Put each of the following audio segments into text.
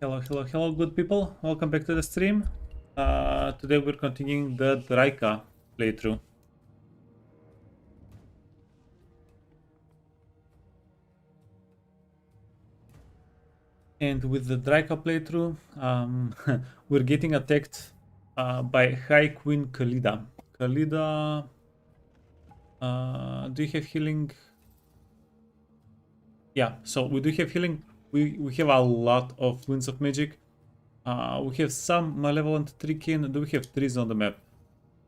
Hello, hello, hello, good people. Welcome back to the stream. Today we're continuing the Drycha playthrough. And with the Drycha playthrough, we're getting attacked by High Queen Khalida. Khalida, do you have healing? Yeah, so we do have healing. We have a lot of Winds of Magic. We have some Malevolent Tricking. Do we have trees on the map?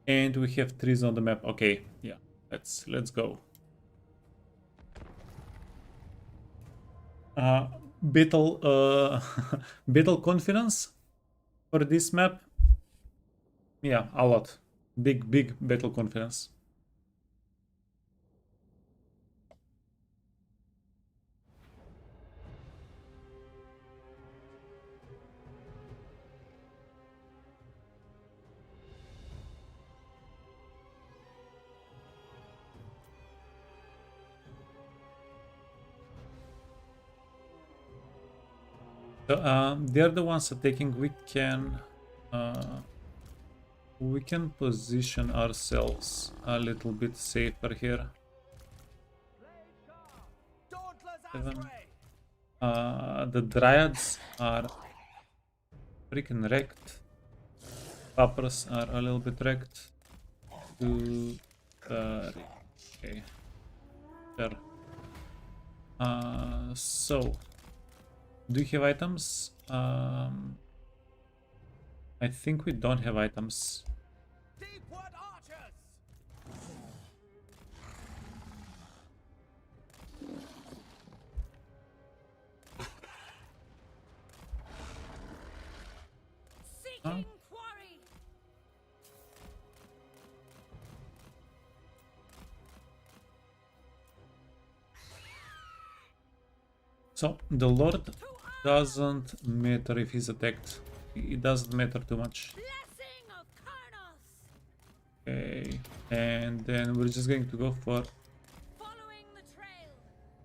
And we have trees on the map. Okay, yeah, let's go. Battle battle confidence for this map. Yeah, a lot. Big battle confidence. So, they're the ones attacking. We can position ourselves a little bit safer here. The Dryads are freaking wrecked. Poppers are a little bit wrecked. Okay. Sure. So, do you have items? I think we don't have items. Huh? So the Lord doesn't matter if he's attacked. It doesn't matter too much. Okay, and then we're just going to go for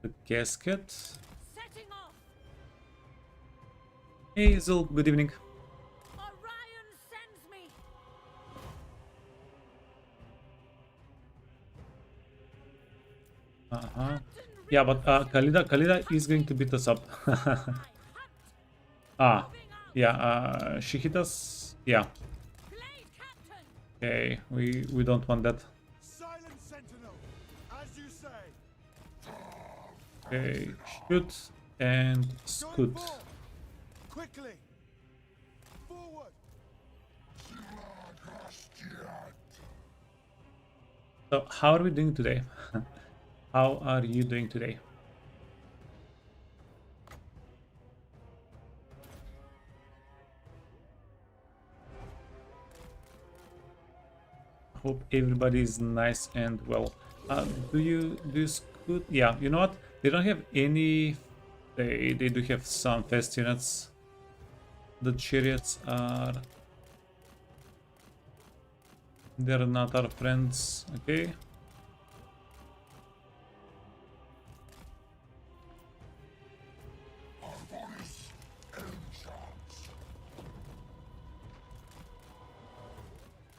the casket. Hey Zul, good evening. Yeah, but Khalida is going to beat us up. Yeah, she hit us. Yeah. Okay, we don't want that. Okay, shoot and scoot. Quickly. Forward. So how are we doing today? How are you doing today? Hope everybody is nice and well. Do you scoot? Yeah, you know what? They don't have any. They do have some fast units. The chariots are. They're not our friends. Okay.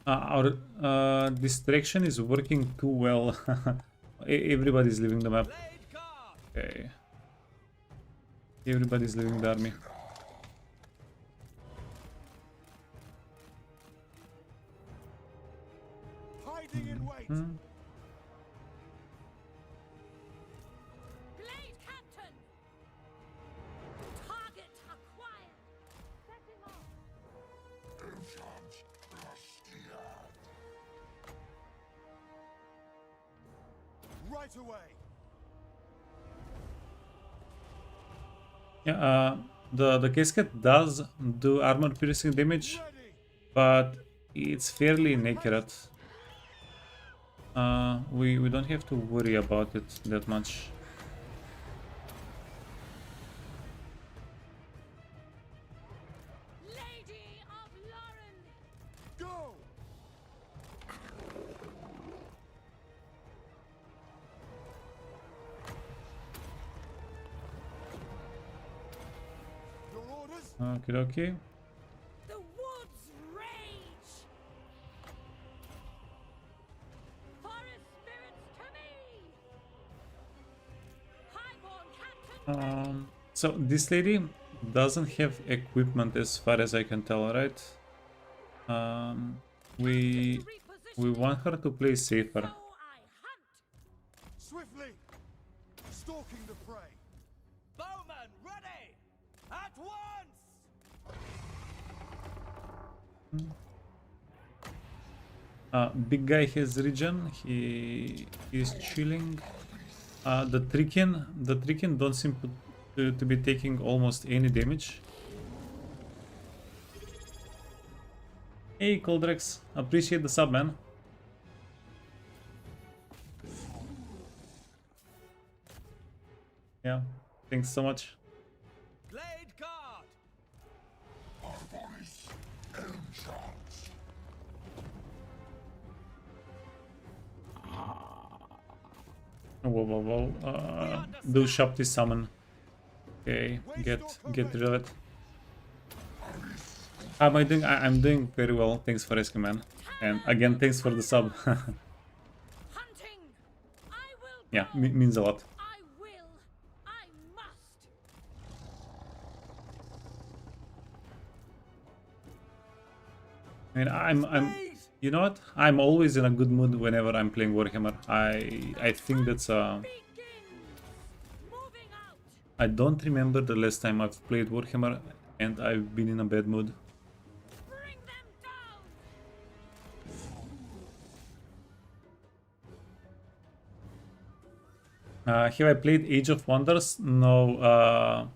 Our distraction is working too well. Everybody's leaving the map. Okay. Everybody's leaving the army. Hiding in wait. Blade Captain. Target acquired. Setting off. Right away. Yeah, the casket does do armor piercing damage, Ready. but it's fairly inaccurate. We don't have to worry about it that much. Lady of Lauren. Go. Your orders. Okay, okay. The woods rage. Forest spirits to me. Highborn captain. So this lady doesn't have equipment as far as I can tell, right? We want her to play safer. So I hunt. Swiftly! Stalking the prey! Bowman, ready! At once! Big guy has regen. He is chilling. The Thorgrim don't seem to be taking almost any damage. Hey, Coldrex, appreciate the sub, man. Yeah, thanks so much. Glade guard! Whoa, whoa, whoa. Do Shopti summon. Okay, get rid of it. How am I doing? I'm doing very well. Thanks for asking, man. And again, thanks for the sub. Hunting. I will Yeah, go. means a lot. I will. I must. I mean, you know what? I'm always in a good mood whenever I'm playing Warhammer. I think that's Begins. Moving out. I don't remember the last time I've played Warhammer and I've been in a bad mood. Bring them down. Have I played Age of Wonders? No.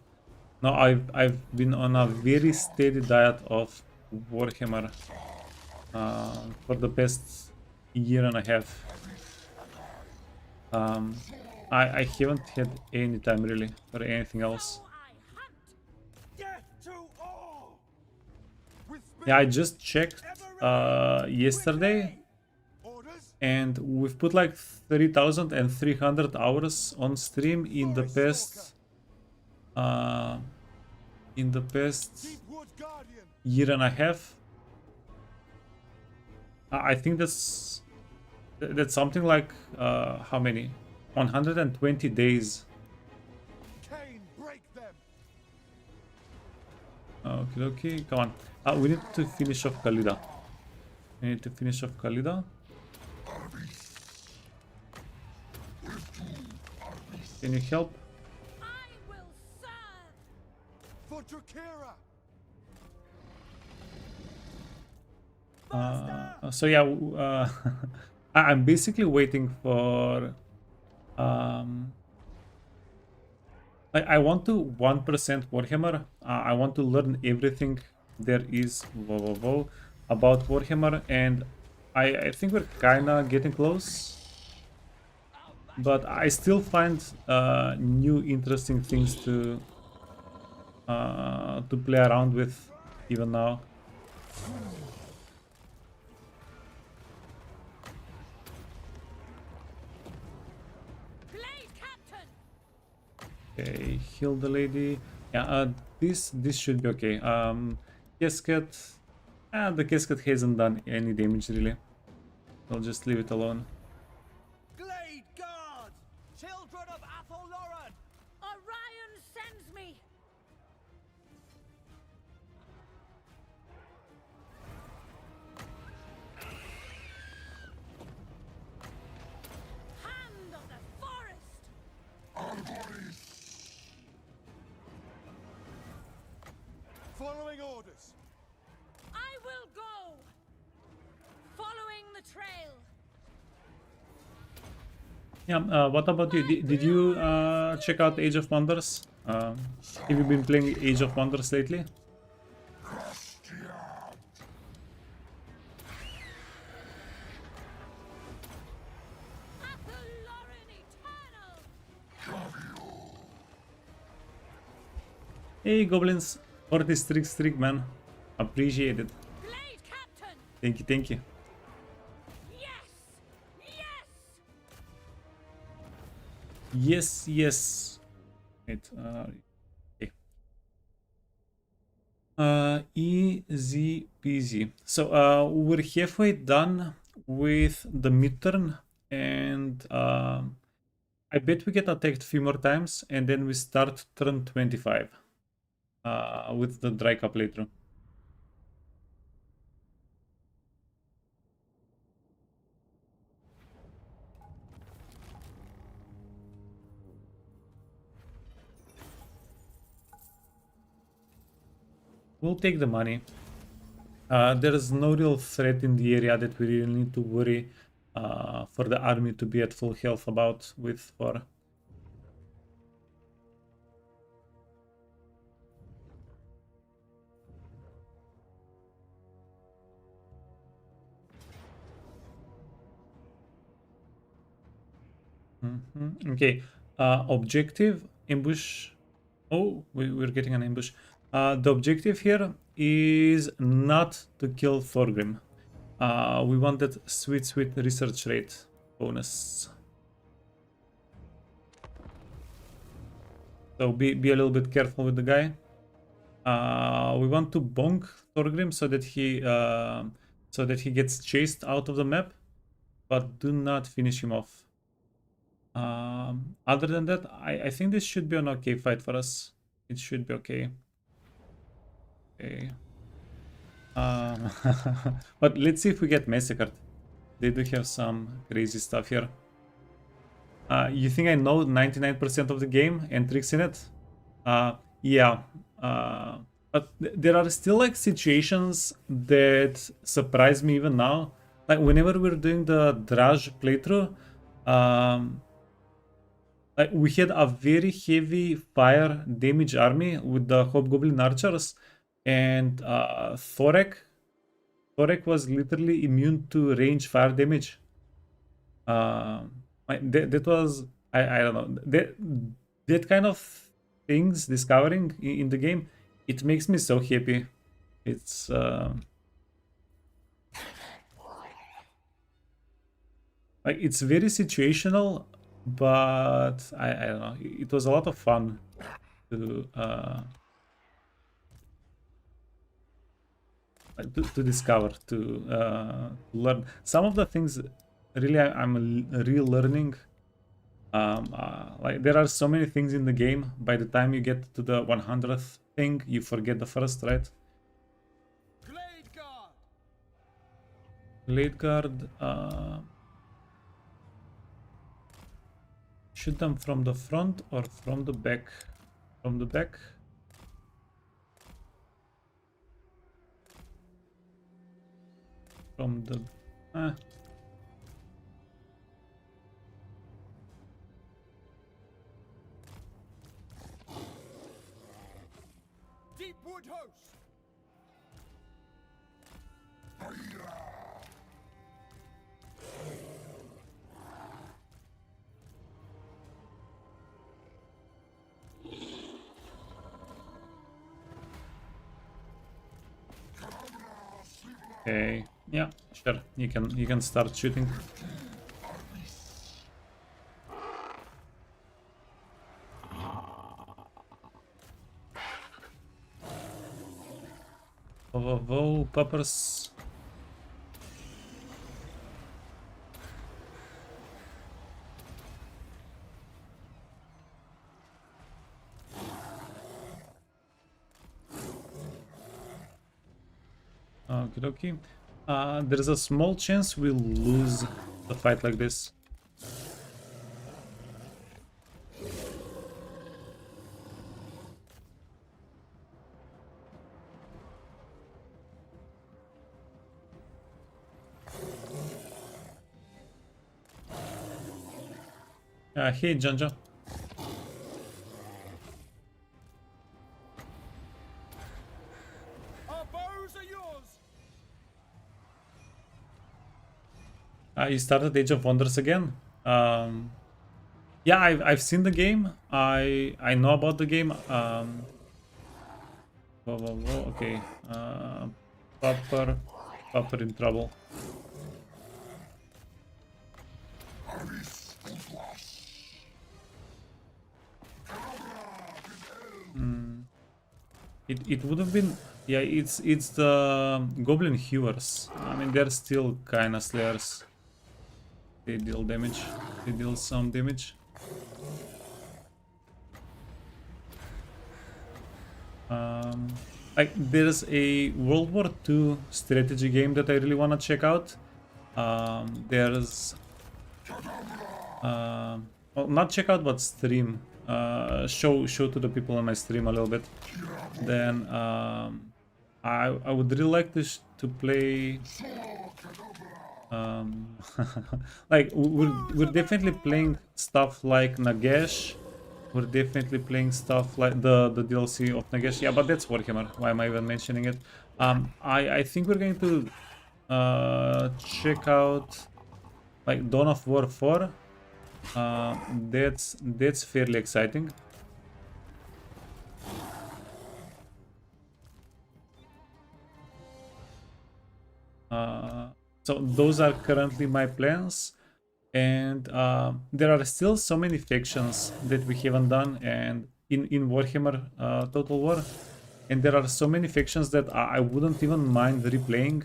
No, I've been on a very steady diet of Warhammer for the past year and a half. I haven't had any time really for anything else. So I hunt. Death to all! With Yeah, I speed! just checked yesterday, Orders! and we've put like 3,300 hours on stream in the past Deep Wood Guardian! year and a half. I think that's something like how many? 120 days. Kane, break them! Okay, okay, come on. We need to finish off Khalida. We need to finish off Khalida. Can you help? I will serve. For Drakira! So yeah, I'm basically waiting for. I want to 1% Warhammer. I want to learn everything there is about Warhammer, and I think we're kinda getting close. But I still find new interesting things to play around with even now. Blade captain. Okay, heal the lady. Yeah, this should be okay. Casket. The casket hasn't done any damage really. I'll just leave it alone. Glade guard! Children of Athel-Loren! Orion sends me. Hand of the forest. Following orders! I will go. Following the trail. Yeah, what about you? Did you check out Age of Wonders? Have you been playing Age of Wonders lately? Athel-Loren eternal. Hey goblins, 40 streak man. Appreciate it. Blade captain. Thank you, thank you. Yes. Yes. Yes, yes. Wait, okay. Easy peasy. So we're halfway done with the midturn, and I bet we get attacked a few more times, and then we start turn 25 with the Drycha playthrough. We'll take the money. There's no real threat in the area that we really need to worry for the army to be at full health about with for. Okay, objective ambush. Oh, we're getting an ambush. The objective here is not to kill Thorgrim. We want that sweet research rate bonus. So be a little bit careful with the guy. We want to bonk Thorgrim so that he gets chased out of the map, but do not finish him off. Other than that, I think this should be an okay fight for us. It should be okay. Okay. But let's see if we get massacred. They do have some crazy stuff here. You think I know 99% of the game and tricks in it? Yeah. But there are still like situations that surprise me even now. Like whenever we're doing the Zharr playthrough, like we had a very heavy fire damage army with the Hobgoblin archers, and Thorek was literally immune to range fire damage. That was I don't know, that kind of things discovering in the game, it makes me so happy. It's like it's very situational, but I don't know, it was a lot of fun to discover, to learn some of the things. Really, I'm real learning. Like there are so many things in the game. By the time you get to the 100th thing, you forget the first, right? Glade Guard! Blade guard. Shoot them from the front or from the back? From the back. From the... Deepwood Host! Okay, yeah, sure. You can start shooting. Whoa, poppers. Okay. There's a small chance we'll lose a fight like this. Hey, Janja. Our bows are yours! You started Age of Wonders again. Yeah, I've seen the game. I know about the game. Whoa, okay. Popper in trouble. It would have been Yeah, it's the goblin hewers. I mean, they're still kinda slayers. They deal damage. They deal some damage. Like there's a World War II strategy game that I really wanna check out. There's well, not check out, but stream. Show to the people on my stream a little bit. Then I would really like to play. Like we're definitely playing stuff like Nagesh. We're definitely playing stuff like the DLC of Nagesh. Yeah, but that's Warhammer. Why am I even mentioning it? I think we're going to check out like Dawn of War 4. That's fairly exciting. So those are currently my plans, and there are still so many factions that we haven't done, and in Warhammer Total War, and there are so many factions that I wouldn't even mind replaying.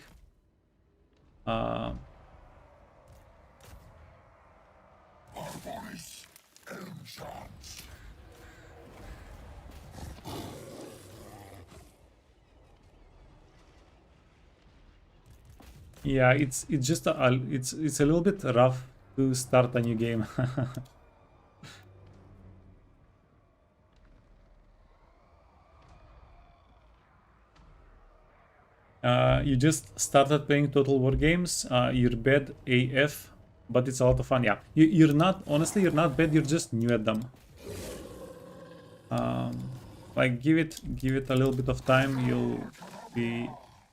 Yeah, it's just it's a little bit rough to start a new game. You just started playing Total War games. You're bad AF, but it's a lot of fun. Yeah, you're not, honestly, you're not bad. You're just new at them. Like give it a little bit of time.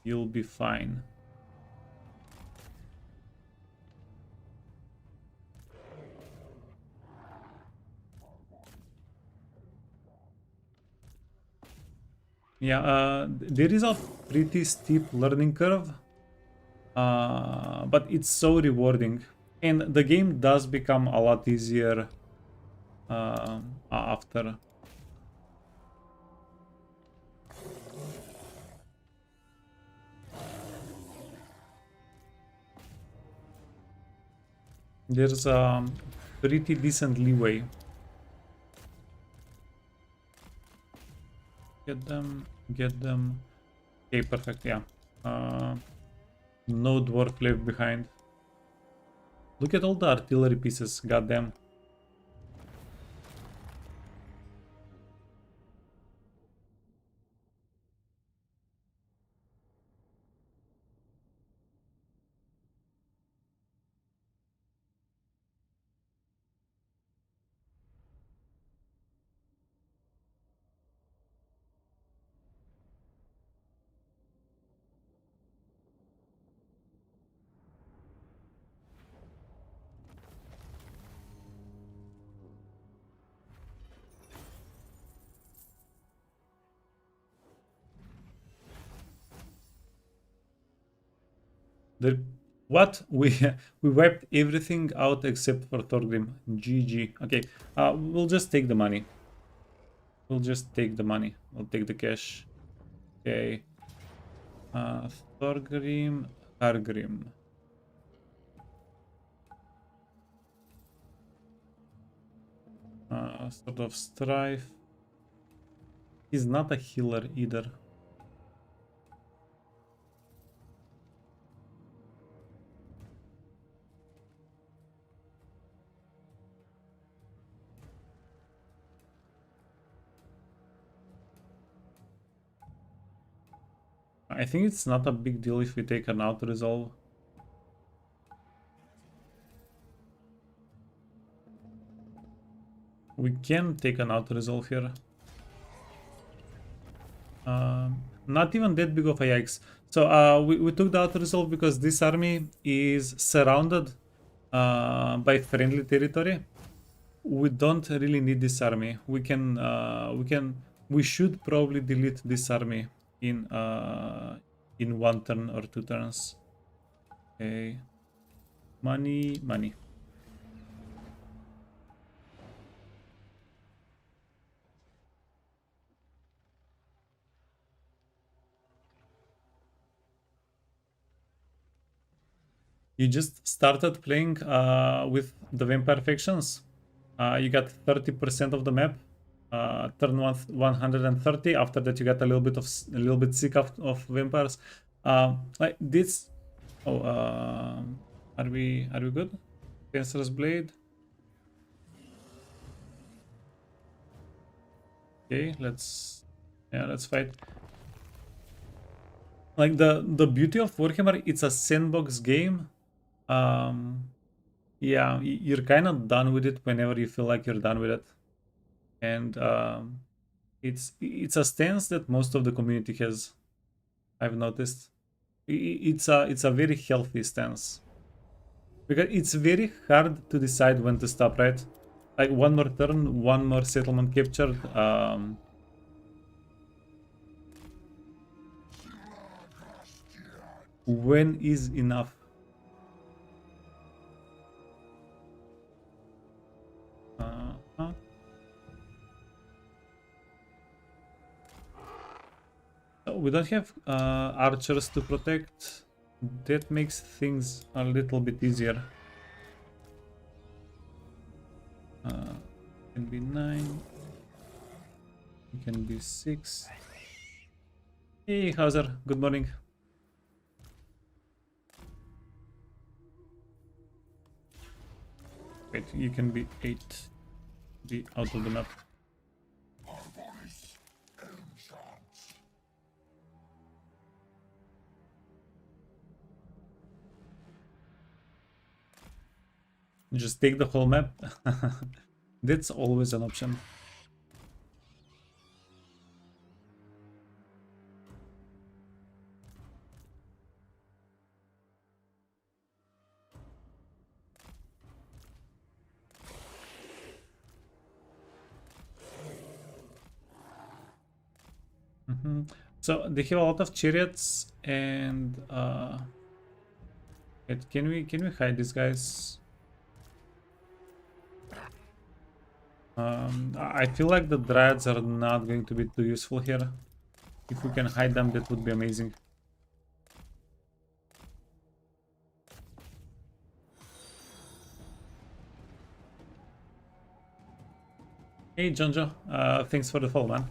You'll be fine. Yeah, there is a pretty steep learning curve, but it's so rewarding, and the game does become a lot easier after. There's a pretty decent leeway. Get them, get them. Okay, perfect, yeah. No dwarf left behind. Look at all the artillery pieces, goddamn. The what we wiped everything out except for Thorgrim. GG. Okay, we'll just take the money. We'll just take the money. We'll take the cash. Okay. Thorgrim, Zharr-Narggund. Sort of strife. He's not a healer either. I think it's not a big deal if we take an auto resolve. We can take an auto resolve here. Not even that big of a yikes. So we took the auto resolve because this army is surrounded by friendly territory. We don't really need this army. We should probably delete this army in 1 turn or 2 turns. Okay. Money, money. You just started playing with the vampire factions. You got 30% of the map. Turn 130. After that, you got a little bit sick of vampires. Like this. Oh, are we good? Cancer's blade. Okay, let's fight. Like the beauty of Warhammer, it's a sandbox game. Yeah, you're kind of done with it whenever you feel like you're done with it, and it's a stance that most of the community has. I've noticed. It's a very healthy stance because it's very hard to decide when to stop. Right, like one more turn, one more settlement captured. When is enough? Uh-huh. We don't have archers to protect. That makes things a little bit easier. Can be 9. It can be 6. Hey, Hauser, good morning. Wait, you can be 8. Be out of the map. Just take the whole map. That's always an option. So they have a lot of chariots and can we hide these guys? I feel like the Dryads are not going to be too useful here. If we can hide them, that would be amazing. Hey Jonjo, thanks for the follow, man.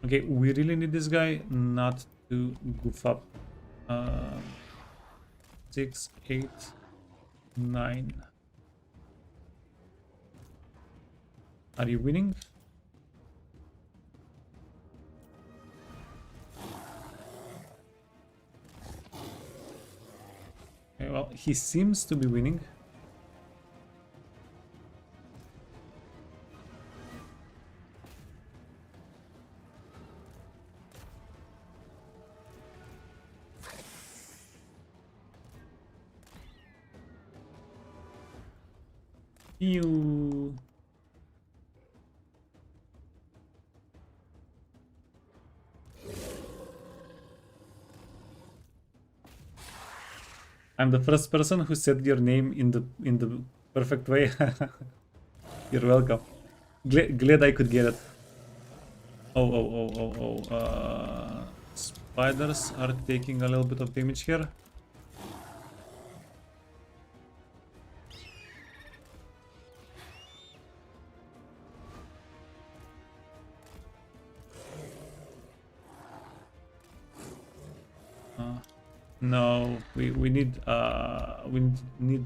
Okay, we really need this guy not to goof up. 6, 8, 9. Are you winning? Okay, well, he seems to be winning. You. I'm the first person who said your name in the perfect way. You're welcome. Glad I could get it. Oh. Spiders are taking a little bit of damage here. No, we need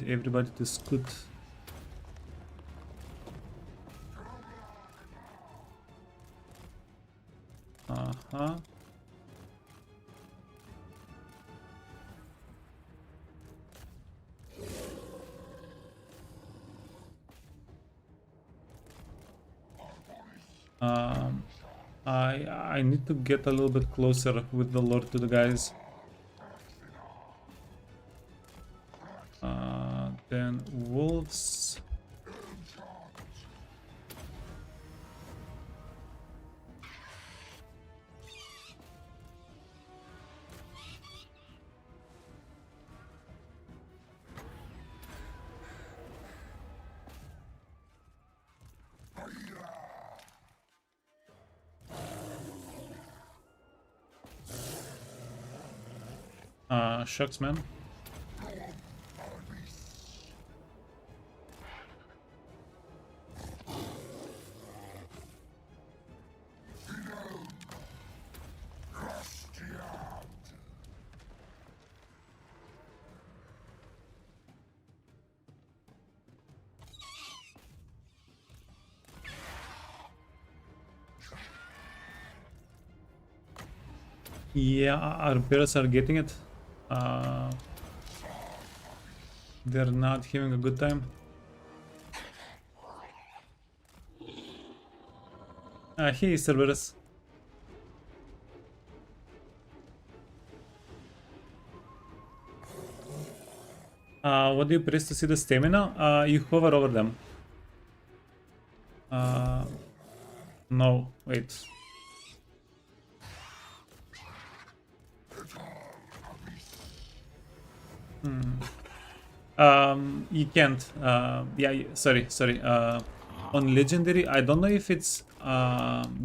everybody to scoot. I need to get a little bit closer with the lord to the guys. Then wolves. Shucks, man. Yeah, our players are getting it. They're not having a good time. Hey, Cerberus. What do you press to see the stamina? You hover over them. No, wait. You can't. Yeah, sorry. On legendary, I don't know if it's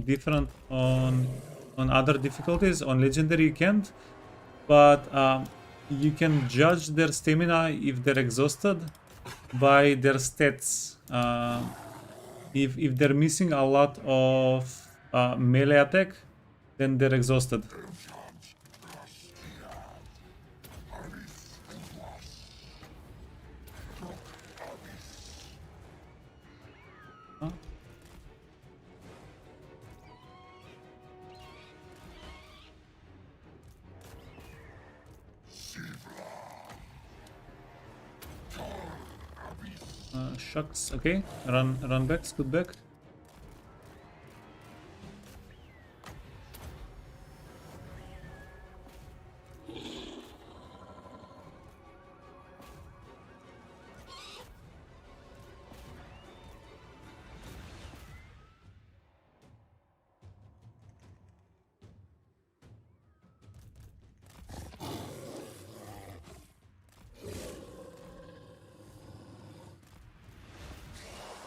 different on other difficulties. On legendary, you can't, but you can judge their stamina if they're exhausted by their stats. If they're missing a lot of melee attack, then they're exhausted. Huh? Shucks. Okay, run back, scoot back.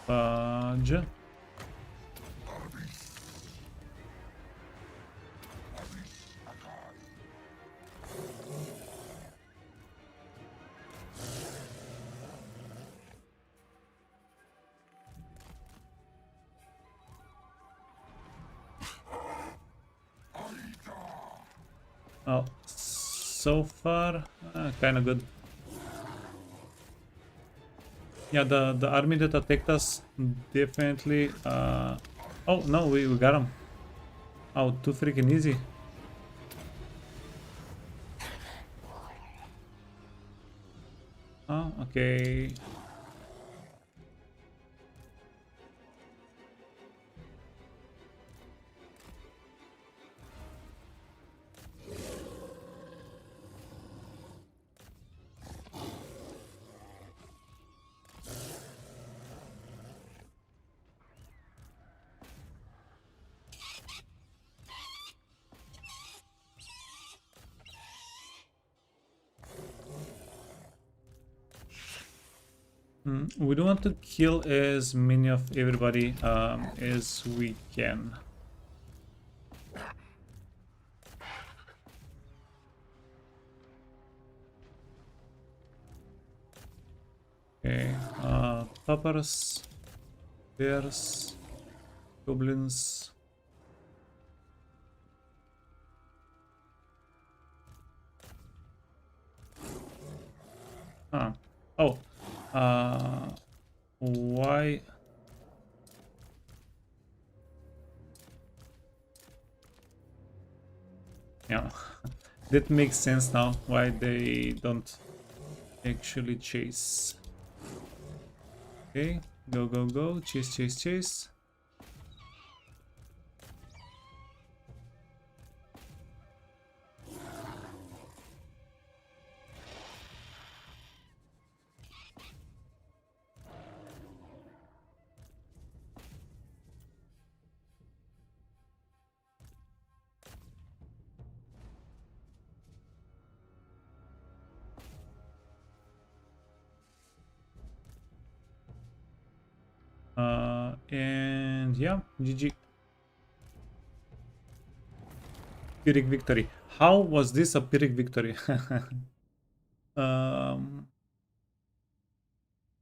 Fudge. Oh, so far, kind of good. Yeah, the army that attacked us definitely. Oh no, we got him. Oh, too freaking easy. Oh, okay. We don't want to kill as many of everybody as we can. Okay, poppers, bears, goblins. Oh, why? Yeah, that makes sense now. Why they don't actually chase? Okay, go, chase. And yeah, GG. Pyrrhic victory. How was this a Pyrrhic victory?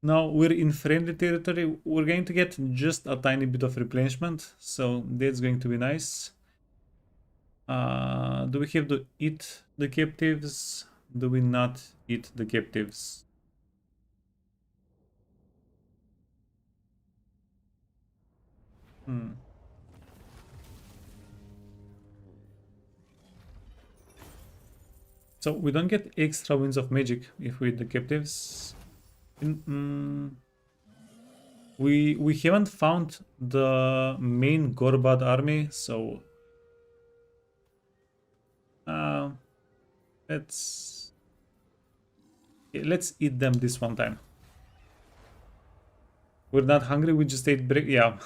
Now we're in friendly territory. We're going to get just a tiny bit of replenishment, so that's going to be nice. Do we have to eat the captives? Do we not eat the captives? So we don't get extra winds of magic if we eat the captives. We haven't found the main Gorbad army, so let's eat them this one time. We're not hungry, we just ate break. Yeah.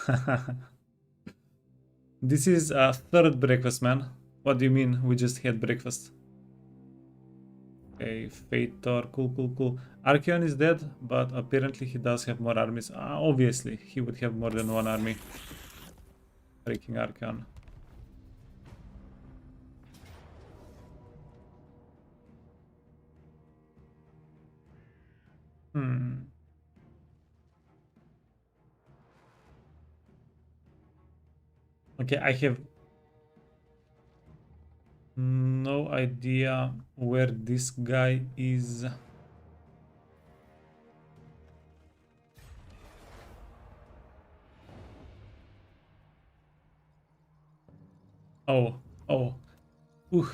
This is a third breakfast, man. What do you mean we just had breakfast? Okay, Fator, cool. Archeon is dead, but apparently he does have more armies. Obviously, he would have more than one army. Freaking Archeon. Okay, I have no idea where this guy is. Oh. Ooh.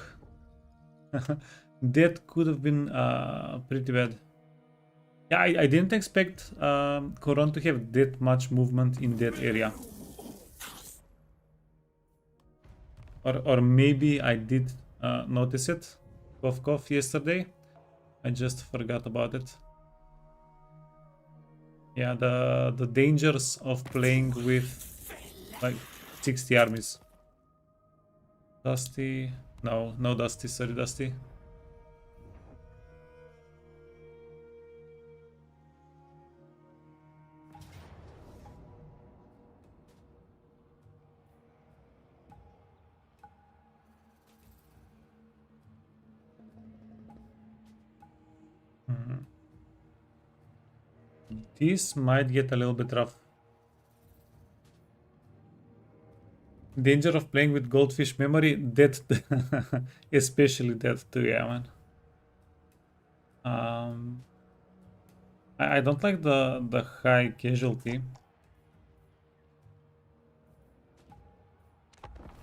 That could have been pretty bad. Yeah, I didn't expect Coron to have that much movement in that area. Or maybe I did notice it, cough, yesterday. I just forgot about it. Yeah, the dangers of playing with like 60 armies. Dusty, no Dusty, sorry Dusty. This might get a little bit rough. Danger of playing with goldfish memory, that especially that too, yeah, man. I don't like the high casualty.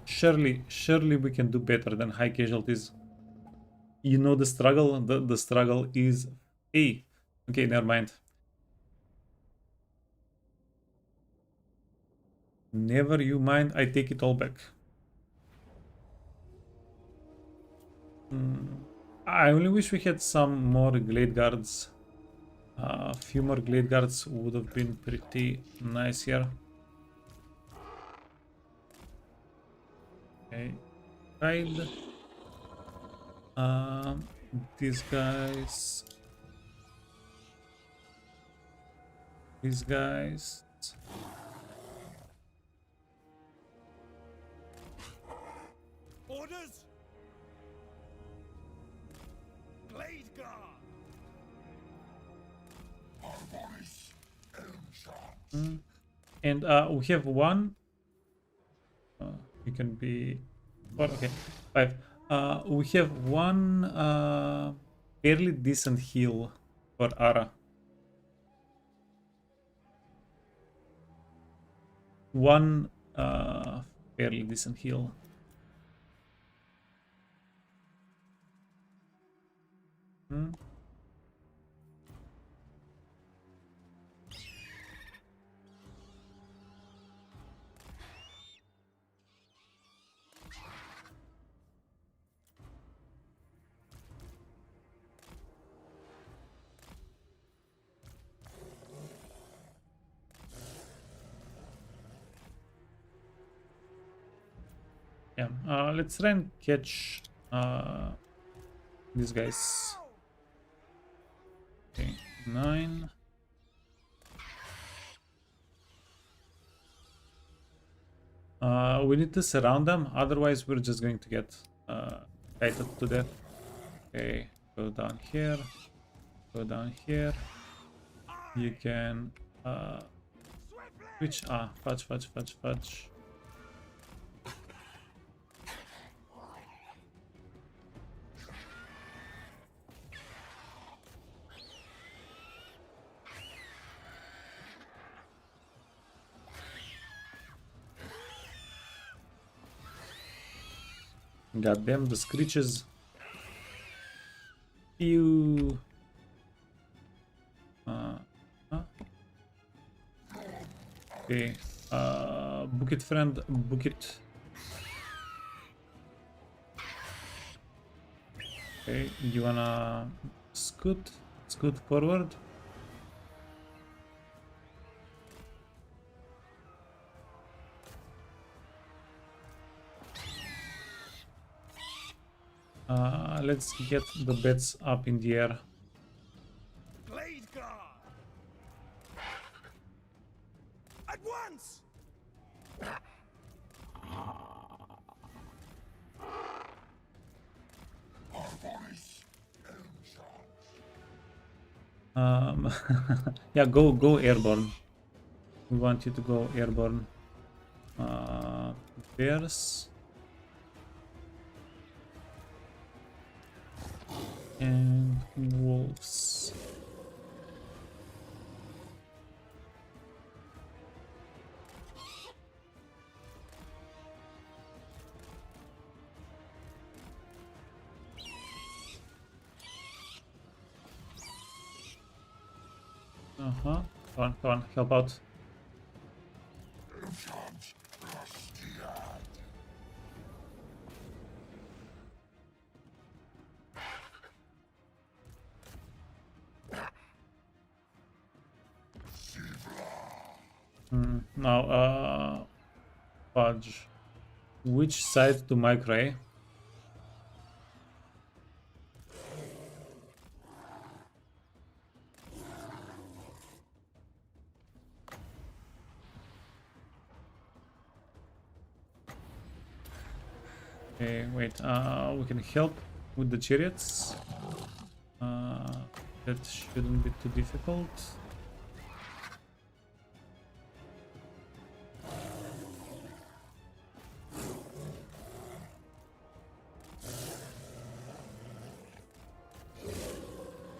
Surely we can do better than high casualties. You know the struggle. The struggle is hey. Okay, never mind. Never you mind. I take it all back. I only wish we had some more Glade Guards. A few more Glade Guards would have been pretty nice here. Okay, hide. These guys. These guys. Orders? Blade guard. And we have one. You can be 4, okay, 5. We have one fairly decent heal for Ara. One fairly decent heal. Yeah, let's try and catch these guys. Okay, 9. We need to surround them, otherwise we're just going to get kited to death. Okay, go down here. Go down here. You can switch. Fudge. Goddamn the screeches. Ew. Okay. Book it, friend. Book it. Okay, you wanna scoot forward? Let's get the beds up in the air. Blade guard. At once. Yeah, go airborne. We want you to go airborne. Bears and wolves. Come on, help out. Now, Fudge. Which side to migrate? Okay, wait, we can help with the chariots. That shouldn't be too difficult.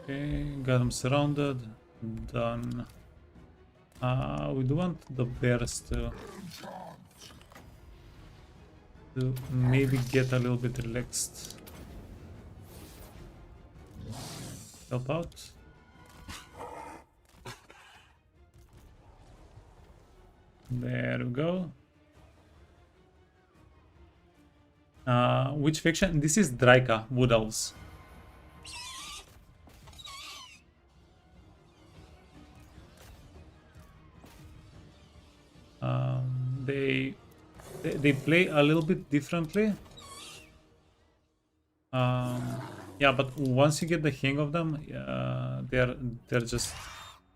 Okay, got them surrounded. Done. We do want the bears to maybe get a little bit relaxed. Help out. There we go. Which faction? This is Drycha, Wood Elves. They play a little bit differently. Yeah, but once you get the hang of them,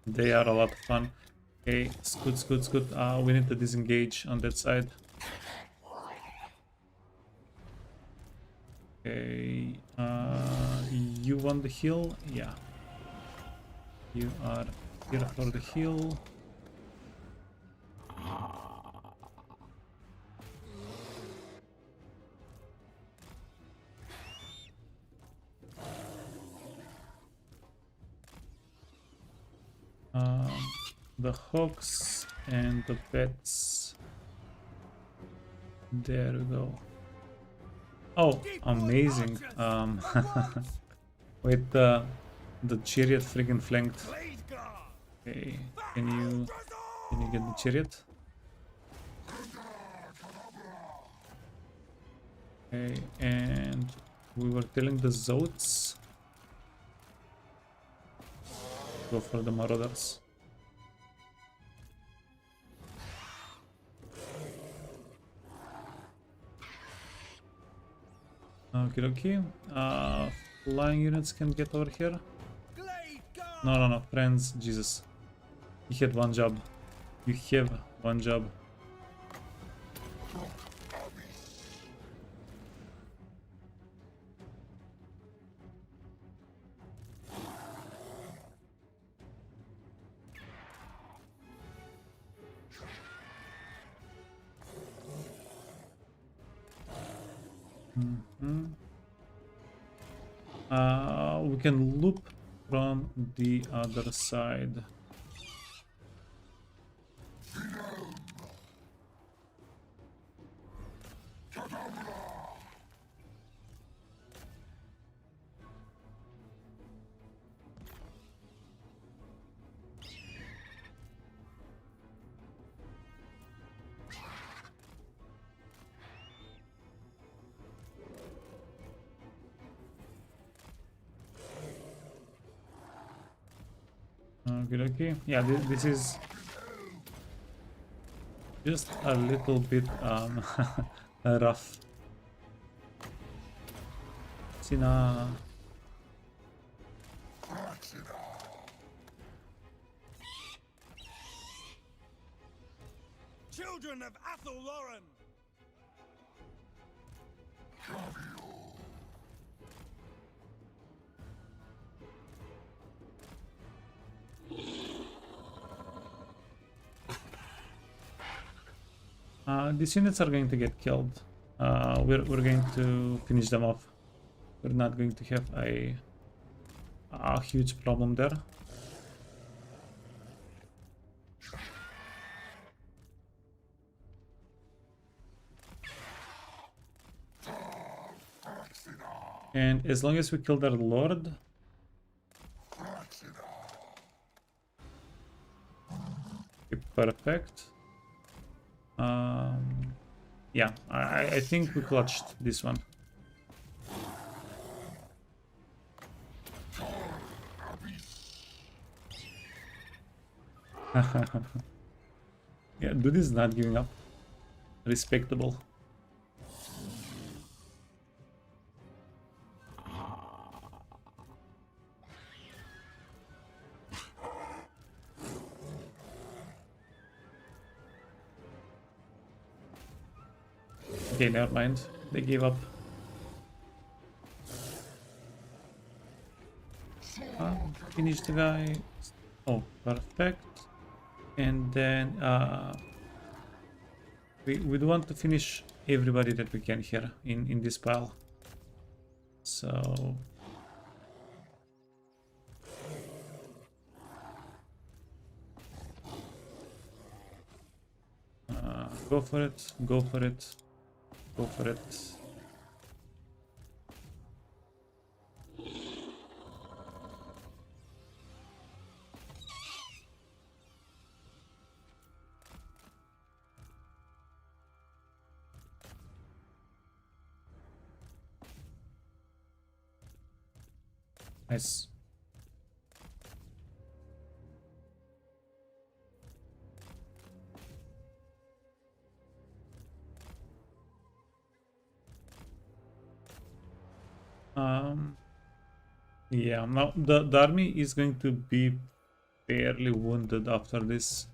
they are a lot of fun. Okay, scoot. We need to disengage on that side. Okay, you want the heal? Yeah. You are here for the heal. The hawks and the pets. There we go. Oh, amazing. Wait, the chariot friggin' flanked. Blade guard. Okay, can you get the chariot? Okay, and we were telling the Zotes. Go for the marauders. Okay. Flying units can get over here. Blade guard. No, friends, Jesus. You had one job. You have one job. Mhm. We can loop from the other side. Okay. Yeah, this is just a little bit rough. Sina. Children of Athel Lauren! These units are going to get killed. We're going to finish them off. We're not going to have a huge problem there. And as long as we kill their lord, okay, perfect. Yeah, I think we clutched this one. Yeah, dude is not giving up. Respectable. Okay, never mind. They gave up. Finish the guy. Oh, perfect. And then we do want to finish everybody that we can here in this pile. So go for it, go for it, go for it. Nice. Yeah, now the army is going to be fairly wounded after this.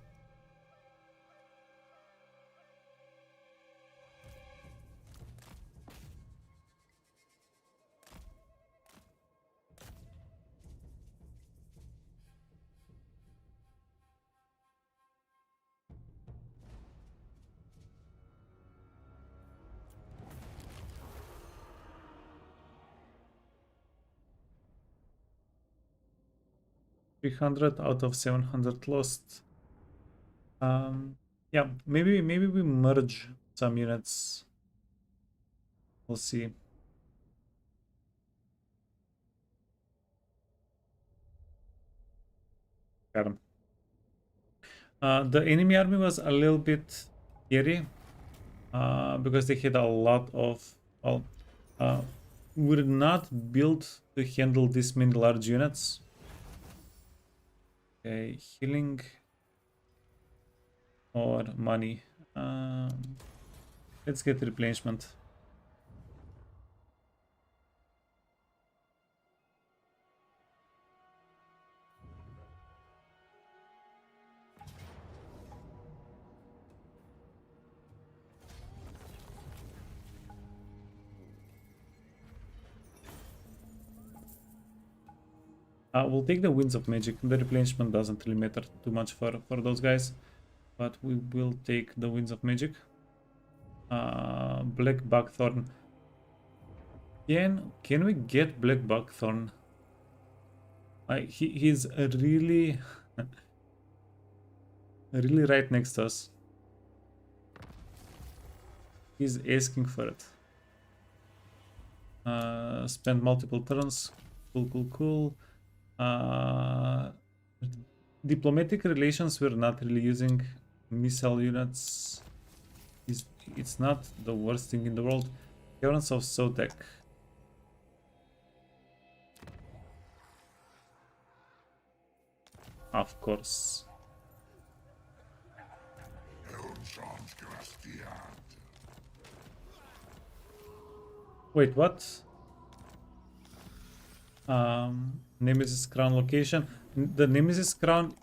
$300 out of 700 lost. Yeah, maybe we merge some units. We'll see. Got him. The enemy army was a little bit scary because they had a lot of, well, we're not built to handle this many large units. Okay, healing or money. Let's get replenishment. We'll take the Winds of Magic. The replenishment doesn't really matter too much for those guys, but we will take the Winds of Magic. Black Buckthorn. Can we get Black Buckthorn? He's really really right next to us. He's asking for it. Spend multiple turns. Cool. Diplomatic relations, we're not really using. Missile units. It's not the worst thing in the world. Caverns of Sotek. Of course. Wait, what? Nemesis Crown location. The Nemesis Crown,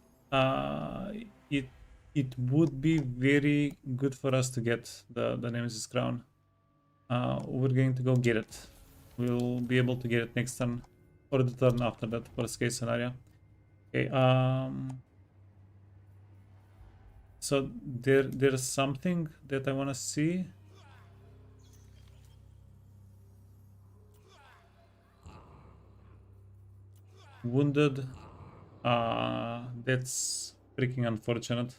it would be very good for us to get the Nemesis Crown. We're going to go get it. We'll be able to get it next turn or the turn after that, worst case scenario. Okay, so there's something that I want to see. Wounded. That's freaking unfortunate.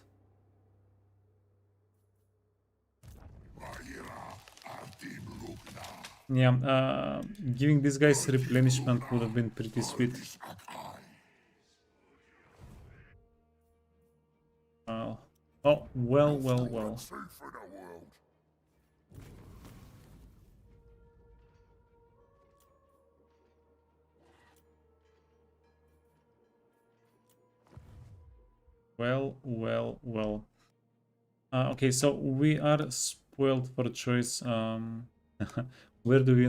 Yeah, giving these guys replenishment would have been pretty sweet. Oh, well. Well. Okay, so we are spoiled for choice. Where do we,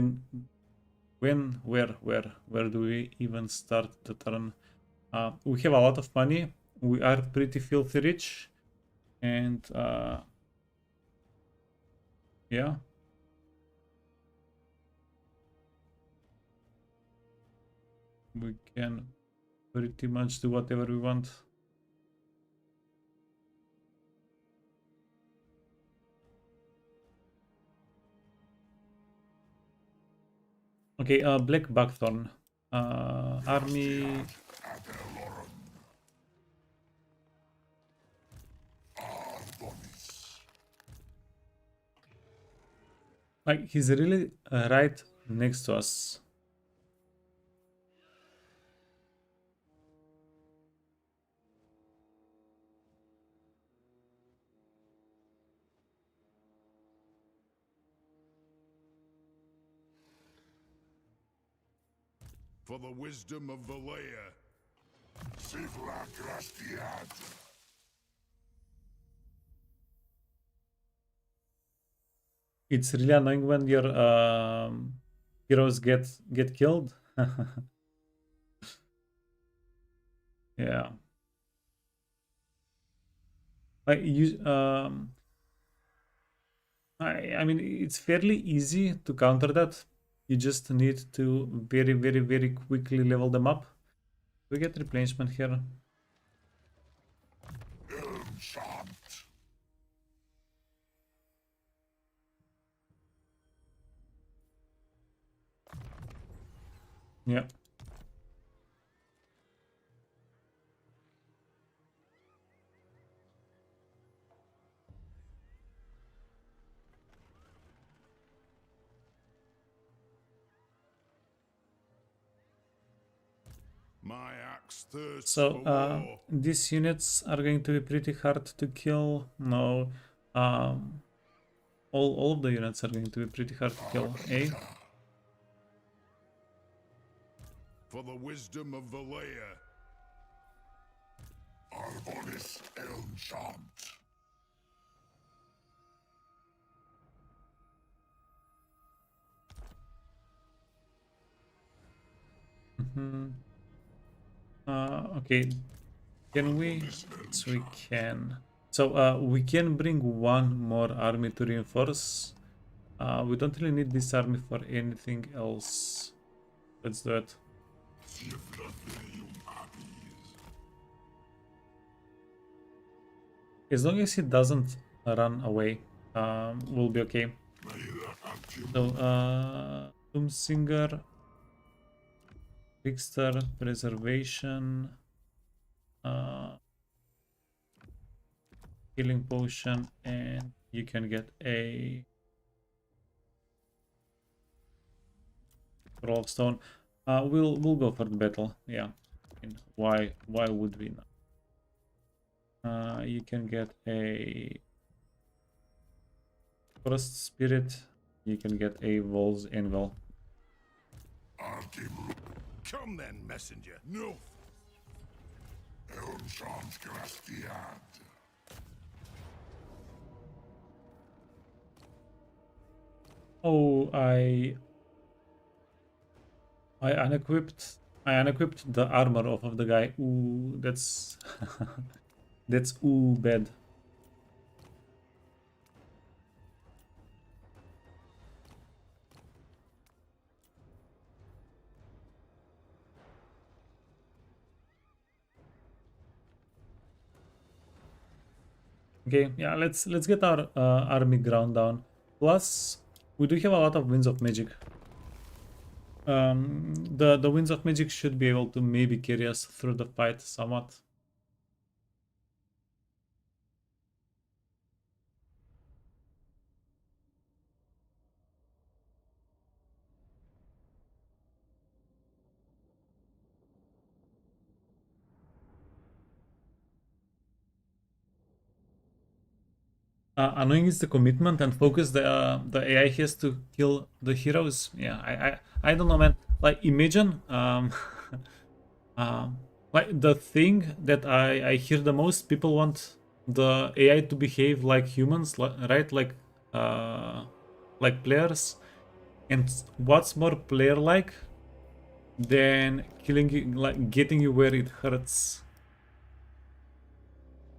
where do we even start the turn? We have a lot of money. We are pretty filthy rich, and yeah. We can pretty much do whatever we want. Okay, Black Buckthorn. Army. Like, he's really right next to us. For the wisdom of Valea. It's really annoying when your heroes get killed. Yeah. I mean, it's fairly easy to counter that. You just need to very quickly level them up. We get replenishment here. Yeah. My axe thirsts So for war. these units are going to be pretty hard to kill. No, all of the units are going to be pretty hard to kill. Eh? For the wisdom of Valea. Arbonis Elmchant. Okay. Can we? Yes, we can. So we can bring one more army to reinforce. We don't really need this army for anything else. Let's do it. As long as he doesn't run away, we'll be okay. So Doomsinger, Trickster, Preservation, Healing Potion, and you can get a Roll of Stone. We'll go for the battle. Yeah. And why would we not? You can get a Forest Spirit. You can get a Wolf's Anvil. Come then, messenger. No. Oh, I unequipped the armor off of the guy. Ooh, that's that's bad. Okay, yeah, let's get our army ground down. Plus, we do have a lot of Winds of Magic. The Winds of Magic should be able to maybe carry us through the fight somewhat. Annoying is the commitment and focus the AI has to kill the heroes. Yeah, I don't know, man. Like, imagine like the thing that I hear the most, people want the AI to behave like humans, right? Like players. And what's more player-like than killing you, like getting you where it hurts?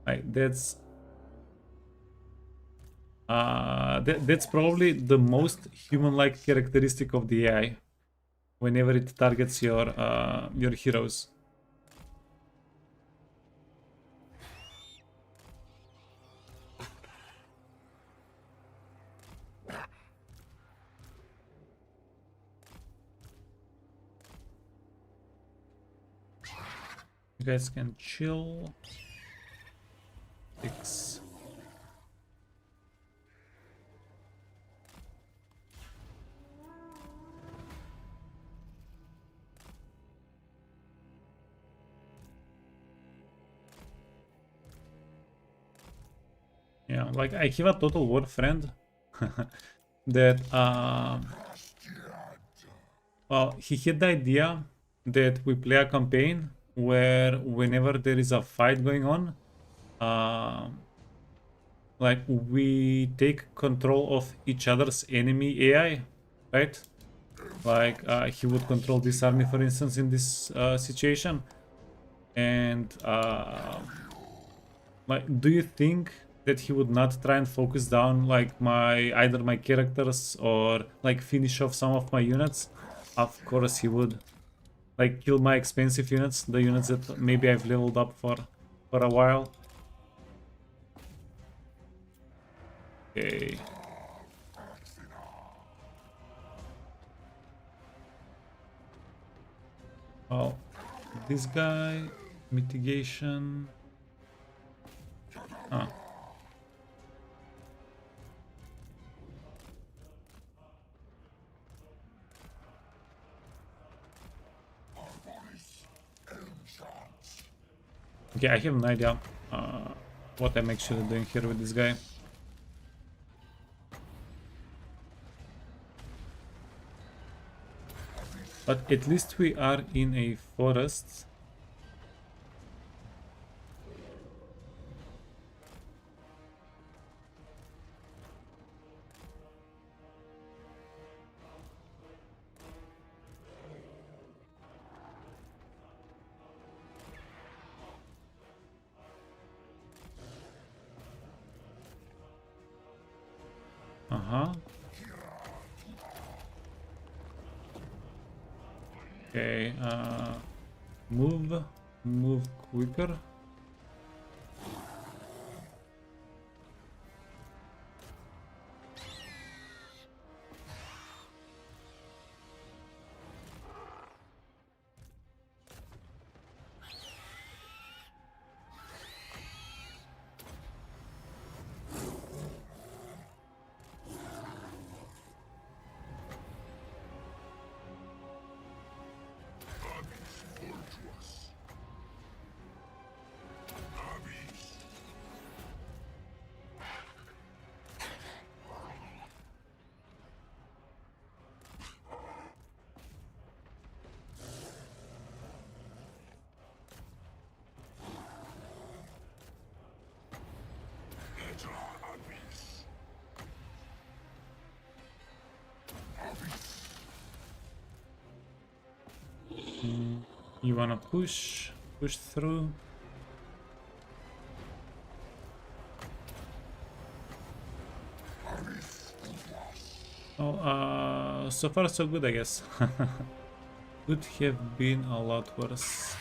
Like that's probably the most human-like characteristic of the AI. Whenever it targets your heroes. You guys can chill. 6. Yeah, like I have a Total War friend that well, he had the idea that we play a campaign where whenever there is a fight going on, like we take control of each other's enemy AI, right? Like he would control this army, for instance, in this situation, and like, do you think that he would not try and focus down like either my characters or like finish off some of my units? Of course he would. Like kill my expensive units, the units that maybe I've leveled up for a while. Okay. Well, this guy, mitigation. Ah. Okay, I have no idea what I'm actually doing here with this guy. But at least we are in a forest. Uh-huh. Okay, move quicker. You wanna push through. Oh, so far so good, I guess. Could have been a lot worse.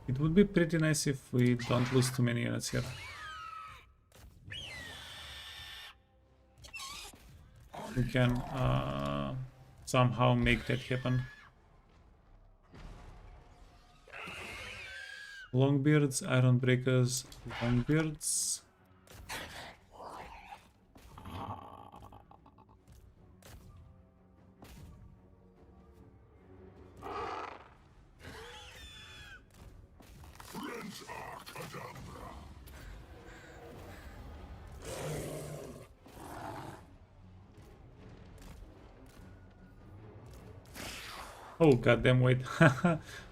It would be pretty nice if we don't lose too many units here. We can somehow make that happen. Longbeards, Ironbreakers, Longbeards. Oh goddamn! Wait,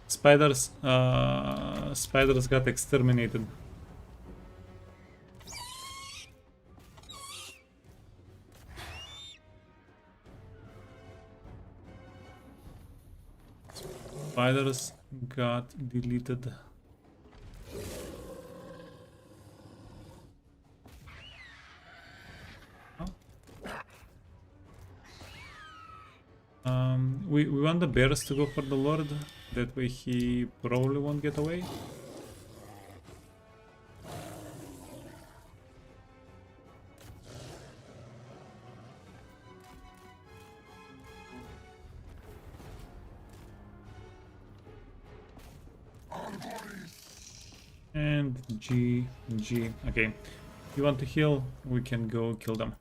spiders! Spiders got exterminated. Spiders got deleted. We want the bears to go for the Lord, that way he probably won't get away. And G. Okay, you want to heal? We can go kill them.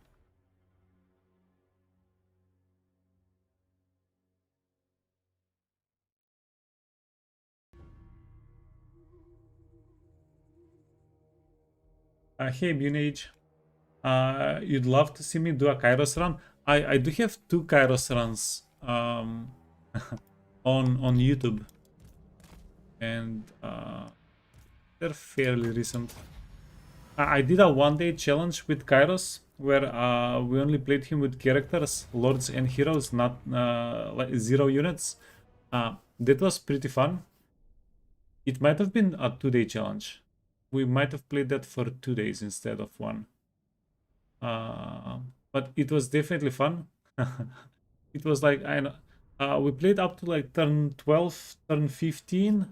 Hey Bunage, you'd love to see me do a Kairos run? I do have 2 Kairos runs on YouTube, and they're fairly recent. I did a 1-day challenge with Kairos where we only played him with characters, lords and heroes, not like 0 units. That was pretty fun. It might have been a 2-day challenge. We might have played that for 2 days instead of 1. But it was definitely fun. It was like, we played up to like turn 12, turn 15,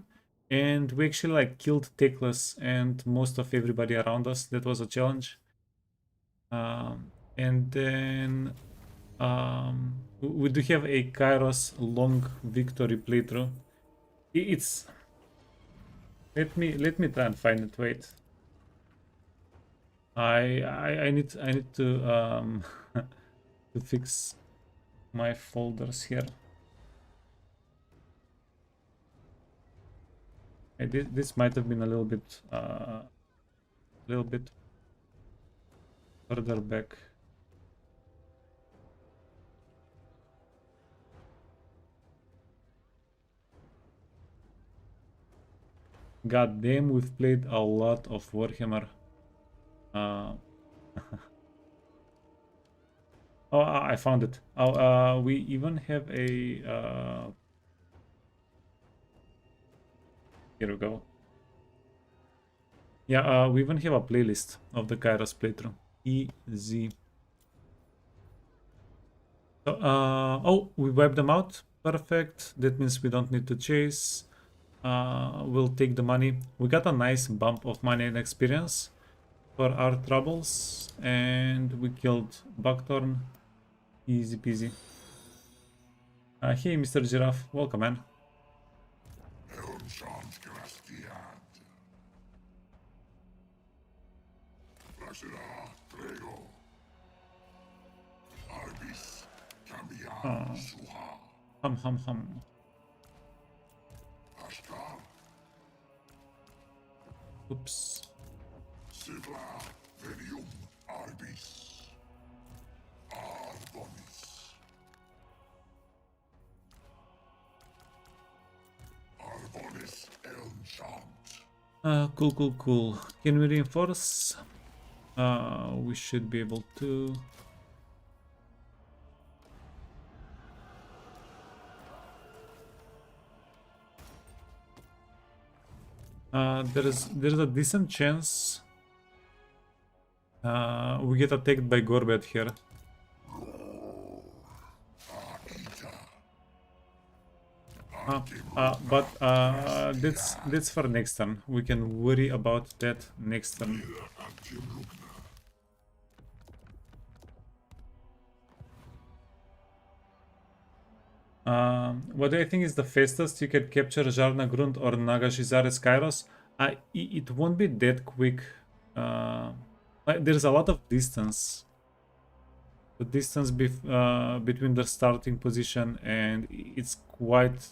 and we actually like killed Teclis and most of everybody around us. That was a challenge. And then we do have a Kairos long victory playthrough. It's... Let me try and find it. Wait. I need to to fix my folders here. This might have been a little bit further back. God damn, we've played a lot of Warhammer. Oh, I found it. Oh, we even have a... Here we go. Yeah, we even have a playlist of the Kairos playthrough. Easy. So, oh, we wiped them out. Perfect. That means we don't need to chase. We'll take the money. We got a nice bump of money and experience for our troubles, and we killed Buckthorn. Easy peasy. Hey, Mr. Giraffe, welcome, man. Helmshant Grastiad. Lustria Trego. Arbis Cambian Suha. Hum. Ashkar. Oops. Sivla Venium Arbis. Arbonis. Arbonis Elmshant. Cool. Can we reinforce? We should be able to. There's a decent chance we get attacked by Gorbet here. But that's for next turn. We can worry about that next turn. What do I think is the fastest you can capture Zharr-Narggund or Nagashizare's Kairos? It won't be that quick. There's a lot of distance. The distance between the starting position and it's quite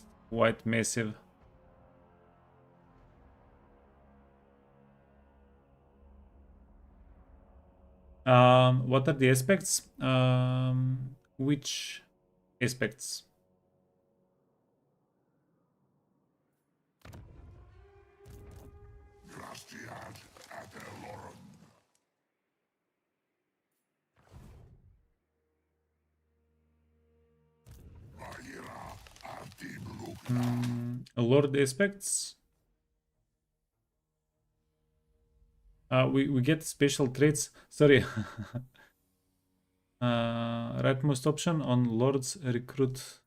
massive. What are the aspects? Which aspects? Grastiad Adelorum. Vaira Artim Lugna. Lord aspects. We get special traits. Sorry. Rightmost option on Lord's recruit.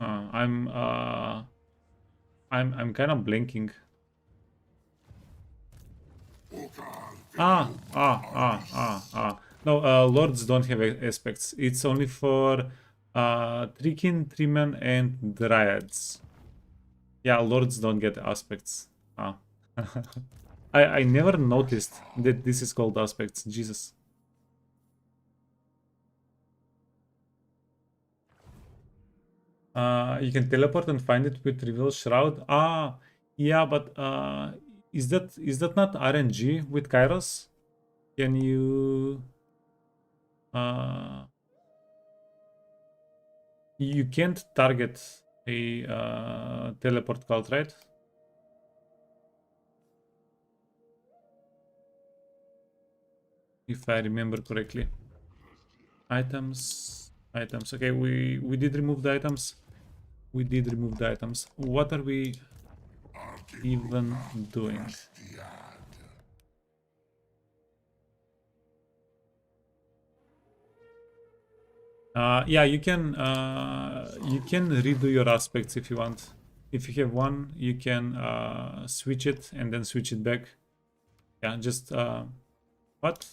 I'm kind of blanking. No, lords don't have aspects. It's only for Treekin, Treeman, and Dryads. Yeah, lords don't get aspects. I never noticed that this is called aspects. Jesus. You can teleport and find it with Reveal Shroud. Yeah, but is that not RNG with Kairos? Can you you can't target a teleport cult, right? If I remember correctly. Items. Okay, we did remove the items. What are we even doing? Yeah, you can redo your aspects if you want. If you have one, you can switch it and then switch it back. Yeah, just what?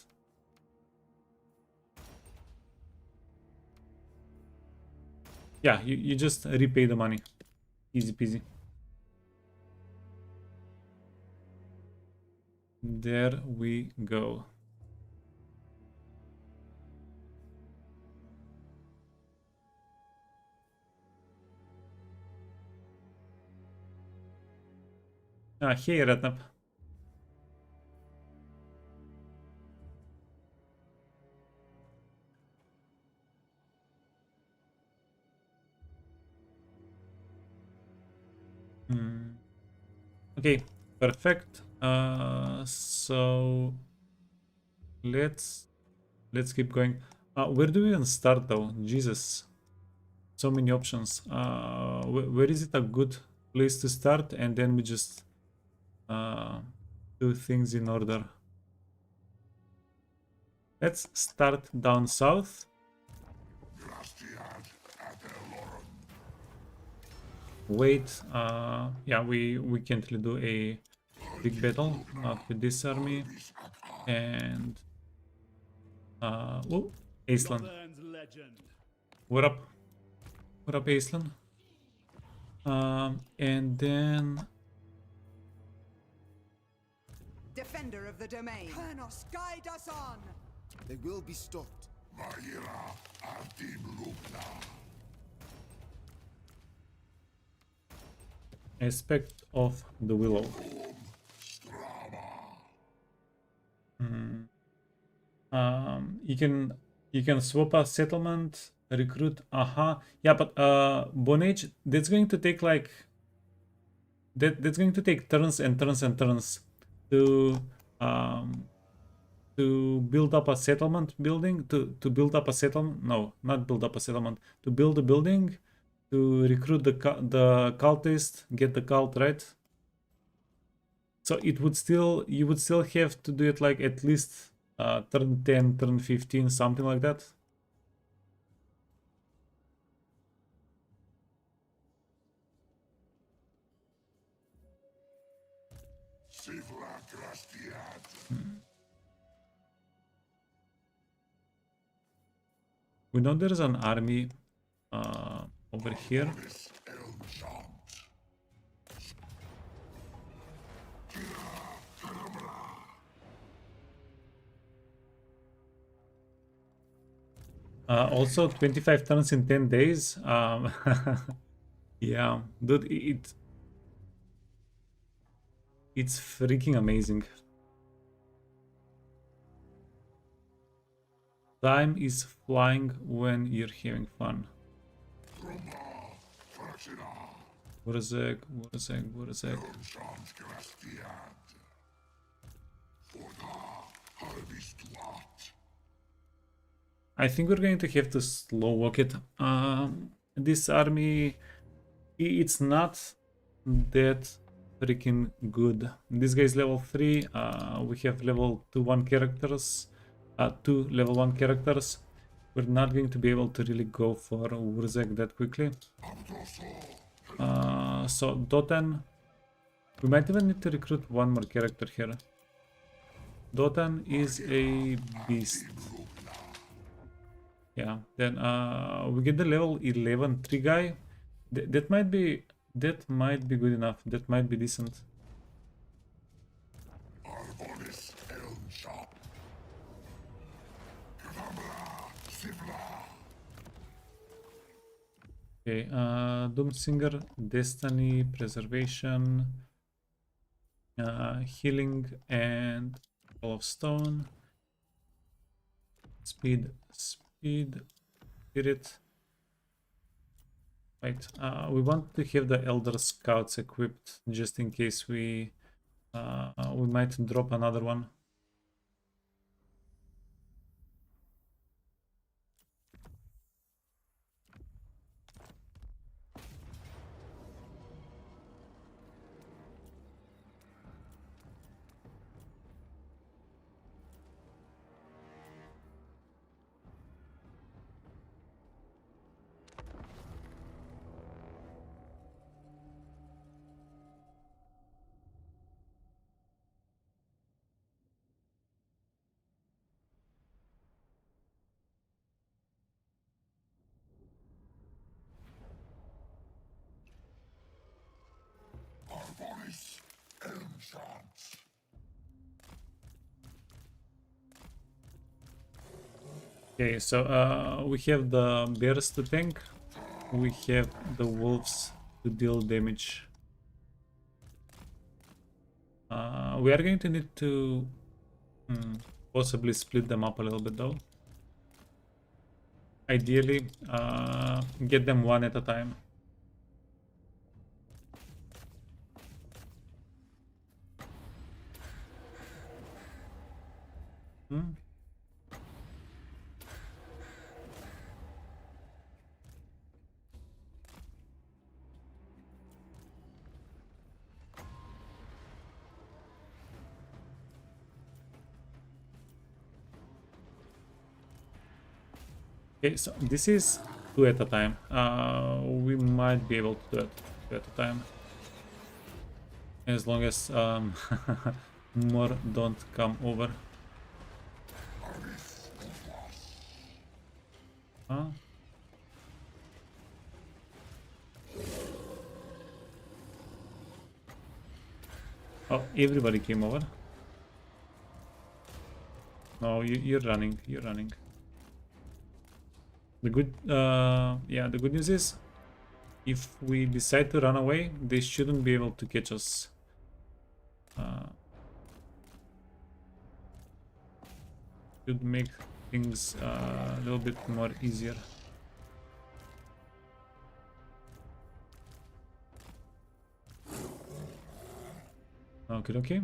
Yeah, you just repay the money. Easy peasy. There we go. Hey, Ratnap. Okay, perfect. So let's keep going. Where do we even start though? Jesus, so many options. Where is it a good place to start? And then we just do things in order. Let's start down south. Wait, yeah, we can't really do a big battle, not with this army. And oh, Iceland. What up? What up, Iceland? And then Defender of the domain. Panos, guide us on! They will be stopped. aspect of the willow. You can swap a settlement, recruit. Yeah, but Bone Age, that's going to take like that's going to take turns and turns and turns to build up a settlement building, to build up a settlement. No, not build up a settlement. To build a building, to recruit the cultist, get the cult, right? So it would still, you would still have to do it like at least turn 10, turn 15, something like that. We know there's an army over here. Also 25 turns in 10 days. Yeah, dude, it's freaking amazing. Time is flying when you're having fun. What a sec, what a sec, what a sec. I think we're going to have to slow walk it. This army, it's not that freaking good. This guy is level 3. We have level 2-1 characters. 2 level 1 characters. We're not going to be able to really go for Wurzek that quickly. So Dotan, we might even need to recruit one more character here. Dotan is a beast. Yeah, then we get the level 11 3 guy. That might be good enough. That might be decent. Okay, Doomsinger, Destiny, Preservation, Healing, and Ball of Stone. Speed, Spirit. Right, we want to have the Elder Scouts equipped just in case we might drop another one. Okay, so we have the bears to tank, we have the wolves to deal damage. We are going to need to possibly split them up a little bit though. Ideally, get them one at a time. Okay, so this is 2 at a time. We might be able to do it 2 at a time. As long as more don't come over. Huh? Oh, everybody came over. No, you're running. You're running. The good, yeah, the good news is, if we decide to run away, they shouldn't be able to catch us. Should make things a little bit more easier. Okay, okay.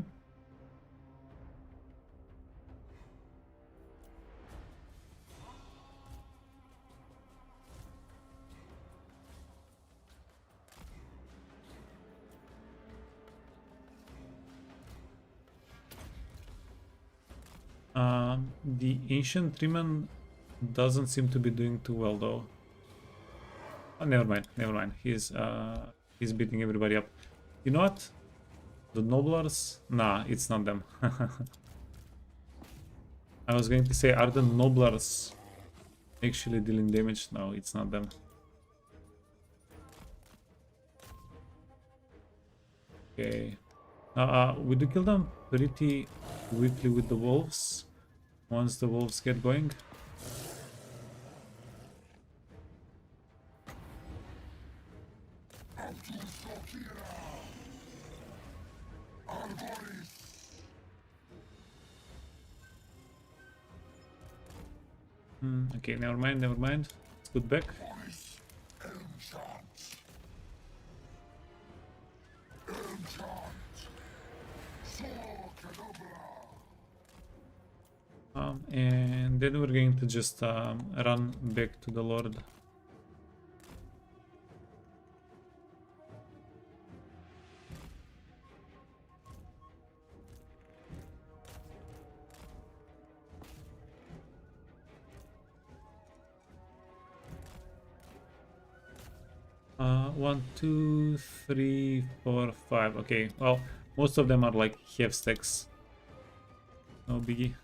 The ancient Treeman doesn't seem to be doing too well though. Oh, never mind, never mind. He's beating everybody up. You know what? The Noblers? Nah, it's not them. I was going to say, are the Noblers actually dealing damage? No, it's not them. Okay. We do kill them pretty quickly with the wolves. Once the wolves get going. Okay, never mind, never mind. Let's put back. And then we're going to just run back to the Lord. One, two, three, four, five. Okay, well, most of them are like half stacks. No biggie.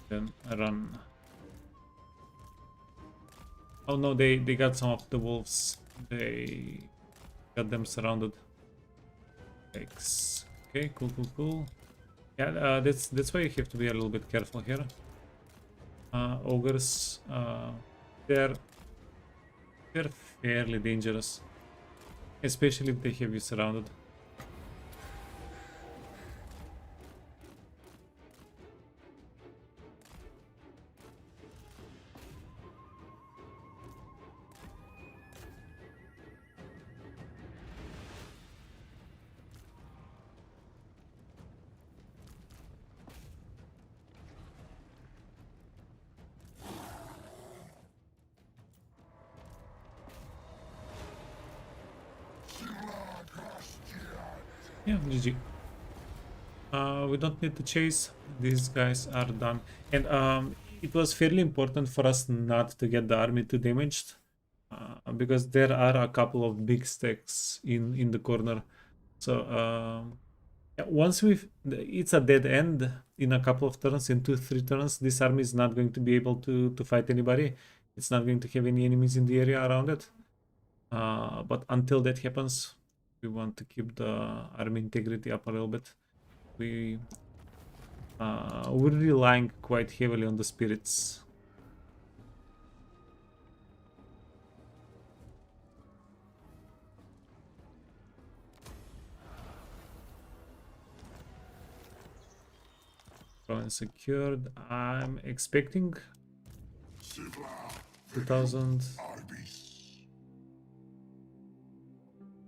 Then run. Oh no, they got some of the wolves. They got them surrounded. X. Okay, cool, cool, cool. Yeah, that's why you have to be a little bit careful here. Ogres, they're fairly dangerous, especially if they have you surrounded. Yeah, GG. We don't need to chase. These guys are done. And it was fairly important for us not to get the army too damaged. Because there are a couple of big stacks in the corner. So yeah, once it's a dead end in a couple of turns, in 2-3 turns, this army is not going to be able to fight anybody. It's not going to have any enemies in the area around it. But until that happens, we want to keep the army integrity up a little bit. We're relying quite heavily on the spirits. Province secured. I'm expecting 2000.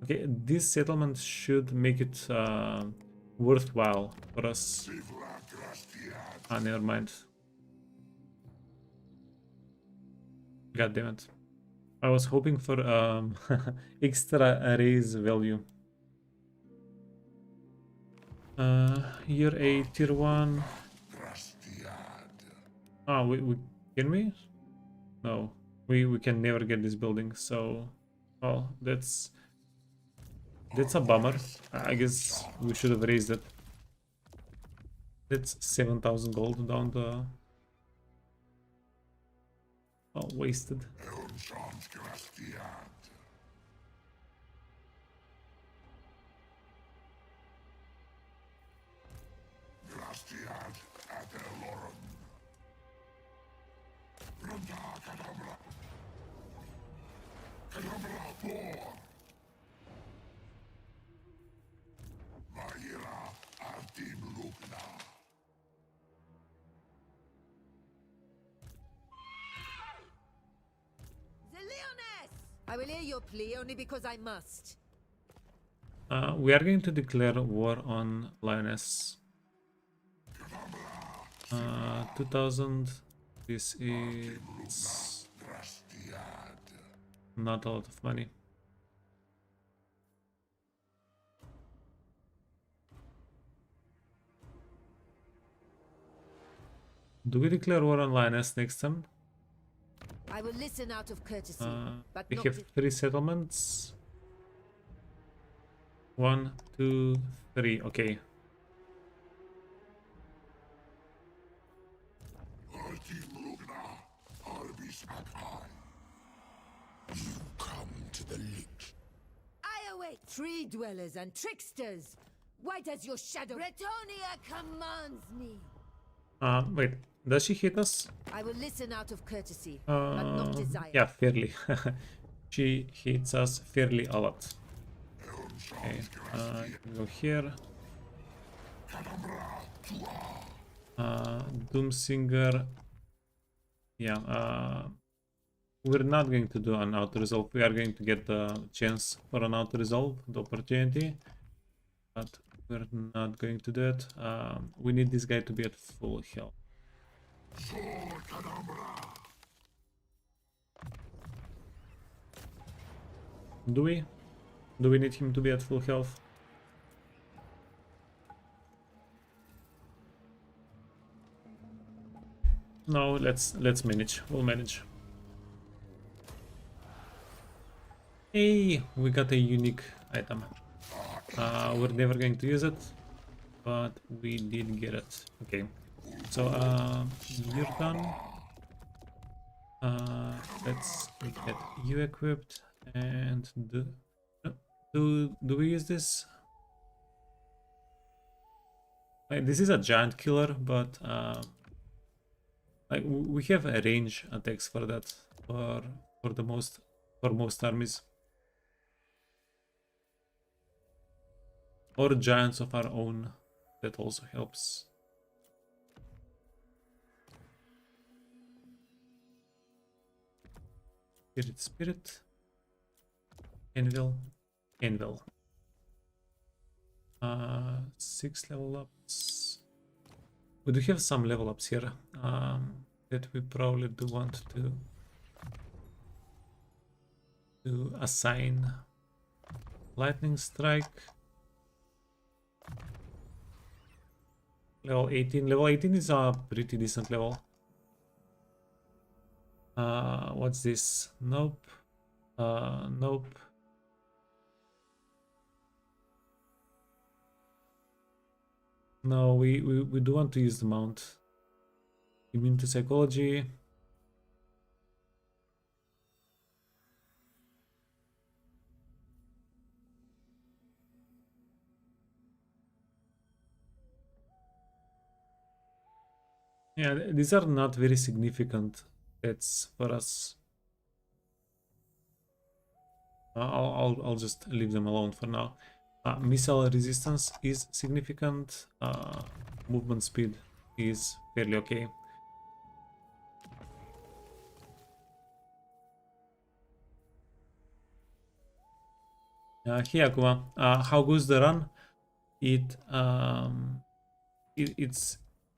Okay, this settlement should make it worthwhile for us. Ah, never mind. God damn it. I was hoping for extra raise value. You're a tier 1. Ah, we can we? No, we can never get this building. So, well, that's a bummer. I guess we should have raised it. That's 7,000 gold down the. Oh, wasted. I will hear your plea only because I must. We are going to declare war on Lioness. 2,000. This is not a lot of money. Do we declare war on Lioness next time? I will listen out of courtesy, but We not have 3 settlements. 1, 2, 3. Okay. You come to the Lich. I await tree dwellers and tricksters. White as your shadow. Bretonia commands me. Wait. Does she hit us? I will listen out of courtesy, but not desire. Yeah, fairly. She hits us fairly a lot. Okay, go here. Doomsinger. Yeah, we're not going to do an auto resolve. We are going to get the chance for an auto resolve, the opportunity, but we're not going to do it. We need this guy to be at full health. Do we? Do we need him to be at full health? No, let's manage. We'll manage. Hey, we got a unique item. We're never going to use it, but we did get it. Okay, so you're done. Let's get you equipped and do we use this? Like, this is a giant killer, but like we have a range attacks for that for most armies, or giants of our own. That also helps. Spirit, anvil. 6 level ups. We do have some level ups here that we probably do want to assign. Lightning strike. Level 18. Level 18 is a pretty decent level. What's this? Nope. Nope. No, we do want to use the mount. Immune to psychology. Yeah, these are not very significant stats for us. I'll just leave them alone for now. Missile resistance is significant. Movement speed is fairly okay. Here, Akuma. How goes the run? It's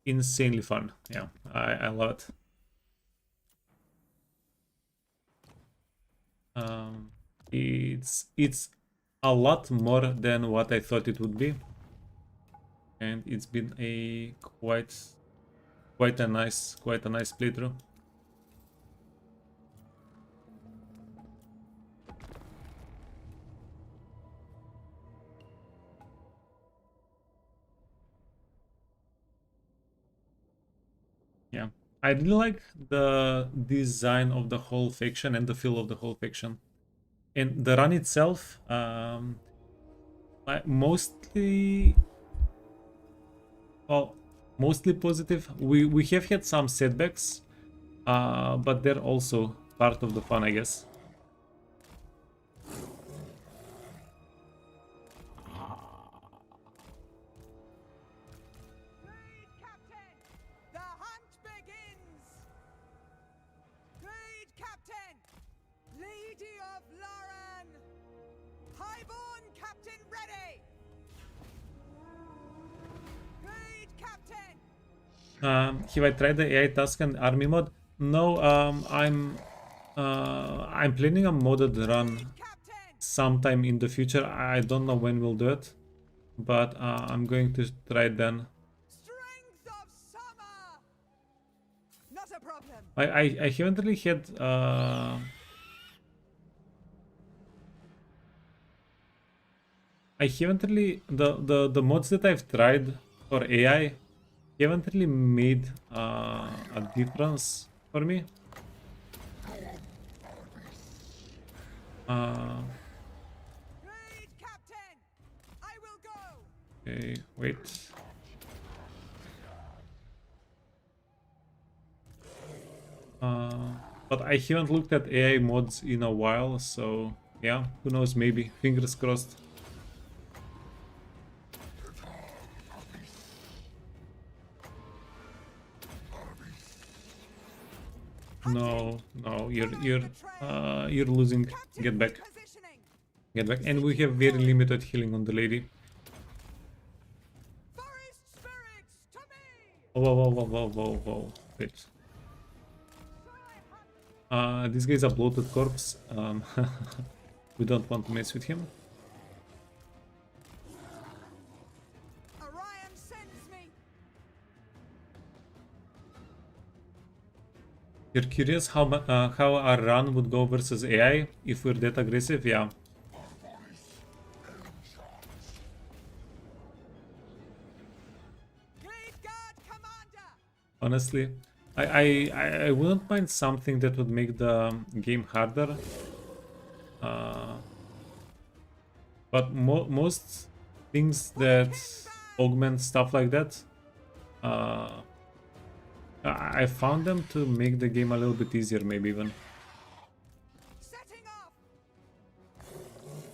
insanely fun. Yeah, I love it. It's a lot more than what I thought it would be, and it's been a quite a nice playthrough. Yeah, I really like the design of the whole faction and the feel of the whole faction. And the run itself, mostly, well, mostly positive. We have had some setbacks, but they're also part of the fun, I guess. Lead, Captain! The hunt begins! Lead, Captain! Lady of Lauren! Highborn Captain ready! Lead, Captain! Have I tried the AI task and army mod? No, I'm planning a modded run Captain! sometime in the future. I don't know when we'll do it, but I'm going to try it then. Strength of summer! Not a problem. I haven't really had I haven't really the mods that I've tried for AI haven't really made a difference for me. Lead, Captain! I will go! Okay, wait. But I haven't looked at AI mods in a while, so yeah, who knows, maybe. Fingers crossed. No, you're losing. Get back. Positioning! Get back. And we have very limited healing on the lady. Forest spirits to me! Whoa. Wait. This guy's a bloated corpse. We don't want to mess with him. Orion sends me! You're curious how our run would go versus AI if we're that aggressive? Yeah. Lead guard commander! Honestly, I wouldn't mind something that would make the game harder. But most things that augment stuff like that, I found them to make the game a little bit easier, maybe even. Setting off!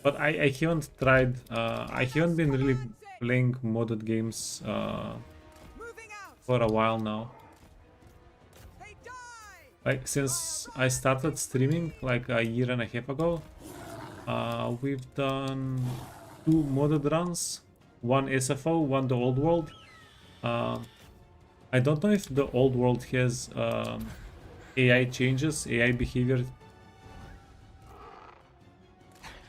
But I haven't tried. I haven't been really playing modded games Moving out! for a while now. They die! Like since I started streaming like a year and a half ago, we've done 2 modded runs, one SFO, one the old world. I don't know if the old world has AI changes, AI behavior,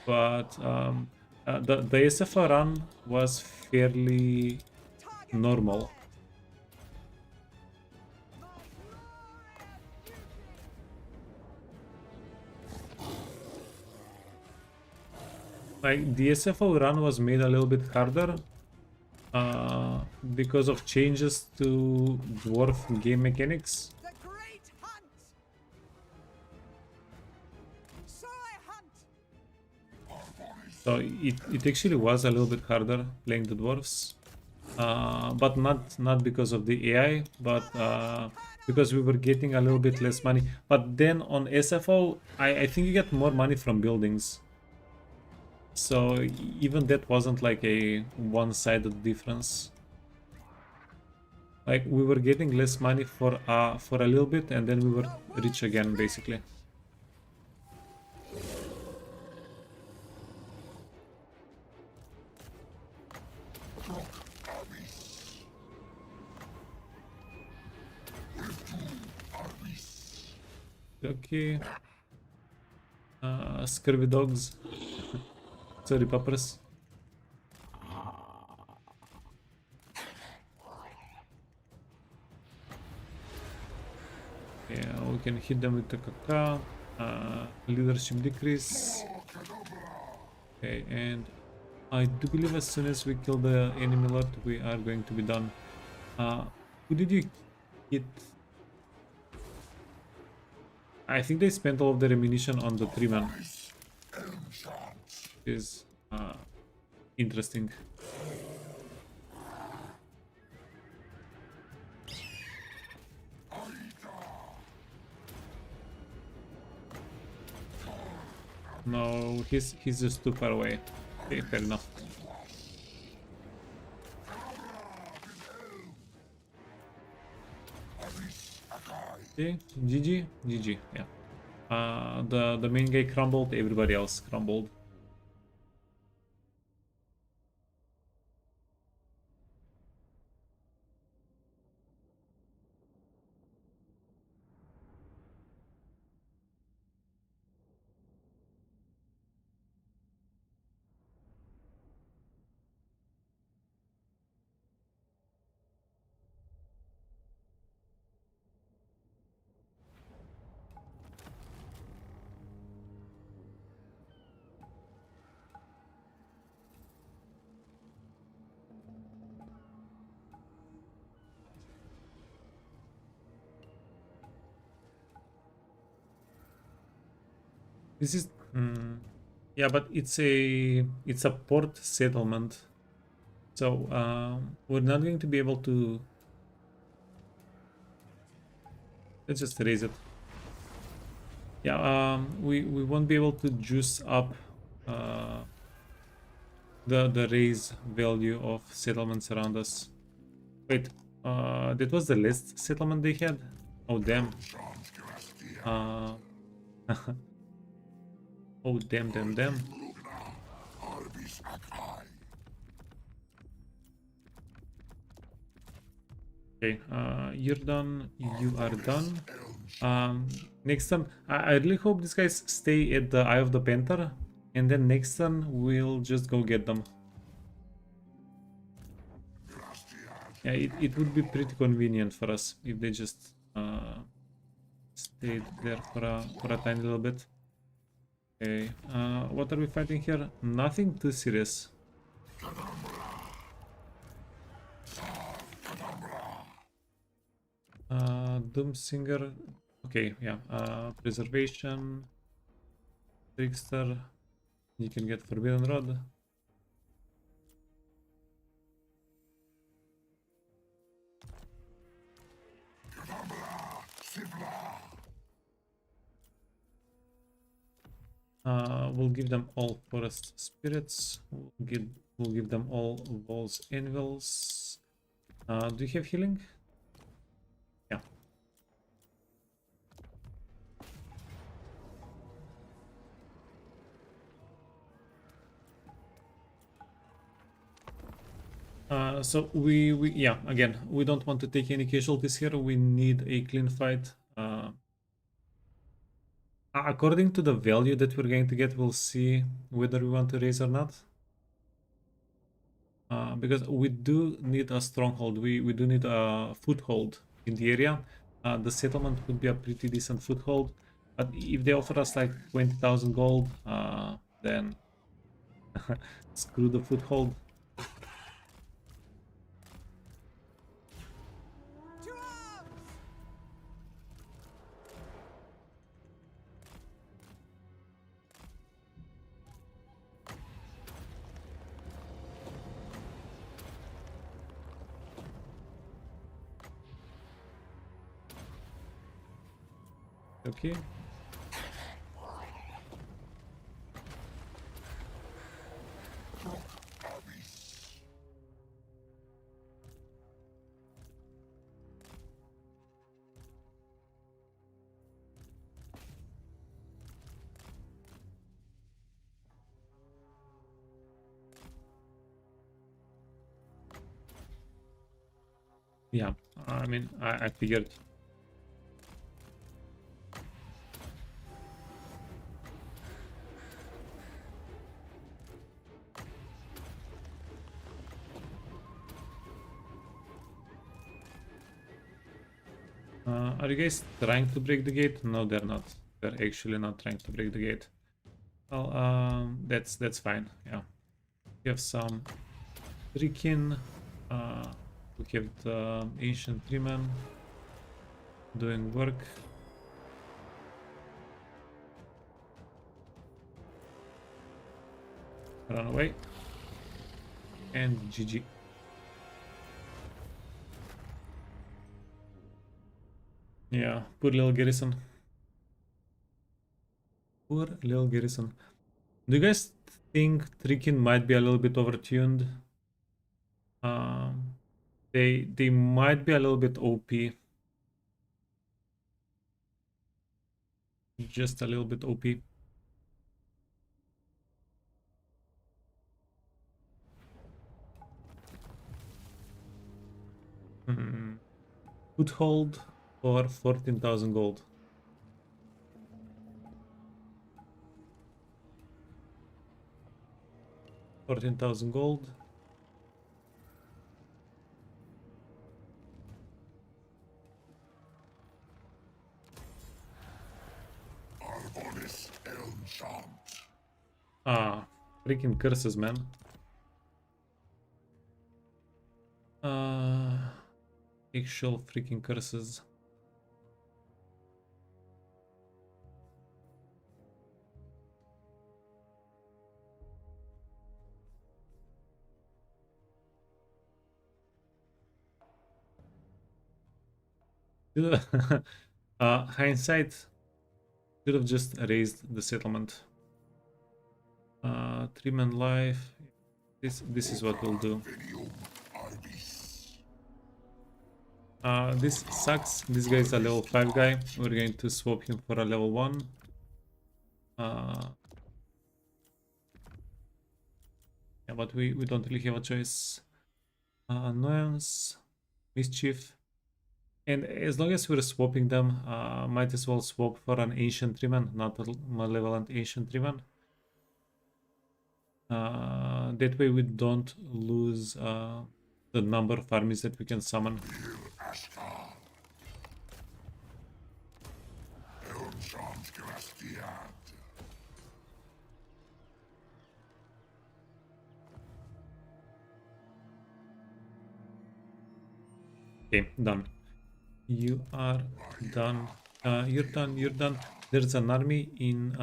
but the SFO run was fairly Target normal. Like the SFO run was made a little bit harder because of changes to dwarf game mechanics. The great hunt! So I hunt! So it actually was a little bit harder playing the dwarves, but not because of the AI, but because we were getting a little bit less money. But then on SFO, I think you get more money from buildings. So even that wasn't like a one-sided difference. Like we were getting less money for a little bit, and then we were rich again, basically. Okay. scurvy dogs. Sorry, puppers. Yeah, we can hit them with the caca. Leadership decrease. Okay, and I do believe as soon as we kill the enemy lot, we are going to be done. Who did you hit? I think they spent all of their ammunition on the 3-man. Is interesting. No, he's just too far away. Okay, fair enough. Okay, GG, yeah. The main guy crumbled, everybody else crumbled. This is yeah, but it's a port settlement, so we're not going to be able to. Let's just raise it. Yeah, we won't be able to juice up the raise value of settlements around us. Wait, that was the last settlement they had. Oh damn. Oh damn. Okay, you're done. You are done. Next turn, I really hope these guys stay at the Eye of the Panther, and then next turn we'll just go get them. Yeah, it would be pretty convenient for us if they just stayed there for a tiny little bit. Okay, what are we fighting here? Nothing too serious. Doomsinger. Okay, yeah. Preservation. Trickster. You can get Forbidden Rod. We'll give them all Forest Spirits. We'll give them all Walls Anvils. Do you have healing? Yeah. So yeah, again, we don't want to take any casualties here. We need a clean fight. According to the value that we're going to get, we'll see whether we want to raise or not. Because we do need a stronghold. We do need a foothold in the area. The settlement would be a pretty decent foothold. But if they offer us like 20,000 gold, then screw the foothold. To arms! Okay. Yeah, I mean, I figured. Are you guys trying to break the gate? No, they're not. They're actually not trying to break the gate. Well, that's fine. Yeah, we have some Rikin. We have the ancient treeman doing work. Run away. And GG. Yeah, poor little garrison. Poor little garrison. Do you guys think Trikin might be a little bit overtuned? They might be a little bit OP. Just a little bit OP. Foothold for 14,000 gold. $14,000 gold. Arbonis Elmchant. Ah, freaking curses, man. Actual freaking curses. Hindsight should have just raised the settlement. 3-man life. This is what we'll do. This sucks. This guy is a level 5 guy. We're going to swap him for a level 1. Yeah, but we don't really have a choice. Annoyance, mischief. And as long as we're swapping them, might as well swap for an ancient treeman, not a malevolent ancient treeman. That way we don't lose the number of armies that we can summon. Okay, done. You are done. You're done. You're done. There's an army in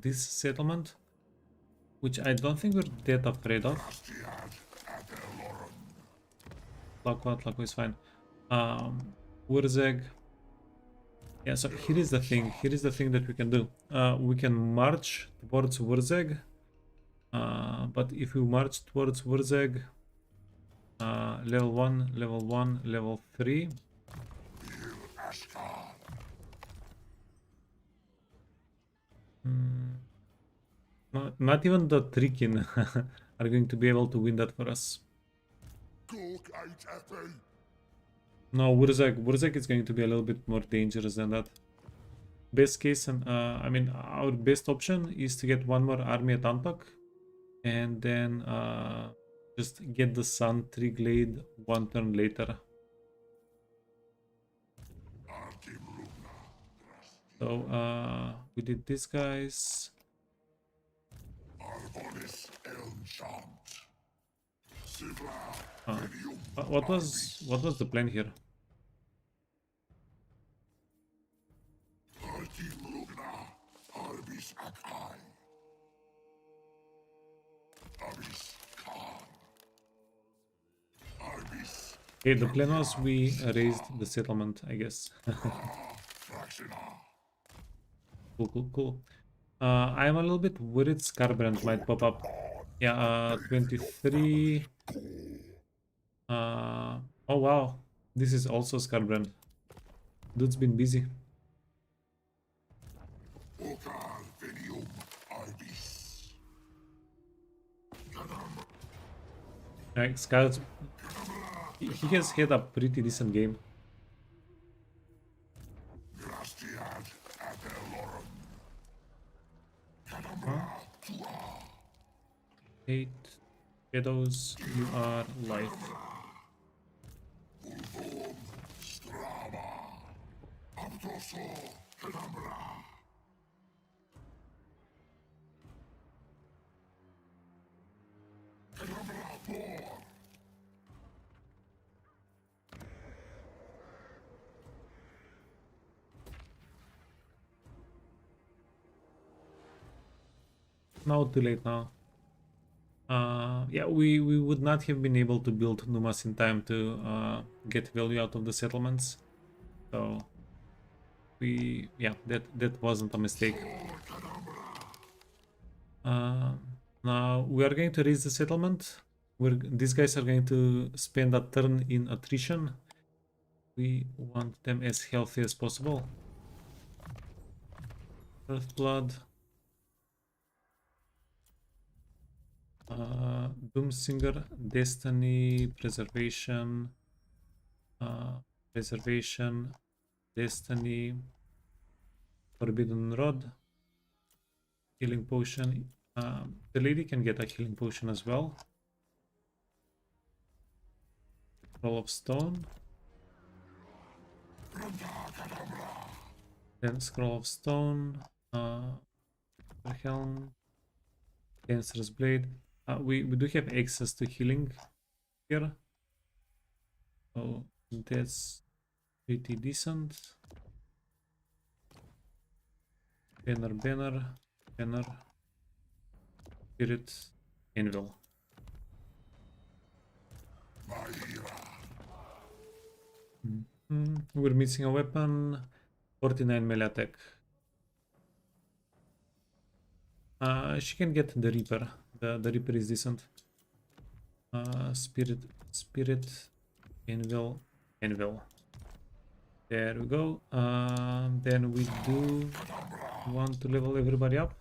this settlement, which I don't think we're that afraid of. Lakwa is fine. Wurzeg. Yeah, so here is the thing. Here is the thing that we can do. We can march towards Wurzeg. But if we march towards Wurzeg, level 1, level 1, level 3. Not even the Trikin are going to be able to win that for us. No, Wurzeg is going to be a little bit more dangerous than that. Best case, and I mean, our best option is to get one more army at Antok, and then just get the Sun Triglade one turn later. So we did this, guys. What was the plan here? Okay, the plan was we raised the settlement, I guess. Cool. I'm a little bit worried Scarbrand might pop up. Yeah, 23. Oh wow, this is also Scarbrand. Dude's been busy. Right, Scar's... He has had a pretty decent game. Huh? 8 shadows, you are life. Now too late now. Yeah, we would not have been able to build Numas in time to get value out of the settlements. So that wasn't a mistake. Now we are going to raise the settlement. These guys are going to spend a turn in attrition. We want them as healthy as possible. Earthblood. Doomsinger, Destiny, Preservation, Preservation, Destiny, Forbidden Rod, Healing Potion. The lady can get a healing potion as well. Scroll of Stone. Then Scroll of Stone, Helm, Dancer's Blade. We do have access to healing here. So that's pretty decent. Banner, Spirit, Anvil. We're missing a weapon. 49 melee attack. She can get the Reaper. The Reaper is decent. Spirit, Anvil. There we go. Then we do want to level everybody up.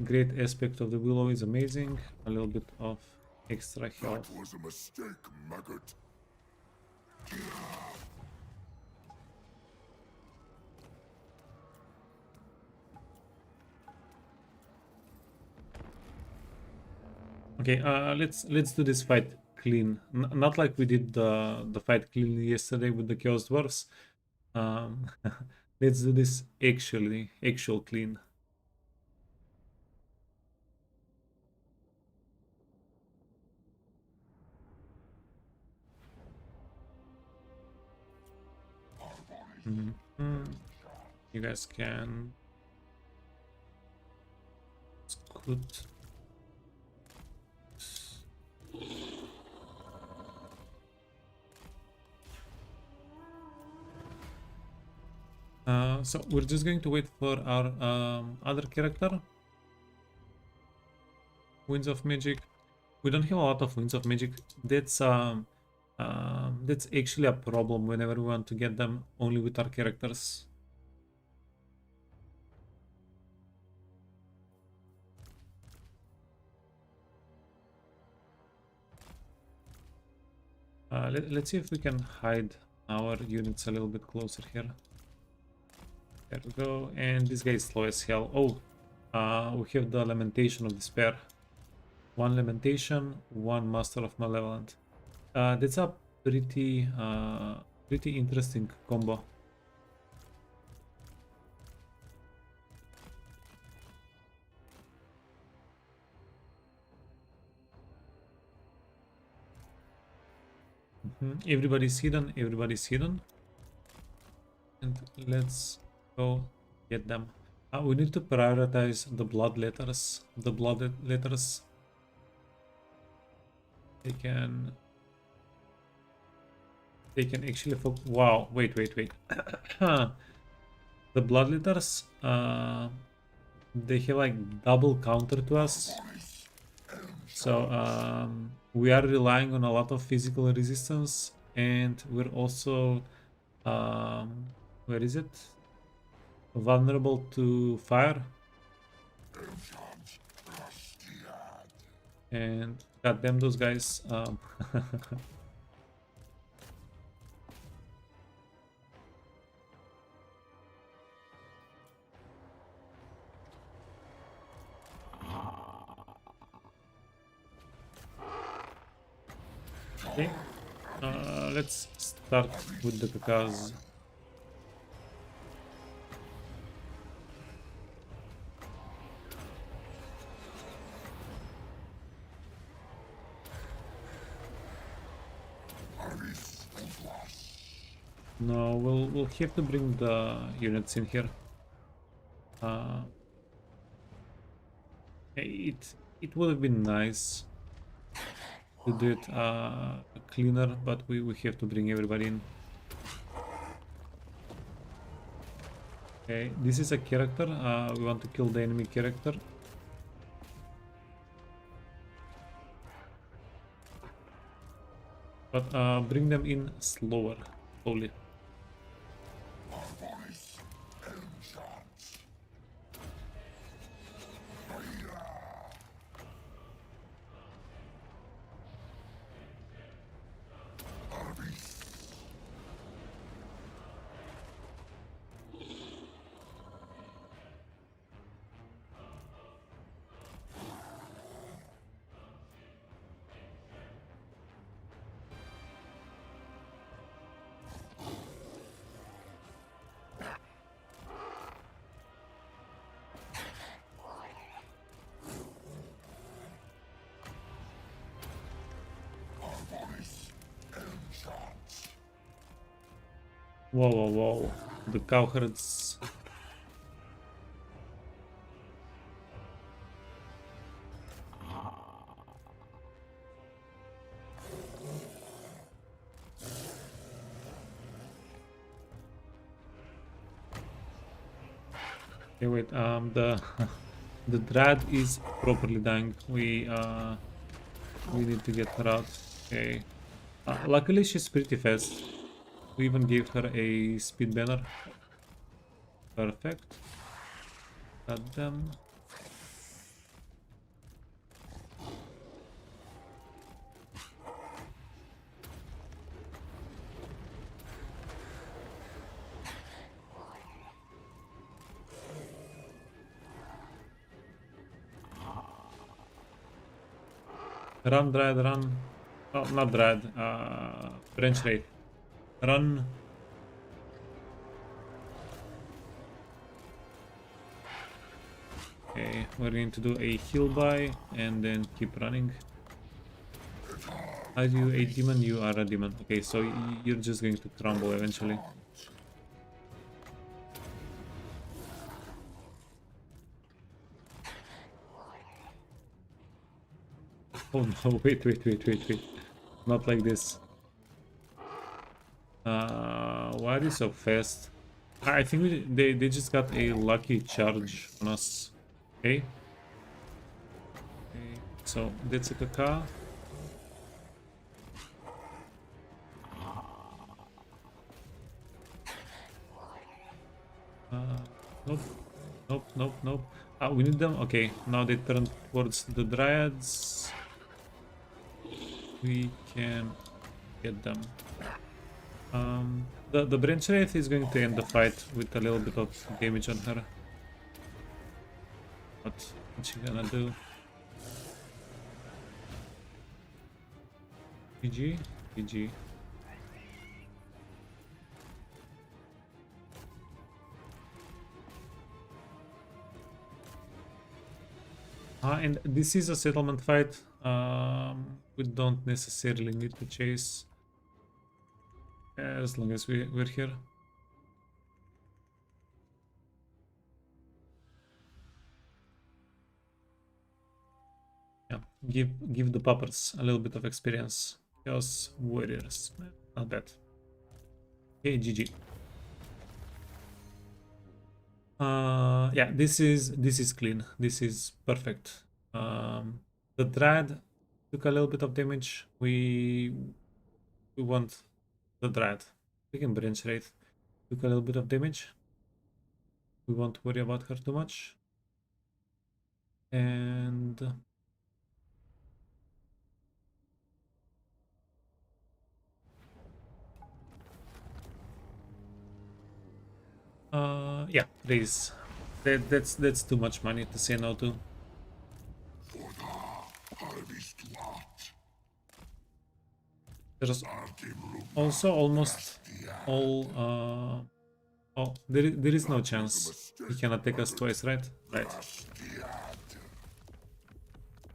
Great aspect of the Willow is amazing. A little bit of extra health. That was a mistake, maggot. Okay, let's do this fight clean. Not like we did the fight clean yesterday with the Chaos Dwarfs. Let's do this actual clean. You guys can scoot. So we're just going to wait for our other character. Winds of Magic. We don't have a lot of Winds of Magic. That's actually a problem whenever we want to get them only with our characters. Let's see if we can hide our units a little bit closer here. There we go, and this guy is slow as hell. Oh, we have the Lamentation of Despair. One Lamentation, one Master of Malevolent. That's a pretty interesting combo. Everybody's hidden, and let's go get them. We need to prioritize the blood letters. They can actually focus. Wow, wait. The blood letters, they have like double counter to us. So we are relying on a lot of physical resistance, and we're also where is it? Vulnerable to fire. And goddamn those guys. Okay. Let's start with the Kakaz. No, we'll have to bring the units in here. It would have been nice to do it cleaner, but we have to bring everybody in. Okay, this is a character. We want to kill the enemy character. But bring them in slowly. Whoa. The cowherds. Okay, wait, the the Dread is properly dying. We need to get her out. Okay. Luckily she's pretty fast. We even gave her a speed banner. Perfect. Got them. Run, Dread, run. Oh, not Dread. Branch Wraith. Run. Okay, we're going to do a heal buy and then keep running. Are you a demon? You are a demon. Okay, so you're just going to crumble eventually. Oh no, wait. Not like this. Why are you so fast? I think they just got a lucky charge on us. Okay. So that's a Kaka. Nope. We need them. Okay, now they turn towards the Dryads. We can get them. The Branch Wraith is going to end the fight with a little bit of damage on her. What's she gonna do? GG. And this is a settlement fight. We don't necessarily need to chase as long as we're here. Yeah, give the poppers a little bit of experience. Chaos warriors, not bad. Okay, GG. Yeah, this is clean. This is perfect. The Dread took a little bit of damage. We want the Dread. We can Branch Wraith. Took a little bit of damage. We won't worry about her too much. And yeah, please. That's too much money to say no to. There's also almost all. Oh, there is no chance he can attack us twice, right? Right.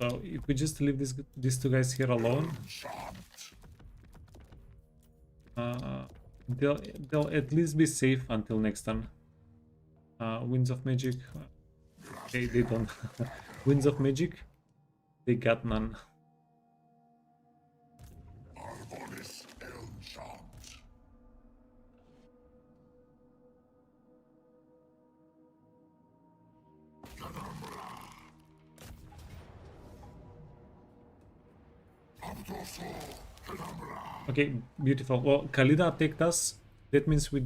So if we just leave these two guys here alone, they'll at least be safe until next turn. Winds of Magic, they don't. Winds of Magic, they got none. Okay, beautiful. Well, Khalida attacked us. That means we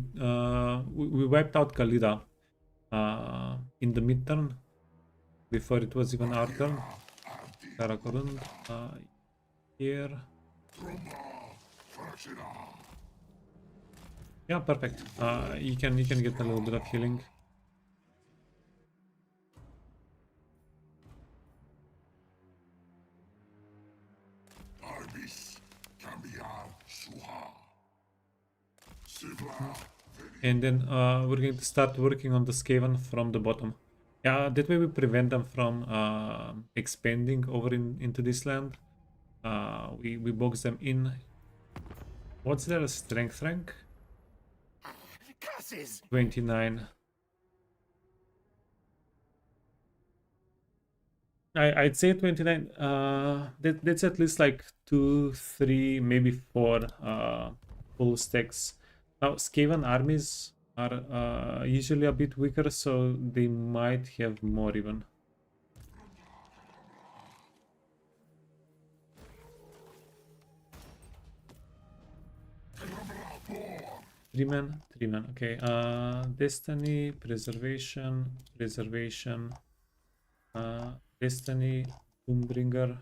wiped out Khalida in the mid turn before it was even our turn. Zharr-Narggund here. Yeah, perfect. You can get a little bit of healing. And then we're going to start working on the Skaven from the bottom. Yeah, that way we prevent them from expanding over into this land. We box them in. What's their strength rank? 29. I'd say 29. That's at least like 2, 3, maybe 4 full stacks. Now, Skaven armies are usually a bit weaker, so they might have more even. Three men. Okay. Destiny, preservation. Destiny, Doombringer,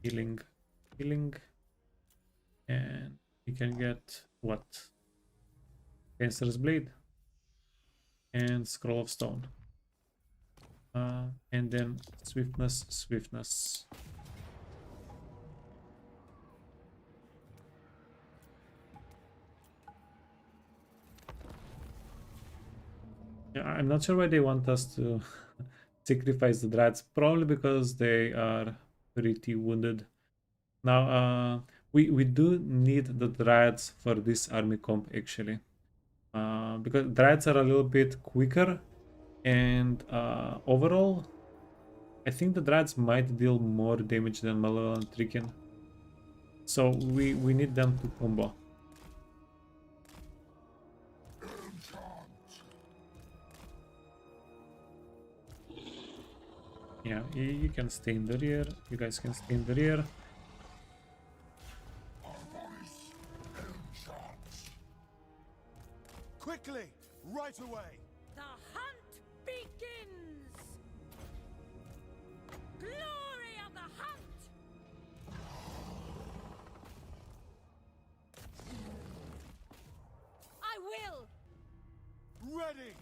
healing, and we can get what? Cancer's Blade and Scroll of Stone, and then swiftness. Yeah, I'm not sure why they want us to sacrifice the Dryads. Probably because they are pretty wounded. Now, we do need the Dryads for this army comp actually. Because Dryads are a little bit quicker, and overall, I think the Dryads might deal more damage than Malevolent Trikin. So we need them to combo. Yeah, you can stay in the rear. You guys can stay in the rear. Quickly, right away. The hunt begins! Glory of the hunt! I will! Ready.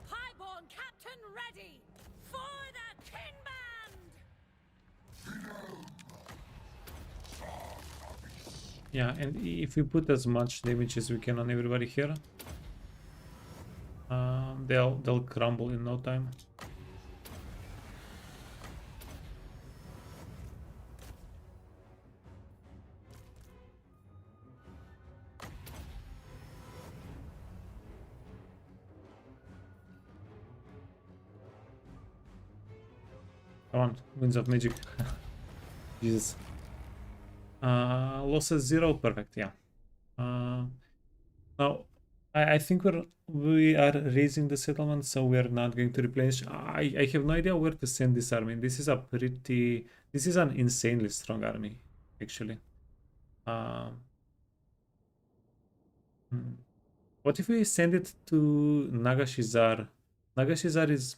Highborn Captain ready! For the King Band! Yeah, and if we put as much damage as we can on everybody here, they'll crumble in no time. Come on, Winds of Magic. Jesus. Losses 0, perfect, yeah. Now, I think we are raising the settlement, so we are not going to replenish. I have no idea where to send this army. This is an insanely strong army, actually. What if we send it to Zharr? Zharr is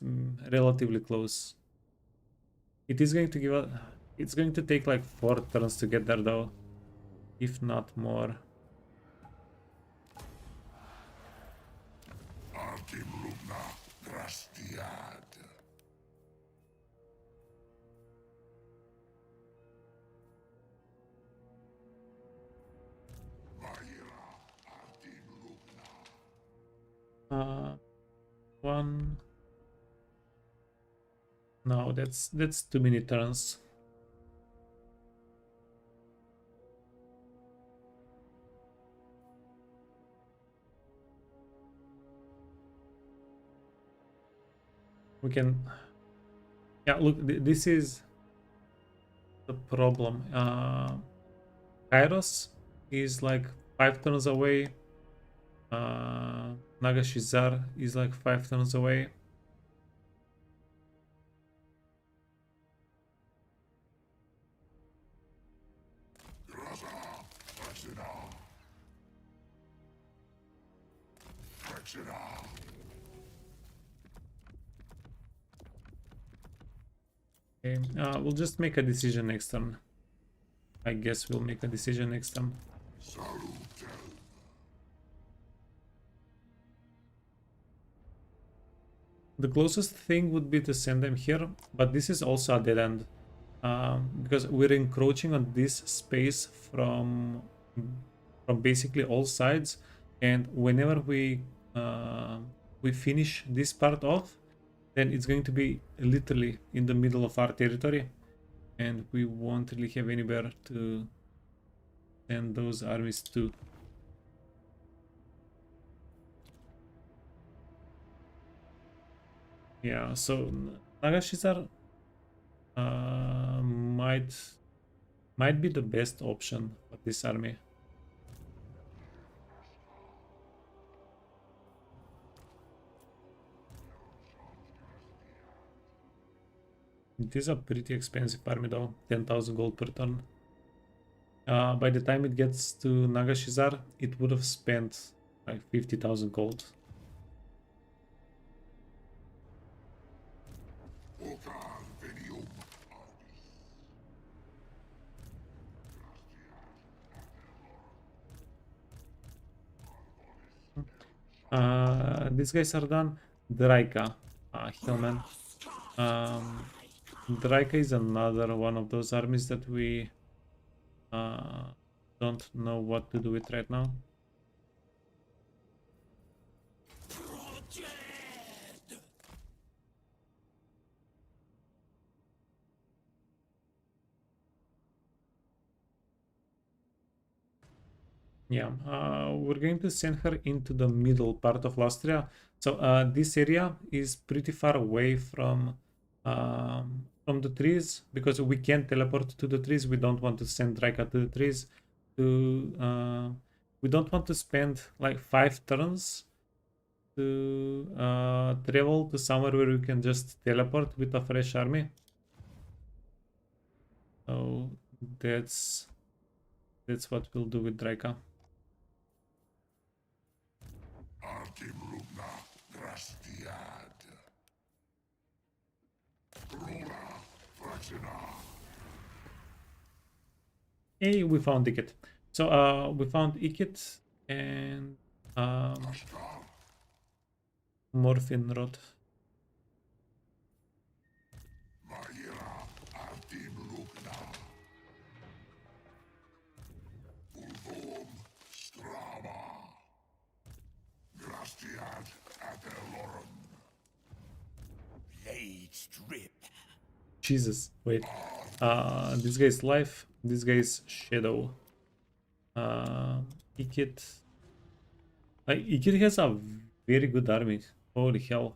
relatively close. It is going to give us. It's going to take like 4 turns to get there, though, if not more. One. No, that's too many turns. We can. Yeah, look, this is the problem. Kairos is like 5 turns away. Nagashizar is like 5 turns away. Okay, we'll just make a decision next turn. I guess we'll make a decision next turn. The closest thing would be to send them here, but this is also a dead end. Because we're encroaching on this space from basically all sides, and whenever we finish this part off, then it's going to be literally in the middle of our territory, and we won't really have anywhere to send those armies to. Yeah, so Nagashizar might be the best option for this army. It is a pretty expensive army though, 10,000 gold per turn. By the time it gets to Nagashizar, it would have spent like 50,000 gold. These guys are done. Drycha, Hillman. Drycha is another one of those armies that we don't know what to do with right now. Yeah, we're going to send her into the middle part of Lustria. So this area is pretty far away from the trees, because we can't teleport to the trees. We don't want to send Drycha to the trees. We don't want to spend like 5 turns to travel to somewhere where we can just teleport with a fresh army. So that's what we'll do with Drycha. Hey, we found Ikit. So we found Ikit and Morphin Rod. Jesus, wait. This guy's life, this guy's shadow. Ikit. Like, Ikit has a very good army. Holy hell.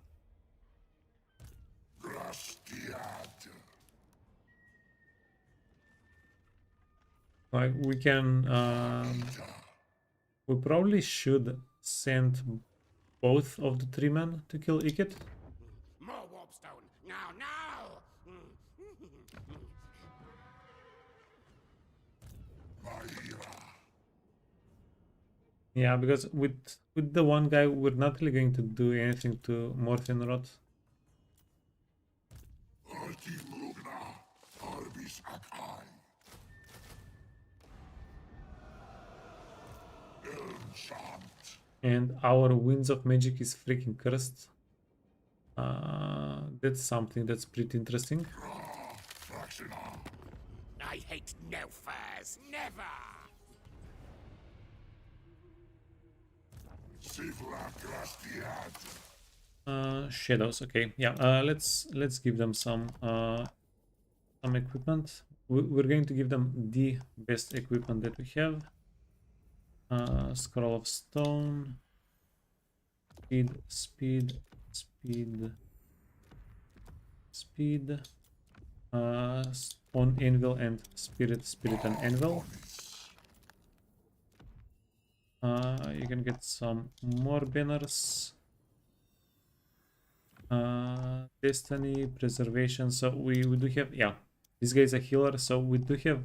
Like, we can we probably should send both of the 3 men to kill Ikit. More warpstone! Now, now! Yeah, because with the one guy, we're not really going to do anything to Morphin Rod. And our Winds of Magic is freaking cursed. That's something that's pretty interesting. I hate no furs, never! Shadows. Okay, yeah. Let's give them some equipment. We're going to give them the best equipment that we have. Scroll of stone. Speed, speed, speed, speed. On anvil and spirit, spirit and anvil. You can get some more banners. Destiny, preservation. So we do have, yeah, this guy is a healer, so we do have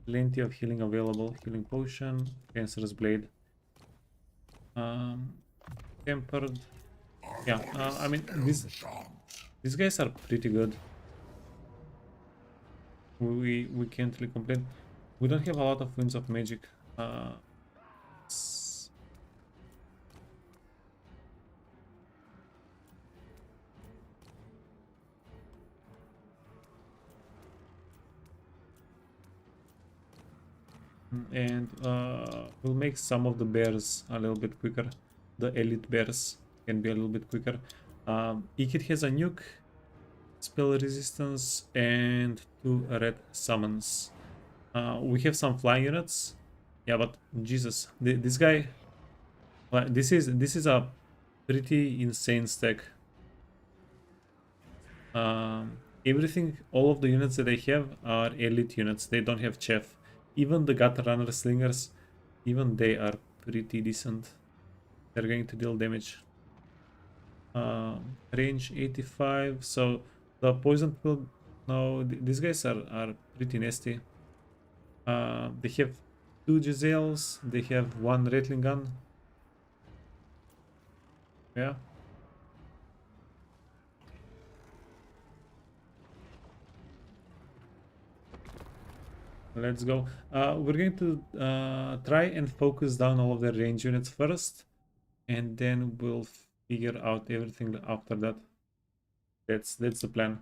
plenty of healing available. Healing potion, cancerous blade, tempered. Yeah, I mean these guys are pretty good. We can't really complain. We don't have a lot of winds of magic. And we'll make some of the bears a little bit quicker. The elite bears can be a little bit quicker. Ikit has a nuke, spell resistance, and 2 red summons. We have some flying units. Yeah, but Jesus, this guy, this is a pretty insane stack. Everything, all of the units that they have are elite units. They don't have chef. Even the gutter runner slingers, even they are pretty decent. They're going to deal damage. Range 85. So the poison pill. No, these guys are pretty nasty. They have 2 Giselles. They have 1 Rattling gun. Yeah. Let's go. We're going to try and focus down all of their range units first, and then we'll figure out everything after that. That's the plan.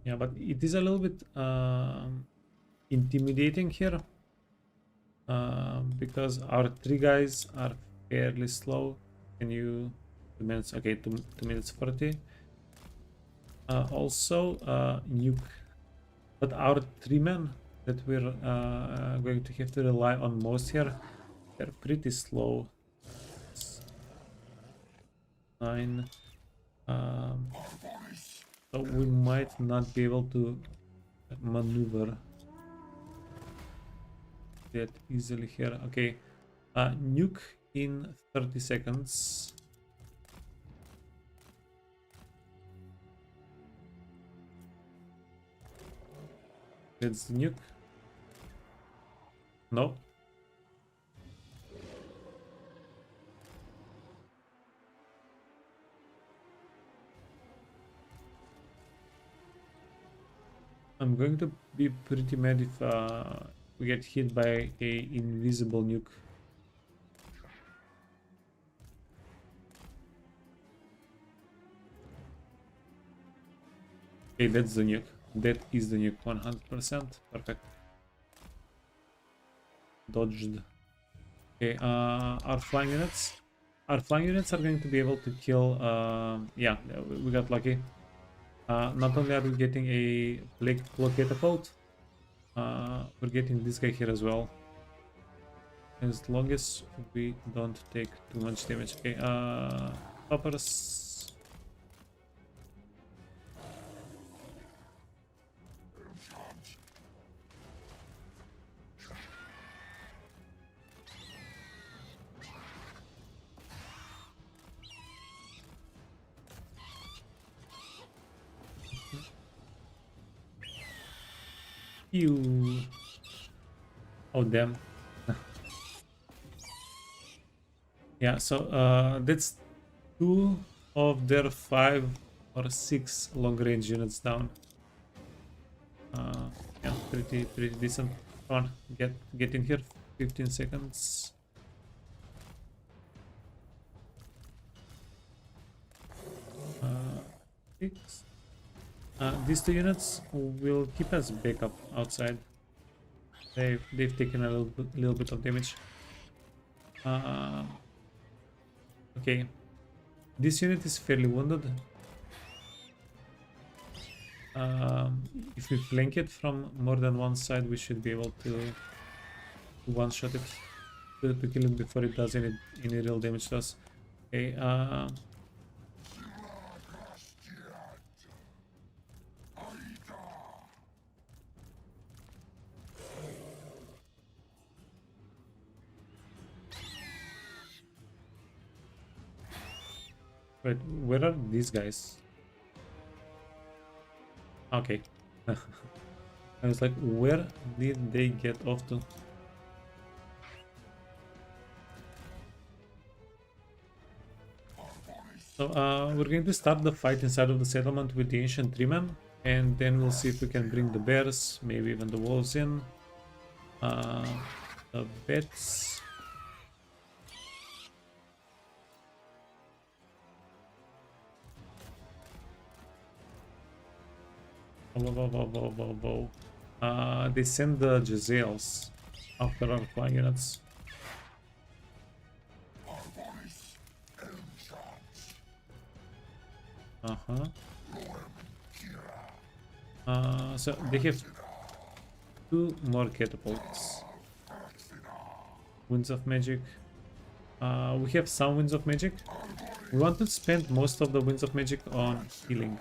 Yeah, but it is a little bit intimidating here. Because our 3 guys are fairly slow. Can you 2 minutes? Okay, 2 minutes 40. Also nuke, but our 3 men that we're going to have to rely on most here, they're pretty slow. 9. So we might not be able to maneuver that easily here. Okay, nuke in 30 seconds. That's the nuke. No. I'm going to be pretty mad if we get hit by a invisible nuke. Okay, that's the nuke. That is the nuke, 100%. Perfect. Dodged. Okay, our flying units. Our flying units are going to be able to kill. Yeah, we got lucky. Not only are we getting a plague catapult, we're getting this guy here as well. As long as we don't take too much damage. Okay, poppers. You. Oh damn. Yeah, so that's 2 of their 5 or 6 long range units down. Yeah, pretty decent. Come on, get in here. 15 seconds. 6. These two units will keep us backup outside. They've taken a little bit of damage. Okay, this unit is fairly wounded. If we flank it from more than one side, we should be able to one-shot it, to kill it before it does any real damage to us. Okay, wait, where are these guys? Okay. I was like, where did they get off to? So we're going to start the fight inside of the settlement with the ancient treemen, and then we'll see if we can bring the bears, maybe even the wolves in. The bats. Whoa. They send the Jezzails after our flying units. So they have 2 more catapults. Winds of Magic. We have some Winds of Magic. We want to spend most of the Winds of Magic on healing.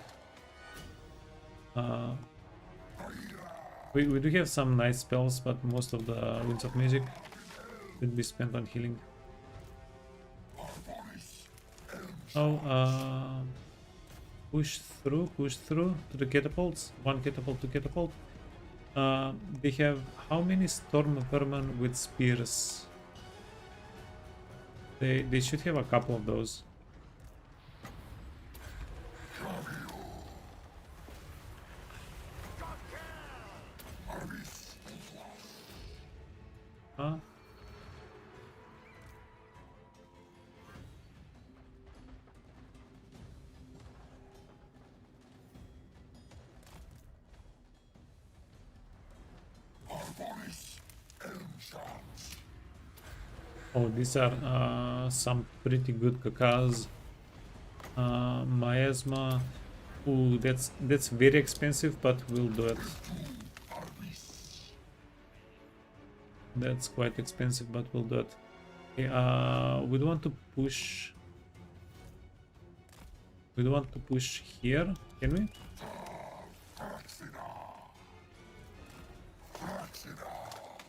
We do have some nice spells, but most of the Winds of Magic will be spent on healing. Oh, push through to the catapults. 1 catapult, 2 catapult. They have how many storm vermin with spears? They should have a couple of those. Huh? Oh, these are some pretty good kakas. Miasma. Ooh, that's very expensive, but we'll do it. That's quite expensive, but we'll do it. Okay, we don't want to push. We don't want to push here, can we?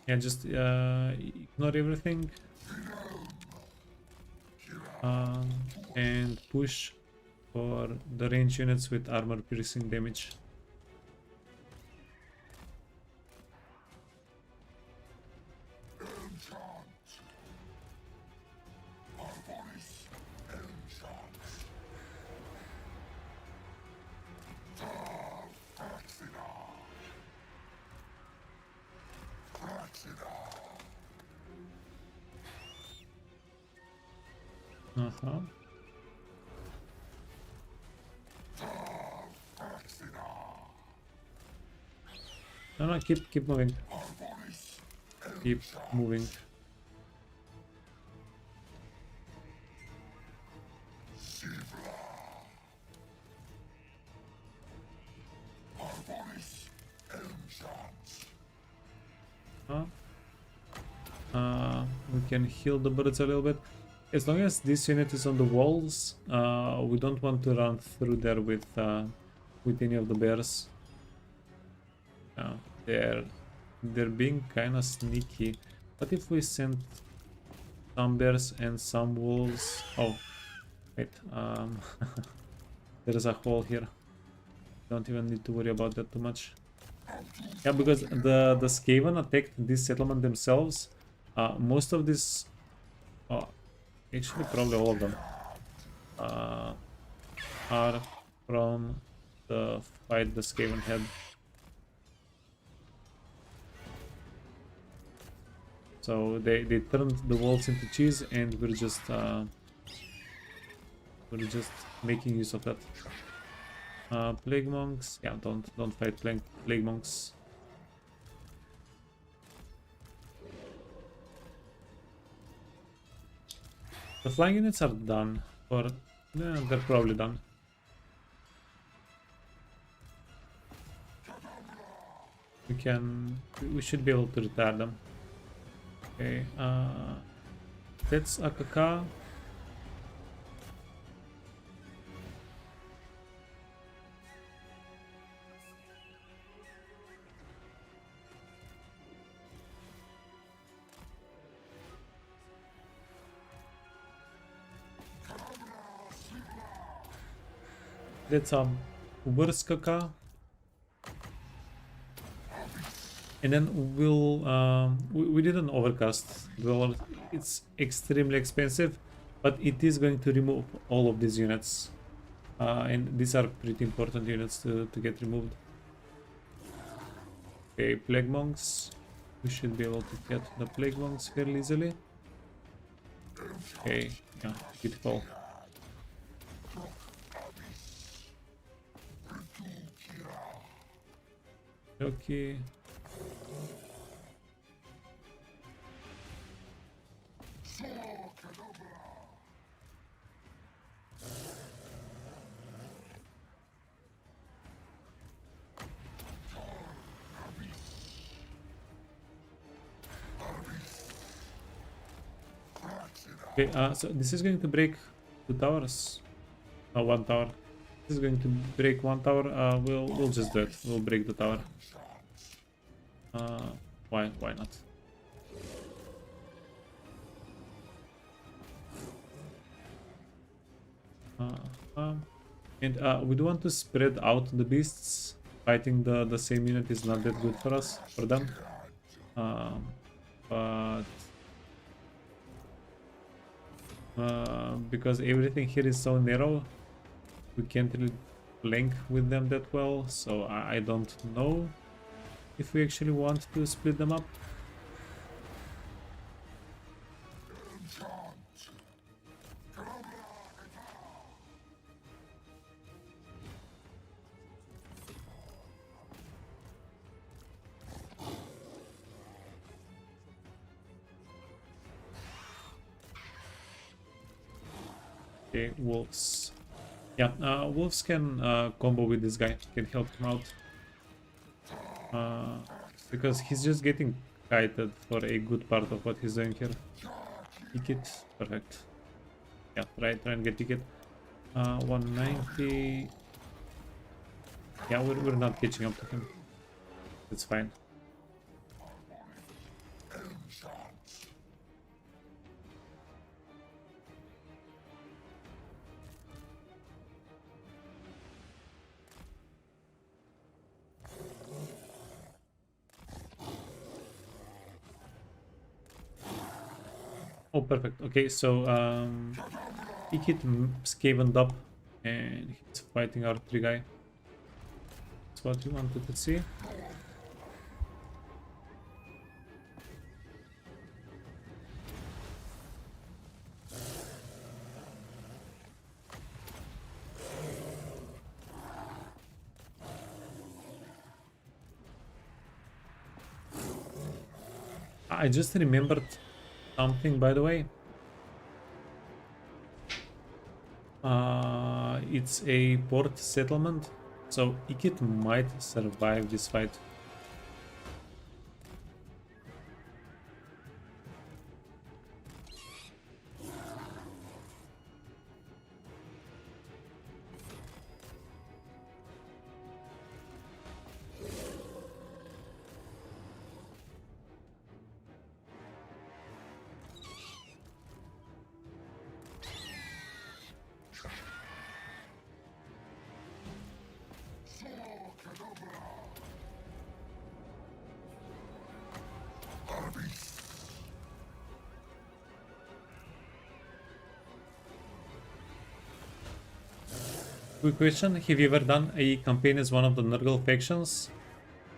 Yeah, just ignore everything. And push for the range units with armor piercing damage. No, keep moving. Keep moving. We can heal the birds a little bit. As long as this unit is on the walls, we don't want to run through there with any of the bears. They're being kind of sneaky. What if we send some bears and some wolves? Oh, wait. There's a hole here. Don't even need to worry about that too much. Yeah, because the Skaven attacked this settlement themselves. Most of this, actually probably all of them, are from the fight the Skaven had. So they turned the walls into cheese, and we're just making use of that. Plague monks. Yeah, don't fight plague monks. The flying units are done, or they're probably done. We should be able to retire them. Okay, that's AKK. That's a worse KK. And then we did an overcast. Well, it's extremely expensive, but it is going to remove all of these units. And these are pretty important units to get removed. Okay, plague monks. We should be able to get the plague monks fairly easily. Okay, yeah, beautiful. Okay. Okay, so this is going to break 2 towers. 1 tower. This is going to break 1 tower. We'll just do it. We'll break the tower. Why not? And we do want to spread out the beasts. Fighting the same unit is not that good for us, for them. But because everything here is so narrow, we can't really flank with them that well. So I don't know if we actually want to split them up. Okay, wolves. Yeah, wolves can combo with this guy, can help him out. Because he's just getting kited for a good part of what he's doing here. Ticket, perfect. Yeah, try and get ticket. 190. Yeah, we're not catching up to him. It's fine. Oh, perfect. Okay, so he hit Skavened up and he's fighting our 3 guy. That's what you wanted to see. I just remembered something, by the way. It's a port settlement, so Ikit might survive this fight. Quick question, have you ever done a campaign as one of the Nurgle factions?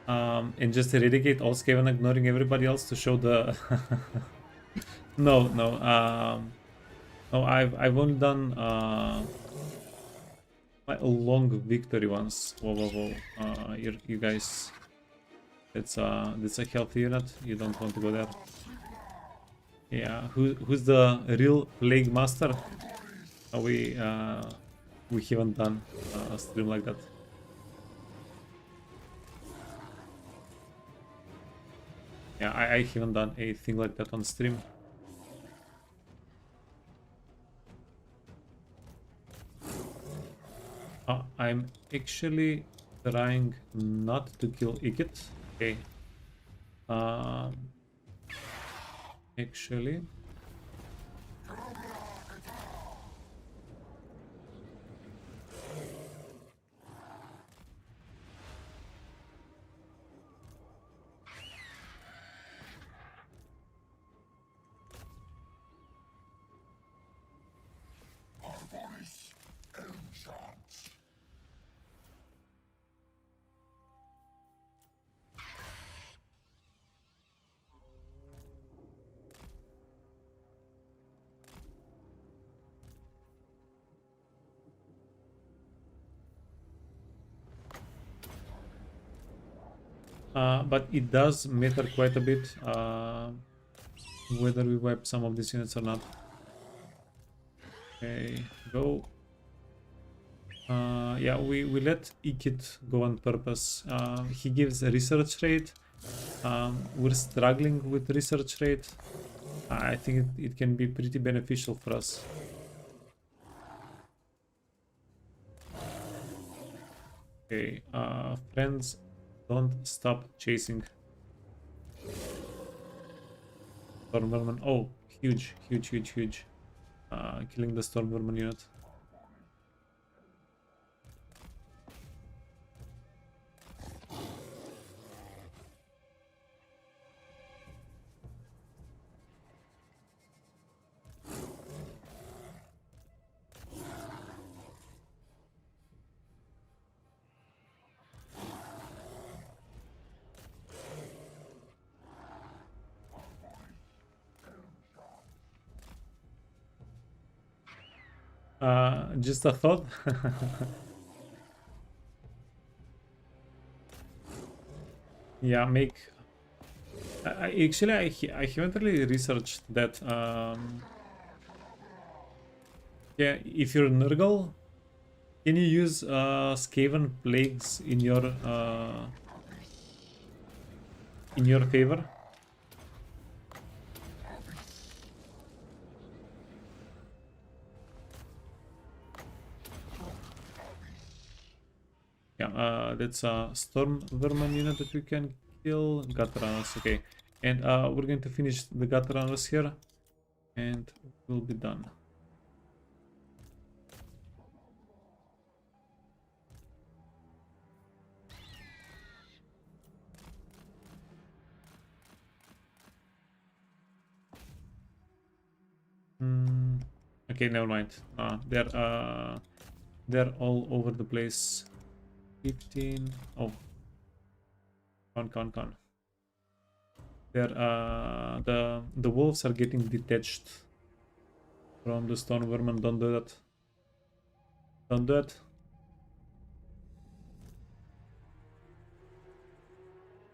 And just eradicate all Skaven, ignoring everybody else to show the... No, no, I've only done... a long victory once. Whoa, whoa, whoa. You guys, that's a healthy unit. You don't want to go there. Yeah, who's the real plague master? We haven't done a stream like that. Yeah, I haven't done a thing like that on stream. I'm actually trying not to kill Ikit. Okay. Actually. But it does matter quite a bit whether we wipe some of these units or not. Okay, go. Yeah, we let Ikit go on purpose. He gives a research rate. We're struggling with research rate. I think it can be pretty beneficial for us. Okay, friends, don't stop chasing. Stormvermin. Oh, huge. Killing the Stormvermin unit. Just a thought. Yeah, make. Actually, I haven't really researched that. Yeah, if you're Nurgle, can you use Skaven plagues in your favor? Yeah, that's a Stormvermin unit that we can kill. Gutrunners, okay. And we're going to finish the Gutrunners here, and we'll be done. Okay, never mind. They're all over the place. 15. Oh, con. They're the wolves are getting detached from the Stormvermin. Don't do that. Don't do it.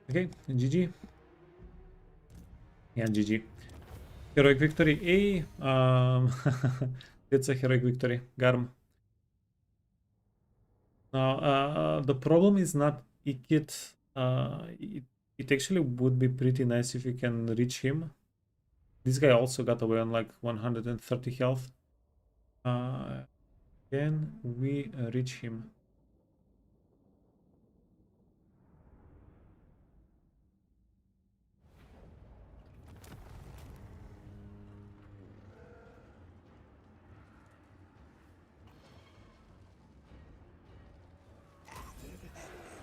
Okay, GG. Yeah, GG. Heroic victory. It's a heroic victory. Garm. Now, the problem is not Ikit. It actually would be pretty nice if you can reach him. This guy also got away on like 130 health. Can we reach him?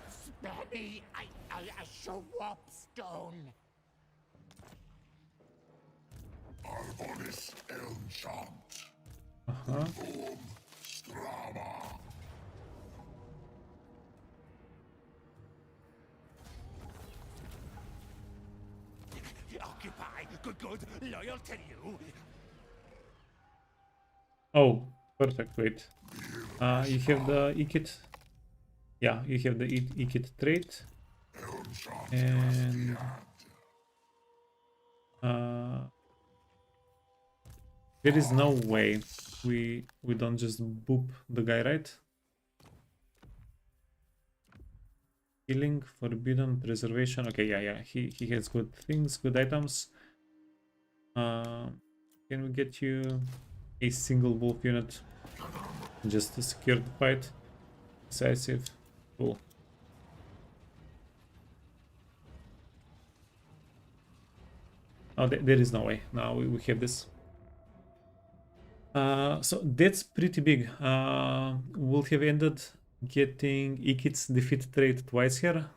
Spare me! I shall warp stone! Arvonis Elmchant. Uh-huh. Strama. Occupy! Good, loyal to you! Oh, perfect. Wait. You have the Ikit. Yeah, you have the Ikit trait. And there is no way we don't just boop the guy, right? Healing, forbidden, preservation. Okay, yeah. He has good things, good items. Can we get you a single wolf unit just to secure the fight? Decisive. Cool. Oh, there is no way. Now we have this. So that's pretty big. We'll have ended getting Ikit's defeat trait twice here.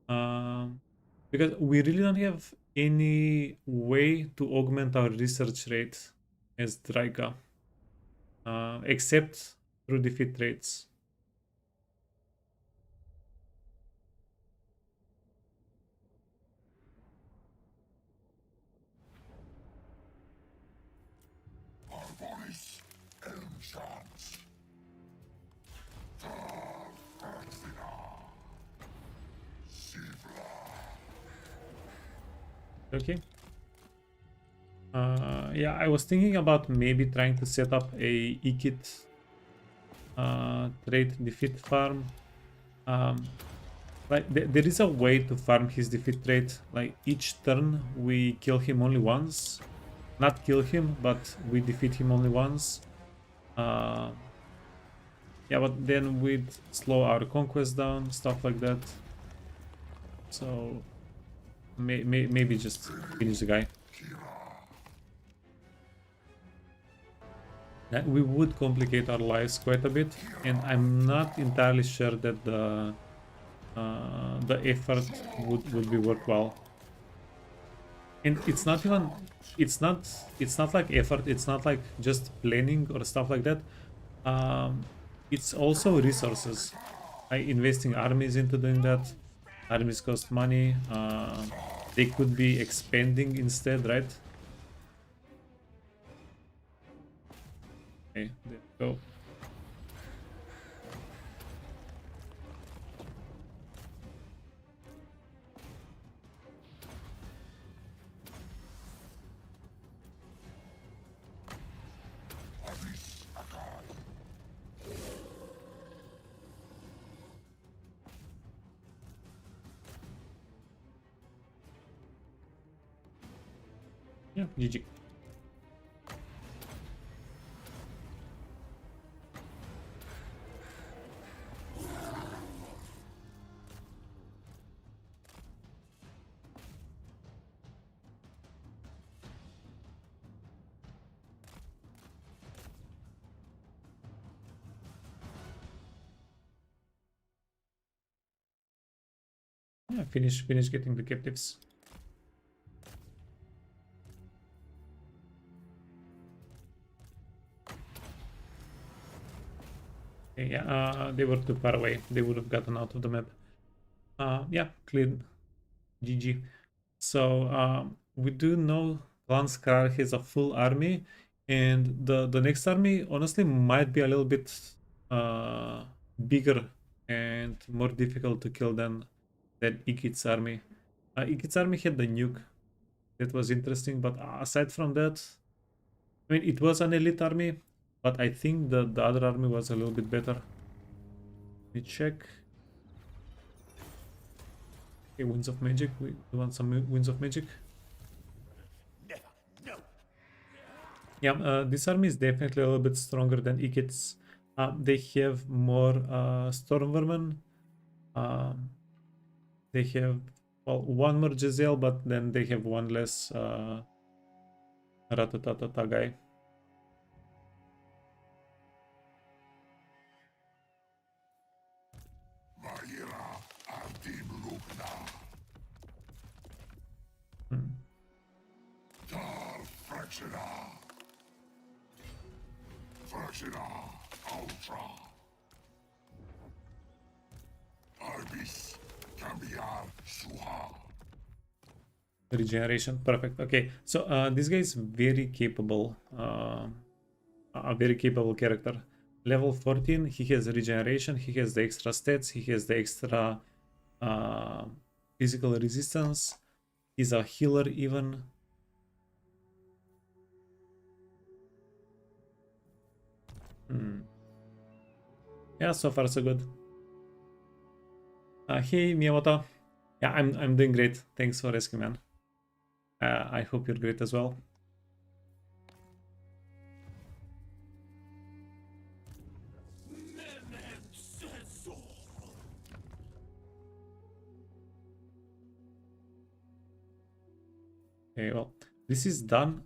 Because we really don't have any way to augment our research rate as Drycha. Except through defeat traits. Arboris enchants. Okay. Yeah, I was thinking about maybe trying to set up a Ikit trait defeat farm. Like there is a way to farm his defeat trait. Like each turn we kill him only once. Not kill him, but we defeat him only once. Yeah, but then we'd slow our conquest down, stuff like that. So maybe just finish the guy. We would complicate our lives quite a bit, and I'm not entirely sure that the effort would be worthwhile. And it's not even it's not like effort, it's not like just planning or stuff like that. It's also resources. Investing armies into doing that. Armies cost money. They could be expanding instead, right? Okay, there we go. Yeah, GG. Yeah, finish getting the captives. Okay, yeah, they were too far away. They would have gotten out of the map. Yeah, clean. GG. So we do know Clan Skrar has a full army, and the next army honestly might be a little bit bigger and more difficult to kill than Ikit's army. Ikit's army had the nuke. That was interesting, but aside from that, I mean, it was an elite army, but I think the other army was a little bit better. Let me check. Okay, Winds of Magic. We want some Winds of Magic. Never, no. Yeah, this army is definitely a little bit stronger than Ikit's. They have more Stormvermin. They have, well, one more Jezeel, but then they have one less Ratatatata guy. Maira Ardim Lugna. Zharr Fractiona. Fractiona Ultra. Arbis Cambiar Suha. Regeneration, perfect. Okay, so this guy is very capable, a very capable character. level 14, he has regeneration, he has the extra stats, he has the extra physical resistance. He's a healer even. Yeah, so far so good. Hey Miyamoto. Yeah, I'm doing great. Thanks for asking, man. I hope you're great as well. Okay, well, this is done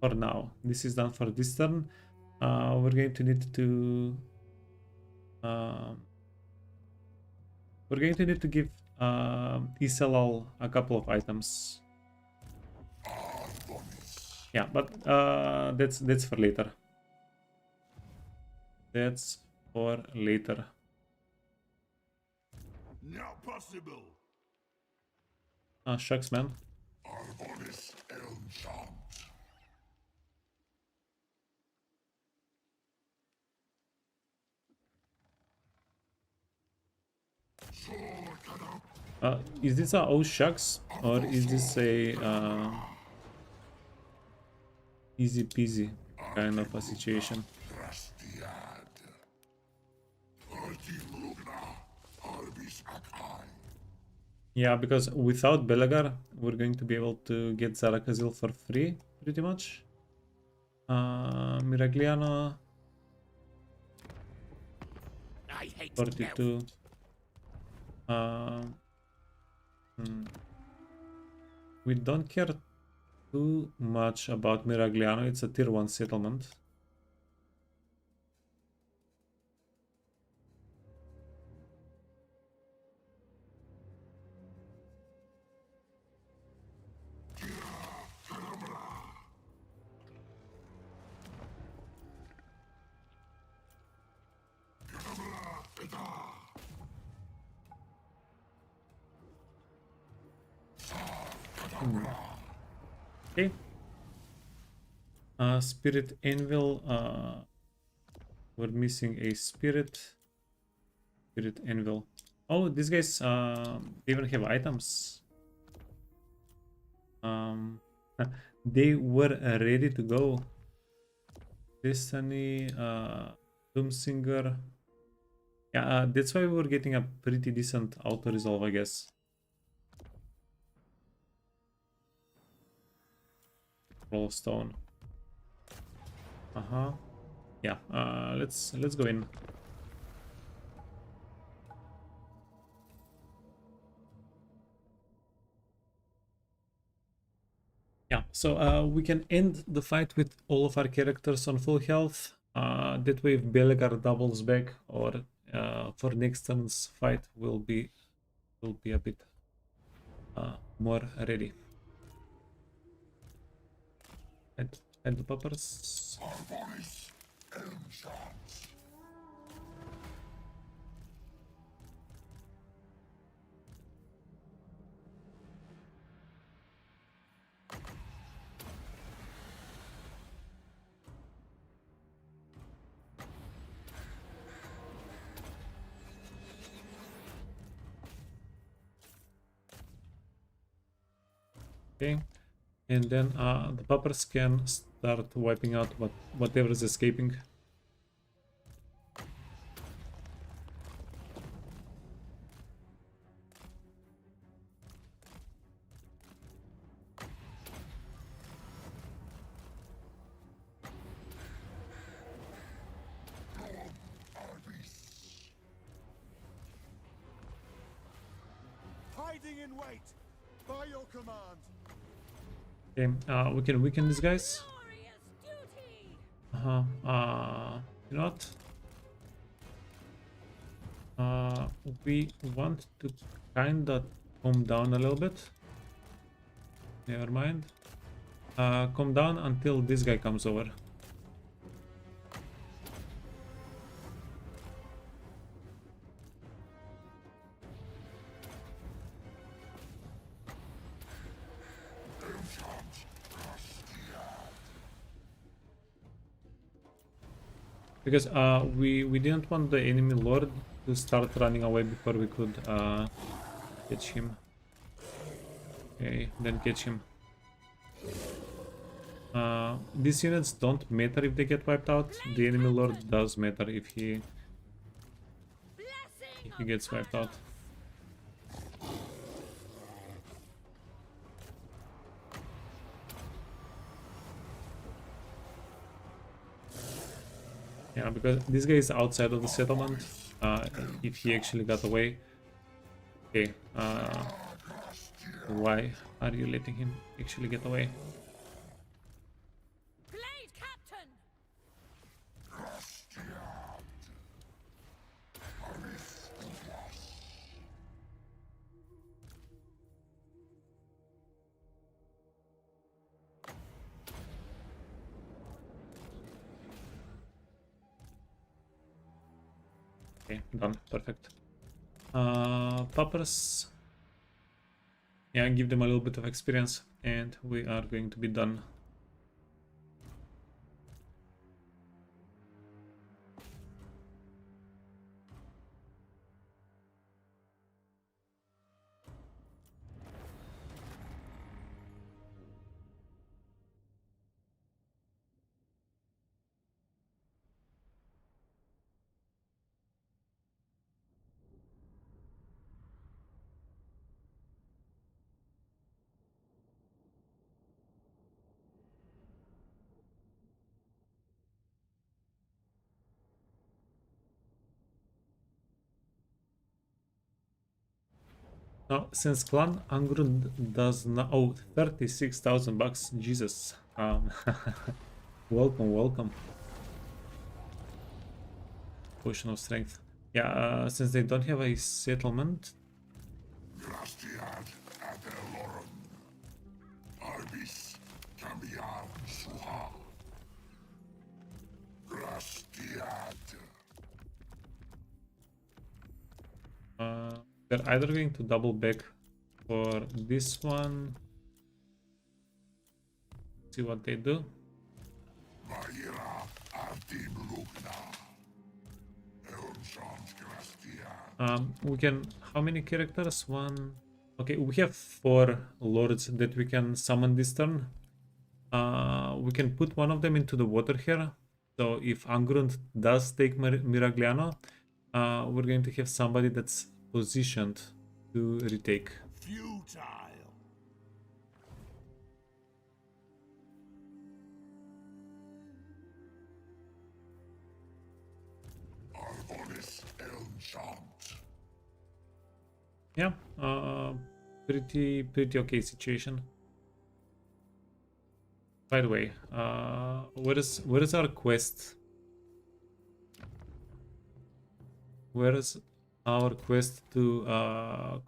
for now. This is done for this turn. We're going to need to give Iselal a couple of items. Yeah, but that's for later. That's for later. Not possible. Shucks, man. Arbonis Elmchant. Is this a oh shucks or is this a easy peasy kind of a situation? Yeah, because without Belagar, we're going to be able to get Zarakazil for free, pretty much. Miragliano, I hate 42. We don't care too much about Miragliano, it's a tier 1 settlement. Okay. Spirit Anvil. We're missing a Spirit. Spirit Anvil. Oh, these guys even have items. They were ready to go. Destiny, Doomsinger. Yeah, that's why we were getting a pretty decent auto resolve, I guess. Roll stone. Yeah. Let's go in. Yeah. So we can end the fight with all of our characters on full health. That way, if Belegar doubles back, or for next turn's fight, will be a bit more ready. And the poppers. Okay, and then the poppers can start wiping out whatever is escaping. Hiding in wait. By your command. Okay, we can weaken these guys. Glorious duty! You know what? We want to kinda calm down a little bit. Never mind. Calm down until this guy comes over. Because we didn't want the enemy lord to start running away before we could catch him. Okay, then catch him. These units don't matter if they get wiped out. The enemy lord does matter if he gets wiped out. Yeah, because this guy is outside of the settlement. If he actually got away. Okay, why are you letting him actually get away? Blade Captain! Okay, done. Perfect. Poppers. Yeah, give them a little bit of experience and we are going to be done. Now, since Clan Angrund does not... Oh, 36,000 bucks. Jesus. Welcome, welcome. Potion of Strength. Yeah, since they don't have a settlement... they're either going to double back for this one. See what they do. We can... How many characters? One... Okay, we have 4 lords that we can summon this turn. We can put one of them into the water here. So if Angrund does take Miragliano, we're going to have somebody that's positioned to retake. Futile. Arbonis Elmchant. Yeah, pretty okay situation. By the way, where is our quest? Where is our quest to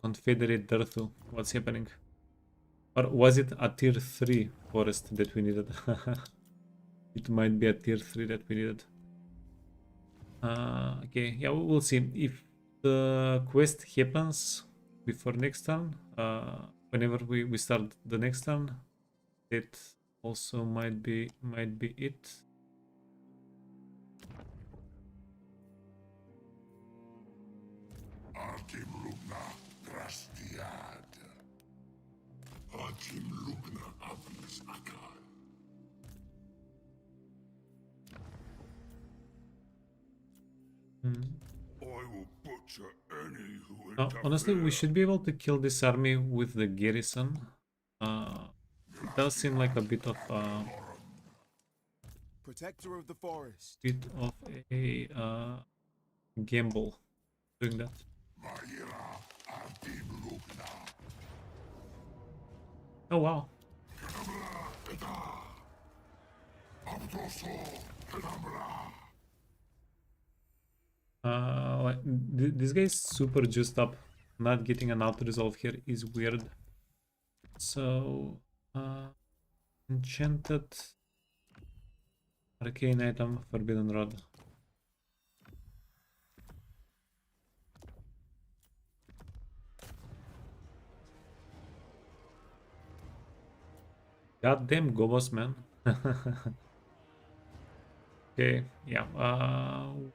confederate Darthu? What's happening? Or was it a tier 3 forest that we needed? It might be a tier 3 that we needed. Okay, yeah, we'll see. If the quest happens before next turn, whenever we start the next turn, it also might be it. Artim Lugna Drastiad. Artim Lugna Abis Akal. I will butcher any who Honestly, we should be able to kill this army with the garrison. It does seem like a bit of Protector of the forest. a gamble doing that. Oh wow. This guy is super juiced up. Not getting an auto resolve here is weird. So, enchanted arcane item, forbidden rod. Goddamn gobos, man. Okay, yeah,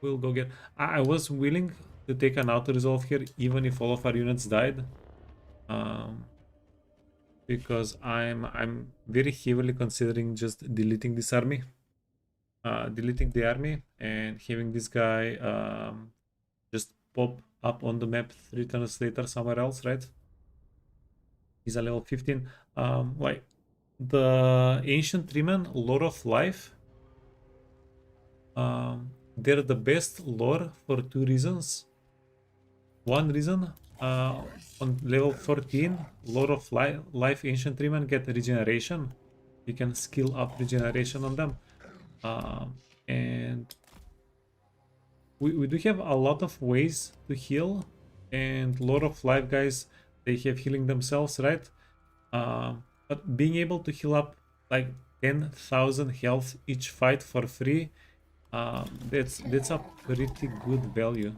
we'll go get. I was willing to take an auto resolve here, even if all of our units died, um, because I'm very heavily considering just deleting this army, deleting the army, and having this guy just pop up on the map 3 turns later somewhere else, right? He's a level 15. Like the ancient treemen, Lord of Life. They're the best lore for 2 reasons. One reason, on level 14, Lord of Life Ancient Treemen get regeneration. You can skill up regeneration on them. And we do have a lot of ways to heal. And Lord of Life guys, they have healing themselves, right? But being able to heal up like 10,000 health each fight for free, that's a pretty good value.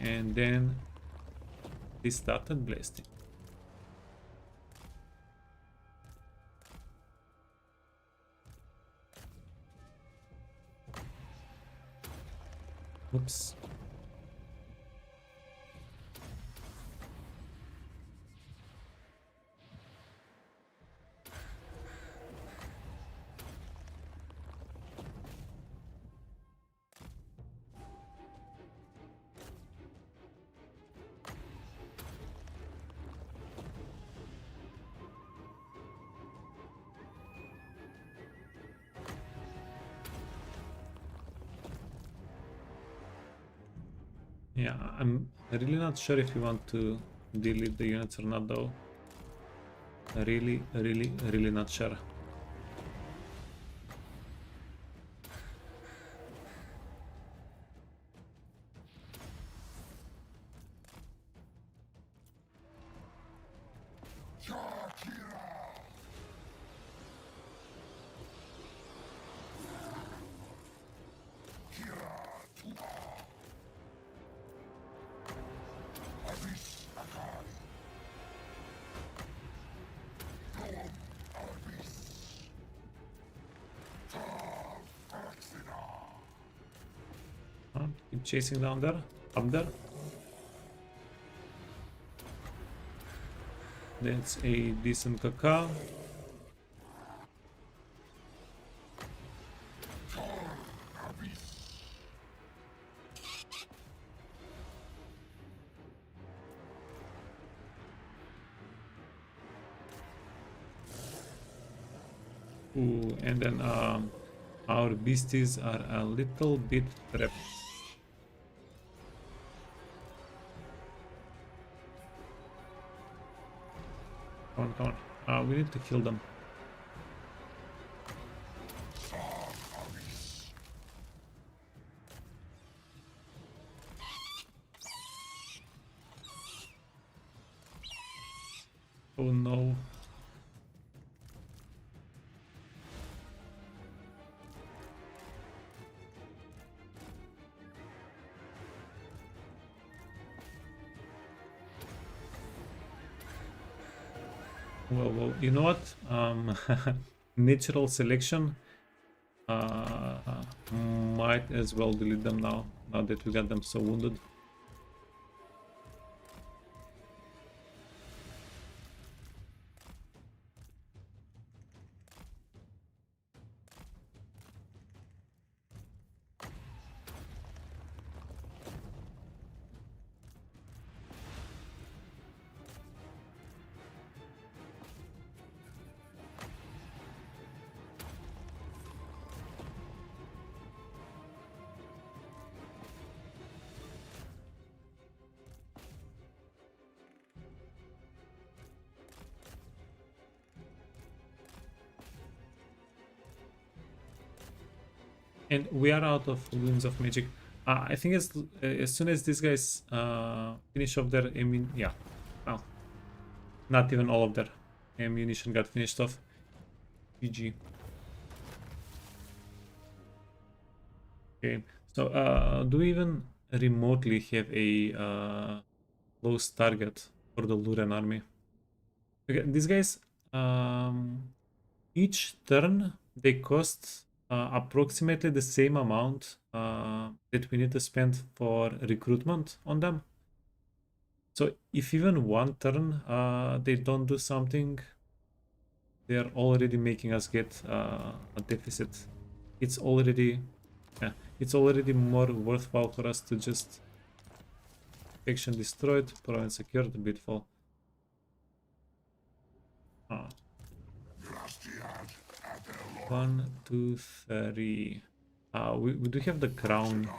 And then they started blasting. Oops. Yeah, I'm really not sure if you want to delete the units or not though. Really not sure. Keep chasing down there, up there. That's a decent caca. Ooh, and then our beasties are a little bit trapped. Come on. We need to kill them. Oh no. Well, you know what? Natural selection. Might as well delete them now that we got them so wounded. And we are out of Winds of Magic. I think as soon as these guys finish off their yeah, well, not even all of their ammunition got finished off. GG. Okay, so do we even remotely have a close target for the Luren army? Okay, these guys, each turn they cost approximately the same amount that we need to spend for recruitment on them. So if even one turn they don't do something, they are already making us get a deficit. It's already, yeah, it's already more worthwhile for us to just faction destroyed, province secured, beautiful. 1, 2, 3. We do have the crown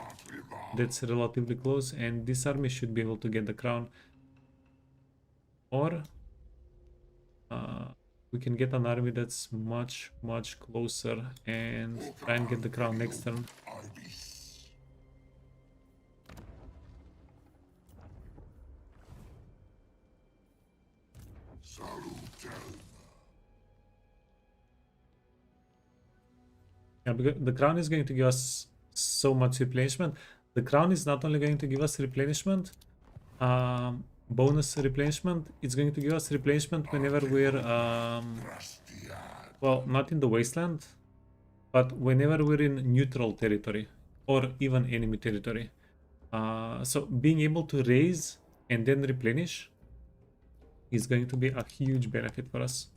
that's relatively close, and this army should be able to get the crown. Or we can get an army that's much closer and try and get the crown next turn. Yeah, because the crown is going to give us so much replenishment. The crown is not only going to give us replenishment, bonus replenishment, it's going to give us replenishment whenever we're, well, not in the wasteland, but whenever we're in neutral territory or even enemy territory. So being able to raise and then replenish is going to be a huge benefit for us.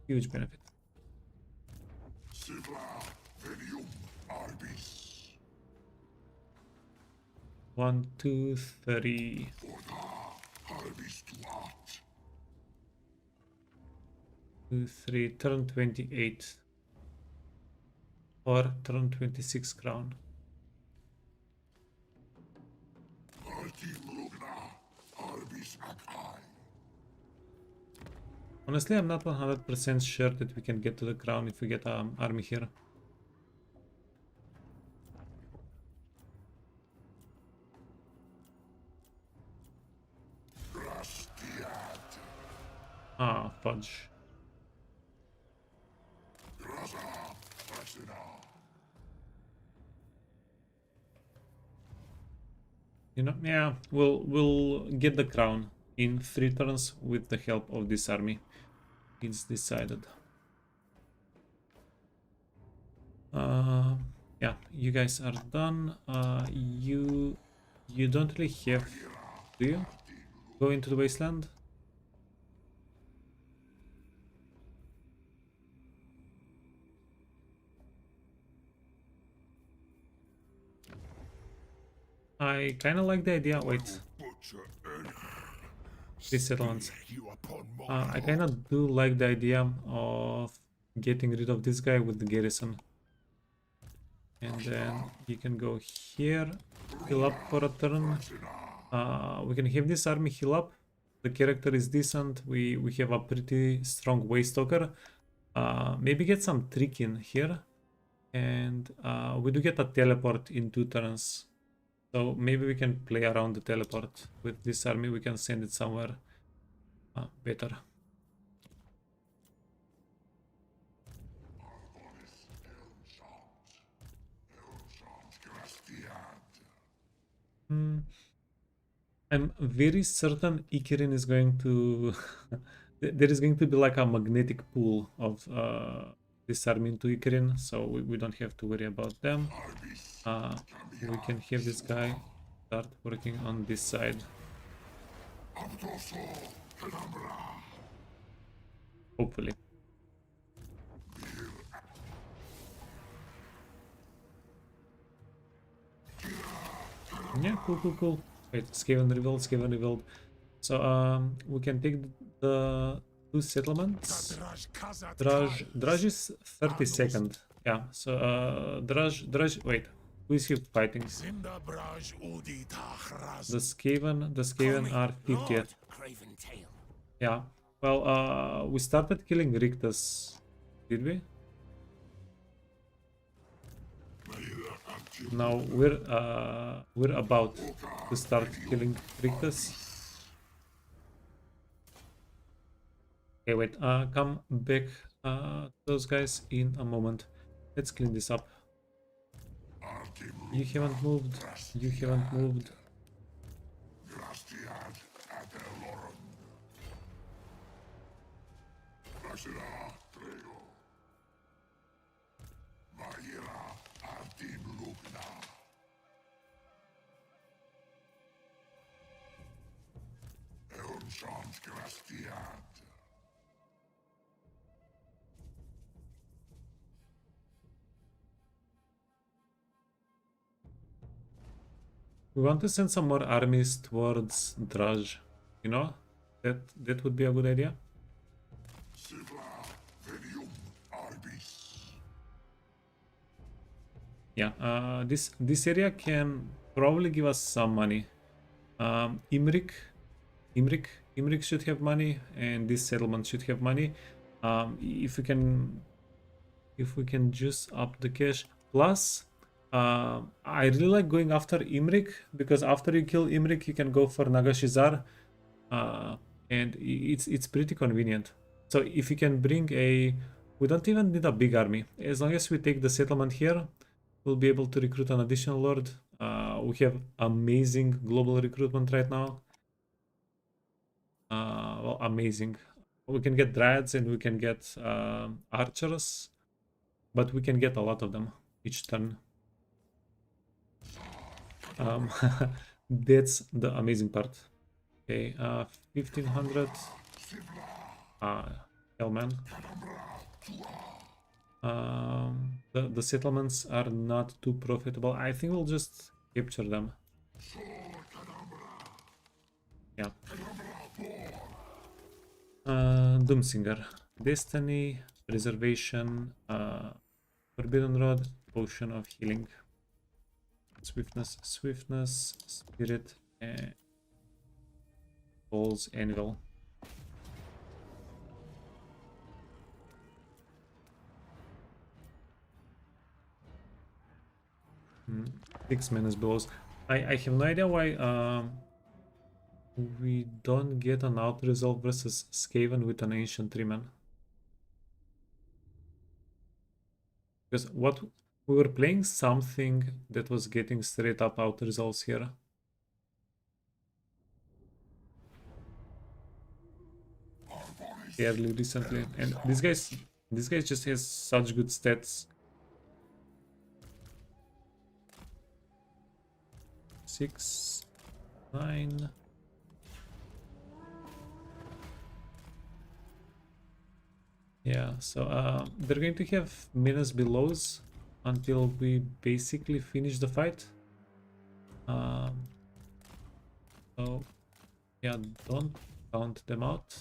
Huge benefit. One, 2, 3. 2, 3. Turn 28 or turn 26 crown. Honestly, I'm not 100% sure that we can get to the crown if we get an army here. Ah, fudge. You know, yeah, we'll get the crown in 3 turns with the help of this army. It's decided. Yeah, you guys are done. You don't really have, do you? Go into the wasteland. I kind of like the idea. Wait, these settlements. I kind of do like the idea of getting rid of this guy with the garrison. And then you can go here, heal up for a turn. We can have this army heal up. The character is decent. We have a pretty strong Waystalker. Maybe get some trick in here. And we do get a teleport in 2 turns. So maybe we can play around the teleport with this army. We can send it somewhere better. I'm very certain Ikirin is going to... there is going to be like a magnetic pull of this army into Ikirin, so we don't have to worry about them. We can have this guy start working on this side. Hopefully. Yeah, cool. Wait, Skaven revealed. So we can take the 2 settlements. Draj is 32nd. Yeah, so Draj, wait, who is he fighting? The Skaven are 50th. Yeah, well, we started killing Rictus, did we? Now we're about to start killing Rictus. Okay, wait, come back those guys in a moment. Let's clean this up. You haven't moved. Kasira Trego. Vaira Artim Lugna. Elmshant Grastiad. We want to send some more armies towards Draj. You know, that would be a good idea. Sivla Venium Arbis. Yeah, this area can probably give us some money. Imrik should have money, and this settlement should have money. If we can juice up the cash. Plus, I really like going after Imrik, because after you kill Imrik, you can go for Nagashizar, and it's pretty convenient. So if you can bring we don't even need a big army. As long as we take the settlement here, we'll be able to recruit an additional lord. We have amazing global recruitment right now. Well, amazing. We can get dryads and we can get archers, but we can get a lot of them each turn. That's the amazing part. Okay, 1500. Hellman. The settlements are not too profitable. I think we'll just capture them. Yeah. Doomsinger. Destiny, Preservation, Forbidden Rod, Potion of Healing. Swiftness, Spirit, and Balls, Anvil. Six menace blows. I have no idea why we don't get an out resolve versus Skaven with an ancient treeman. Because what we were playing something that was getting straight up out resolves here. Fairly recently, and this guy just has such good stats. 6, 9. Yeah, so they're going to have menace belows until we basically finish the fight. So yeah, don't count them out.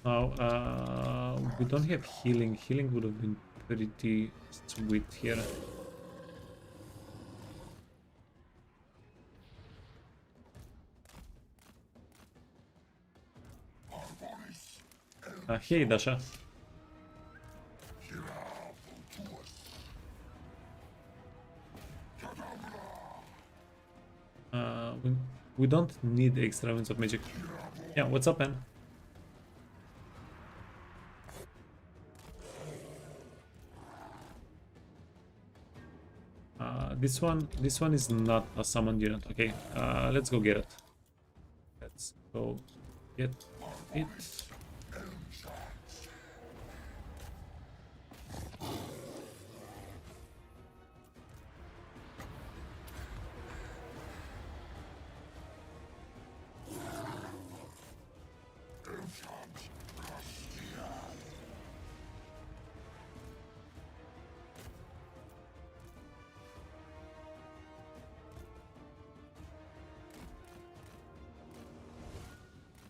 Now, we don't have healing. Healing would have been pretty sweet here. Hey, Dasha. We don't need extra winds of magic. Yeah, what's up, man? This one is not a summoned unit. Okay, let's go get it. Let's go get it.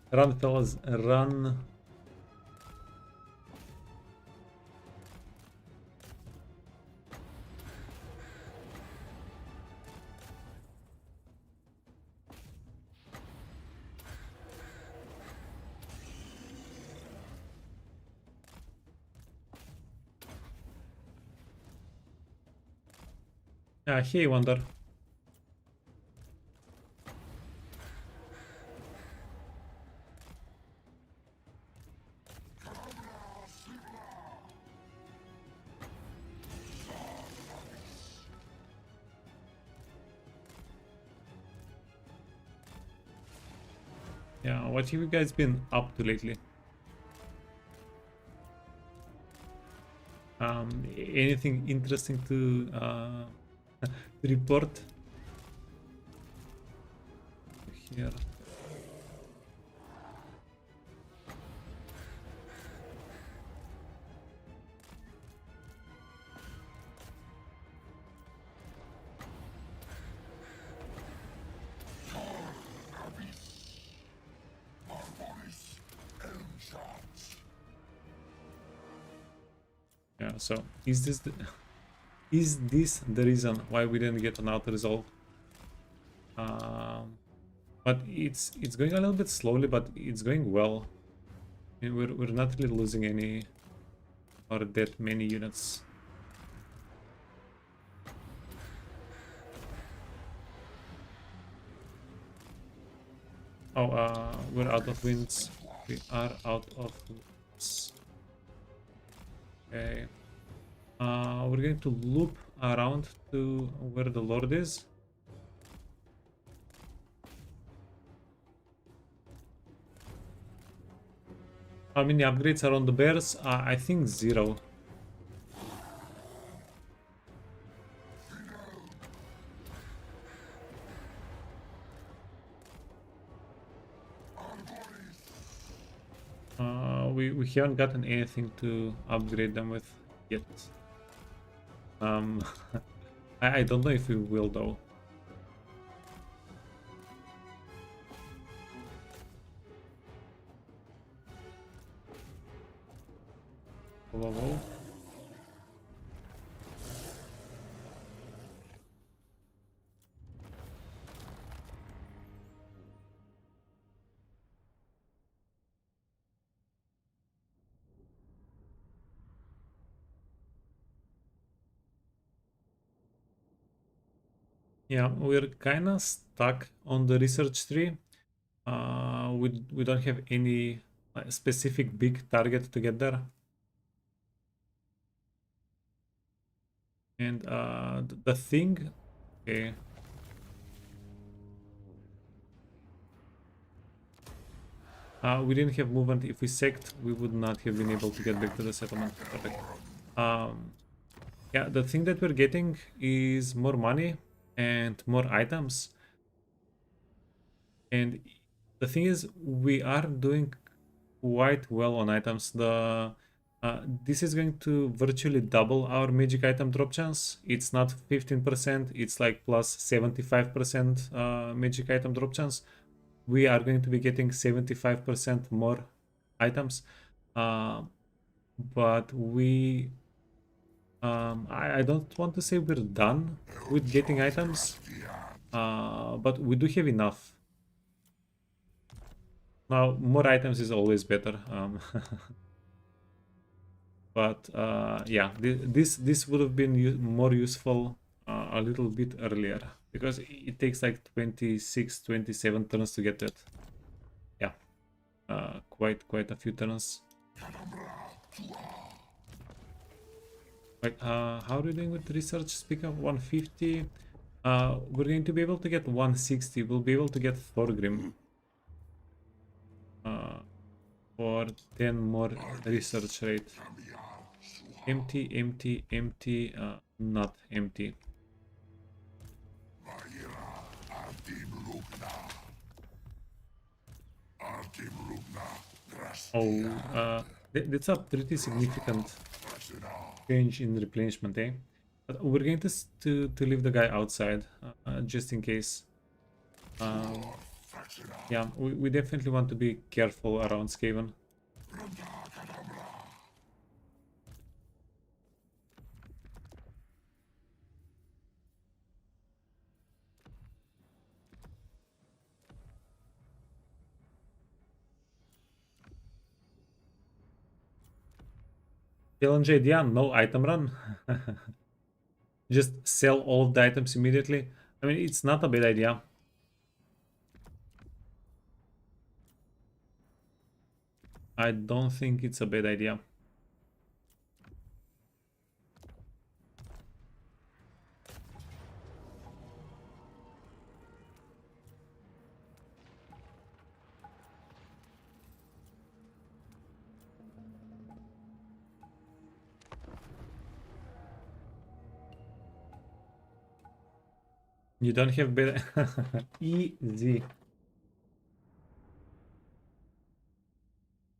Run, fellas, run. Hey, Wonder. Yeah, what have you guys been up to lately? Anything interesting to to report? Here. Yeah, so is this the reason why we didn't get an auto resolve? But it's going a little bit slowly, but it's going well. And we're not really losing any or that many units. Oh, we're out of winds. We are out of winds. Okay. We're going to loop around to where the Lord is. How many upgrades are on the bears? I think 0. We haven't gotten anything to upgrade them with yet. I don't know if we will though. Whoa, whoa. Yeah, we're kind of stuck on the research tree. We don't have any specific big target to get there. And the thing, okay. We didn't have movement. If we sacked, we would not have been able to get back to the settlement. Perfect. Yeah, the thing that we're getting is more money and more items. And the thing is, we are doing quite well on items. This is going to virtually double our magic item drop chance. It's not 15%, it's like plus 75% magic item drop chance. We are going to be getting 75% more items. But I don't want to say we're done with getting items, but we do have enough. Now, more items is always better. But yeah, this would have been more useful a little bit earlier, because it takes like 26, 27 turns to get that. Yeah, quite a few turns. Wait, how are we doing with research? Speak of 150. We're going to be able to get 160. We'll be able to get Thorgrim for 10 more research rate. Empty, empty, empty, not empty. Oh, that's a pretty significant change in replenishment, eh? But we're going to leave the guy outside, just in case. Yeah, we definitely want to be careful around Skaven. Challenge idea, no item run. Just sell all of the items immediately. I mean, it's not a bad idea. I don't think it's a bad idea. You don't have better. Easy.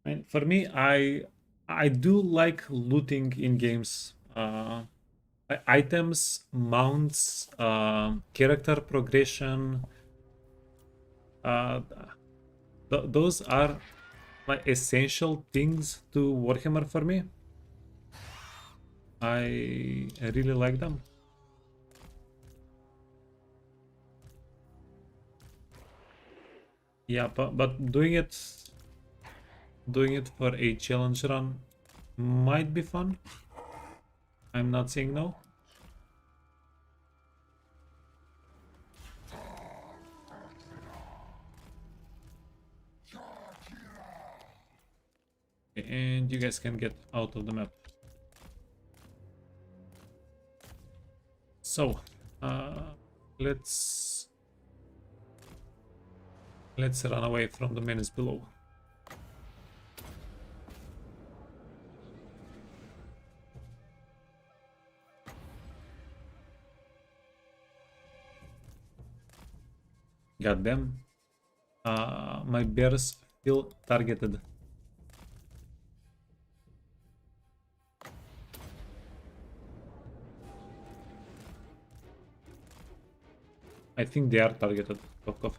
I mean, for me, I do like looting in games. Items, mounts, character progression. Uh, those are like essential things to Warhammer for me. I really like them. Yeah, but doing it for a challenge run might be fun. I'm not saying no. And you guys can get out of the map. So, let's run away from the menace below. God damn. My bears feel targeted. I think they are targeted. Cough, cough.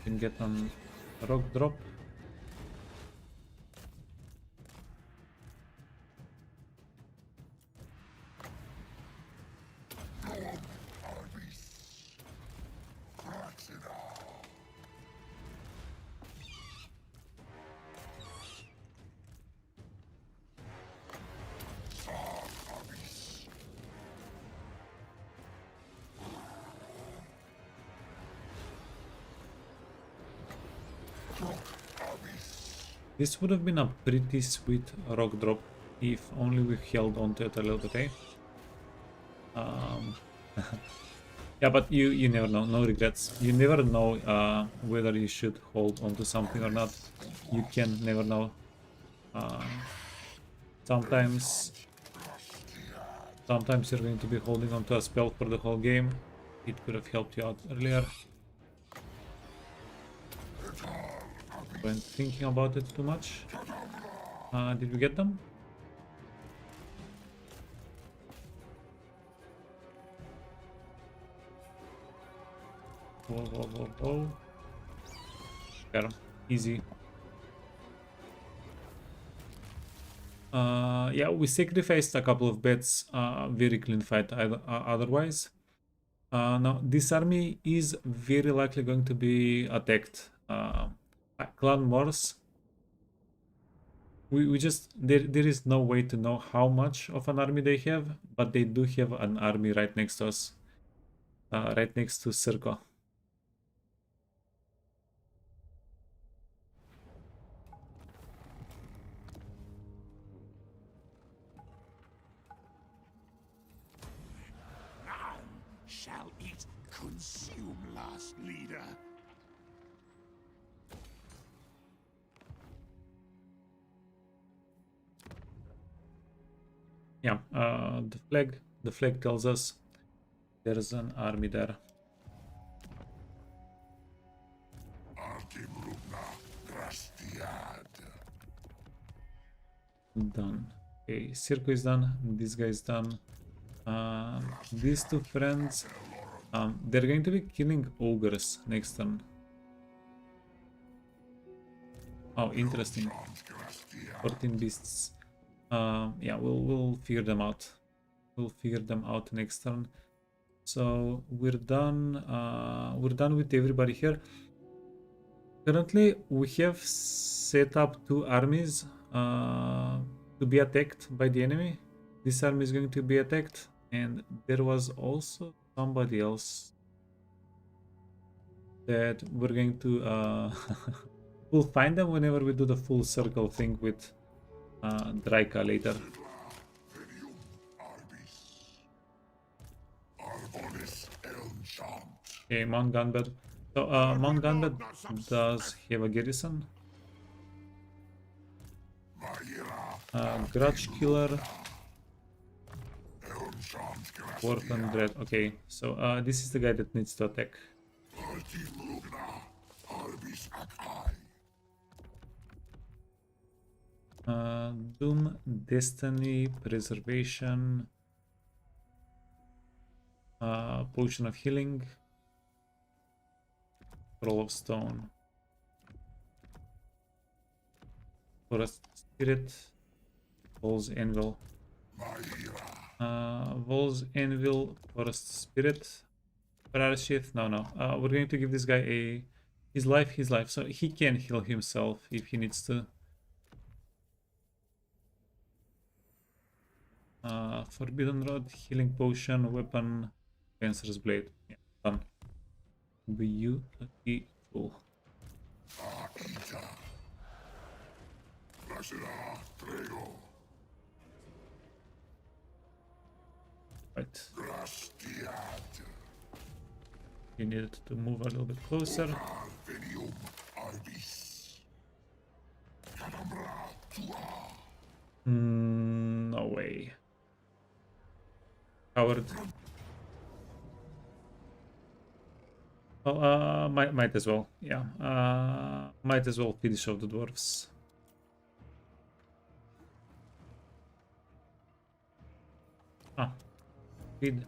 Can get on rock drop. This would have been a pretty sweet rock drop if only we held onto it a little bit, eh? Yeah, but you never know. No regrets. You never know whether you should hold onto something or not. You can never know. Sometimes you're going to be holding onto a spell for the whole game. It could have helped you out earlier. When thinking about it too much. Did we get them? Whoa, whoa, whoa, whoa. There, easy. Yeah, we sacrificed a couple of bets. Very clean fight otherwise. Now, this army is very likely going to be attacked. Clan Morse. We just there is no way to know how much of an army they have, but they do have an army right next to us. Right next to Circo. Shall it consume last leader? Yeah, the flag tells us there's an army there. Done. Okay, Circo is done. This guy is done. These two friends, they're going to be killing ogres next turn. Oh, interesting. 14 beasts. Yeah, we'll figure them out. We'll figure them out next turn. So we're done. We're done with everybody here. Currently, we have set up 2 armies to be attacked by the enemy. This army is going to be attacked, and there was also somebody else that we're going to. We'll find them whenever we do the full circle thing with Drycha later. Okay, Mount Gunbed. So Mount Gunbed does have a garrison. Grudge Killer. Work on dread. Okay, so this is the guy that needs to attack. Artim Lugna, Arbis Akai. Doom, Destiny, Preservation, Potion of Healing, Roll of Stone, Forest Spirit, Vol's Anvil. Vol's Anvil, Forest Spirit, Parashith. No. We're going to give this guy his life, so he can heal himself if he needs to. Forbidden Rod, Healing Potion, Weapon, Cancer's Blade. Yeah, done. Beautiful. Right. He needed to move a little bit closer. No way. Coward. Well, might as well. Yeah. Might as well finish off the dwarves. Feed.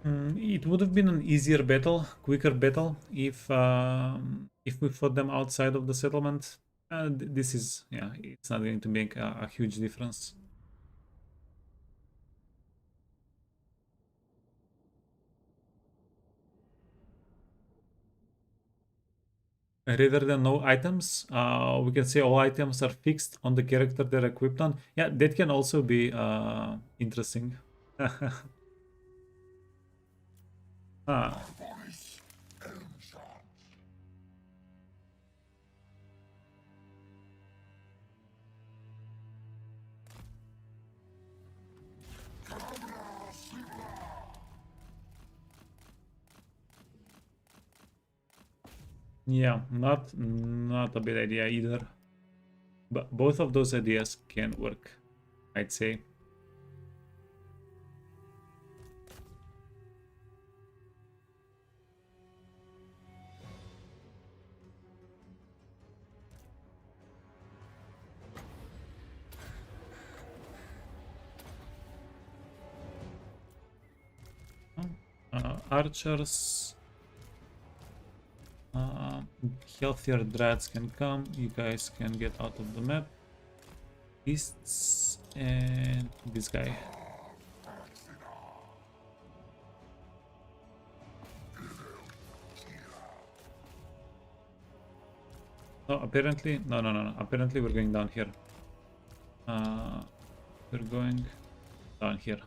It would have been an easier battle, quicker battle, if we fought them outside of the settlement. This is, yeah, it's not going to make a huge difference. Rather than no items, we can say all items are fixed on the character they're equipped on. Yeah, that can also be interesting. Yeah, not a bad idea either. But both of those ideas can work, I'd say. Archers. Healthier drats can come. You guys can get out of the map. Beasts and this guy. No, apparently, no. Apparently, we're going down here. We're going down here.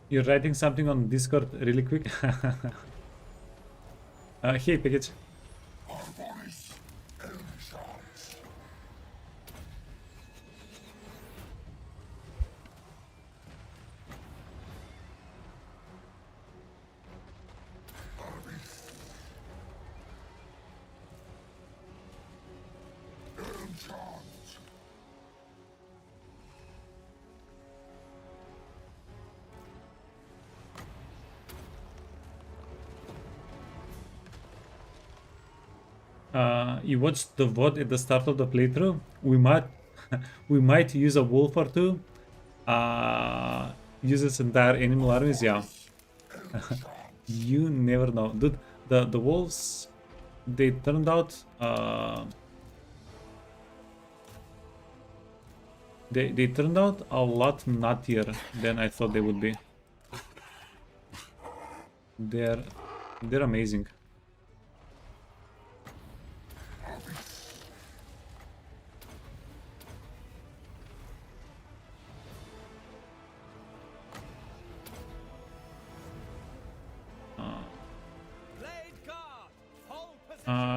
You're writing something on Discord really quick? Hey, package. You watched the VOD at the start of the playthrough. We might use a wolf or two. Use its entire animal armies, yeah. You never know, dude. The wolves they turned out they turned out a lot nuttier than I thought they would be. They're amazing.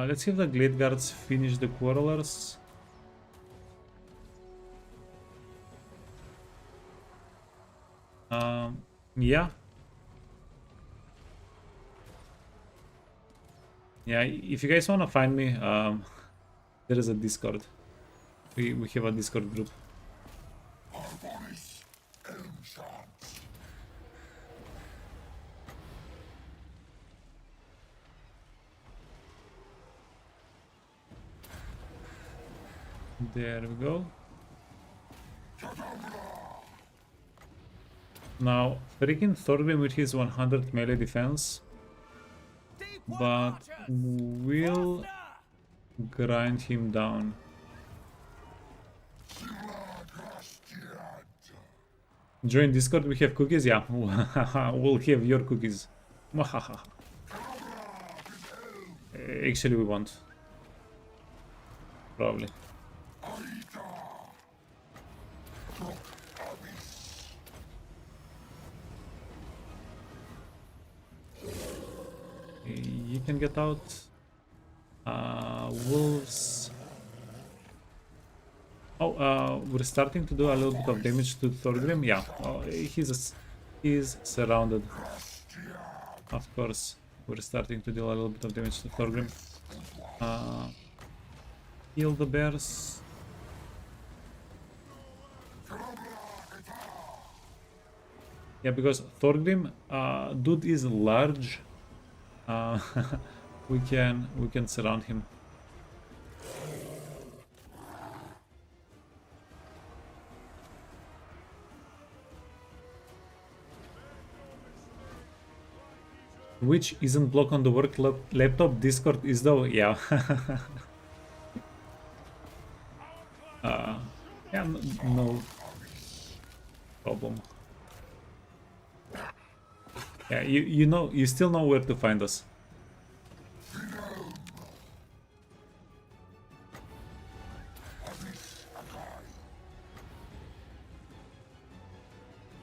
Let's see if the Glade Guards finish the Quarrelers. Yeah. Yeah, if you guys want to find me, there is a Discord. We have a Discord group. There we go. Now, freaking Thorgrim with his 100 melee defense, but we'll grind him down. Join Discord, we have cookies? Yeah, we'll have your cookies. Actually, we won't. Probably. You can get out. Wolves. Oh, we're starting to do a little bit of damage to Thorgrim. Yeah, he's surrounded. Of course, we're starting to do a little bit of damage to Thorgrim. Kill the bears. Yeah, because Thorgrim, dude is large. we can surround him. Which isn't blocked on the work laptop. Discord is though. Yeah. Yeah, no problem. Yeah, you still know where to find us.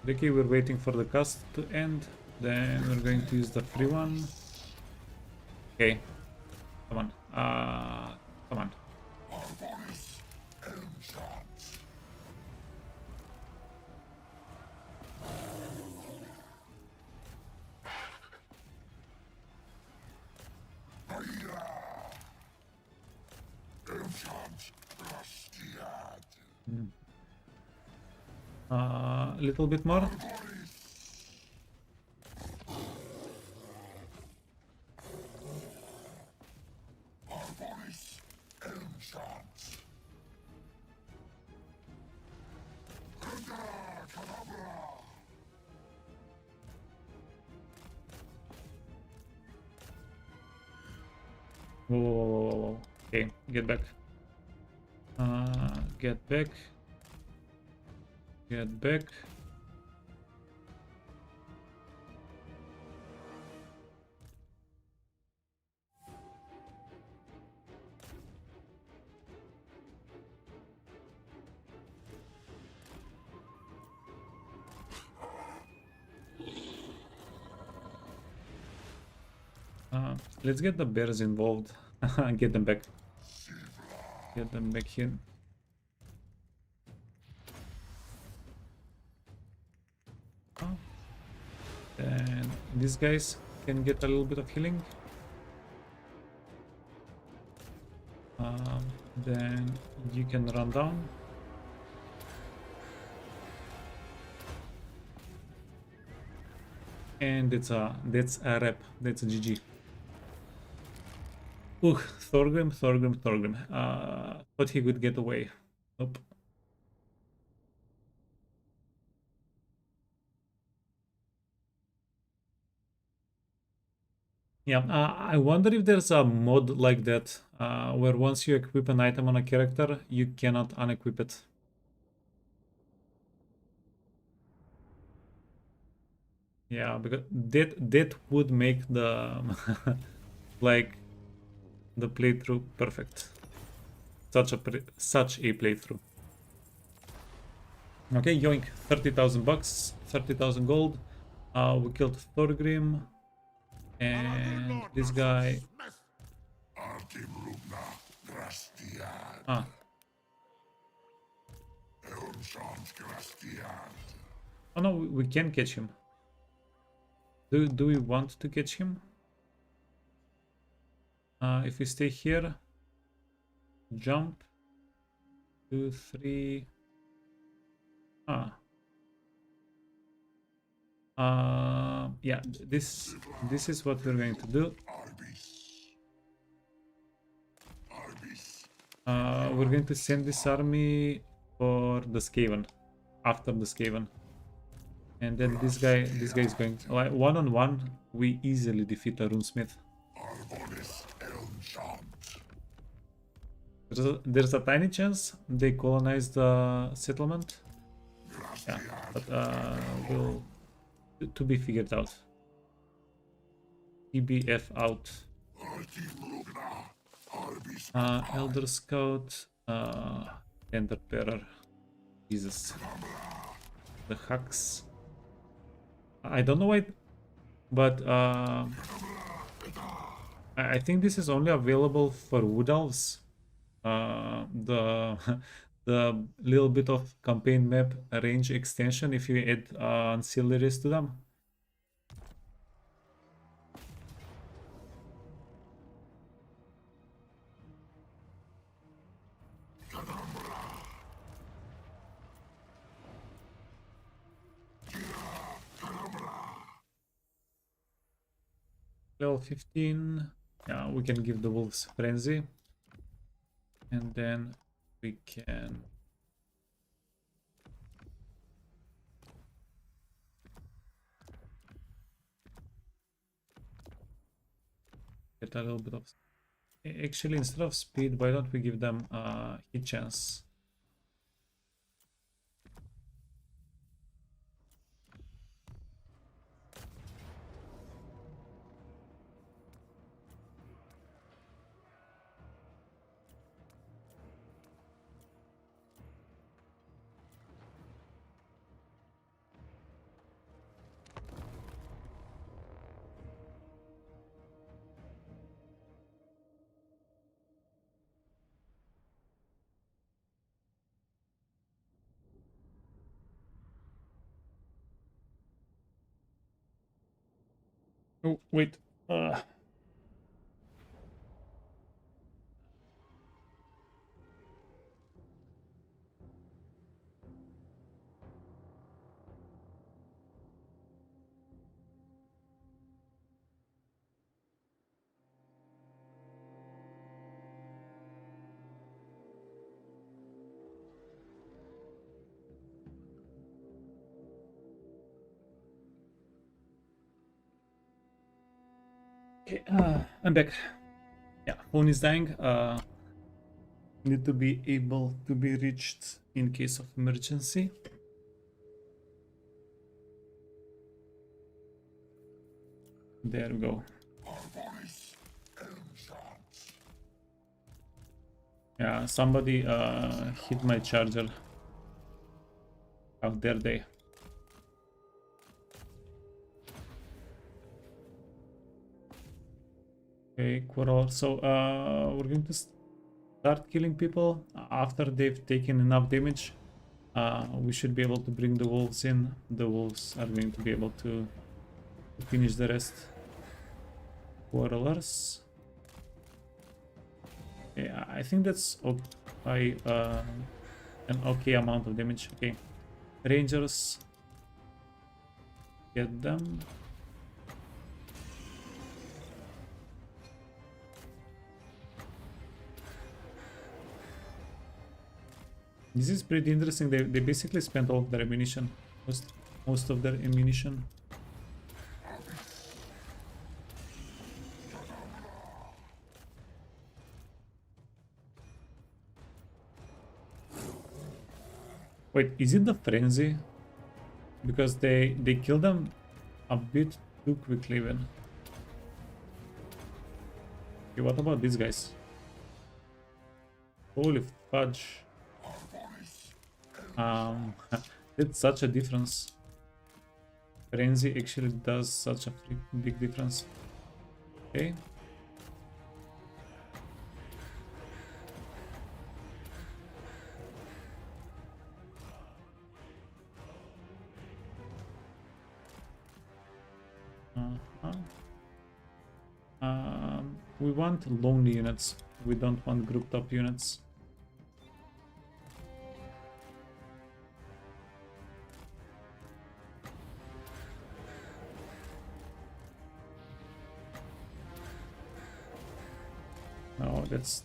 Okay, we're waiting for the cast to end. Then we're going to use the free one. Okay, come on. Come on. A little bit more. Whoa. Okay, get back. Get back. Get back. Let's get the bears involved. Get them back. Get them back here. And these guys can get a little bit of healing. Then you can run down. And that's a rep. That's a GG. Thorgrim. Thought he could get away. Nope. Yeah, I wonder if there's a mod like that, where once you equip an item on a character, you cannot unequip it. Yeah, because that would make the like the playthrough perfect. Such a playthrough. Okay, yoink, 30,000 bucks, 30,000 gold. We killed Thorgrim, and this guy. Artimrugna Grastiad. Ah, Elmshans Grastiad. oh no, we can catch him. Do we want to catch him? If we stay here, jump, 2, 3. Yeah, this is what we're going to do. We're going to send this army for the Skaven, after the Skaven, and then this guy is going like 1-on-1. We easily defeat a runesmith. There's a tiny chance they colonize the settlement. Yeah, but we'll to be figured out. EBF out. Elder Scout, Ender Bearer. Jesus. The hacks. I don't know why, but I think this is only available for Wood Elves. The the little bit of campaign map range extension, if you add ancillaries to them. Level 15. Yeah, we can give the wolves frenzy, and then we can get a little bit of. Actually, instead of speed, why don't we give them hit chance? Oh, wait. Okay, I'm back. Yeah, phone is dying. Need to be able to be reached in case of emergency. There we go. Yeah, somebody hit my charger. How dare they? Okay, quarrel. So we're going to start killing people after they've taken enough damage. We should be able to bring the wolves in. The wolves are going to be able to finish the rest. Quarrelers. Yeah, I think that's okay, an okay amount of damage. Okay, Rangers. Get them. This is pretty interesting. They basically spent all of their ammunition, most of their ammunition. Wait, is it the frenzy? Because they kill them a bit too quickly even. Okay, what about these guys? Holy fudge. It's such a difference. Frenzy actually does such a big difference. Okay. Uh-huh. We want lonely units. We don't want grouped up units. No, that's...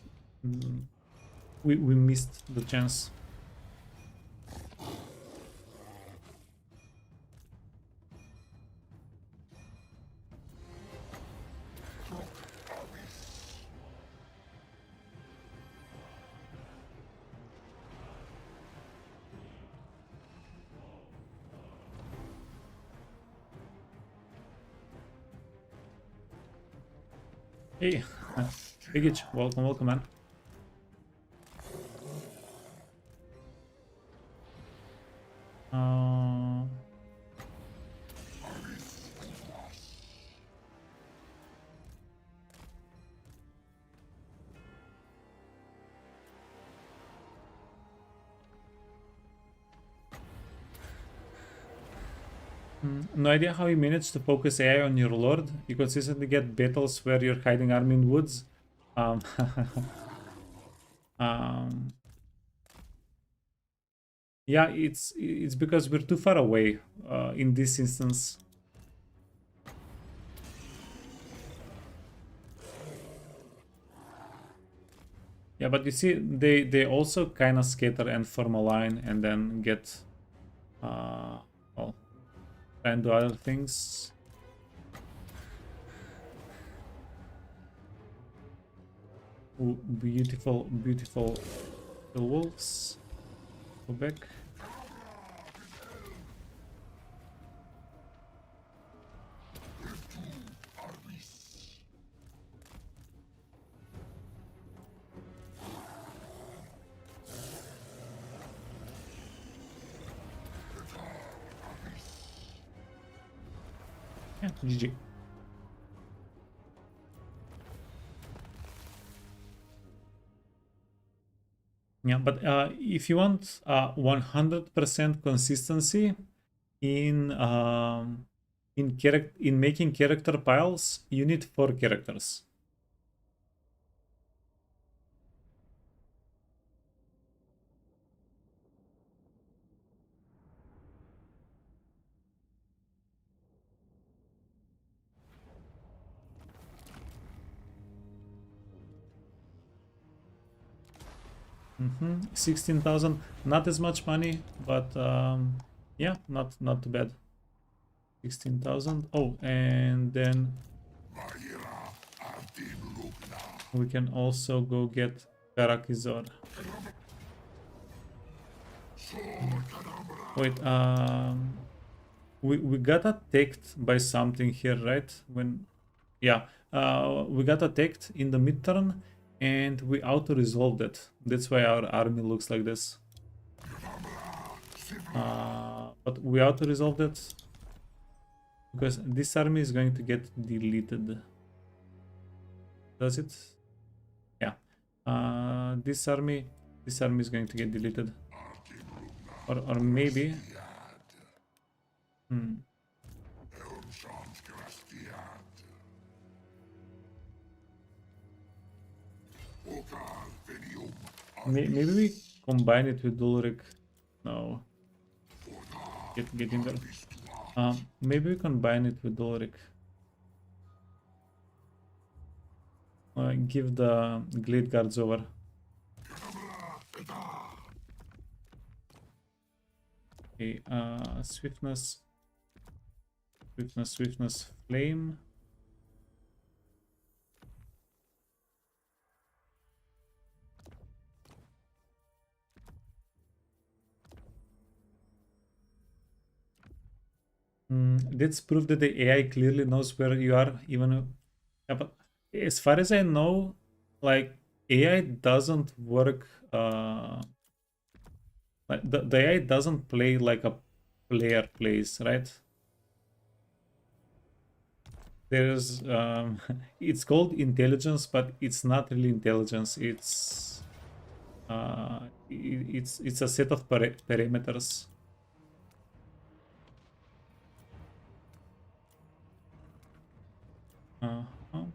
we missed the chance. Hey, Bigich, welcome, man. No idea how you managed to focus AI on your lord. You consistently get battles where you're hiding army in woods. Um, yeah, it's because we're too far away in this instance. Yeah, but you see, they also kind of scatter and form a line and then get well, try and do other things. Ooh, beautiful wolves. Go back. Yeah, GG. Yeah, but if you want 100% consistency in making character piles, you need 4 characters. Mm-hmm. 16,000, not as much money, but yeah, not too bad. 16,000. Oh, and then we can also go get Karakizor. Wait, we got attacked by something here, right? Yeah, we got attacked in the mid-turn and we auto-resolved it. That's why our army looks like this. But we auto-resolved it because this army is going to get deleted. Does it? Yeah. This army is going to get deleted. Or maybe... Maybe we combine it with Dulric. No. Get in there. Maybe we combine it with Dulric. Give the Glade Guards over. Okay, swiftness, flame. That's proof that the AI clearly knows where you are, even. Yeah, but as far as I know, like AI doesn't work. Like the AI doesn't play like a player plays, right? There's it's called intelligence, but it's not really intelligence. It's a set of parameters. Uh, oh,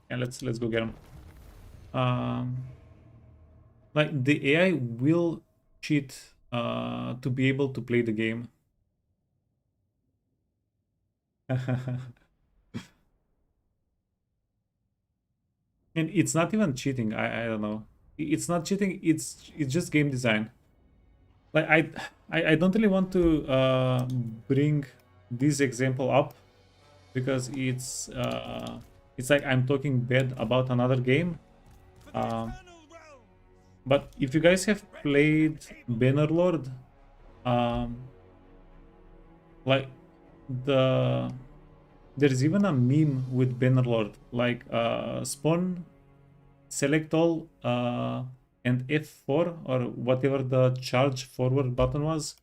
yeah, let's go get them. Um, like the AI will cheat to be able to play the game. And it's not even cheating. I don't know. It's not cheating. It's just game design. Like I don't really want to bring this example up because it's like I'm talking bad about another game. But if you guys have played Bannerlord, um, like the there's even a meme with Bannerlord, like spawn, select all, and F4 or whatever the charge forward button was.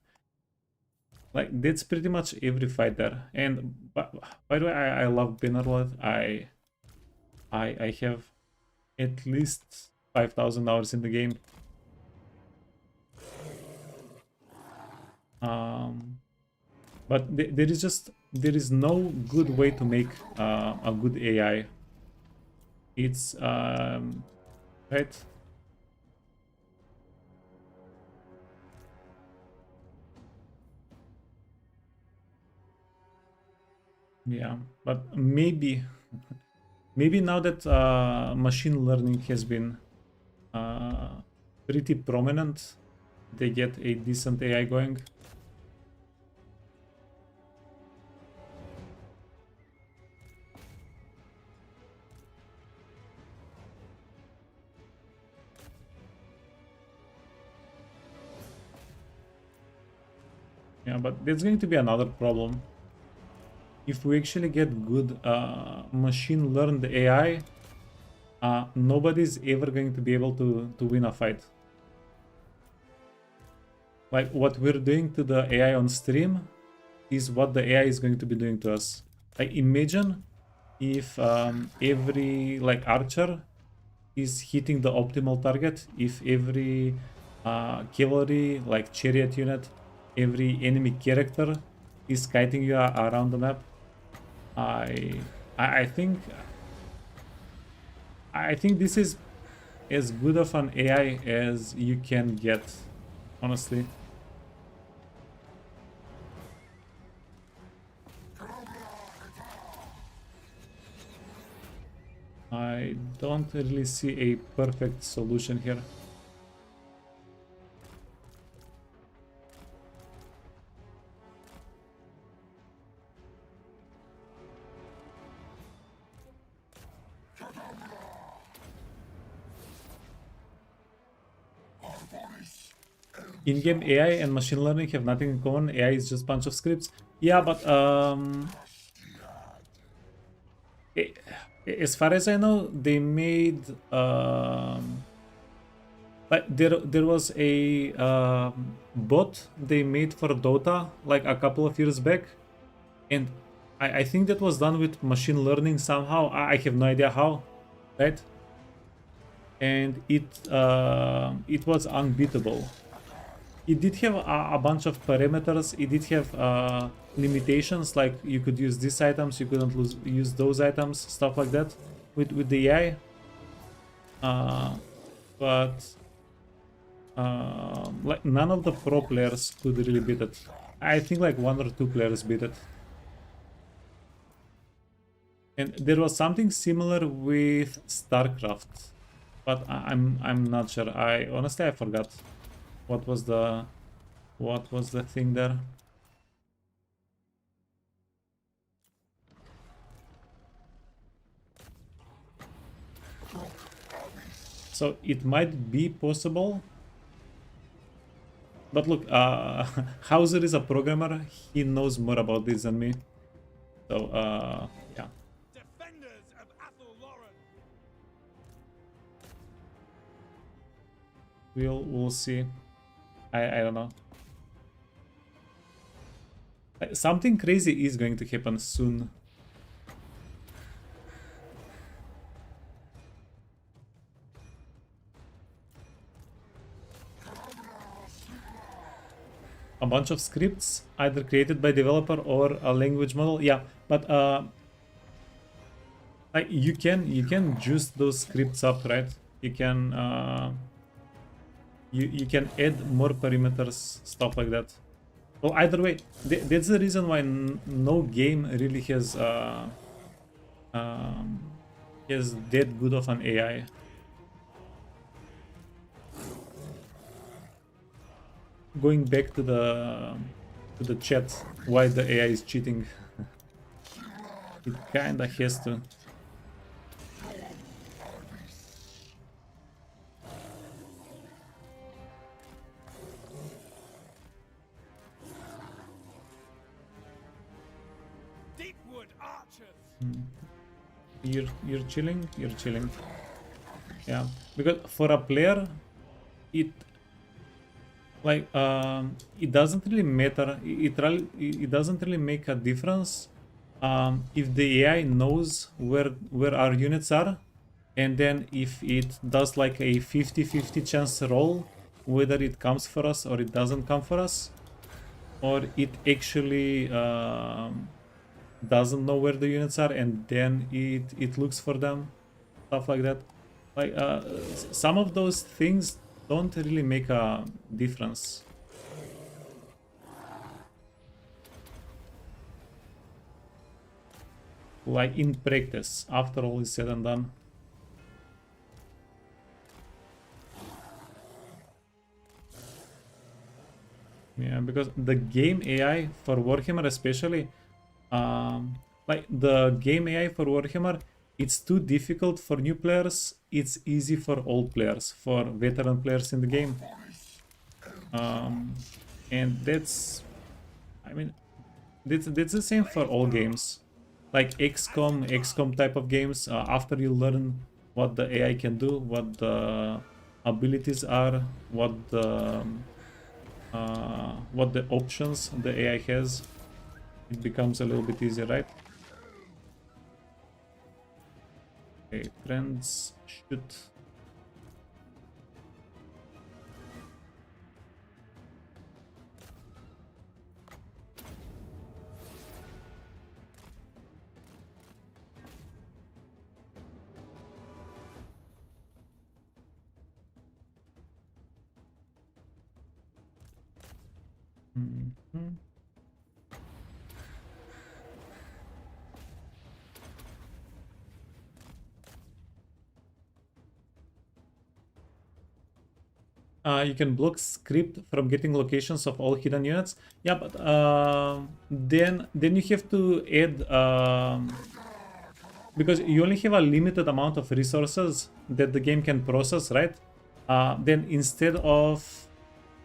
Like that's pretty much every fight there. And by the way, I love Bannerlord. I have at least 5,000 hours in the game. But there is no good way to make a good AI. It's right. Yeah, but maybe now that machine learning has been pretty prominent, they get a decent AI going. Yeah, but there's going to be another problem. If we actually get good machine learned AI, nobody's ever going to be able to win a fight. Like what we're doing to the AI on stream is what the AI is going to be doing to us. Like imagine if every like archer is hitting the optimal target, if every cavalry like chariot unit, every enemy character is kiting you around the map. I think this is as good of an AI as you can get, honestly. I don't really see a perfect solution here. In-game AI and machine learning have nothing in common. AI is just a bunch of scripts. Yeah, but as far as I know, they made like there was a bot they made for Dota like a couple of years back, and I think that was done with machine learning somehow. I have no idea how, right? And it was unbeatable. It did have a bunch of parameters. It did have limitations, like you could use these items, you couldn't use those items, stuff like that with the AI. But like none of the pro players could really beat it. I think like 1 or 2 players beat it. And there was something similar with StarCraft, but I'm not sure. I honestly forgot what was the thing there. So it might be possible But look, Hauser is a programmer. He knows more about this than me. So, yeah. Defenders of Athel Lauren. We'll see. I don't know. Something crazy is going to happen soon. A bunch of scripts, either created by developer or a language model. Yeah, but like you can juice those scripts up, right? You can you can add more perimeters, stuff like that. Well, either way, that's the reason why no game really has that good of an AI. Going back to the chat, why the AI is cheating. It kinda has to. Deepwood archers. You're chilling. Yeah, because for a player, it like it doesn't really matter. It doesn't really make a difference if the AI knows where our units are, and then if it does like a 50-50 chance roll whether it comes for us or it doesn't come for us, or it actually doesn't know where the units are and then it looks for them, stuff like that. Like some of those things don't really make a difference. Like in practice, after all is said and done. Yeah, because the game AI for Warhammer especially, like the game AI for Warhammer, it's too difficult for new players, it's easy for old players, for veteran players in the game. And that's, I mean, that's the same for all games. Like XCOM type of games, after you learn what the AI can do, what the abilities are, what the options the AI has, it becomes a little bit easier, right? Okay, trends, shoot. Mhm. You can block script from getting locations of all hidden units. Yeah, but then you have to add because you only have a limited amount of resources that the game can process, right? Then instead of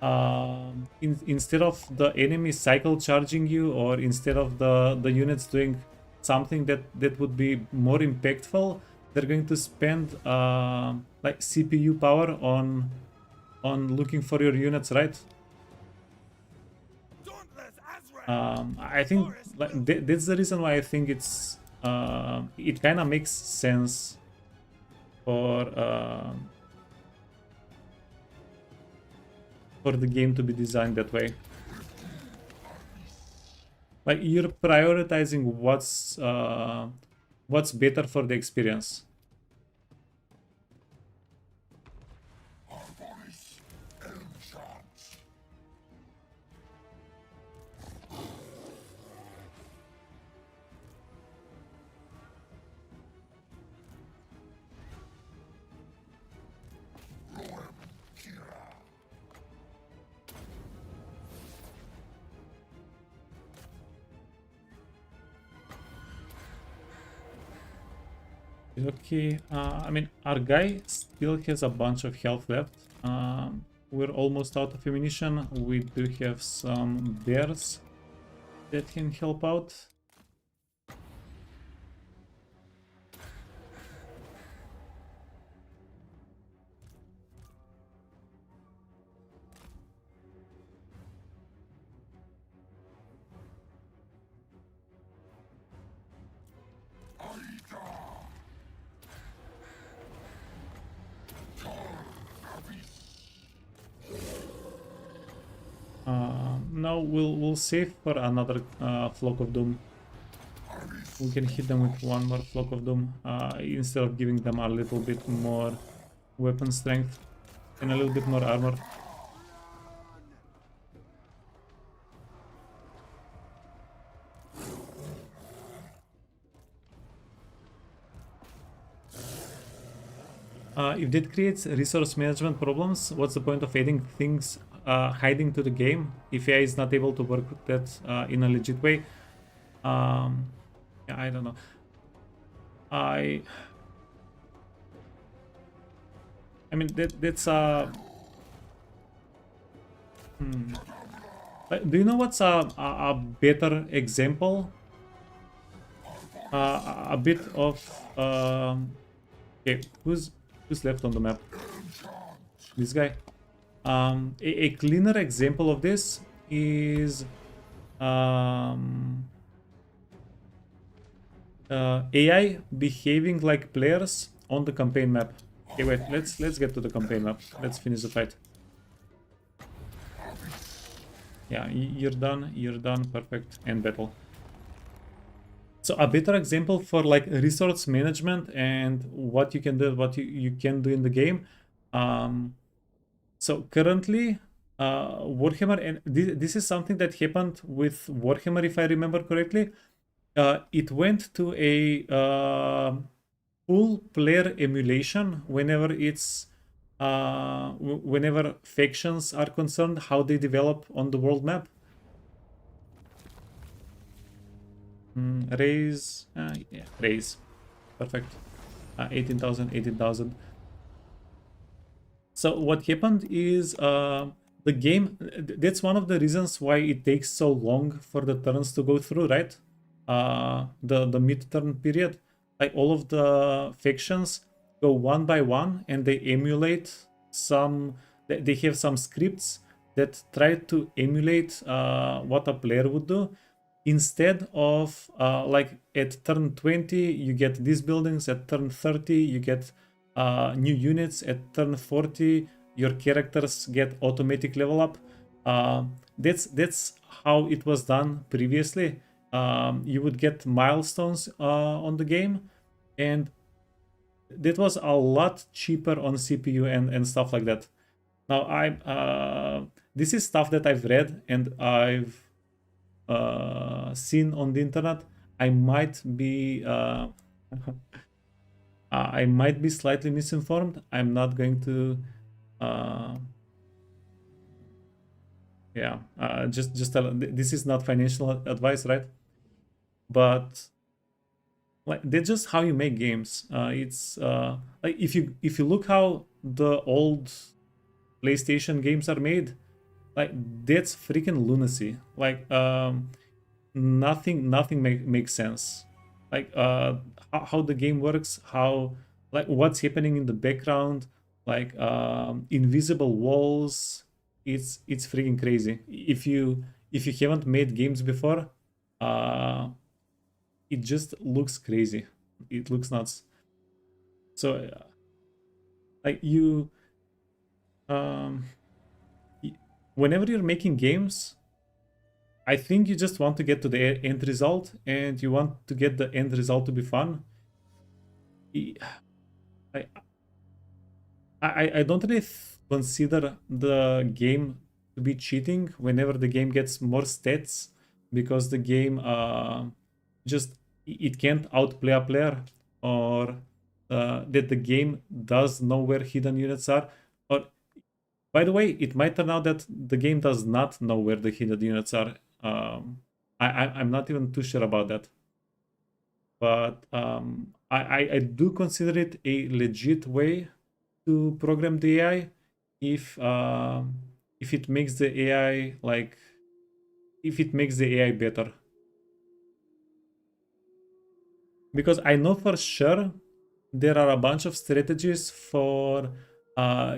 the enemy cycle charging you, or instead of the units doing something that would be more impactful, they're going to spend like CPU power on looking for your units, right? I think like, that's the reason why I think it's it kind of makes sense for the game to be designed that way. Like you're prioritizing what's better for the experience. Okay, I mean, our guy still has a bunch of health left. we're almost out of ammunition. We do have some bears that can help out. No, we'll save for another Flock of Doom. We can hit them with one more Flock of Doom instead of giving them a little bit more weapon strength and a little bit more armor. If that creates resource management problems, what's the point of adding things hiding to the game if AI is not able to work with that in a legit way? Yeah, I don't know. I mean that's do you know what's a better example? A bit of okay, who's left on the map? This guy. A cleaner example of this is AI behaving like players on the campaign map. Okay, wait, let's get to the campaign map. Let's finish the fight. Yeah, you're done, perfect, end battle. So a better example for like resource management and what you can do, what you can do in the game. So currently, Warhammer, and this is something that happened with Warhammer, if I remember correctly. It went to a full player emulation whenever it's whenever factions are concerned, how they develop on the world map. Raise, yeah, raise, perfect. 18,000, 18,000. So what happened is the game, that's one of the reasons why it takes so long for the turns to go through, right? The mid-turn period, like all of the factions go one by one and they emulate some, they have some scripts that try to emulate what a player would do. Instead of like at turn 20 you get these buildings, at turn 30 you get new units, at turn 40 your characters get automatic level up. That's how it was done previously. You would get milestones on the game, and that was a lot cheaper on CPU and stuff like that. Now this is stuff that I've read and I've seen on the internet. I might be I might be slightly misinformed. I'm not going to yeah, just tell, this is not financial advice, right? But like that's just how you make games. It's like if you look how the old PlayStation games are made, like that's freaking lunacy. Like nothing makes sense. Like how the game works, how like what's happening in the background, like invisible walls. It's freaking crazy. If you haven't made games before, it just looks crazy. It looks nuts. So like you whenever you're making games, I think you just want to get to the end result, and you want to get the end result to be fun. I don't really consider the game to be cheating whenever the game gets more stats, because the game just it can't outplay a player, or that the game does know where hidden units are. Or by the way, it might turn out that the game does not know where the hidden units are. I'm not even too sure about that. But I do consider it a legit way to program the AI. if it makes the AI like if it makes the AI better. Because I know for sure there are a bunch of strategies for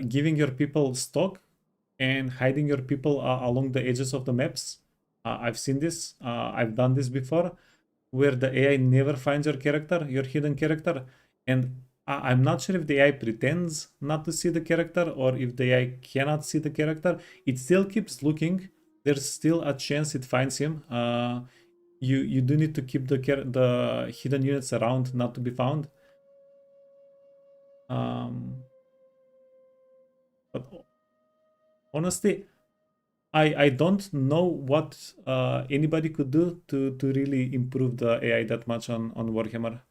giving your people stock and hiding your people along the edges of the maps. I've seen this. I've done this before, where the AI never finds your character, your hidden character, and I'm not sure if the AI pretends not to see the character or if the AI cannot see the character. It still keeps looking. There's still a chance it finds him. You do need to keep the hidden units around not to be found. But honestly, I don't know what anybody could do to really improve the AI that much on Warhammer.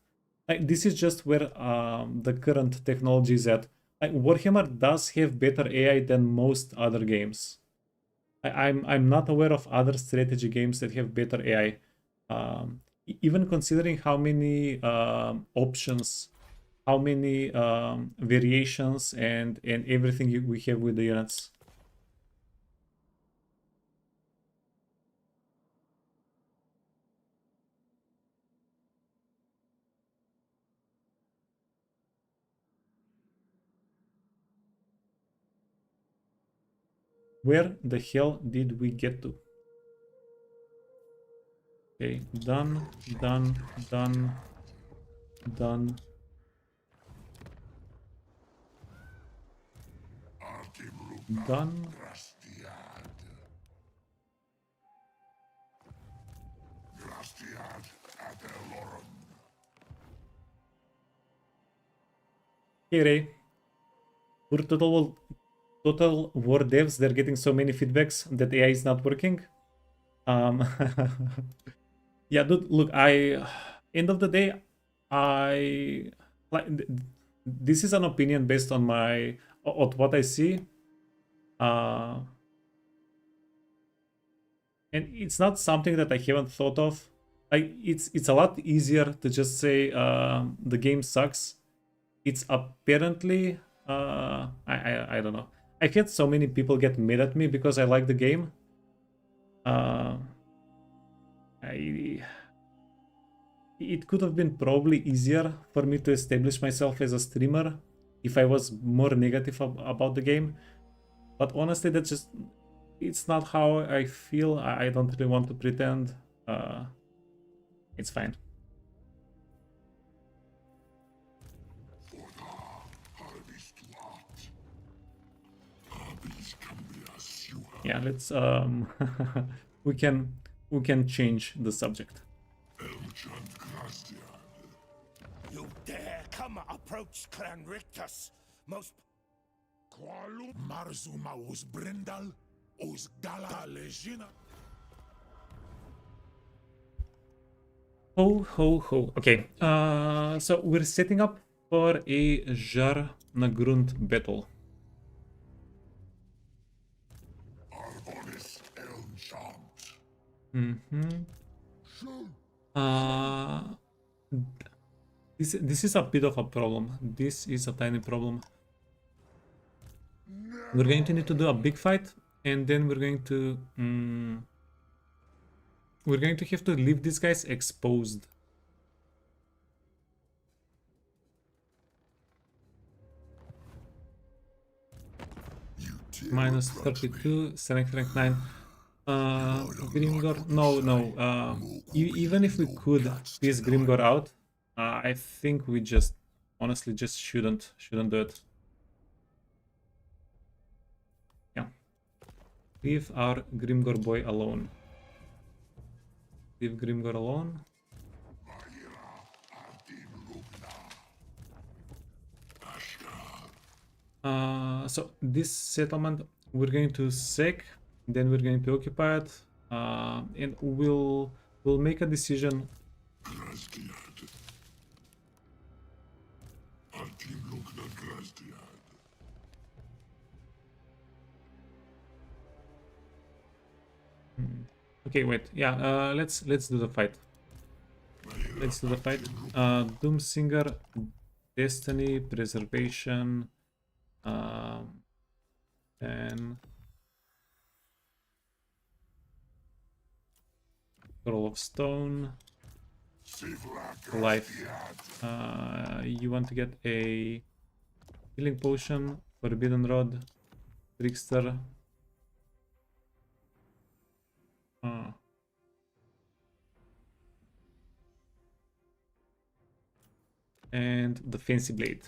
Like, this is just where the current technology is at. Like, Warhammer does have better AI than most other games. I'm not aware of other strategy games that have better AI. Even considering how many options, how many variations and everything we have with the units. Where the hell did we get to? Okay, done, done, done, done. Done. Hey Ray, for total war devs, they're getting so many feedbacks that AI is not working. Yeah, dude, look, end of the day, I like this is an opinion based on on what I see. And it's not something that I haven't thought of. Like, it's a lot easier to just say the game sucks. It's apparently I don't know. I've had so many people get mad at me because I like the game. It could have been probably easier for me to establish myself as a streamer if I was more negative about the game. But honestly, that's just, it's not how I feel. I don't really want to pretend. It's fine. Yeah, let's we can change the subject. You dare come approach Clan Rictus, most Qualu Marzuma us Brindal, us Gala Legina. Ho ho ho. Okay, so we're setting up for a Zharr-Narggund battle. Arbonis Elmchant. This is a bit of a problem. This is a tiny problem. We're going to need to do a big fight, and then we're going to have to leave these guys exposed. Minus 32, strength rank 9. Grimgor, no. Even if we could piece Grimgor out, I think we just honestly just shouldn't do it. Yeah, leave our Grimgor boy alone. Leave Grimgor alone. So this settlement we're going to sack, then we're going to occupy it, and we'll make a decision. Okay, wait. Yeah, let's do the fight. Let's do the fight. Doomsinger, Destiny, Preservation. Then Scroll of Stone. Life. You want to get a healing potion, Forbidden Rod, Trickster. And the Fancy Blade.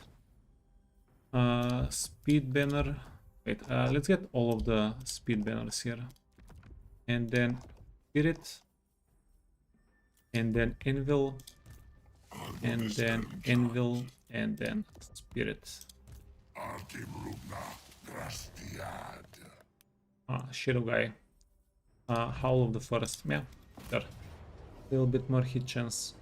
Speed banner. Wait, let's get all of the speed banners here. And then Spirit. And then Anvil. And then Anvil. And then Spirit. Shadow Guy. Howl of the Forest. Yeah, sure. A little bit more hit chance.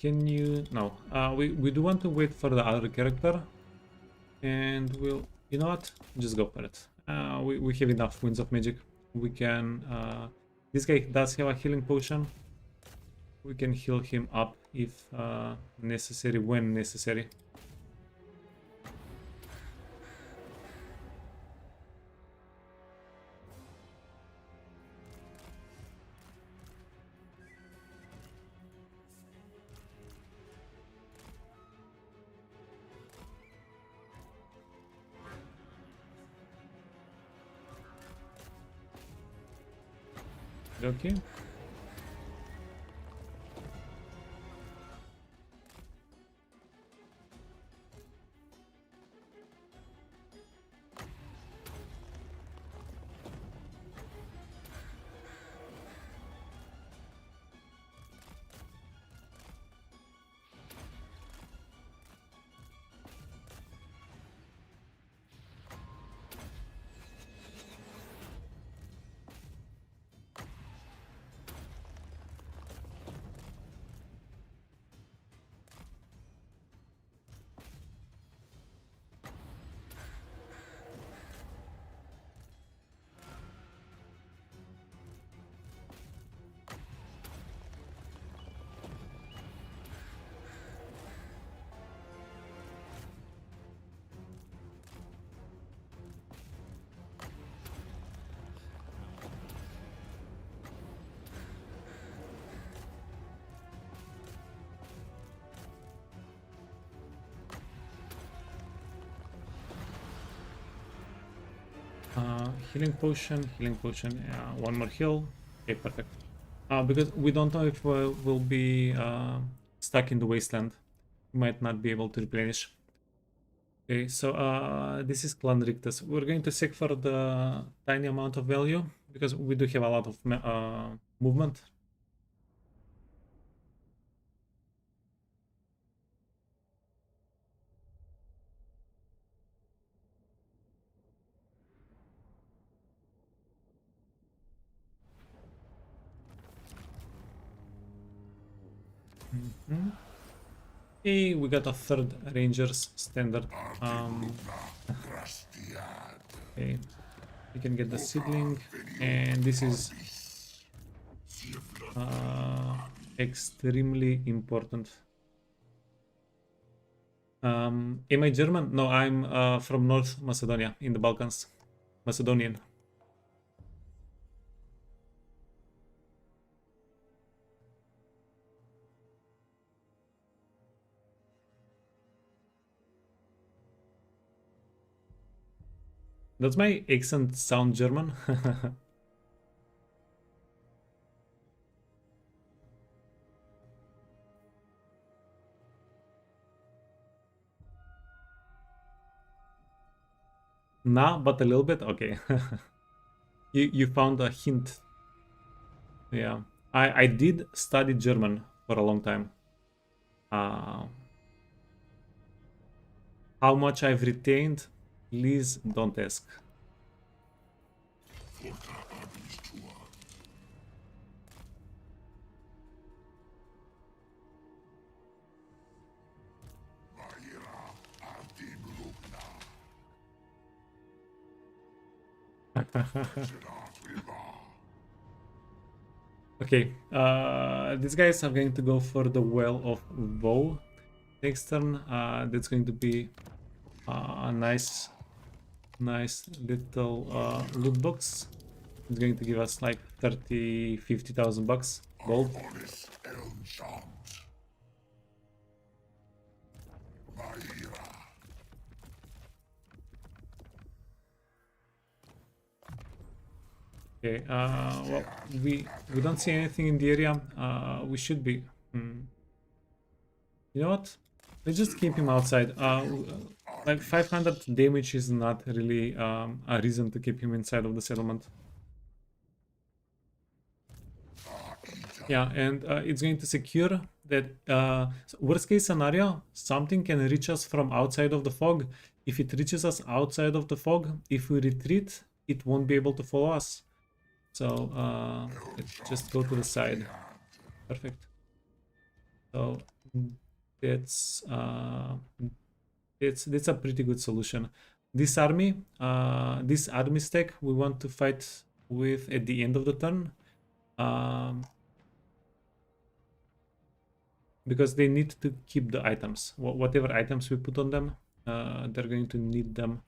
Can you... No. We do want to wait for the other character. And we'll... You know what? Just go for it. We have enough Winds of Magic. We can... this guy does have a healing potion. We can heal him up if necessary, when necessary. Okay. Healing potion, yeah, one more heal. Okay, perfect. Because we don't know if we'll be stuck in the wasteland. We might not be able to replenish. Okay, so this is Clan Rictus. We're going to seek for the tiny amount of value because we do have a lot of movement. Hey, we got a third Rangers standard. Okay, we can get the seedling, and this is extremely important. Am I German? No, I'm from North Macedonia in the Balkans. Macedonian. Does my accent sound German? Nah, but a little bit? Okay. You found a hint. Yeah. I did study German for a long time. How much I've retained, please don't ask. Okay, these guys are going to go for the Well of Woe next turn. That's going to be a nice little loot box. It's going to give us like 50,000 bucks gold. Okay, well, we don't see anything in the area. We should be. You know what? Let's just keep him outside. Like 500 damage is not really a reason to keep him inside of the settlement. Yeah, and it's going to secure that worst case scenario, something can reach us from outside of the fog. If it reaches us outside of the fog, if we retreat, it won't be able to follow us. So let's just go to the side. Perfect. So that's a pretty good solution. This army stack we want to fight with at the end of the turn. Because they need to keep the items. Whatever items we put on them, they're going to need them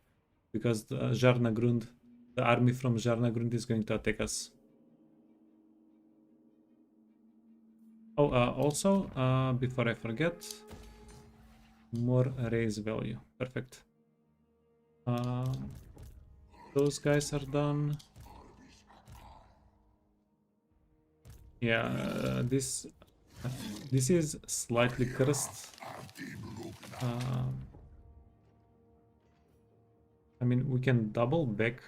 because the Zharr-Narggund, the army from Zharr-Narggund is going to attack us. Oh, also, before I forget, more raise value. Perfect. Those guys are done. Yeah, this is slightly cursed. I mean, we can double back.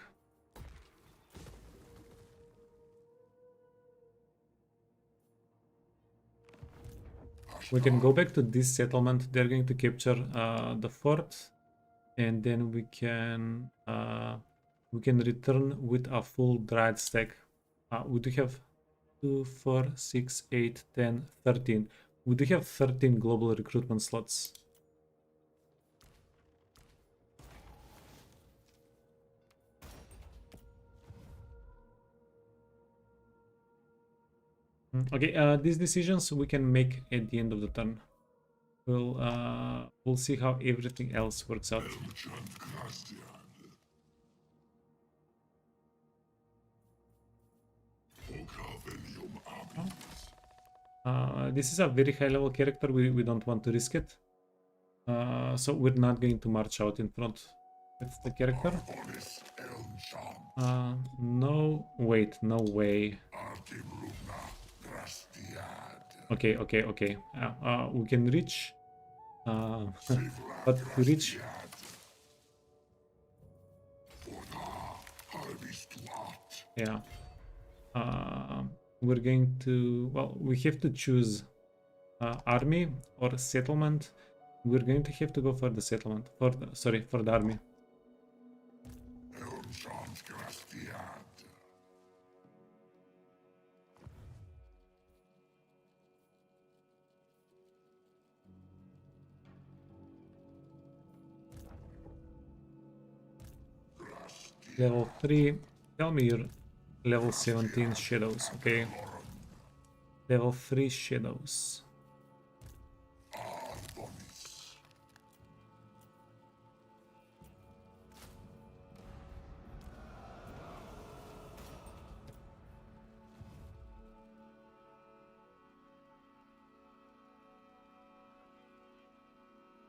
We can go back to this settlement. They're going to capture the fort, and then we can return with a full dried stack. We do have 2, 4, 6, 8, 10, 13. We do have 13 global recruitment slots. Okay, these decisions we can make at the end of the turn. We'll see how everything else works out. This is a very high level character. We don't want to risk it. So we're not going to march out in front. That's the character. No, wait, no way. Okay. We can reach. But to reach. Yeah. We're going to. Well, we have to choose army or settlement. We're going to have to go for the settlement. For the army. Level 3. Tell me your level 17 shadows, okay? Level 3 shadows.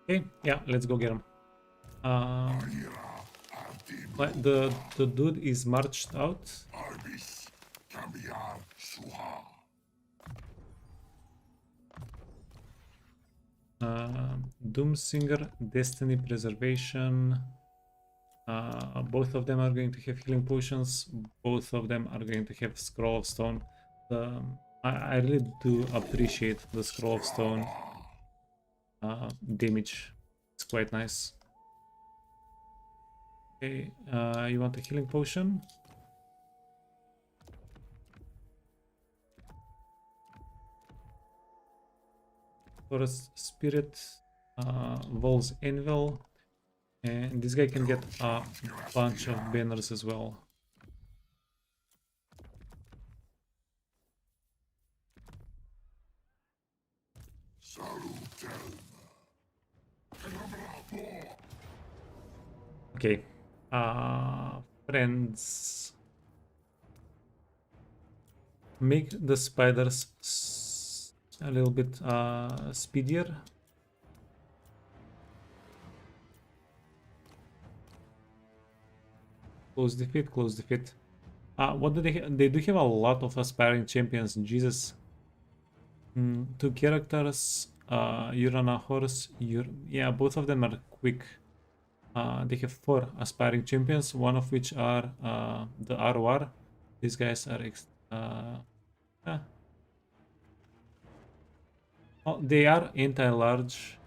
Okay, yeah, let's go get him. The dude is marched out. Doomsinger, Destiny Preservation. Both of them are going to have healing potions. Both of them are going to have Scroll of Stone. I really do appreciate the Scroll of Stone damage. It's quite nice. Okay, you want a healing potion? Forest Spirit, Vol's Anvil, and this guy can get a bunch of banners as well. Okay, friends, make the spiders a little bit speedier. Close defeat, close defeat. What do they do have a lot of aspiring champions, Jesus. 2 characters, you're on a horse, yeah, both of them are quick. They have 4 aspiring champions, one of which are the ROR. These guys are oh, they are anti-large.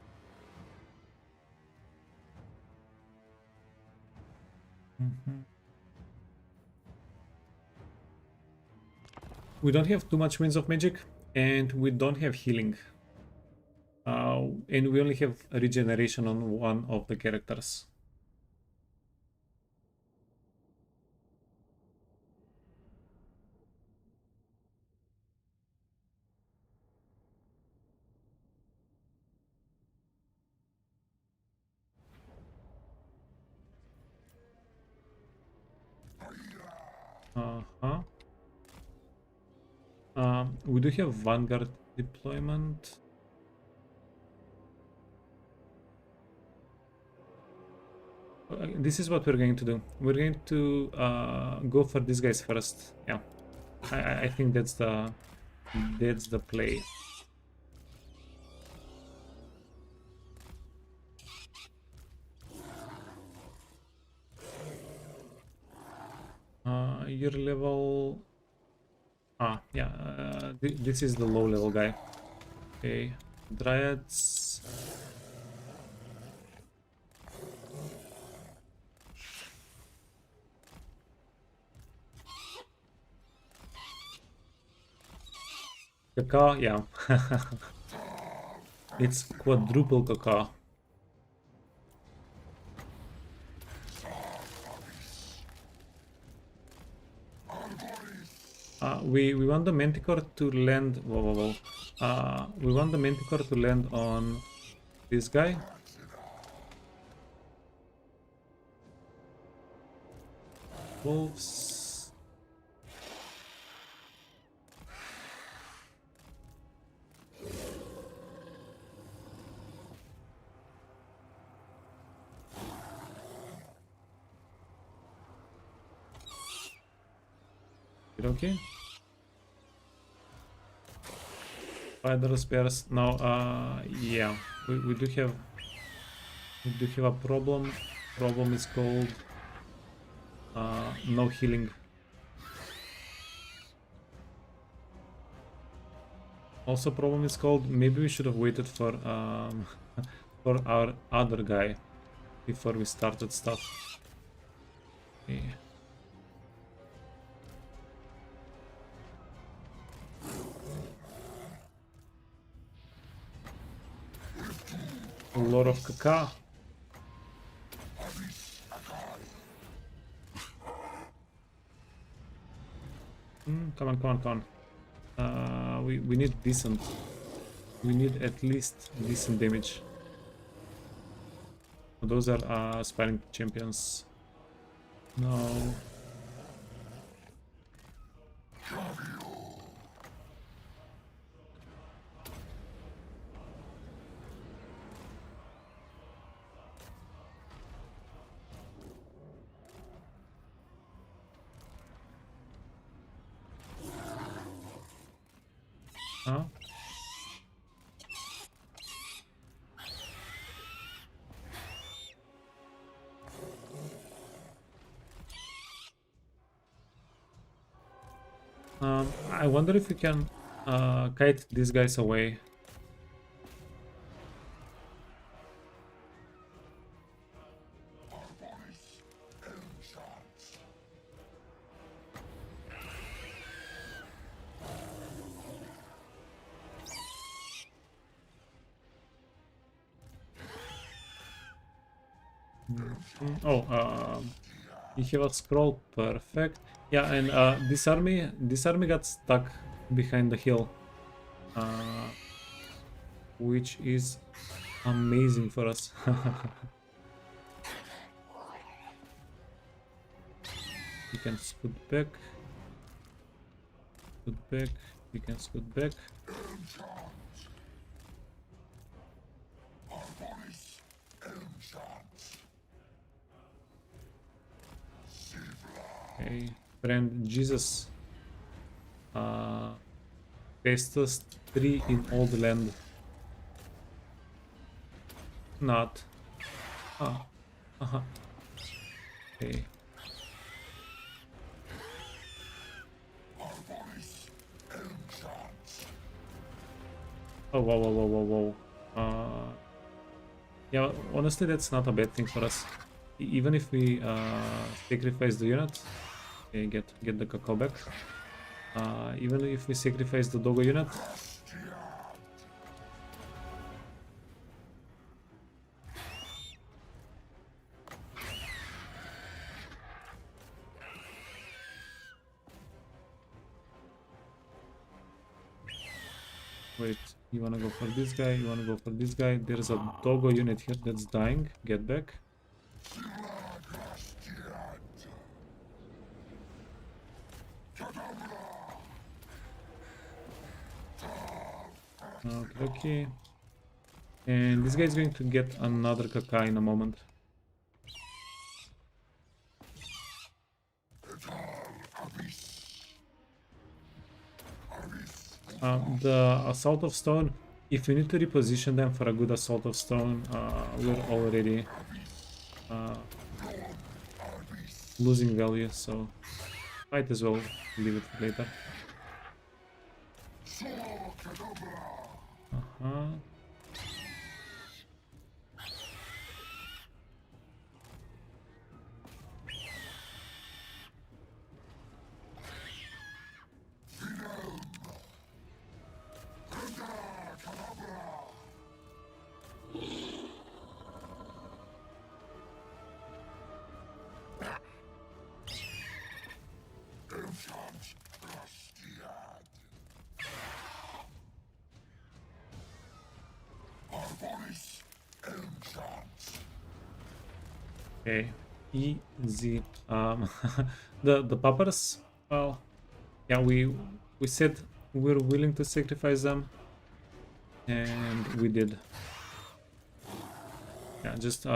We don't have too much Winds of Magic, and we don't have healing. And we only have regeneration on one of the characters. Uh-huh. We do have Vanguard deployment. This is what we're going to do. We're going to go for these guys first. Yeah, I think that's the play. Your level. Yeah. This is the low level guy. Okay, Dryads. Caca, yeah. It's quadruple caca. We want the Manticore to land. Whoa. We want the Manticore to land on this guy. Wolves. Okay. Spider spears. Now, yeah, we do have a problem. Problem is called no healing. Also, problem is called maybe we should have waited for for our other guy before we started stuff. Okay. A lot of caca. Come on. We need decent. We need at least decent damage. Those are aspiring champions. No. Huh? I wonder if we can kite these guys away. Oh, you have a scroll, perfect. Yeah, and this army got stuck behind the hill, which is amazing for us. You can scoot back, you can scoot back. Okay, friend Jesus. Fastest tree in all the land. Not. Ah. Okay. Oh, whoa. Yeah, honestly, that's not a bad thing for us. Even if we sacrifice the unit, okay, get the cacao back. Even if we sacrifice the doggo unit, wait, you wanna go for this guy, you wanna go for this guy. There's a doggo unit here that's dying. Get back. Okay. And this guy is going to get another caca in a moment. The Assault of Stone, if we need to reposition them for a good Assault of Stone, we're already losing value, so might as well leave it for later. Okay, easy. The poppers, well, yeah, we said we're willing to sacrifice them, and we did. Yeah, just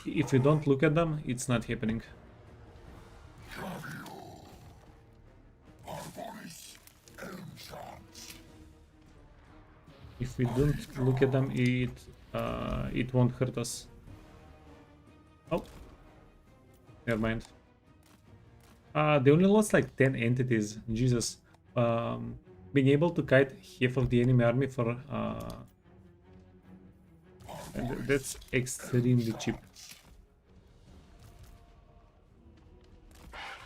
if you don't look at them, it's not happening. If we don't look at them, it won't hurt us. Oh, never mind. They only lost like 10 entities. Jesus. Being able to kite half of the enemy army for that's extremely cheap.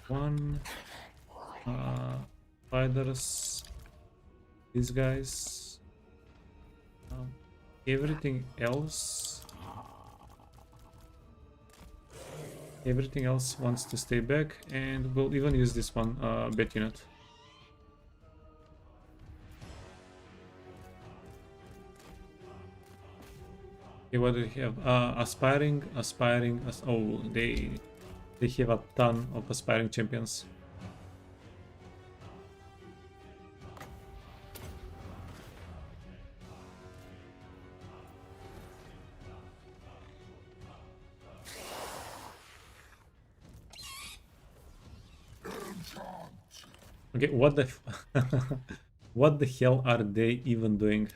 One spiders, these guys, everything else wants to stay back, and we'll even use this one bet unit. Okay, what do we have? Aspiring. Oh, they have a ton of aspiring champions. Okay, what the what the hell are they even doing?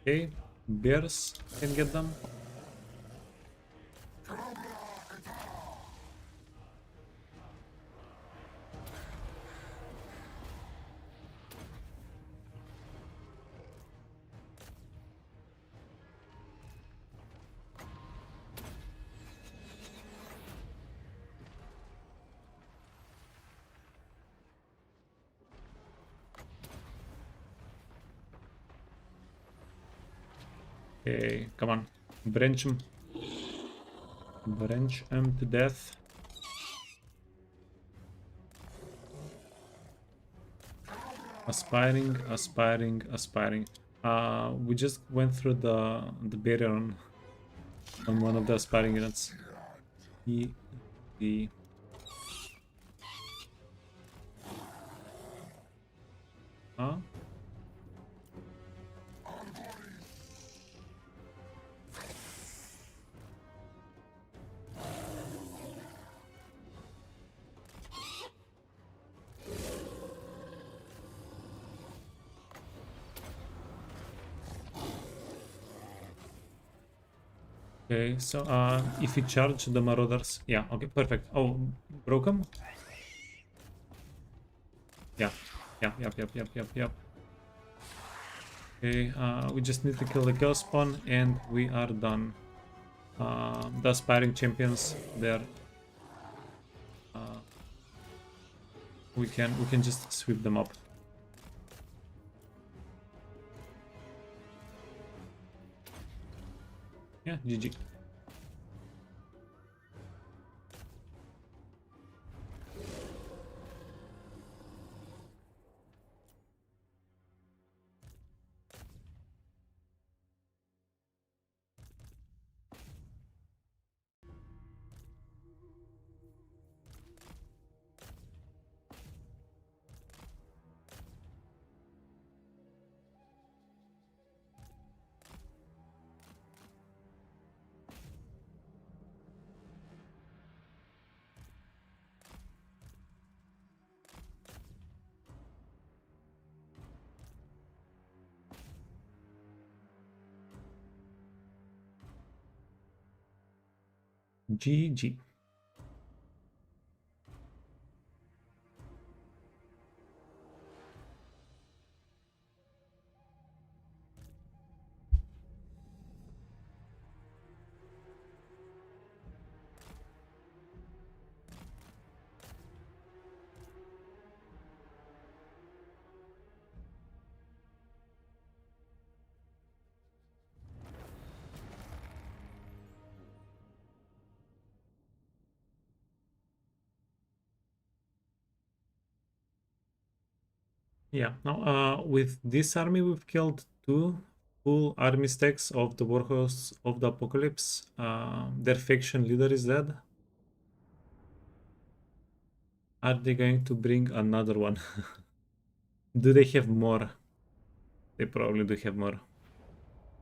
Okay, bears can get them. Okay, come on. Branch him. Branch him to death. Aspiring, aspiring, aspiring. We just went through the barrier on one of the aspiring units. The huh? Okay, so if we charge the marauders, yeah, okay, perfect. Oh, broke him? Yeah, yep. Okay, we just need to kill the kill spawn and we are done. The aspiring champions, they're we can just sweep them up. Yeah, GG. GG. Yeah, now with this army we've killed 2 full army stacks of the Warhosts of the Apocalypse. Their faction leader is dead. Are they going to bring another one? Do they have more? They probably do have more.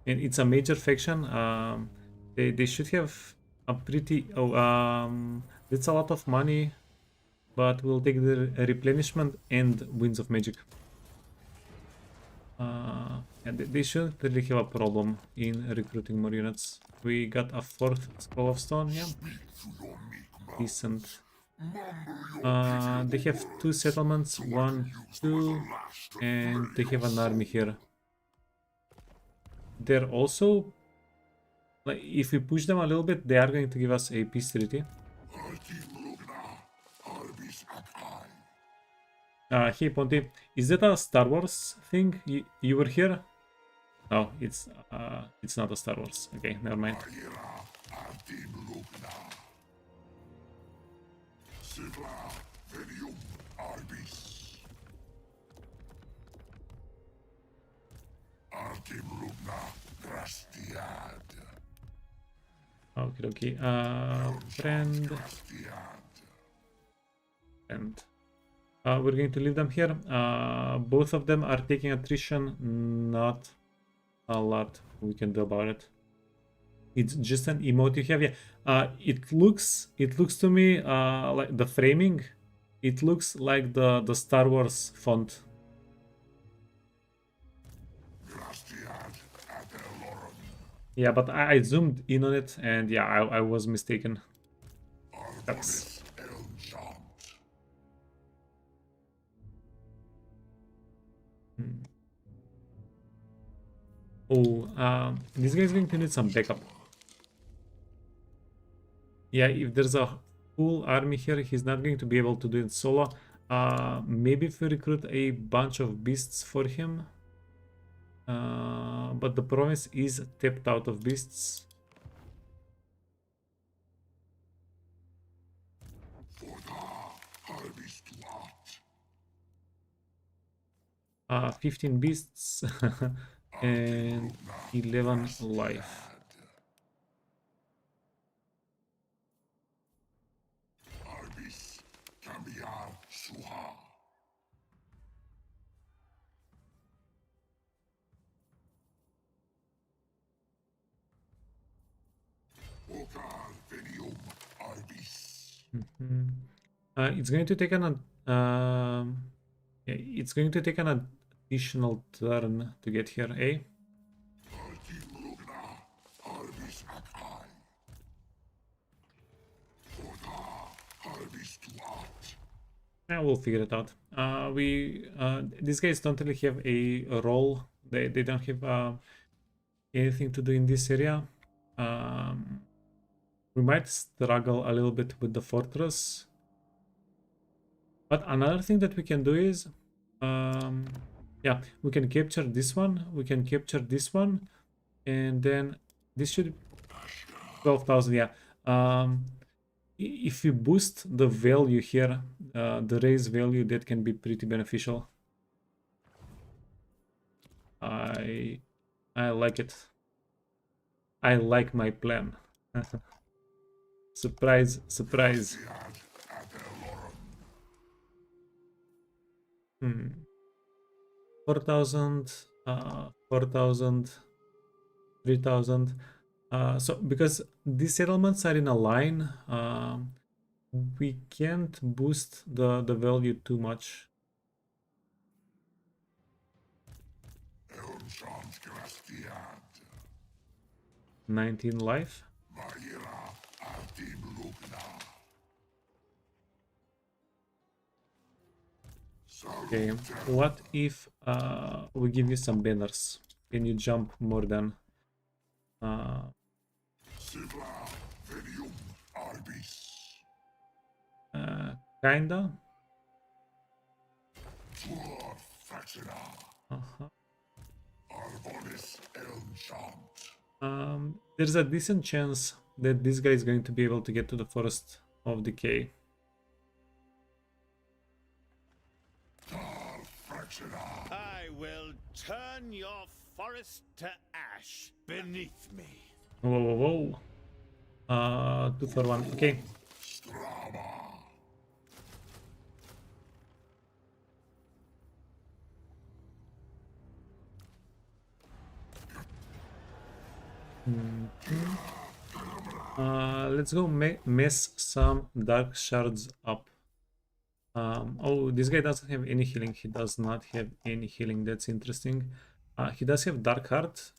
And it's a major faction. They should have a pretty... Oh, that's a lot of money. But we'll take the replenishment and Winds of Magic. And they shouldn't really have a problem in recruiting more units. We got a 4th Skull of Stone, yeah. Decent. They have 2 settlements, 1, 2, and they have an army here. They're also, like, if we push them a little bit, they are going to give us a peace treaty. Hey Ponty, is that a Star Wars thing? You were here? No, it's not a Star Wars. Okay, never mind. Okay. Friend. We're going to leave them here. Both of them are taking attrition. Not a lot we can do about it. It's just an emote you have. Yeah. It looks to me like the framing. It looks like the Star Wars font. Yeah, but I zoomed in on it, and yeah, I was mistaken. Sucks. Oh, this guy's going to need some backup. Yeah, if there's a full army here, he's not going to be able to do it solo. Maybe if we recruit a bunch of beasts for him. but the province is tapped out of beasts. Harvest what? 15 beasts and 11 life. Harvest cambiar suha. Vocal venium arbis. It's going to take yeah, it's going to take an additional turn to get here, eh? Ultim lugna arbis akai. Voda harvest what? Yeah, we'll figure it out. These guys don't really have a role. They don't have anything to do in this area. We might struggle a little bit with the fortress. But another thing that we can do is, yeah, we can capture this one. We can capture this one, and then this should 12,000. Yeah. If we boost the value here, the raise value, that can be pretty beneficial. I like it. I like my plan. Surprise, surprise. 4,000, 4,000, 3,000. So because these settlements are in a line, we can't boost the value too much. Elmshams grastiad. 19 life. Vaira ultim lugna. Okay, what if we give you some banners? Can you jump more than Sibla venium arbis. kinda? Tur facina. Arbonis elmshams. There's a decent chance that this guy is going to be able to get to the Forest of Decay. I will turn your forest to ash beneath me. Whoa, whoa, whoa. 2 for 1. Okay. Let's go mess some dark shards up. Oh, this guy doesn't have any healing. He does not have any healing. That's interesting. He does have Dark Heart.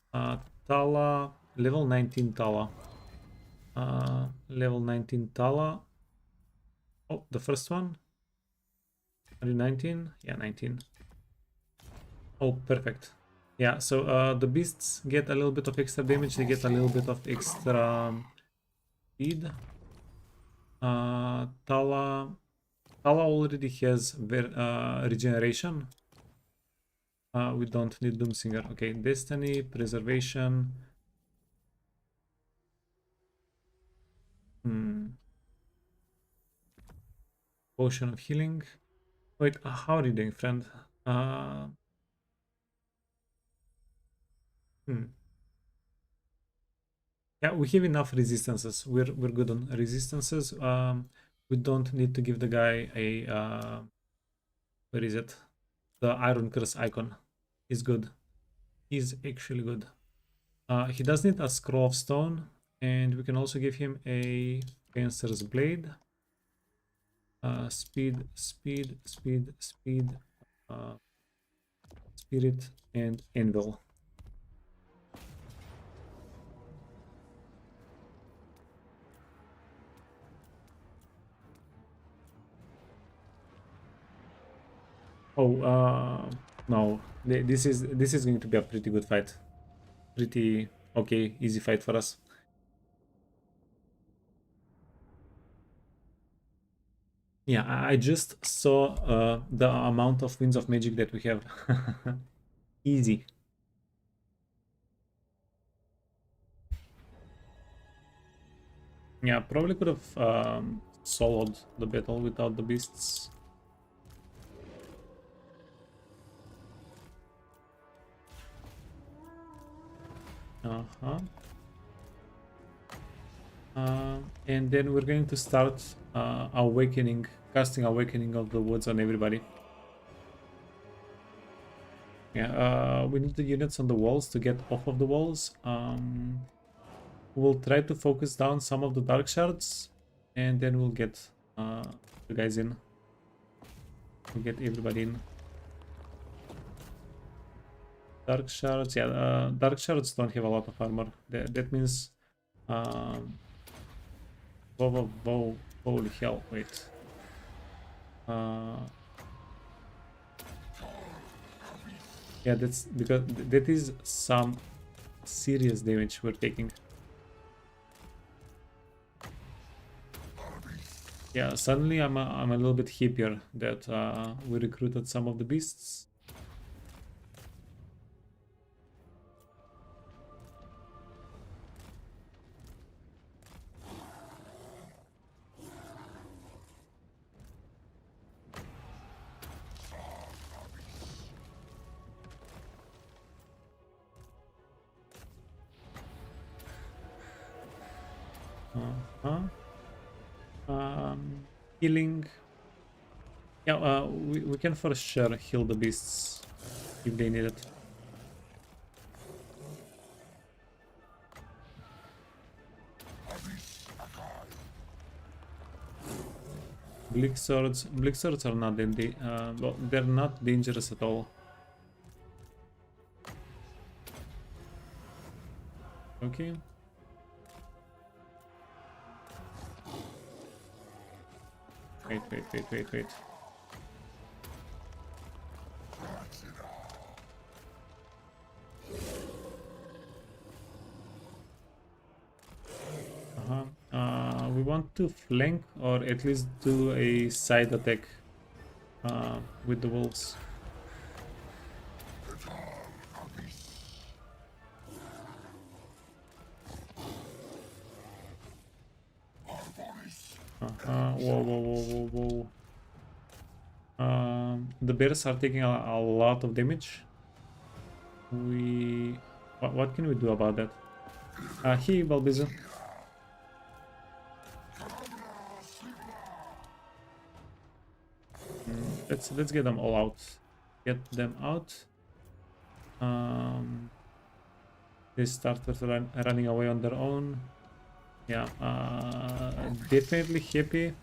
Tala, level 19 Tala. Level 19 Tala. Oh, the first one. Are you 19? Yeah, 19. Oh, perfect. Yeah, so the beasts get a little bit of extra damage. They get a little bit of extra speed. Tala already has regeneration. We don't need Doomsinger. Okay, Destiny, Preservation. Potion of Healing. Wait, how are you doing, friend? Yeah, we have enough resistances. We're good on resistances. We don't need to give the guy a where is it? The Iron Curse icon. Is good. He's actually good. He does need a Scroll of Stone, and we can also give him a Fencer's Blade. Speed, speed, speed, speed, Spirit, and Anvil. Oh, no. This is going to be a pretty good fight. Pretty okay, easy fight for us. Yeah, I just saw the amount of Winds of Magic that we have. Easy. Yeah, probably could have soloed the battle without the beasts. Uh-huh. And then we're going to start awakening, casting Awakening of the Woods on everybody. Yeah, we need the units on the walls to get off of the walls. We'll try to focus down some of the dark shards, and then we'll get the guys in. We'll get everybody in. Dark shards, yeah, dark shards don't have a lot of armor. That means, whoa, holy hell, wait. Yeah, that's because that is some serious damage we're taking. Yeah, suddenly I'm a little bit happier that we recruited some of the beasts. Healing. Yeah, we can for sure heal the beasts if they need it. Bleak swords are not well, they're not dangerous at all. Okay. Wait. We want to flank or at least do a side attack with the wolves. Whoa. The bears are taking a lot of damage. What can we do about that? Hey, Balbizu. Let's get them all out. Get them out. They started running away on their own. Yeah, definitely happy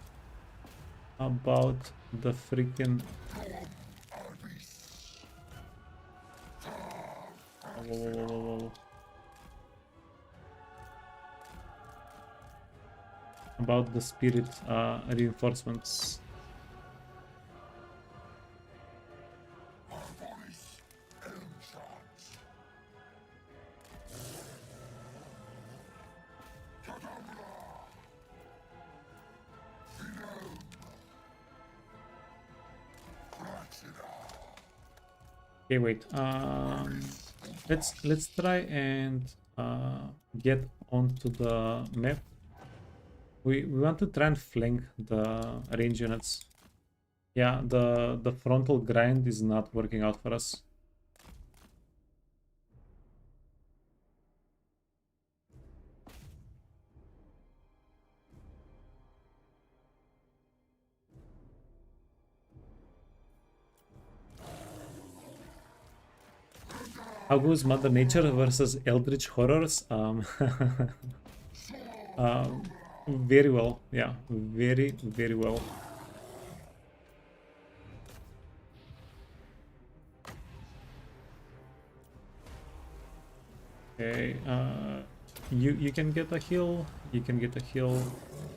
about the freaking. Whoa. About the spirit reinforcements. Okay, wait. Let's try and get onto the map. We want to try and flank the range units. Yeah, the frontal grind is not working out for us. How goes Mother Nature versus Eldritch Horrors? Very well. Yeah, very well. Okay, you can get a heal. You can get a heal.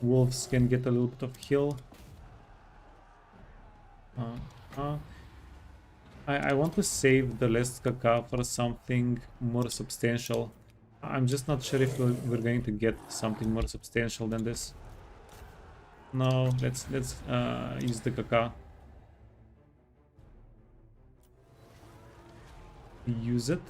Wolves can get a little bit of heal. I want to save the last caca for something more substantial. I'm just not sure if we're going to get something more substantial than this. No, let's use the caca. Use it.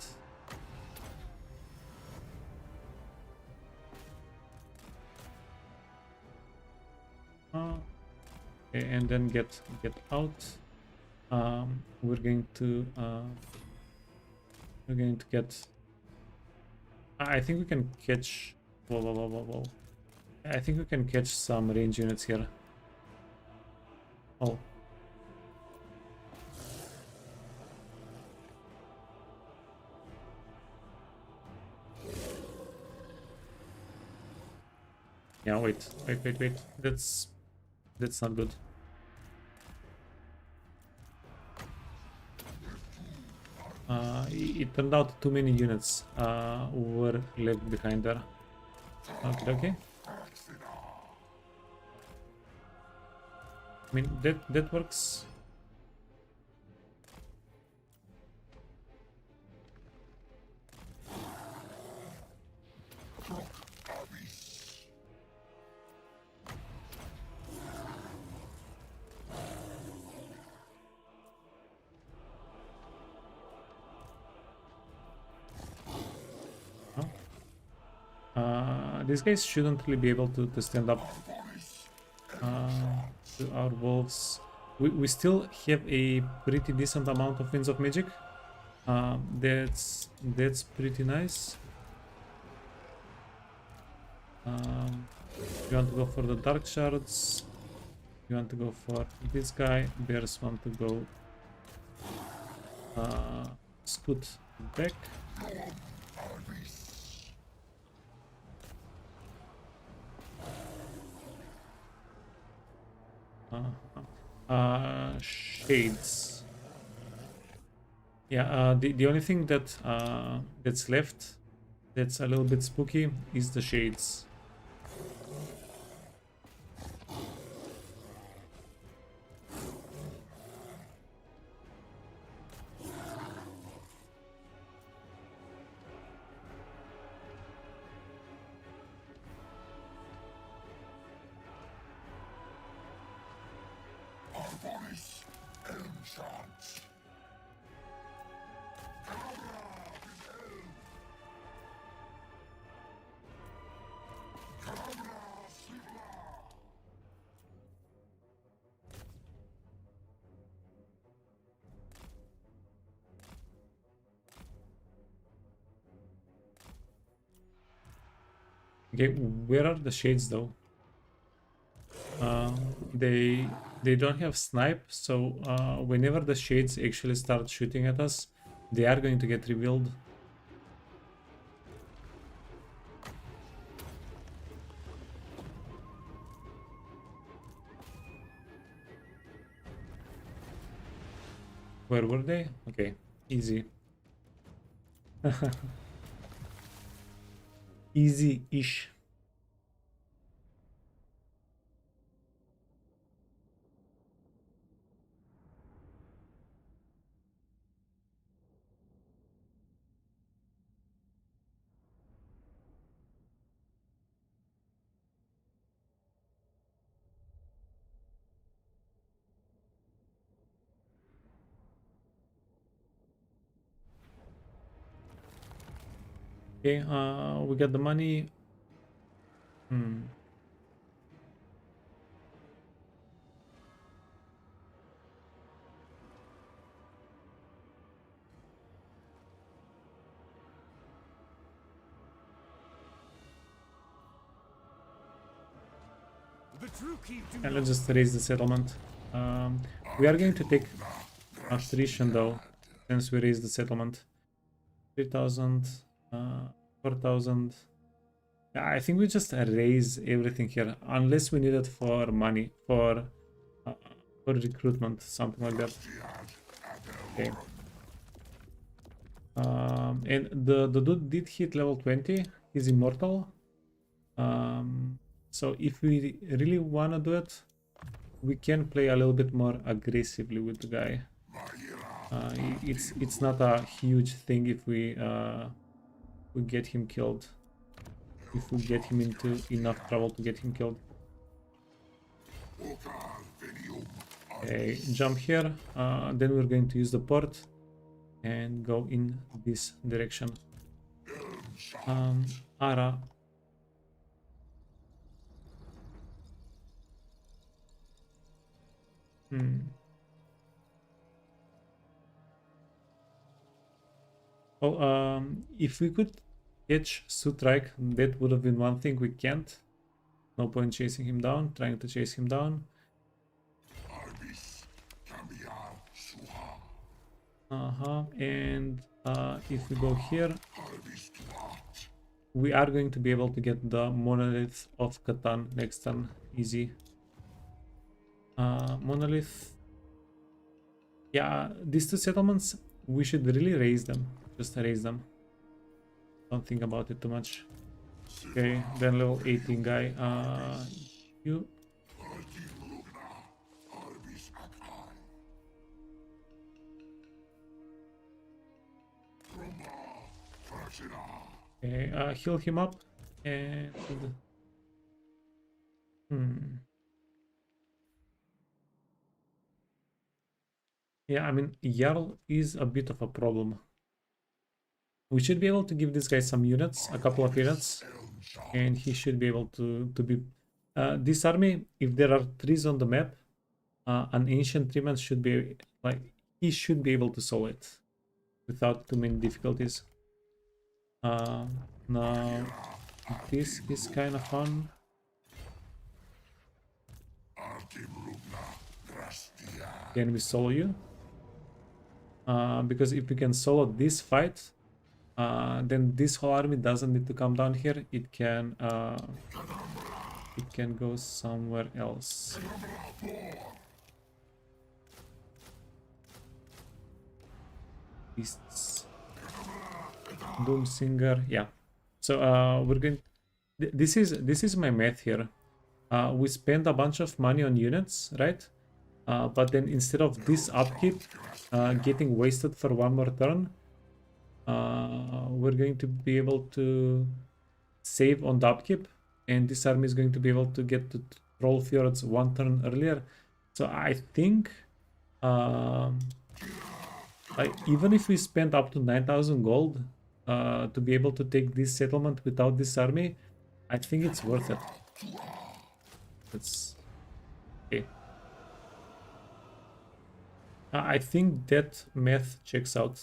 and then get out. We're going to get. I think we can catch. Whoa. I think we can catch some range units here. Oh. Yeah, wait. That's not good. It turned out too many units were left behind there. Okay. I mean that works. These guys shouldn't really be able to stand up to our wolves. We still have a pretty decent amount of winds of magic. That's pretty nice. You want to go for the dark shards. You want to go for this guy. Bears want to go scoot back. Shades. Yeah, the only thing that that's left that's a little bit spooky is the shades. Okay, where are the shades though? They don't have snipe, so whenever the shades actually start shooting at us, they are going to get revealed. Where were they? Okay, easy. Easy-ish. Okay, we got the money. And let's just raise the settlement. We are going to take attrition though, since we raised the settlement. 3,000, 4,000. Yeah, I think we just raise everything here, unless we need it for money, for recruitment, something like that. Okay. And the dude did hit level 20. He's immortal. So if we really want to do it, we can play a little bit more aggressively with the guy. It's not a huge thing if we get him killed. If we get him into enough trouble to get him killed. Okay, jump here. Then we're going to use the port and go in this direction. Ara. Well, if we could catch Zharr-Narggund, that would have been one thing. We can't. No point chasing him down, trying to chase him down. Arbis, Cambiar, Suha, And if we go here, Arbis Tuat, we are going to be able to get the Monolith of Catan next turn. Easy. Monolith. Yeah, these two settlements, we should really raise them. Just raise them. Don't think about it too much. Okay, then level 18 guy. You. Artim Lugna, Arbis Akai, Rumba, Fracina, Okay, heal him up. And. Yeah, I mean, Jarl is a bit of a problem. We should be able to give this guy some units, a couple of units, and he should be able to be... this army, if there are trees on the map, an ancient treeman should be, like, he should be able to solve it without too many difficulties. Now, this is kind of fun. Artim Lugna, Drastia, Can we solo you? Because if we can solo this fight, then this whole army doesn't need to come down here. It can go somewhere else. Beasts. Doomsinger, yeah. So we're going. This is my math here. We spend a bunch of money on units, right? But then instead of this upkeep getting wasted for one more turn, we're going to be able to save on the upkeep, and this army is going to be able to get to Troll Fjords one turn earlier. So I think even if we spend up to 9,000 gold to be able to take this settlement without this army, I think it's worth it. It's okay. I think that math checks out.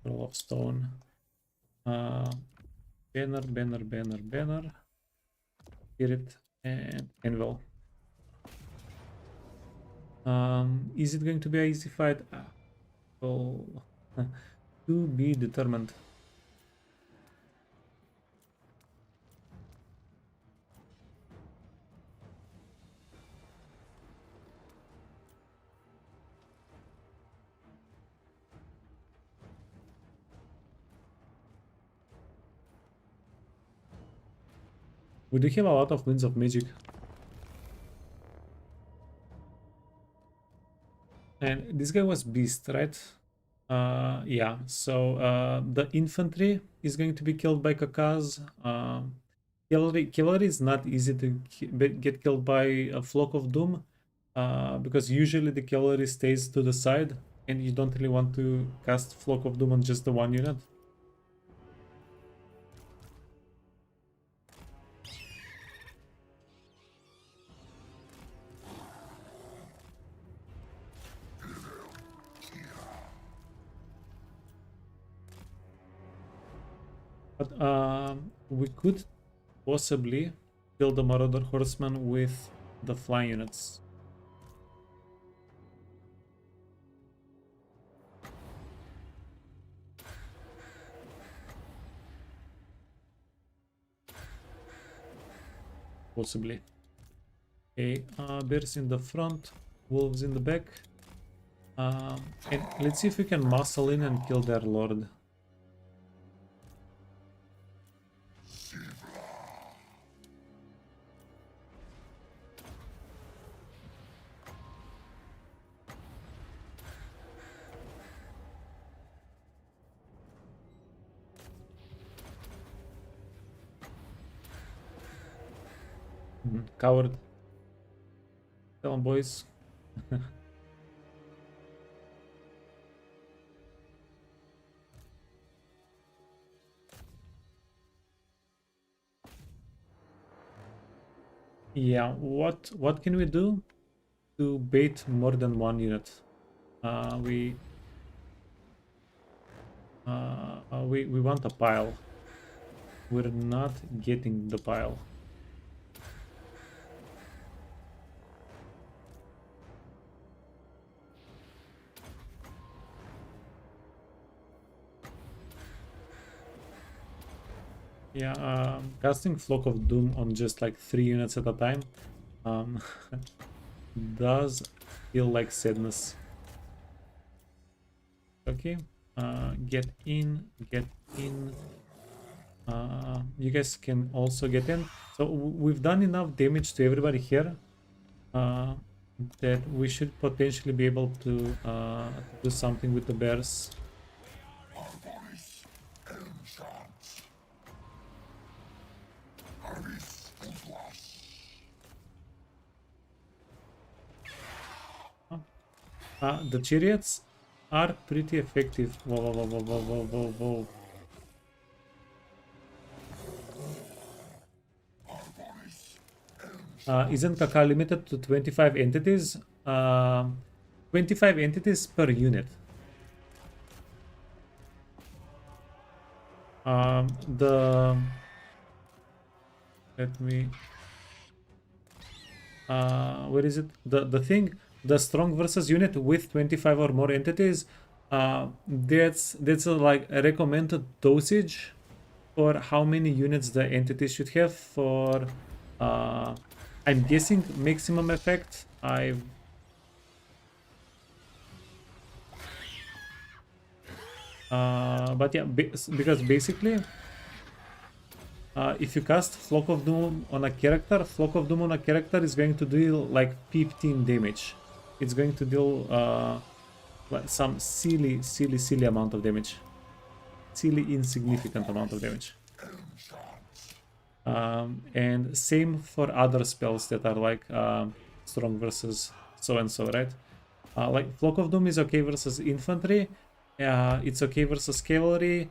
Roll of stone. Banner, banner, banner, banner. Spirit and anvil. Is it going to be an easy fight? Well, to be determined. We do have a lot of Winds of Magic. And this guy was Beast, right? Yeah, so the infantry is going to be killed by Kakaz. Cavalry is not easy to get killed by a Flock of Doom, because usually the cavalry stays to the side and you don't really want to cast Flock of Doom on just the one unit. But we could possibly kill the Marauder Horseman with the flying units. Possibly. Okay, bears in the front, wolves in the back. And let's see if we can muscle in and kill their lord. Coward. Tell 'em, boys. Yeah, what can we do to bait more than one unit? We want a pile. We're not getting the pile. Yeah, casting Flock of Doom on just like 3 units at a time um, does feel like sadness. Okay, get in, get in. You guys can also get in. So we've done enough damage to everybody here that we should potentially be able to do something with the bears. Arboris Elmshands. Arvis Utlas. The chariots are pretty effective. Whoa, whoa, whoa, whoa, whoa, whoa, whoa. Isn't Kaka limited to 25 entities? 25 entities per unit. Let me where is it? The strong versus unit with 25 or more entities, that's like a recommended dosage for how many units the entity should have for I'm guessing maximum effect. But yeah, because basically if you cast Flock of Doom on a character, Flock of Doom on a character is going to deal like 15 damage. It's going to deal like some silly amount of damage. Silly insignificant amount of damage. And same for other spells that are like strong versus so and so, right? Like Flock of Doom is okay versus infantry. It's okay versus cavalry,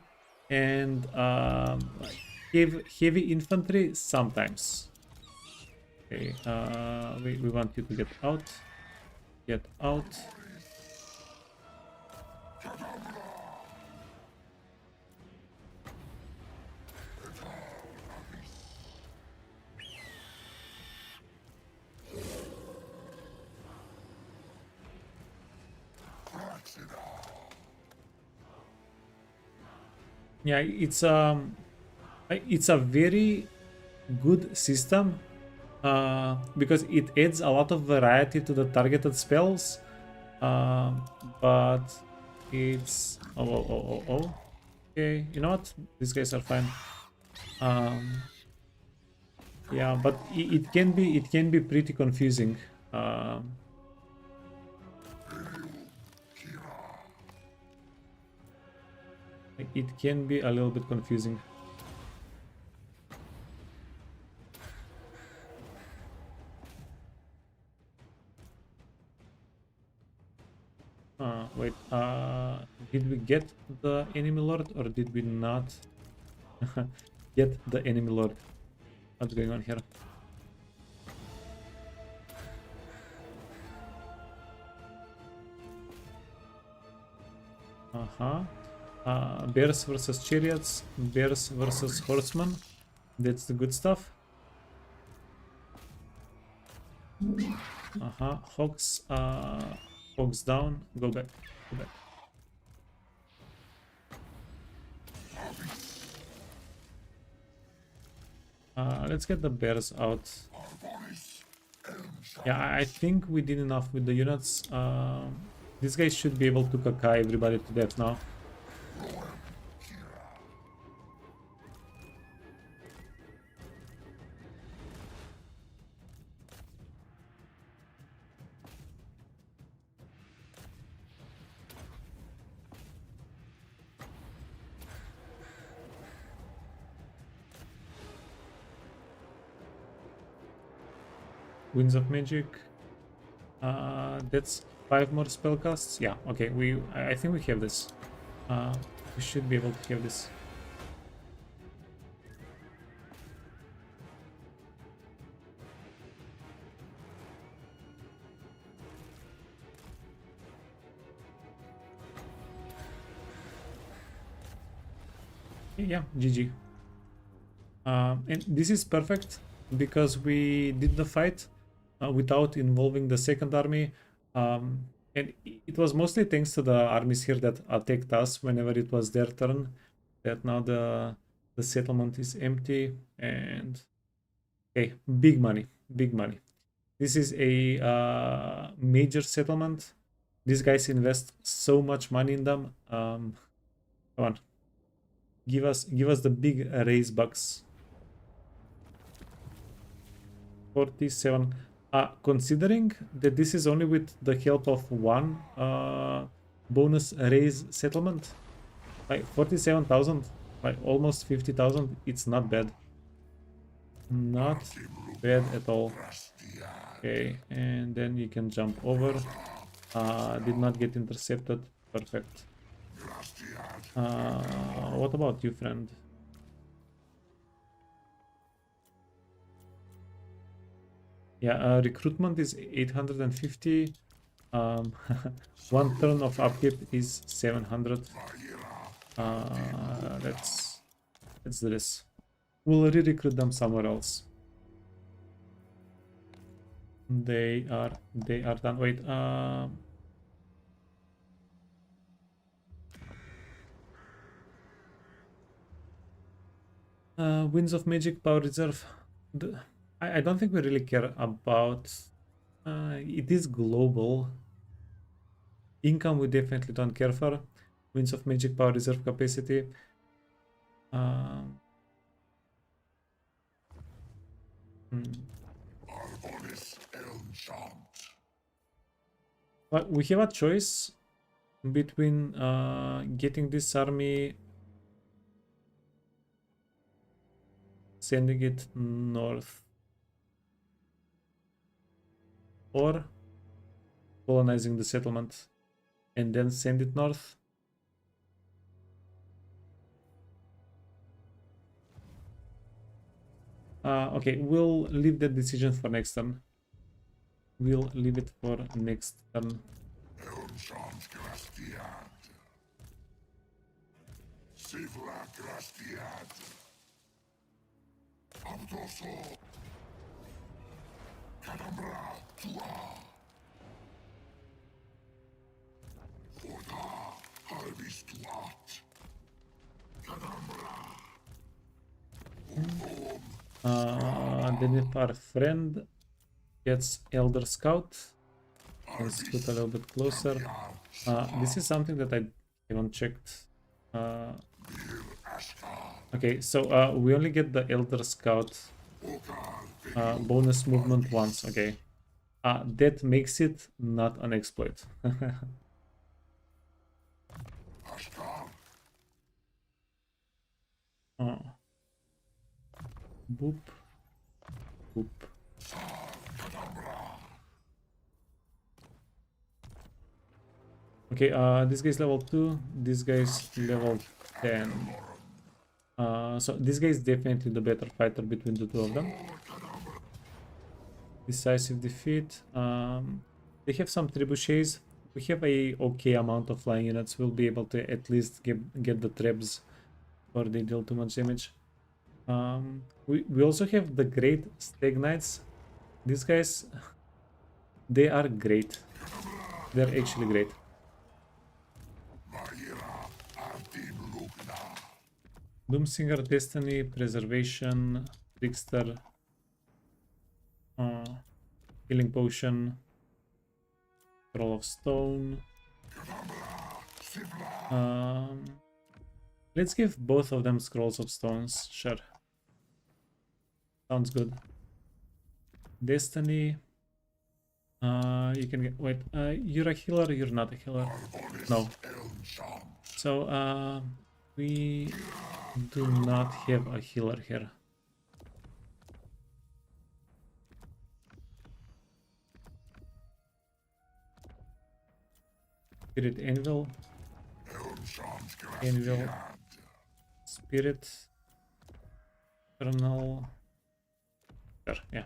and like heavy infantry sometimes. Okay, we want you to get out. Get out. Yeah, it's a very good system because it adds a lot of variety to the targeted spells, but it's okay, you know what, these guys are fine. Yeah, but it can be pretty confusing. Like, it can be a little bit confusing. Wait, did we get the enemy lord or did we not get the enemy lord? What's going on here? Bears versus chariots, bears versus horsemen. That's the good stuff. Hogs, hogs down. Go back. Go back. Let's get the bears out. Yeah, I think we did enough with the units. These guys should be able to kakai everybody to death now. Winds of Magic. That's 5 more spellcasts. Yeah, okay. I think we have this. We should be able to have this. Yeah, GG. And this is perfect because we did the fight without involving the second army. And it was mostly thanks to the armies here that attacked us whenever it was their turn. That now the settlement is empty and okay, big money, big money. This is a major settlement. These guys invest so much money in them. Come on, give us the big raise bucks. 47. Considering that this is only with the help of one bonus raise settlement, like 47,000, like almost 50,000, it's not bad. Not bad at all. Okay, and then you can jump over. Did not get intercepted. Perfect. What about you, friend? Yeah, recruitment is 850. One turn of upkeep is 700. Let's do this. We'll re-recruit them somewhere else. They are done. Wait, Winds of Magic Power Reserve. I don't think we really care about. It is global. Income we definitely don't care for. Winds of Magic Power Reserve capacity. But we have a choice between getting this army, sending it north, or colonizing the settlement and then send it north. Okay, we'll leave that decision for next turn. We'll leave it for next turn. Then if our friend gets Elder Scout, let's put a little bit closer. This is something that I haven't checked. Okay, so we only get the Elder Scout bonus movement once. Okay, that makes it not an exploit. Boop. Boop. Okay, this guy's level 2, this guy's level 10. So this guy is definitely the better fighter between the two of them. Decisive defeat. They have some trebuchets. We have a okay amount of flying units. We'll be able to at least get the trebs before they deal too much damage. We also have the great stag knights. These guys, they are great. They're actually great. Doomsinger, Destiny, Preservation, Trickster, Healing Potion, Scroll of Stone. Let's give both of them Scrolls of Stones, sure. Sounds good. Destiny. You can get. Wait, you're a healer, you're not a healer. No. So, we do not have a healer here. Spirit Anvil. Anvil. Spirit. Eternal. Sure, yeah.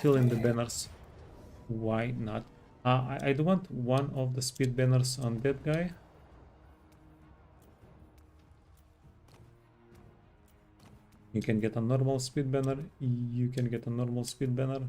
Fill in the banners. Why not? I do want one of the speed banners on that guy. You can get a normal speed banner. You can get a normal speed banner.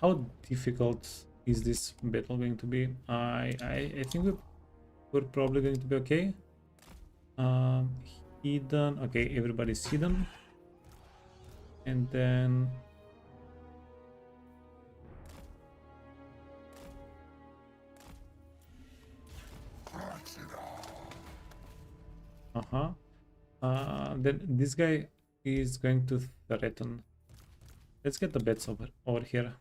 How difficult is this battle going to be? I think we're probably going to be okay. Hidden. Okay, everybody's hidden. And then then this guy is going to threaten. Let's get the bets over here.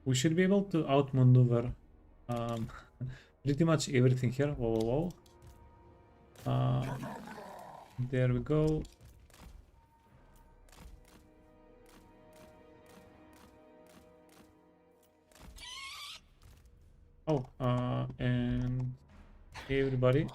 We should be able to outmaneuver pretty much everything here. Whoa. There we go. Oh, and everybody.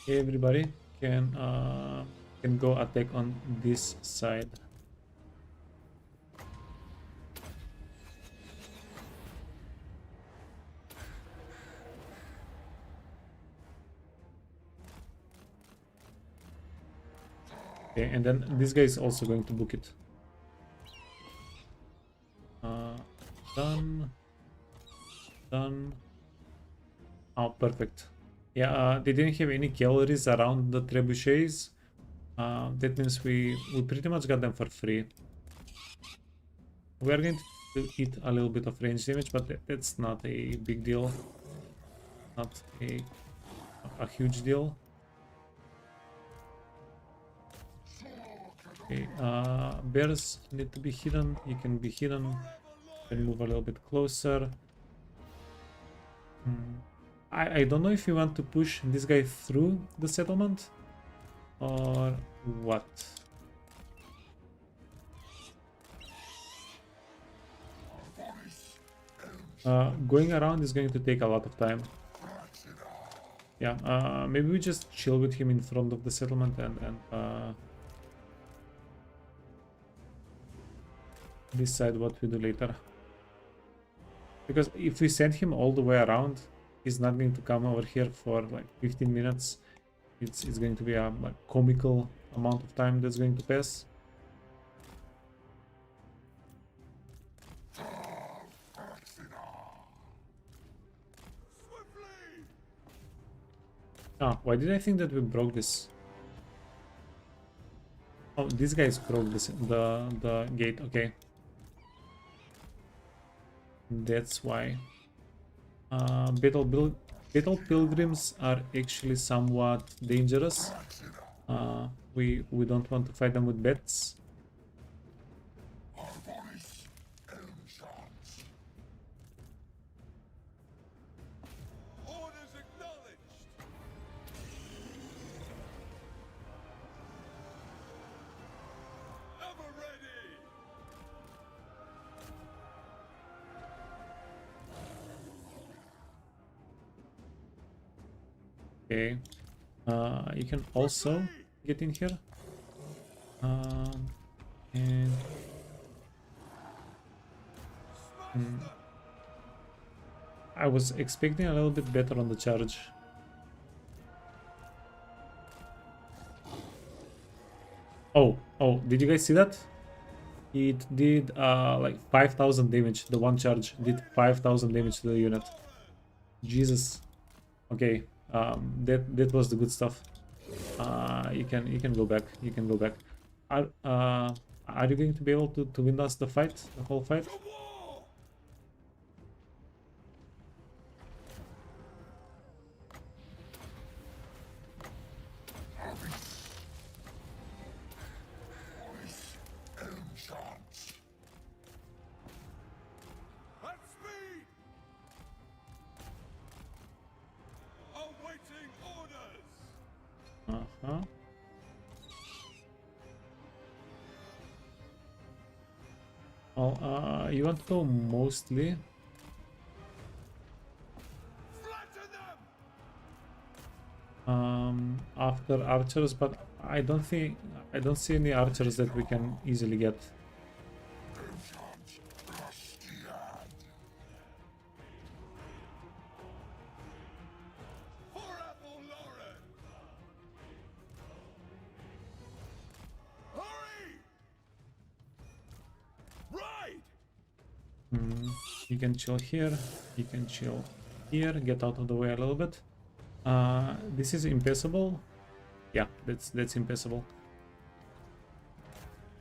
Everybody can go attack on this side. Okay, and then this guy is also going to book it. Done. Oh, perfect. Yeah, they didn't have any calories around the trebuchets. That means we pretty much got them for free. We are going to eat a little bit of range damage, but that's not a big deal. Not a huge deal. Okay, bears need to be hidden. You can be hidden. Then move a little bit closer. I don't know if you want to push this guy through the settlement or what. Going around is going to take a lot of time. Yeah, maybe we just chill with him in front of the settlement and decide what we do later. Because if we send him all the way around, he's not going to come over here for like 15 minutes. It's going to be a like, comical amount of time that's going to pass. Ah, why did I think that we broke this? Oh, these guys broke this, the gate. Okay, that's why. Battle pilgrims are actually somewhat dangerous. We don't want to fight them with bats. Orders acknowledged. Ever ready. Okay, you can also get in here, and I was expecting a little bit better on the charge. Oh, did you guys see that? It did like 5,000 damage. The one charge did 5,000 damage to the unit. Jesus. Okay, that was the good stuff. You can go back. You can go back. Are you going to be able to win us the fight, the whole fight? Enchants. At speed! Awaiting orders! Uh-huh. Well, you want to go mostly Flatten them! after archers, but I don't see any archers that we can easily get. Enchants. Lustria. For Apple Lauren! Hurry! Ride! You can chill here, you can chill here, get out of the way a little bit. This is impassable. Yeah, that's impassable.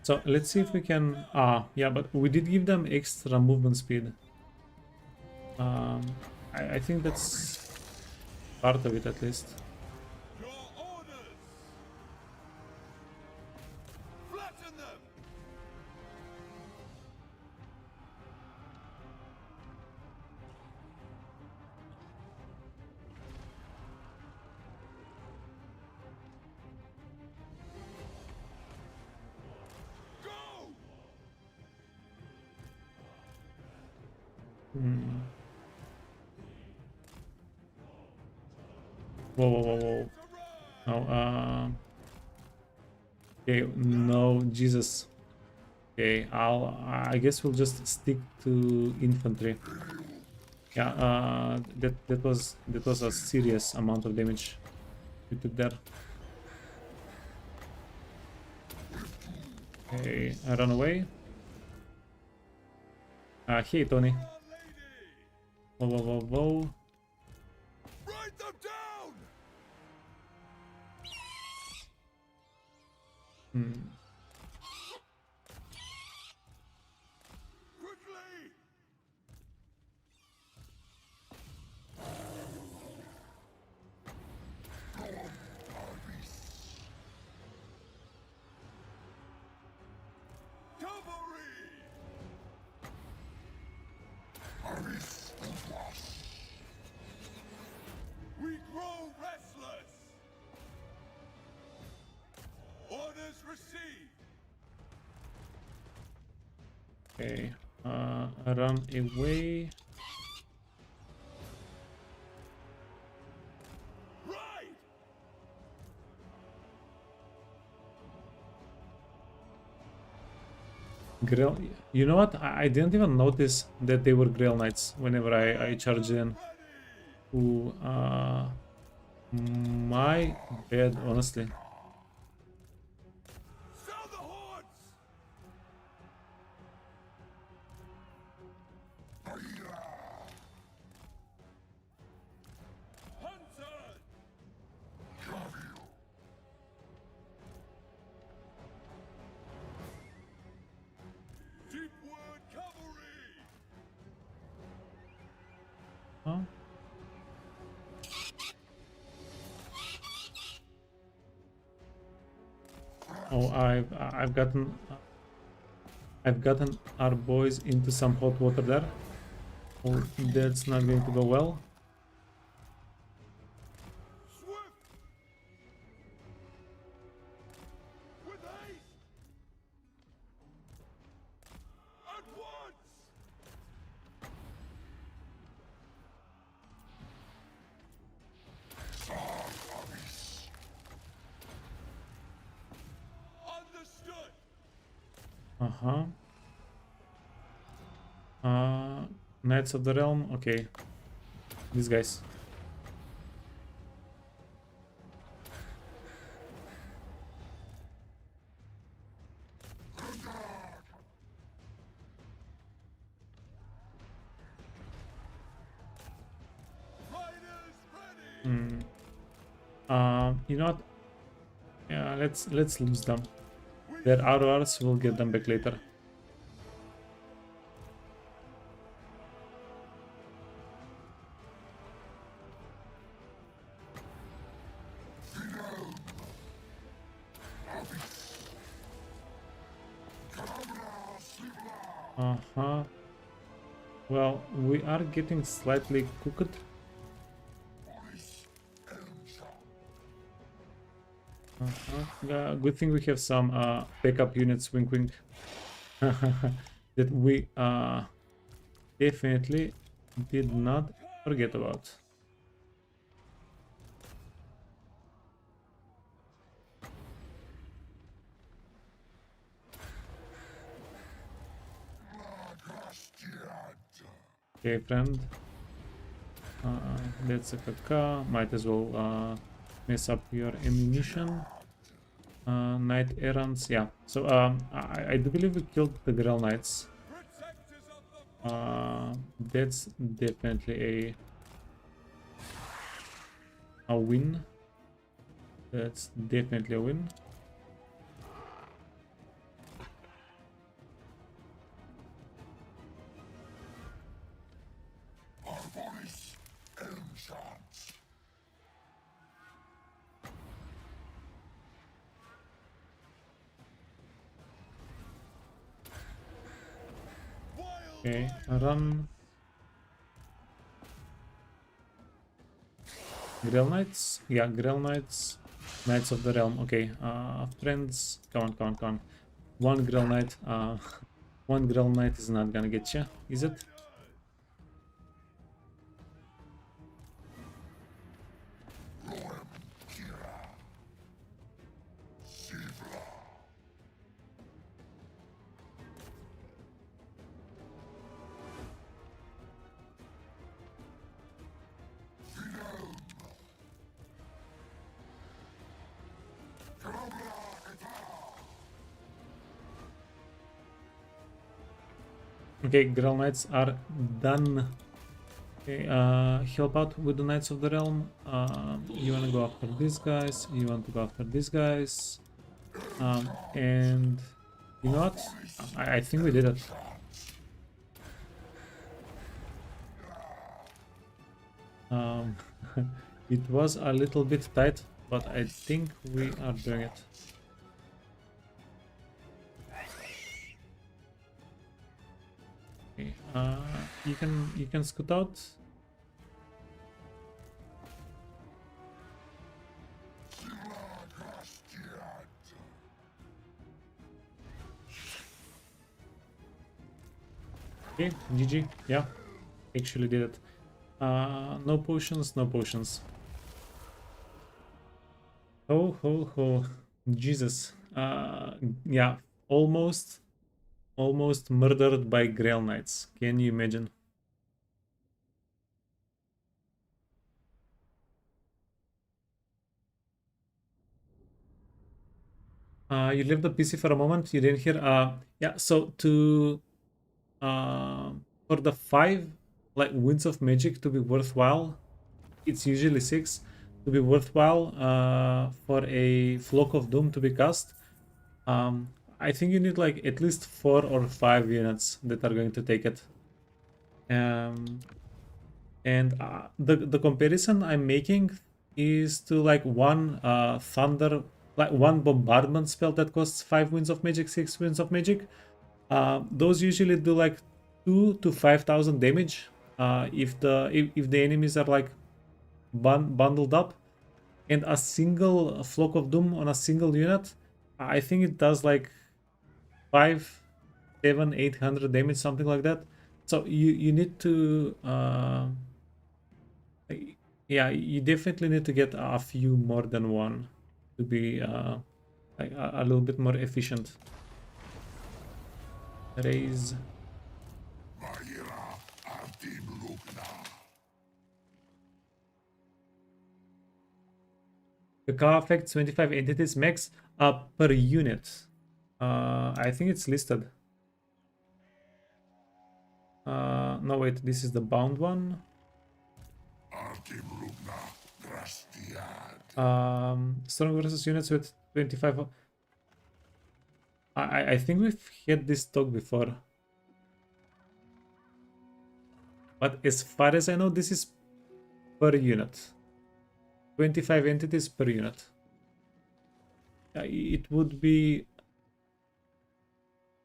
So let's see if we can. Yeah, but we did give them extra movement speed. I think that's part of it at least. Your orders! Flatten them! Go! Whoa, whoa, whoa, whoa. No, okay, no, Jesus. Okay, I guess we'll just stick to infantry. Yeah, that was a serious amount of damage we took there. Okay, I run away. Hey, Tony. Whoa, whoa, whoa, whoa. Write them down! Quickly! Cavalry! We grow restless! Orders received! Okay, run away. Ride! Grail. You know what? I didn't even notice that they were Grail Knights whenever I charged in. Ooh, my bad, honestly. Sound the horns! Hunter! Deepwood Cavalry! Huh? Oh, I've gotten our boys into some hot water there. Oh, that's not going to go well. Swift! With haste! At once! Understood! Uh-huh. Knights of the Realm, okay. These guys. You know what? Yeah, let's lose them. They're ours. We'll get them back later. Uh-huh. Well, we are getting slightly cooked. Good thing we have some backup units, wink wink, that we definitely did not forget about. Okay, friend. That's a KK. Might as well mess up your ammunition. Knight errands, yeah. So I do believe we killed the Grell Knights. That's definitely a win. That's definitely a win. Okay, run. Grell Knights? Yeah, Grell Knights. Knights of the Realm. Okay, friends. Come on, come on, come on. One Grell Knight. One Grell Knight is not gonna get you, is it? Okay, Grell Knights are done. Okay, help out with the Knights of the Realm. You wanna go after these guys, you want to go after these guys. And you know what? I think we did it. It was a little bit tight, but I think we are doing it. Okay, you can scoot out. Okay, GG. Yeah, actually did it. No potions, no potions. Ho ho ho. Jesus. Yeah, almost murdered by Grail Knights. Can you imagine? You left the PC for a moment. You didn't hear. Yeah. So for the 5 like winds of magic to be worthwhile, it's usually 6 to be worthwhile. For a flock of doom to be cast, I think you need like at least 4 or 5 units that are going to take it. And the comparison I'm making is to like one thunder, like one bombardment spell that costs 5 winds of magic, 6 winds of magic. Those usually do like 2 to 5,000 damage if the enemies are like bundled up. And a single flock of doom on a single unit, I think it does like 5, 7, 800 damage, something like that. So you need to yeah, you definitely need to get a few more than one to be like a little bit more efficient. Raise. The car affects 25 entities max per unit. I think it's listed. No, wait, this is the bound one. Strong versus units with 25. I think we've had this talk before. But as far as I know, this is per unit. 25 entities per unit. It would be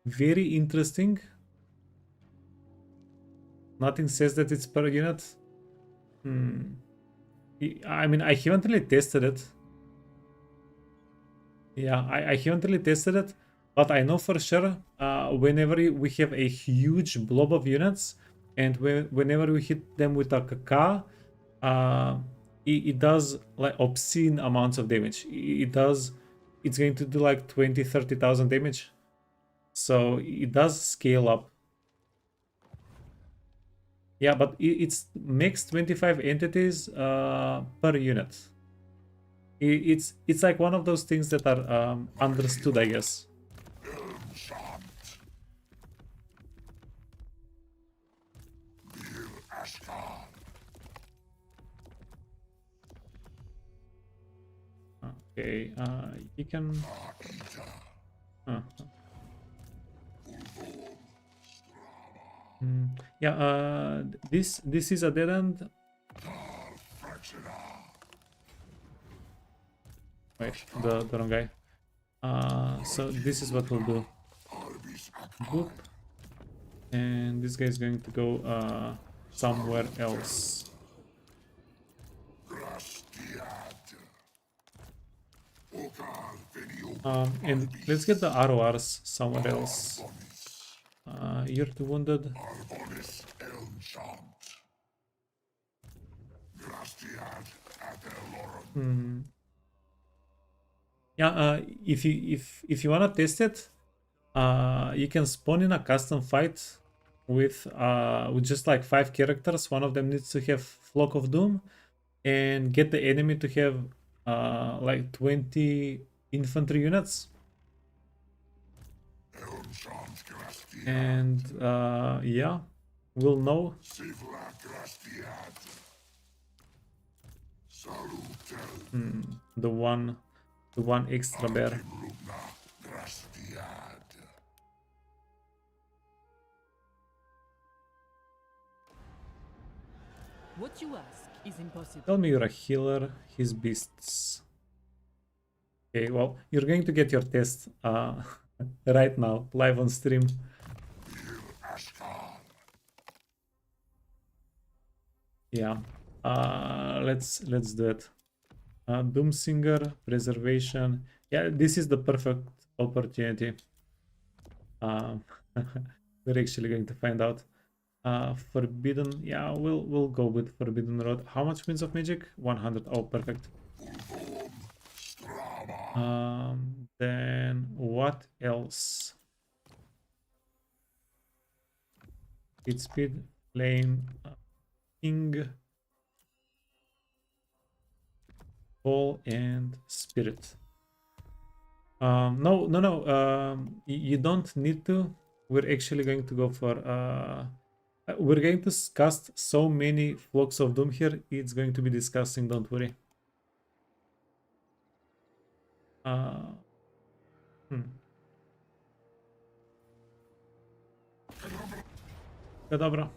very interesting. Nothing says that it's per unit. I mean, I haven't really tested it. Yeah, I haven't really tested it, but I know for sure whenever we have a huge blob of units, and whenever we hit them with a KK, it does like obscene amounts of damage. It's going to do like 20,000-30,000 damage. So it does scale up. Yeah, but it's max 25 entities per unit. It's like one of those things that are understood, I guess. Okay, you can. Yeah, this is a dead end. Wait, the wrong guy. So this is what we'll do. Boop. And this guy is going to go somewhere else. And let's get the RORs somewhere else. You're too wounded. Yeah, if you wanna test it, you can spawn in a custom fight with just like 5 characters. One of them needs to have Flock of Doom, and get the enemy to have like 20 infantry units. And yeah, we'll know. The one extra bear. What you ask is impossible. Tell me you're a healer, his beasts. Okay, well, you're going to get your test right now, live on stream. Yeah, let's do it. Doomsinger, preservation. Yeah, this is the perfect opportunity. We're actually going to find out. Forbidden. Yeah, we'll go with Forbidden Road. How much Winds of Magic? 100. Oh, perfect. Then what else? Speed, flame, king, ball, and spirit. No. You don't need to. We're actually going to go for we're going to cast so many Flocks of Doom here, it's going to be disgusting, don't worry. Kadabra.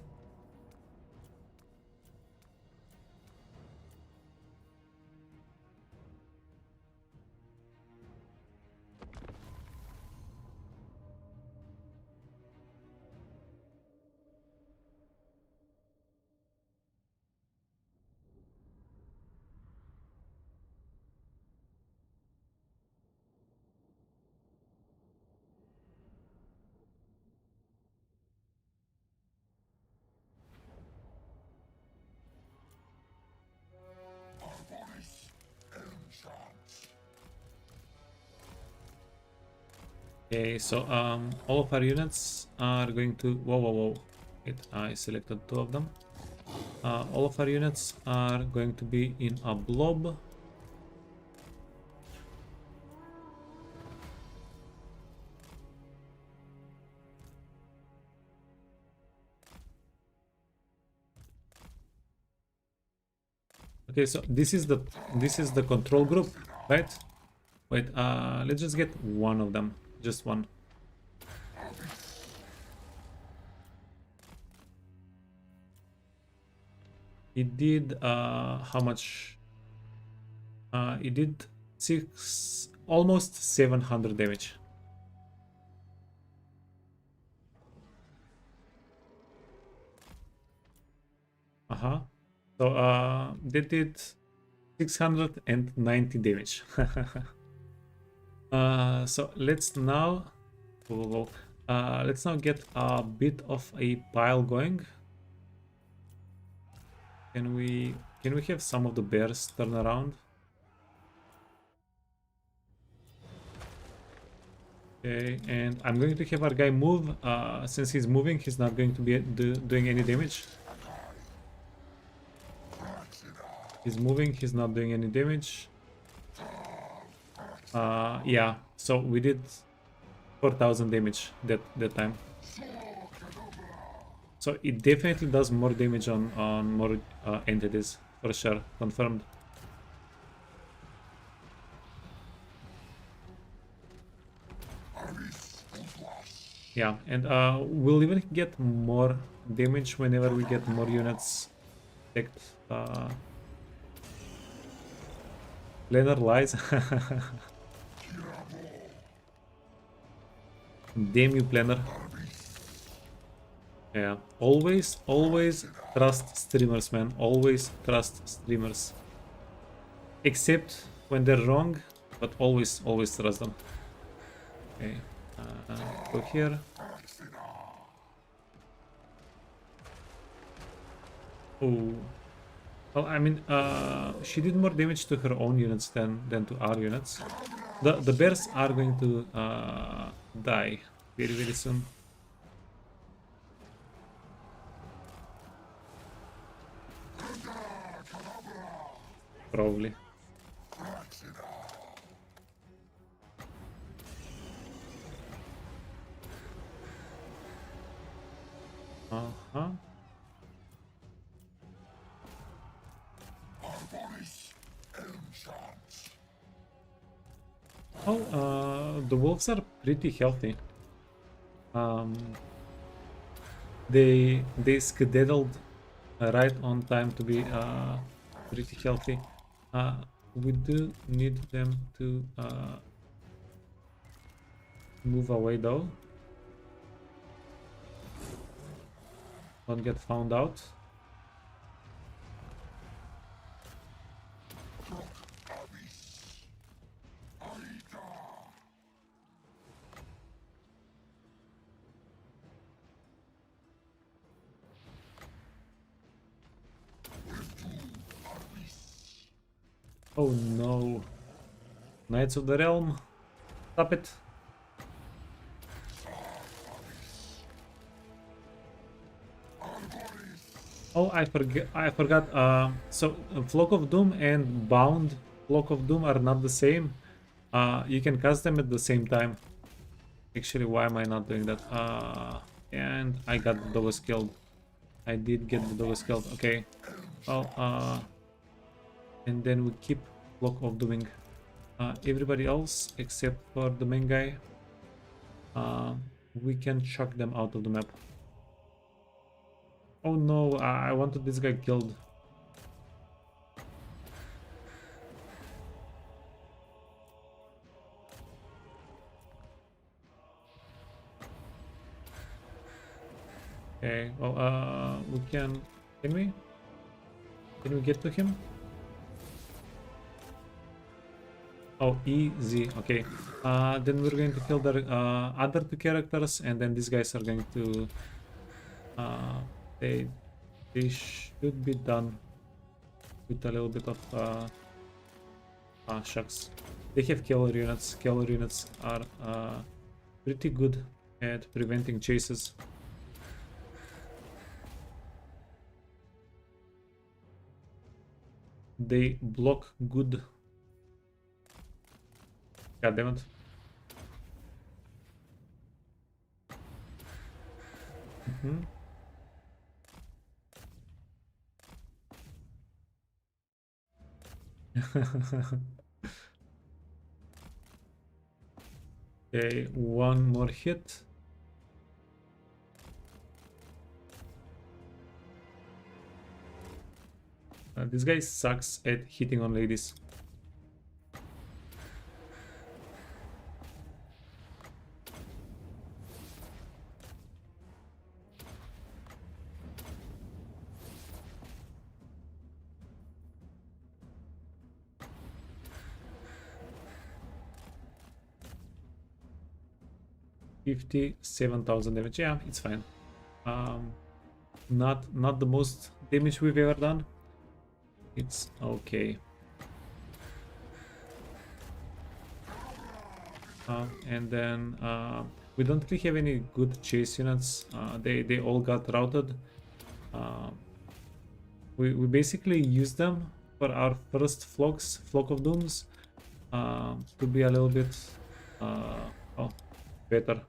Okay, so all of our units are going to whoa. Wait, I selected 2 of them. All of our units are going to be in a blob. Okay, Okay, so this is the control group, right? Wait, let's just get one of them, just one. It did how much? It did almost 700 damage. So they did 690 damage. So let's now let's now get a bit of a pile going. Can we have some of the bears turn around? Okay, and I'm going to have our guy move. Since he's moving, he's not going to be doing any damage. He's moving, he's not doing any damage. Yeah, so we did 4,000 damage that time. So it definitely does more damage on more entities, for sure, confirmed. Yeah, and we'll even get more damage whenever we get more units attacked. Planner lies. Damn you, Planner. Yeah, always trust streamers, man. Always trust streamers. Except when they're wrong, but always trust them. Okay, go here. Oh, well, I mean, she did more damage to her own units than to our units. The bears are going to die very soon. Probably. Oh, the wolves are pretty healthy. They skedaddled right on time to be pretty healthy. We do need them to move away though. Don't get found out. Oh no. Knights of the Realm. Stop it. Oh, I forgot. So Flock of Doom and Bound Flock of Doom are not the same. You can cast them at the same time. Actually, why am I not doing that? And I got the dogs killed. I did get the dogs killed. Okay. Well, and then we keep Flock of Dooming everybody else except for the main guy. We can chuck them out of the map. Oh no, I wanted this guy killed. Okay, well, we can we get to him? Oh, easy. Okay, then we're going to kill the other two characters, and then these guys are going to they should be done with a little bit of shucks. They have killer units. Killer units are pretty good at preventing chases. They block good. God damn it. Okay, one more hit. This guy sucks at hitting on ladies. $57,000 damage. Yeah, it's fine. Not the most damage we've ever done. It's okay. And then we don't really have any good chase units. They all got routed. We basically use them for our first flock of dooms to be a little bit better.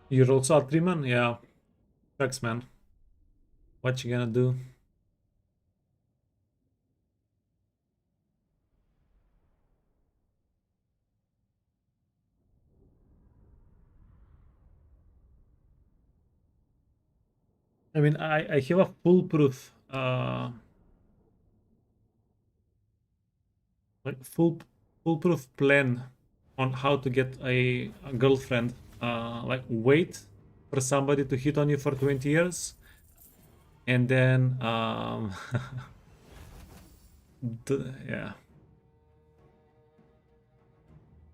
You're also a 3-man? Yeah. Sucks, man. What you gonna do? I mean, I have a foolproof like foolproof plan on how to get a girlfriend. Like wait for somebody to hit on you for 20 years and then yeah,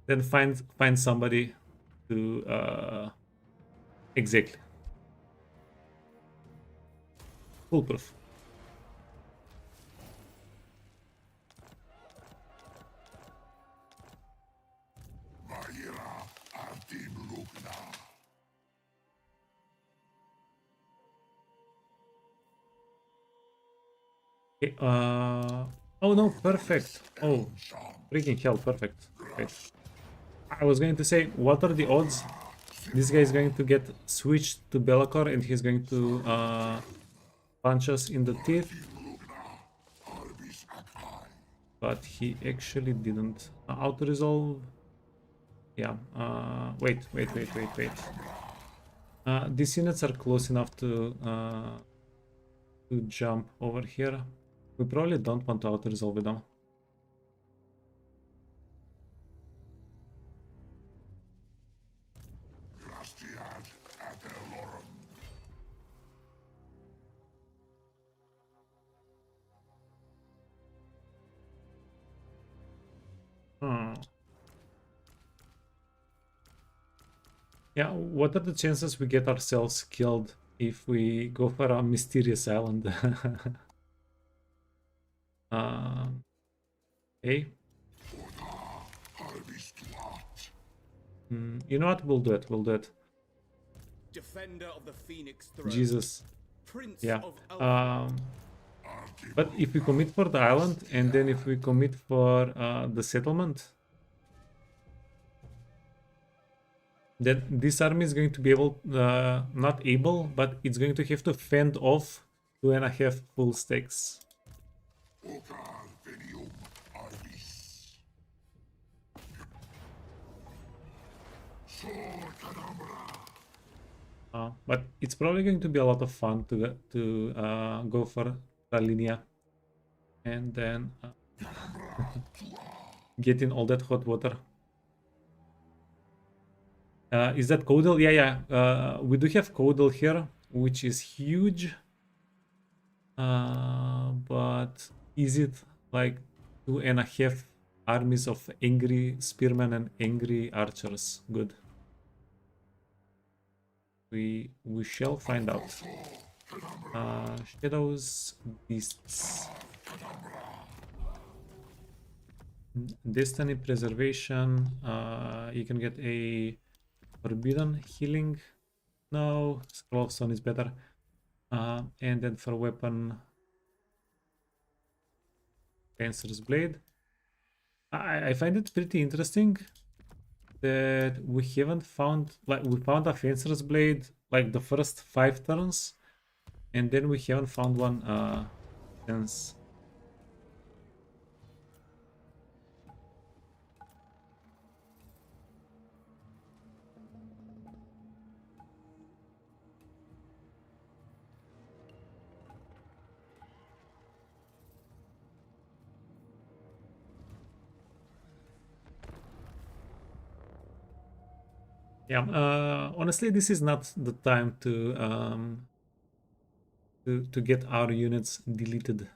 then find somebody to exactly foolproof. Vaira Artim Lugna. Okay, oh no, perfect. Oh, freaking hell, perfect. Wait. I was going to say, what are the odds this guy is going to get switched to Belacor and he's going to punch us in the teeth? But he actually didn't. Auto-resolve. Yeah, wait. These units are close enough to jump over here. We probably don't want to auto-resolve with them. Yeah, what are the chances we get ourselves killed if we go for a mysterious island? Okay. You know what? We'll do it. Defender of the Phoenix Throne. Jesus. Prince Yeah. of But if we commit for the island and then if we commit for the settlement, then this army is going to be able, not able, but it's going to have to fend off 2.5 full stacks. Ocar Venium Arbis. Sor Cadabra. But it's probably going to be a lot of fun to go for La Linea and then get in all that hot water. Is that Caudal? Yeah. We do have Caudal here, which is huge. But is it like 2.5 armies of angry spearmen and angry archers? Good. We shall find out. Shadows, beasts. Destiny preservation. You can get a forbidden healing. No, Scroll of Stone is better. And then for weapon, Fencer's Blade. I find it pretty interesting that we haven't found, like, we found a Fencer's Blade like the first 5 turns, and then we haven't found one since. Yeah, honestly, this is not the time to get our units deleted.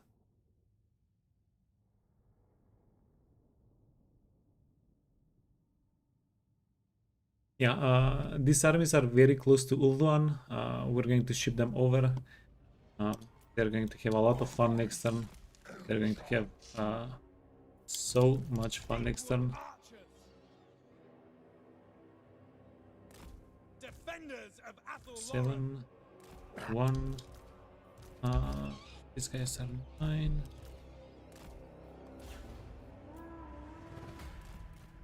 Yeah, these armies are very close to Ulduan. We're going to ship them over. They're going to have a lot of fun next turn. They're going to have so much fun next turn. Defenders of Athelloren. 7, 1. This guy is 9.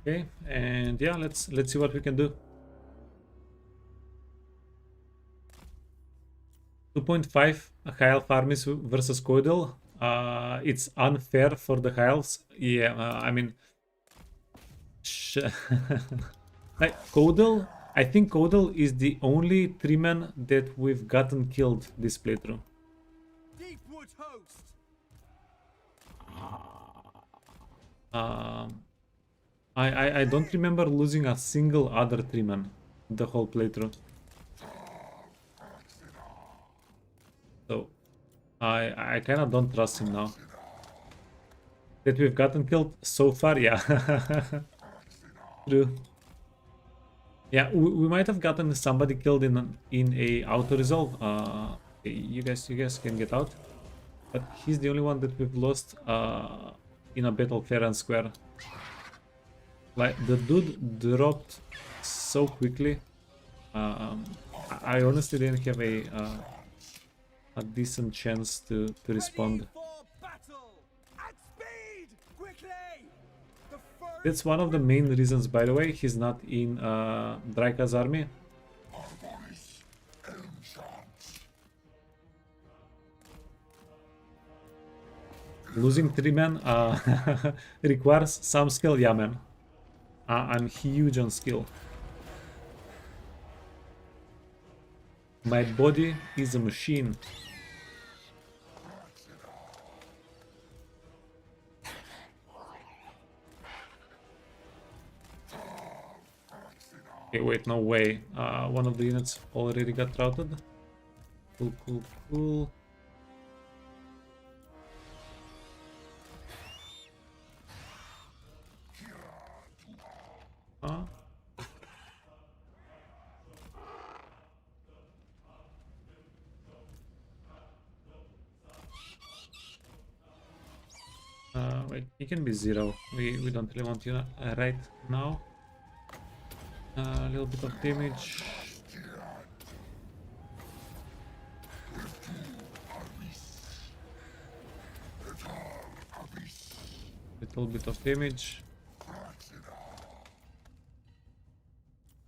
Okay, and yeah, let's see what we can do. 2.5 high elf armies versus Coidel. It's unfair for the high elves. Yeah, I mean, like Coidel. I think Coidel is the only 3-man that we've gotten killed this playthrough. Deepwood host. I don't remember losing a single other 3-man the whole playthrough. So I kind of don't trust him now. That we've gotten killed so far, yeah. True. Yeah, we might have gotten somebody killed in a auto resolve. You guys can get out. But he's the only one that we've lost in a battle fair and square. Like, the dude dropped so quickly. I honestly didn't have a decent chance to respond. That's one of the main reasons, by the way, he's not in Drycha's army. Losing 3-man requires some skill, yeah man. I'm huge on skill. My body is a machine. Okay, wait, no way. One of the units already got routed. Cool, cool, cool. Wait, he can be 0. We don't really want you right now. A little bit of damage. Little bit of damage.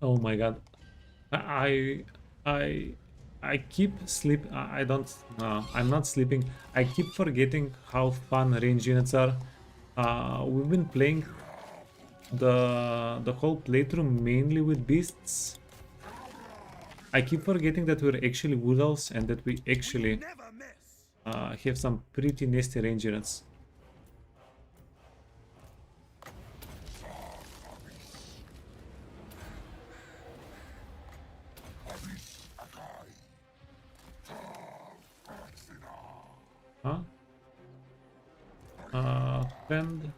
Oh my god. I keep I don't. No, I'm not sleeping. I keep forgetting how fun range units are. We've been playing the whole playthrough mainly with beasts. I keep forgetting that we're actually wood elves and that we actually have some pretty nasty range units. Huh? Friend.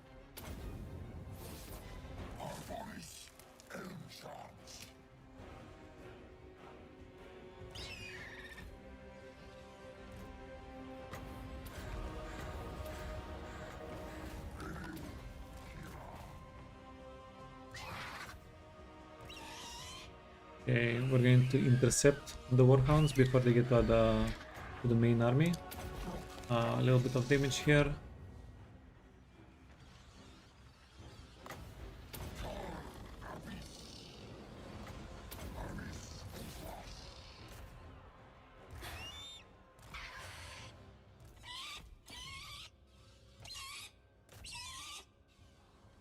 Okay, we're going to intercept the warhounds before they get to the main army. A little bit of damage here.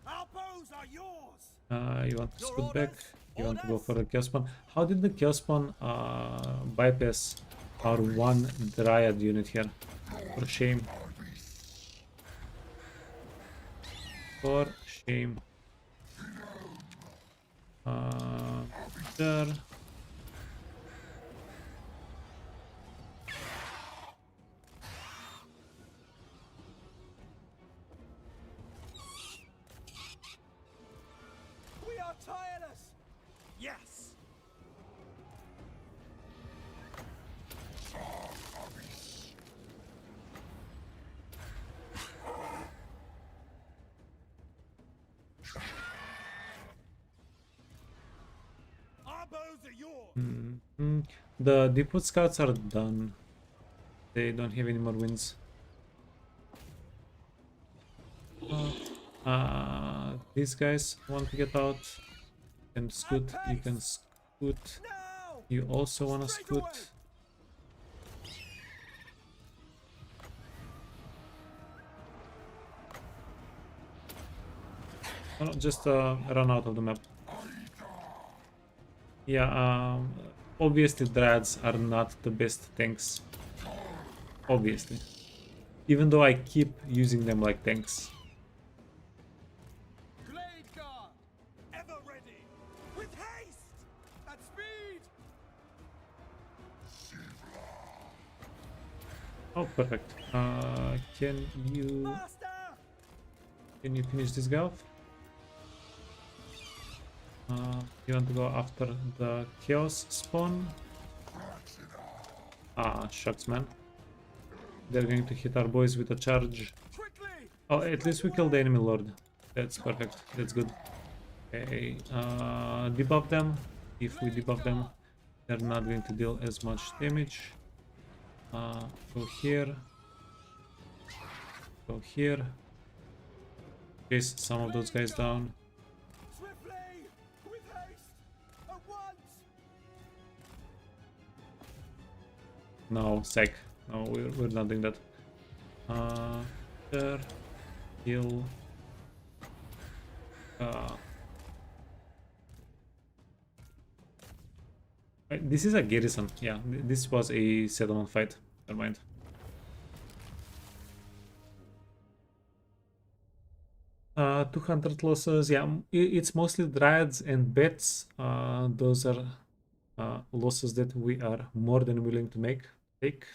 Our bows are yours. You want to scoot back? You want to go for the Chaos Spawn? How did the Chaos Spawn bypass our one Dryad unit here? For shame. For shame. There. We are tireless. Yes. Our bows are yours. The depot scouts are done. They don't have any more wins. These guys want to get out. You can scoot. You can scoot. Now. You also want to Straight scoot. away. No, just run out of the map. Yeah, obviously Dryads are not the best tanks. Obviously. Even though I keep using them like tanks. Glade guard, ever ready. With haste. At speed. Oh, perfect. Can you finish this guy off? You want to go after the Chaos Spawn? Ah, shucks, man. They're going to hit our boys with a charge. Quickly. Oh, at least we killed the enemy lord. That's perfect. That's good. Okay, debuff them. If we debuff them, they're not going to deal as much damage. Go here. Go here. Chase some of those guys down. Swiftly. With haste. At once. No, sec. No, we're not doing that. There. Heal. This is a garrison. Yeah, this was a settlement fight. Never mind. Uh, 200 losses. Yeah, it's mostly Dryads and Bats. Those are losses that we are more than willing to take.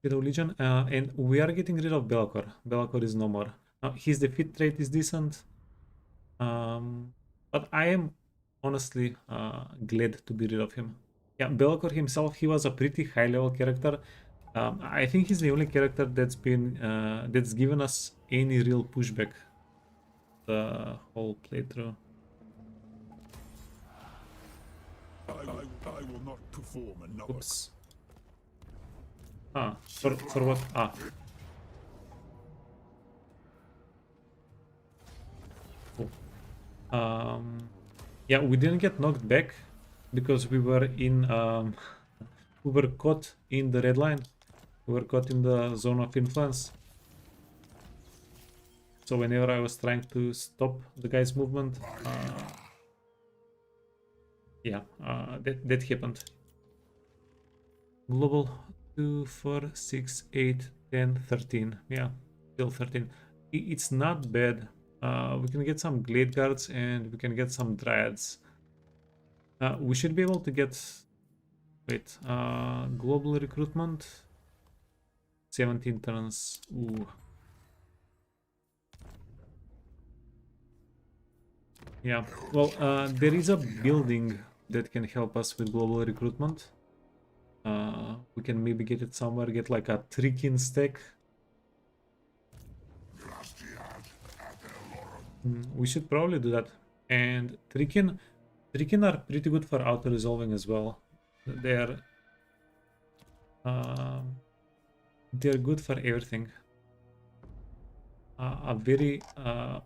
Shadow Legion, and we are getting rid of Belacor. Belacor is no more. His defeat rate is decent, but I am honestly glad to be rid of him. Yeah, Belacor himself, he was a pretty high level character. I think he's the only character that's been that's given us any real pushback the whole playthrough. I will not perform another. Oops. Ah, for what? Ah. Cool. Yeah, we didn't get knocked back because we were in we were caught in the red line. We were caught in the zone of influence. So whenever I was trying to stop the guy's movement, yeah, that happened. Global 2, 4, 6, 8, 10, 13. Yeah, still 13. It's not bad. We can get some Glade Guards and we can get some Dryads. We should be able to get... Wait, global recruitment. 17 turns. Ooh. Yeah, well, there is a building that can help us with global recruitment. We can maybe get it somewhere, get like a Trikin stack. We should probably do that. And Trikin, Trikin are pretty good for auto-resolving as well. They're good for everything. A very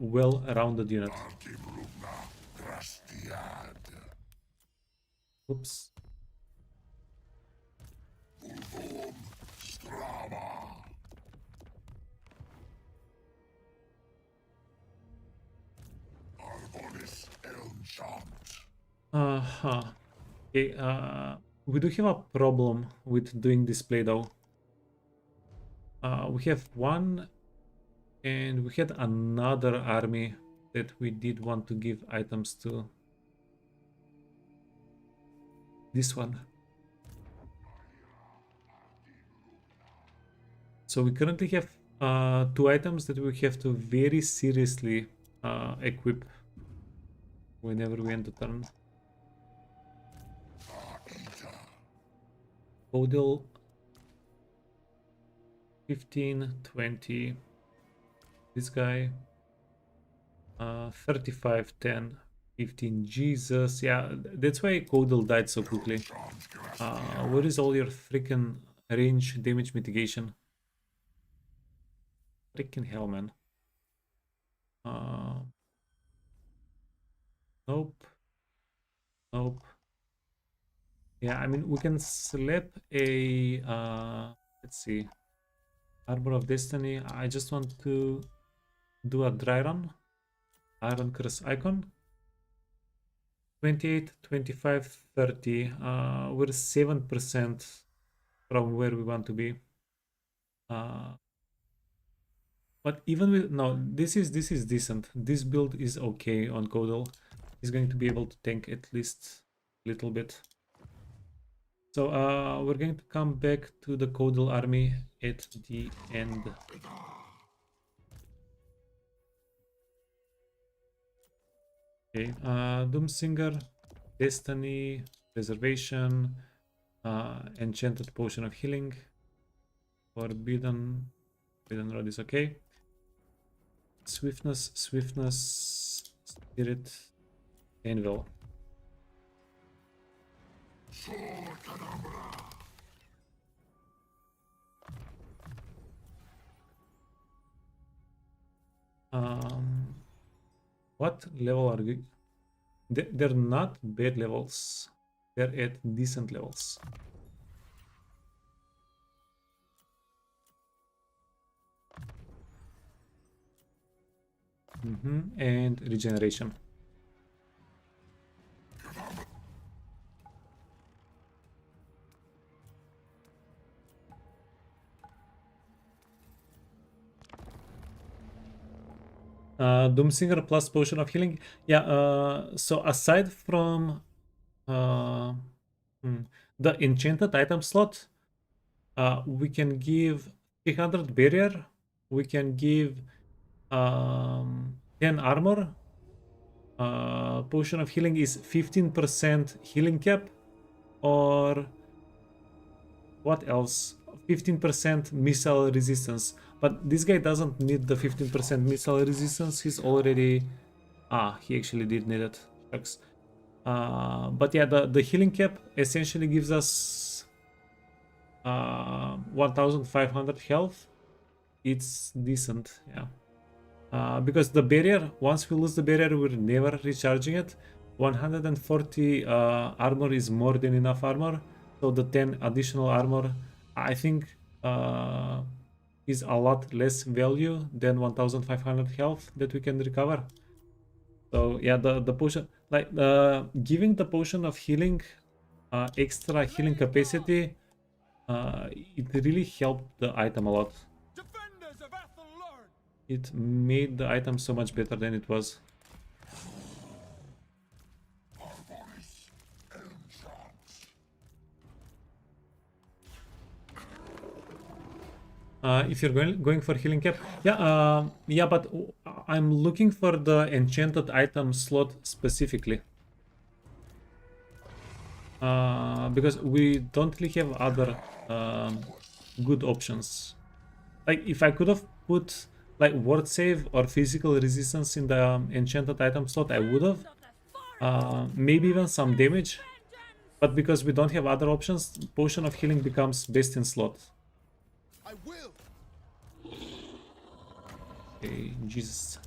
well-rounded unit. Oops. Okay, we do have a problem with doing this play though. We have one, and we had another army that we did want to give items to. This one. So we currently have 2 items that we have to very seriously equip whenever we end the turn. Odil 15, 20. This guy 35, 10, 15. Jesus, yeah, that's why Kodal died so quickly. Where is all your freaking range damage mitigation? Freaking hell, man. Nope. Nope. Yeah, I mean, we can slap a let's see, Arbor of Destiny. I just want to do a dry run. Iron Curse icon. 28, 25, 30. We're 7% from where we want to be. But even with this is decent. This build is okay on Kodal. He's going to be able to tank at least a little bit. So we're going to come back to the Kodal army at the end. Okay, Doomsinger, Destiny, Preservation, Enchanted Potion of Healing, Forbidden Rod is okay. Swiftness, Spirit, Anvil. What level are you? They're not bad levels. They're at decent levels. And regeneration. Doomsinger plus Potion of Healing. Yeah, so aside from the enchanted item slot, we can give 300 barrier, we can give 10 armor. Potion of Healing is 15% healing cap, or what else? 15% missile resistance. But this guy doesn't need the 15% missile resistance. He's already... he actually did need it. Shucks. But yeah, the healing cap essentially gives us 1500 health. It's decent, yeah. Because the barrier, once we lose the barrier, we're never recharging it. 140 armor is more than enough armor. So the 10 additional armor, I think, is a lot less value than 1500 health that we can recover. So yeah, the potion, like giving the Potion of Healing extra healing capacity, it really helped the item a lot. It made the item so much better than it was. If you're going for healing cap, yeah, but I'm looking for the enchanted item slot specifically, because we don't really have other good options. Like if I could have put like ward save or physical resistance in the enchanted item slot, I would have. maybe even some damage. But because we don't have other options, Potion of Healing becomes best in slot. I will. Okay, Jesus.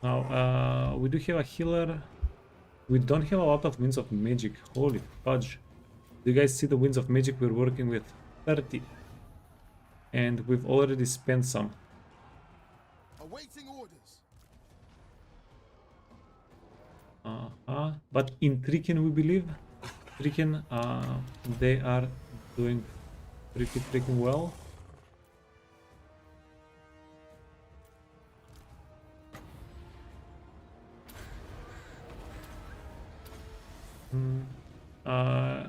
Now, we do have a healer. We don't have a lot of Winds of Magic. Holy fudge. Do you guys see the Winds of Magic we're working with? 30. And we've already spent some. Awaiting orders. But in Thorgrim, we believe. Thorgrim, they are doing pretty freaking well.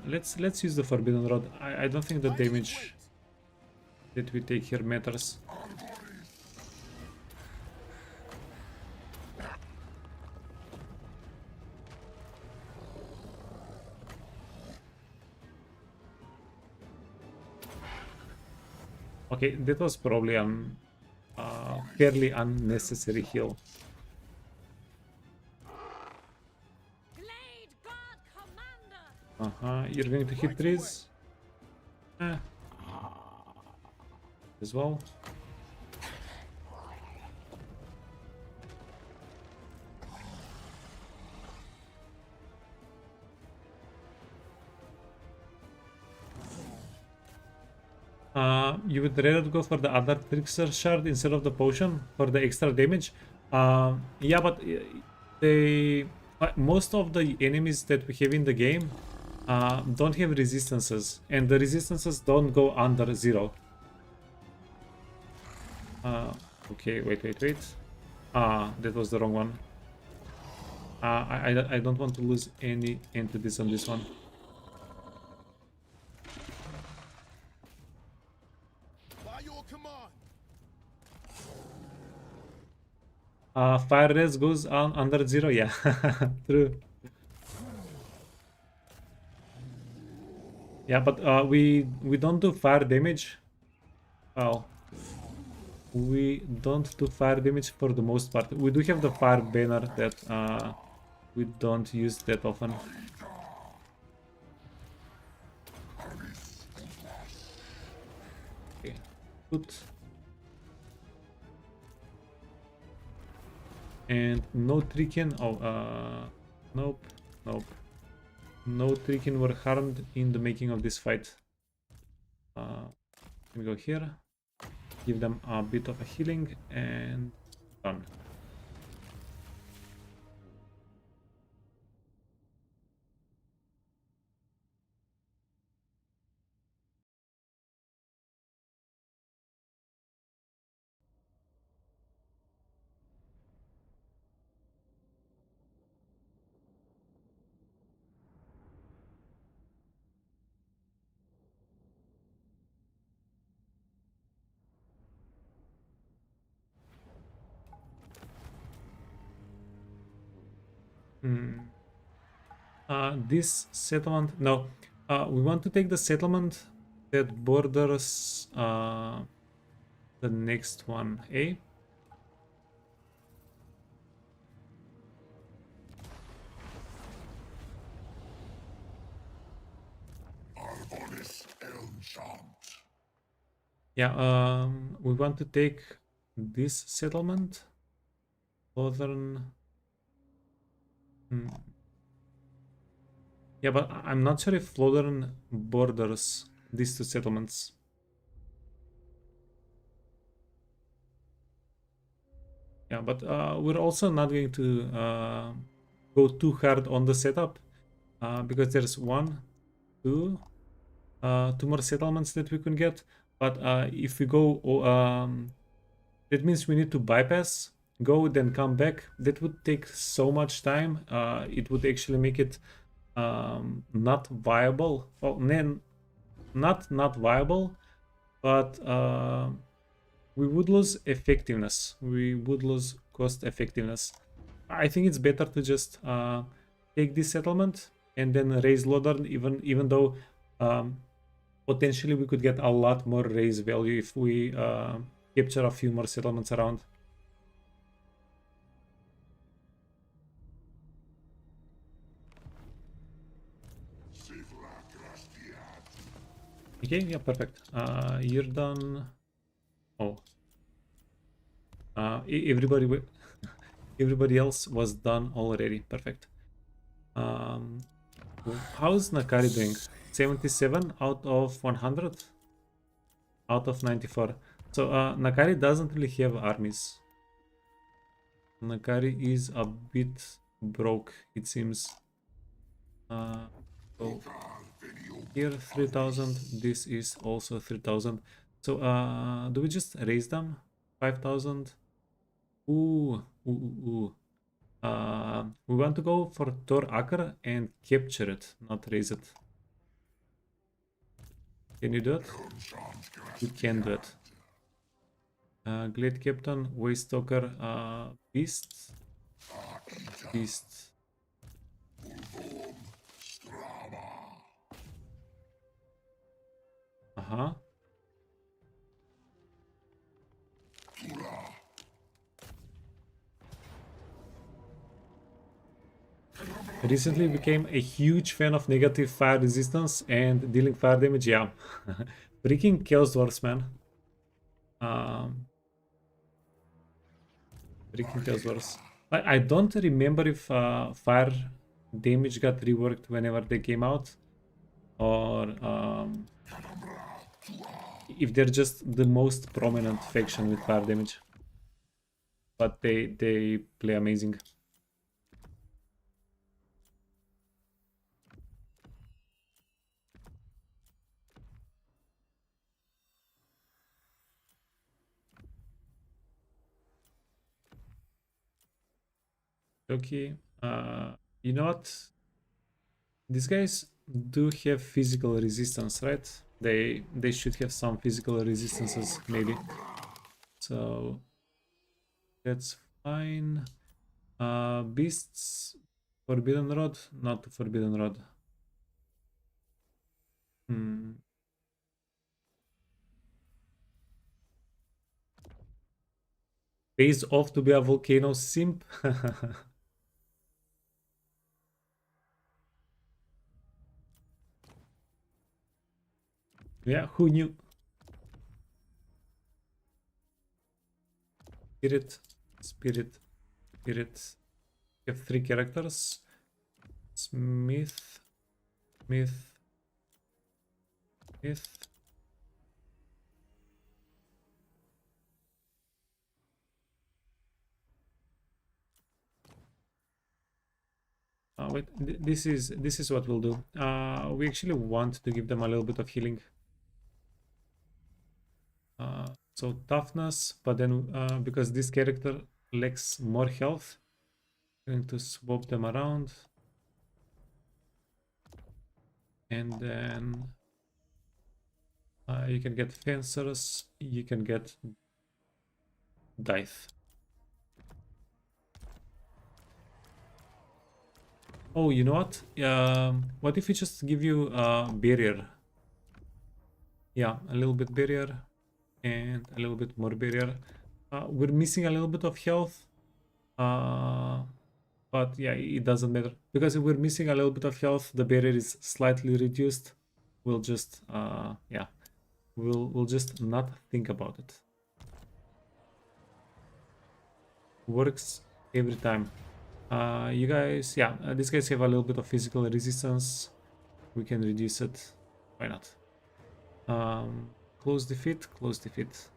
Let's use the Forbidden Rod. I don't think the damage that we take here matters. Okay, that was probably fairly unnecessary heal. Glade Guard Commander. You're going to hit trees? As well. You would rather go for the other Trickster Shard instead of the potion for the extra damage? Yeah, but most of the enemies that we have in the game don't have resistances, and the resistances don't go under 0. Okay, wait. That was the wrong one. I don't want to lose any entities on this one. Fire res goes on under 0, yeah. True. Yeah, but we don't do fire damage. Well, we don't do fire damage for the most part. We do have the fire banner that we don't use that often. Okay, good. And no Thorgrim. Nope. No Thorgrim were harmed in the making of this fight. Let me go here. Give them a bit of a healing and done. This settlement, no, we want to take the settlement that borders the next one, eh? Yeah, we want to take this settlement, northern. Yeah, but I'm not sure if Flodern borders these two settlements. Yeah, but we're also not going to go too hard on the setup because there's two more settlements that we can get. But if we go, that means we need to bypass, go, then come back. That would take so much time. It would actually make it not viable. Well, not viable, but we would lose effectiveness. We would lose cost effectiveness. I think it's better to just take this settlement and then raise Lodern, even though potentially we could get a lot more raise value if we capture a few more settlements around. Okay, yeah, perfect. You're done. Oh. Everybody everybody else was done already. Perfect. How's Nakari doing? 77 out of 100? Out of 94. So Nakari doesn't really have armies. Nakari is a bit broke, it seems. So here 3000, this is also 3000. So do we just raise them? 5000? Ooh. We want to go for Thor-Akker and capture it, not raise it. Can you do it? You can do it. Glade Captain, Waystalker, Beast. Beast. Uh-huh. Recently became a huge fan of negative fire resistance and dealing fire damage. Yeah. Freaking Chaos Dwarfs, man. Freaking Chaos Dwarfs. I don't remember if fire damage got reworked whenever they came out, or if they're just the most prominent faction with fire damage. But they play amazing. Okay, you know what? These guys do have physical resistance, right? They should have some physical resistances, maybe. So that's fine. Beasts, Forbidden Rod, not Forbidden Rod. Pays off to be a volcano simp. Yeah, who knew? Spirit, Spirit, Spirit. We have 3 characters. Smith, Smith, Smith. Wait, this is what we'll do. We actually want to give them a little bit of healing. So toughness, but then because this character lacks more health, I'm going to swap them around. And then you can get fencers, you can get Dithe. Oh, you know what? What if we just give you barrier? Yeah, a little bit barrier and a little bit more barrier. We're missing a little bit of health, but yeah, it doesn't matter because if we're missing a little bit of health, the barrier is slightly reduced. We'll just yeah, we'll just not think about it. Works every time. You guys, yeah, these guys have a little bit of physical resistance. We can reduce it. Why not? Close defeat, close defeat.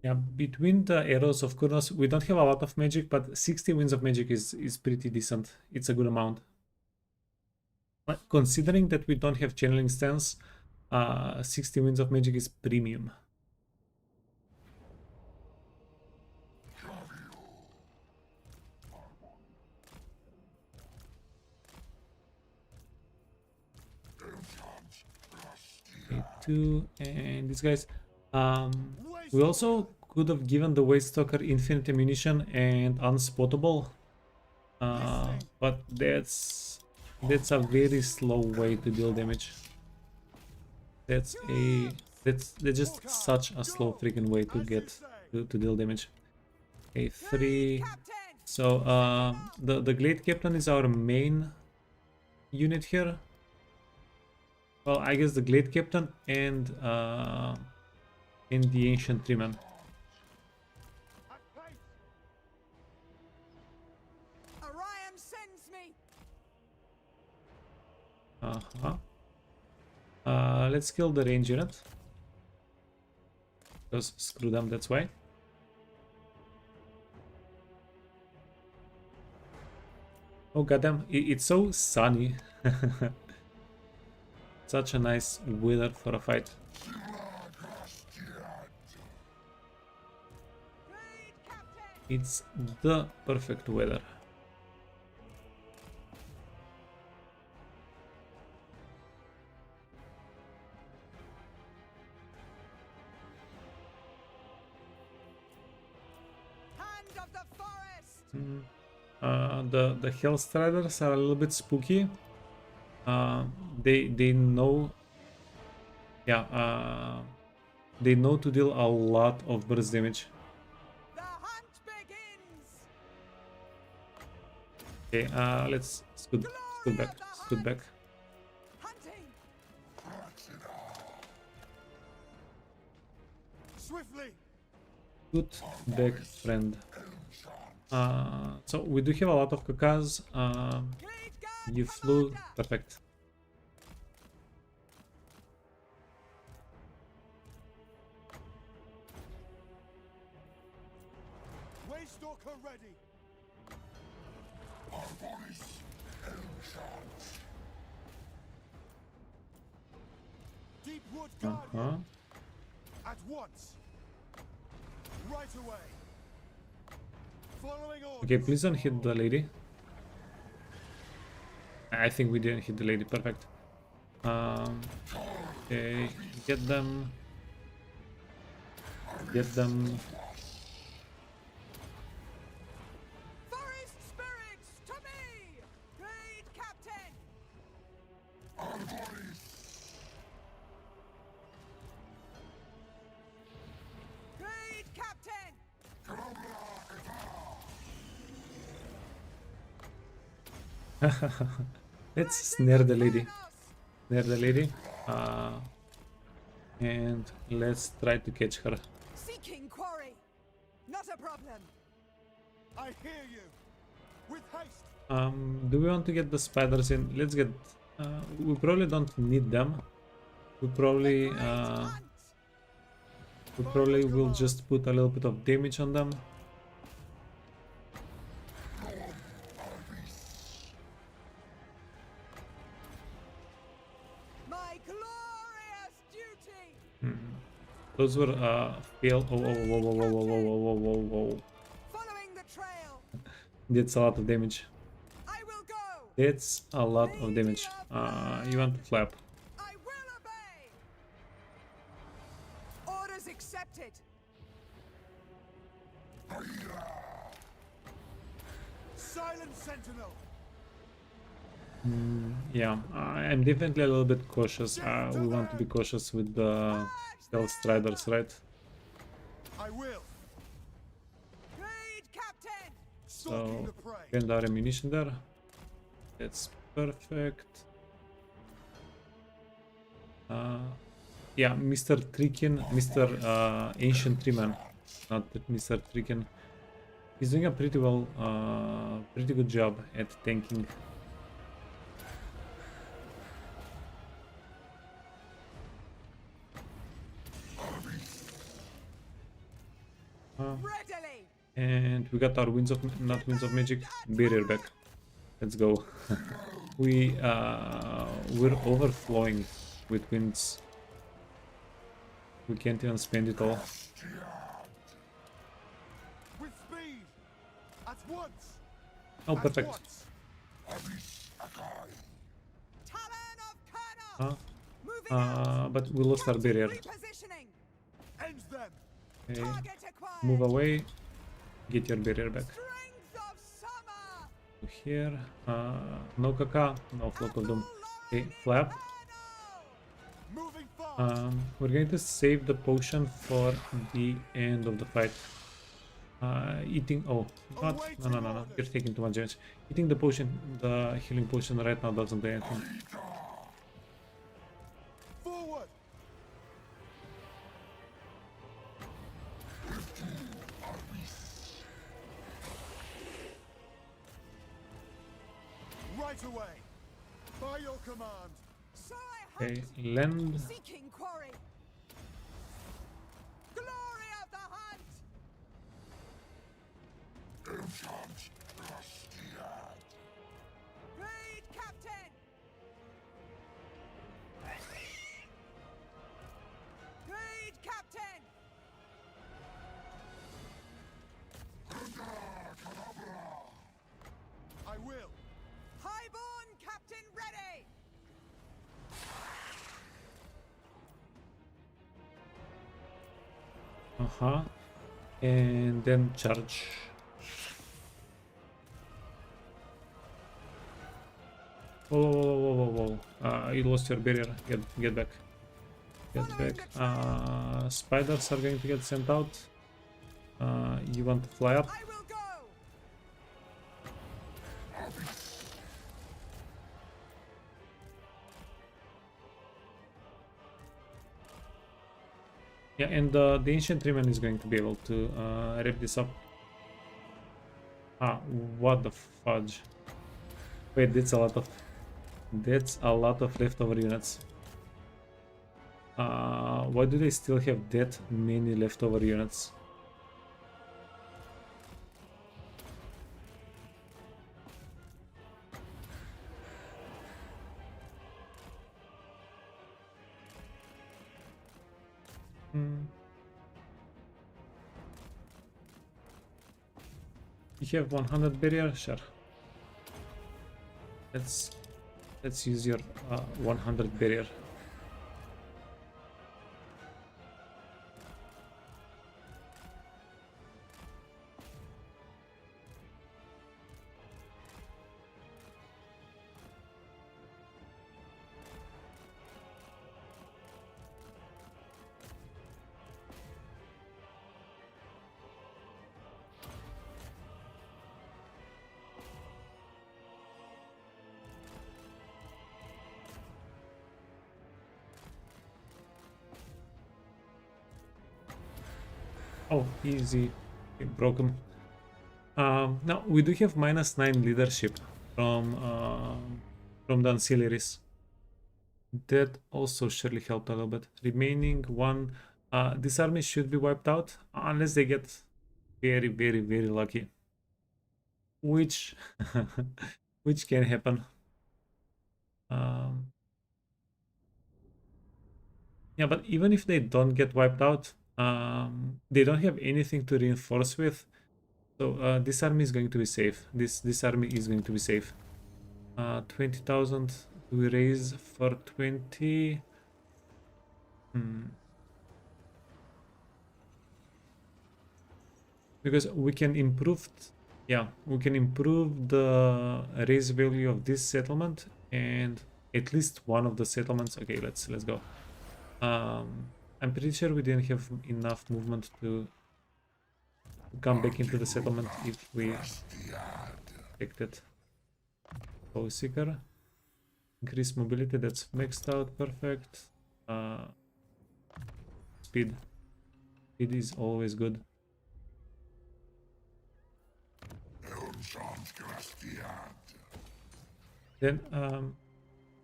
Yeah, between the arrows of Kurnos, we don't have a lot of magic, but 60 winds of magic is pretty decent. It's a good amount. But considering that we don't have channeling stance, 60 winds of magic is premium. 2 and these guys. We also could have given the Waste Stalker infinite ammunition and unspottable, but that's a very slow way to deal damage. That's just such a slow freaking way to get to deal damage. Okay, 3. So the Glade Captain is our main unit here. Well, I guess the Glade Captain and the Ancient Treeman. Orion sends me. Let's kill the range unit. Because screw them, that's why. Oh goddamn, it's so sunny. Such a nice weather for a fight. It's the perfect weather. Hand of the forest. The Hellstriders are a little bit spooky. They know, they know to deal a lot of burst damage. The hunt begins. Okay, let's scoot back. Hunting. Swiftly. Scoot back, friend. So we do have a lot of kakas. Glade guard. You flew, Commander. perfect. Waste Stalker ready. Arboris Elshans. Deep Wood Guardian. At once. Right away. Following orders. Okay, please don't hit the lady. I think we didn't hit the lady, perfect. Okay, get them. Forest spirits to me. Glade captain. Arboris. Glade captain. Let's snare the lady. And let's try to catch her. Seeking quarry. Not a problem. I hear you. With haste. Do we want to get the spiders in? Let's get. We probably don't need them. We probably will just put a little bit of damage on them. My glorious duty. Those were fail. Oh, whoa. Following the trail. That's a lot of damage. I will go. That's a lot of damage. You want to flap. I will obey. Orders accepted. Silent Sentinel. Yeah, I'm definitely a little bit cautious. We want to be cautious with the Hellstriders, right? I will. Glade captain. Stalking So, the prey. spend our ammunition there. That's perfect. Yeah, Mr. Trikin, Mr. Ancient Treeman, not Mr. Trikin. He's doing a pretty good job at tanking. Readily. And we got our not winds of magic, barrier back. Let's go. We're overflowing with winds. We can't even spend it all. With speed. At once. Oh, At perfect. once. Talon of Colonel. Huh? Moving But we lost our barrier. Repositioning. End them. Okay. Target acquired. Move away. Get your barrier back. Strength of summer. Here. No caca, no float of doom. Okay, flap. Moving fast. We're going to save the potion for the end of the fight. Eating. Oh, not. No. You're taking too much damage. Eating the potion, the healing potion right now doesn't do anything. Forward. Right away. By your command. So I hunt. Okay, land. Seeking quarry. Glory of the hunt. Raid captain. Raid captain. I will. Highborn captain ready. And then charge. Whoa. You lost your barrier. Get back. Get back. Spiders are going to get sent out. You want to fly up? I will go. Yeah, and the ancient treeman is going to be able to wrap this up. What the fudge? Wait, that's a lot of leftover units. Why do they still have that many leftover units? You have 100 barrier, sure. Let's use your 100 barrier. Oh, easy. Okay, broke him. Now we do have -9 leadership from the ancillaries. That also surely helped a little bit. Remaining one. This army should be wiped out unless they get very lucky. Which which can happen. Yeah, but even if they don't get wiped out, they don't have anything to reinforce with, so this army is going to be safe. This army is going to be safe. 20,000 we raise for 20. Because we can improve, we can improve the raise value of this settlement and at least one of the settlements. Okay, let's go. I'm pretty sure we didn't have enough movement to come back into the settlement if we picked it. Bow Seeker. Increase mobility, that's maxed out, perfect. Speed. Speed is always good. Then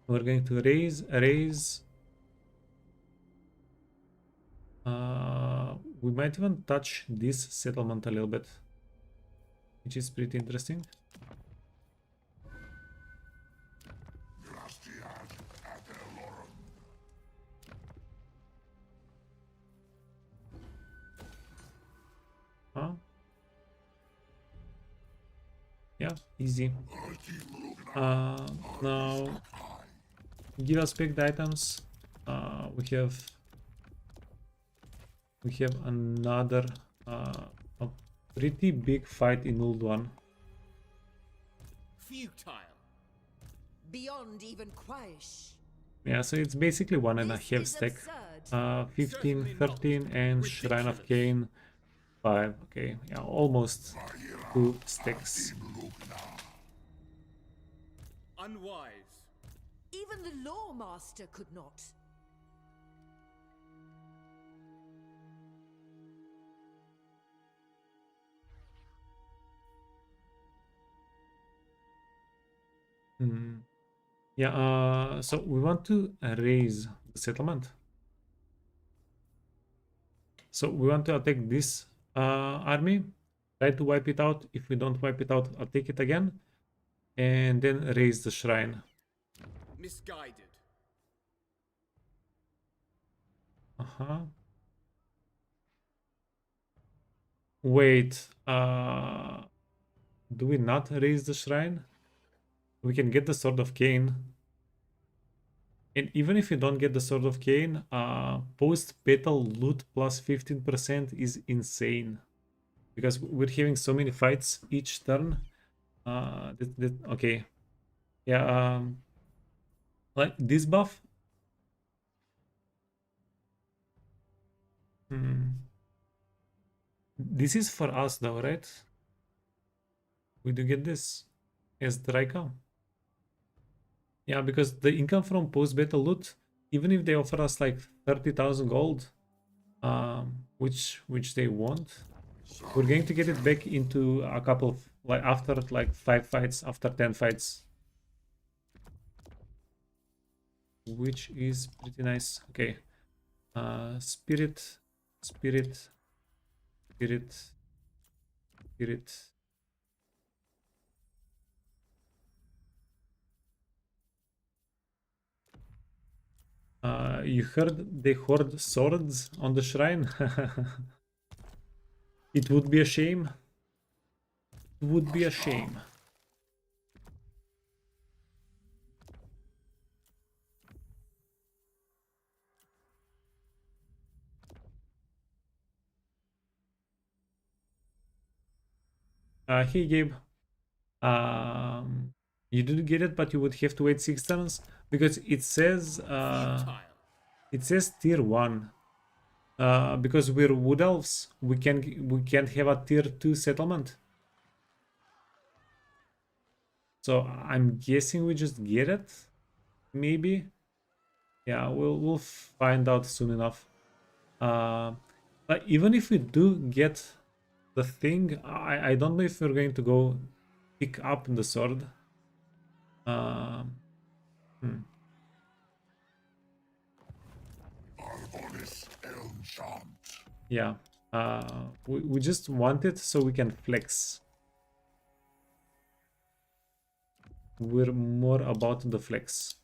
we're going to raise. We might even touch this settlement a little bit, which is pretty interesting. Yeah, easy. Now give us picked items. We have another a pretty big fight in Old One. Futile. Beyond even Quaish. Yeah, so it's basically 1.5 This is stack. absurd. 15, Certainly not. 13, and Shrine of Ridiculous. Cain 5. Okay, yeah, almost 2 stacks. Unwise. Even the Law Master could not. Yeah, so we want to raise the settlement. So we want to attack this army, try to wipe it out. If we don't wipe it out, attack it again, and then raise the shrine. Misguided. Wait, do we not raise the shrine? We can get the Sword of Cain. And even if you don't get the Sword of Cain, post-battle loot plus 15% is insane. Because we're having so many fights each turn. Okay. Yeah, like this buff. This is for us though, right? We do get this as Drycha. Yeah, because the income from post-battle loot, even if they offer us like 30,000 gold, which they won't, we're going to get it back into a couple of, like after like 5 fights, after 10 fights, which is pretty nice. Okay, spirit. You heard they hoard swords on the shrine? It would be a shame. It would be a shame. Hey Gabe. You didn't get it, but you would have to wait 6 turns because it says tier 1. Because we're wood elves, we can't have a tier 2 settlement. So I'm guessing we just get it, maybe. Yeah, we'll find out soon enough. But even if we do get the thing, I don't know if we're going to go pick up the sword. Yeah, we just want it so we can flex. We're more about the flex.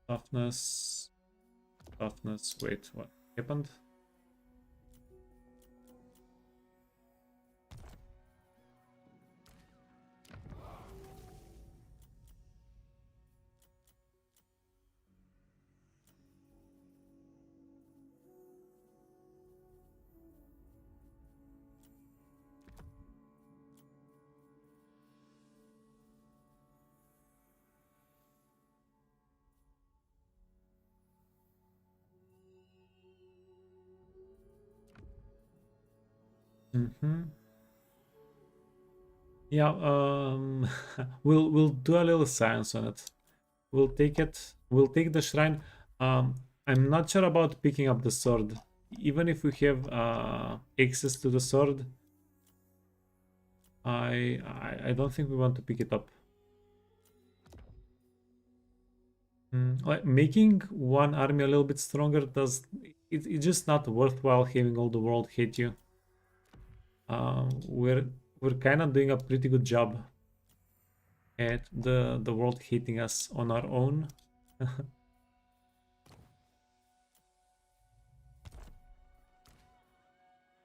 Toughness. Wait, what happened? Yeah, we'll do a little science on it. We'll take it. We'll take the shrine. I'm not sure about picking up the sword. Even if we have access to the sword, I don't think we want to pick it up. Like making one army a little bit stronger it's just not worthwhile having all the world hate you. We're kind of doing a pretty good job at the world hating us on our own.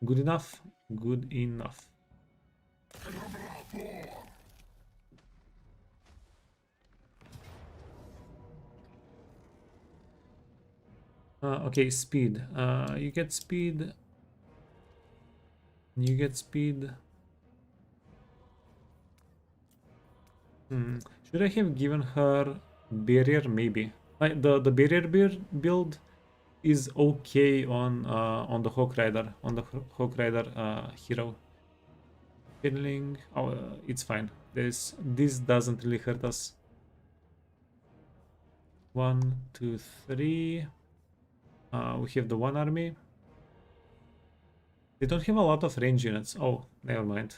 Good enough. Good enough. Okay, speed. You get speed. You get speed. Should I have given her barrier? Maybe. Like the barrier build is okay on the Hawk Rider, hero. Feeling, oh, it's fine. This doesn't really hurt us. 1, 2, 3. We have the one army. They don't have a lot of range units. Oh, never mind.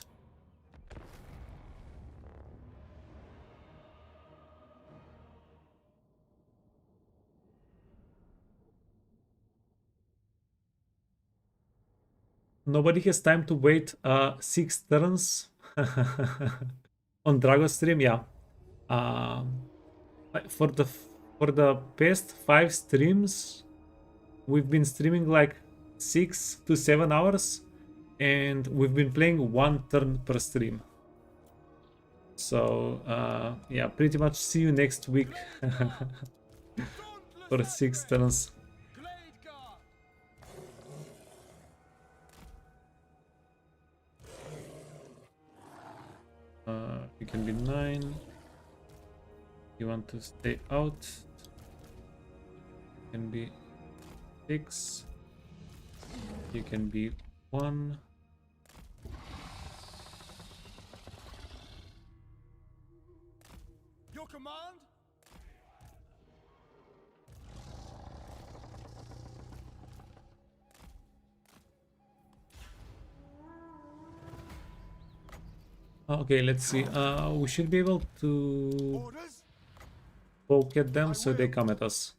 Nobody has time to wait 6 turns on Dragon stream. Yeah. Like for the past 5 streams, we've been streaming like 6 to 7 hours, and we've been playing 1 turn per stream. So yeah, pretty much see you next week for 6 turns. You can be 9. You want to stay out. You can be 6. You can be 1. Your command? Okay, let's see. We should be able to Orders? poke at them so they come at us.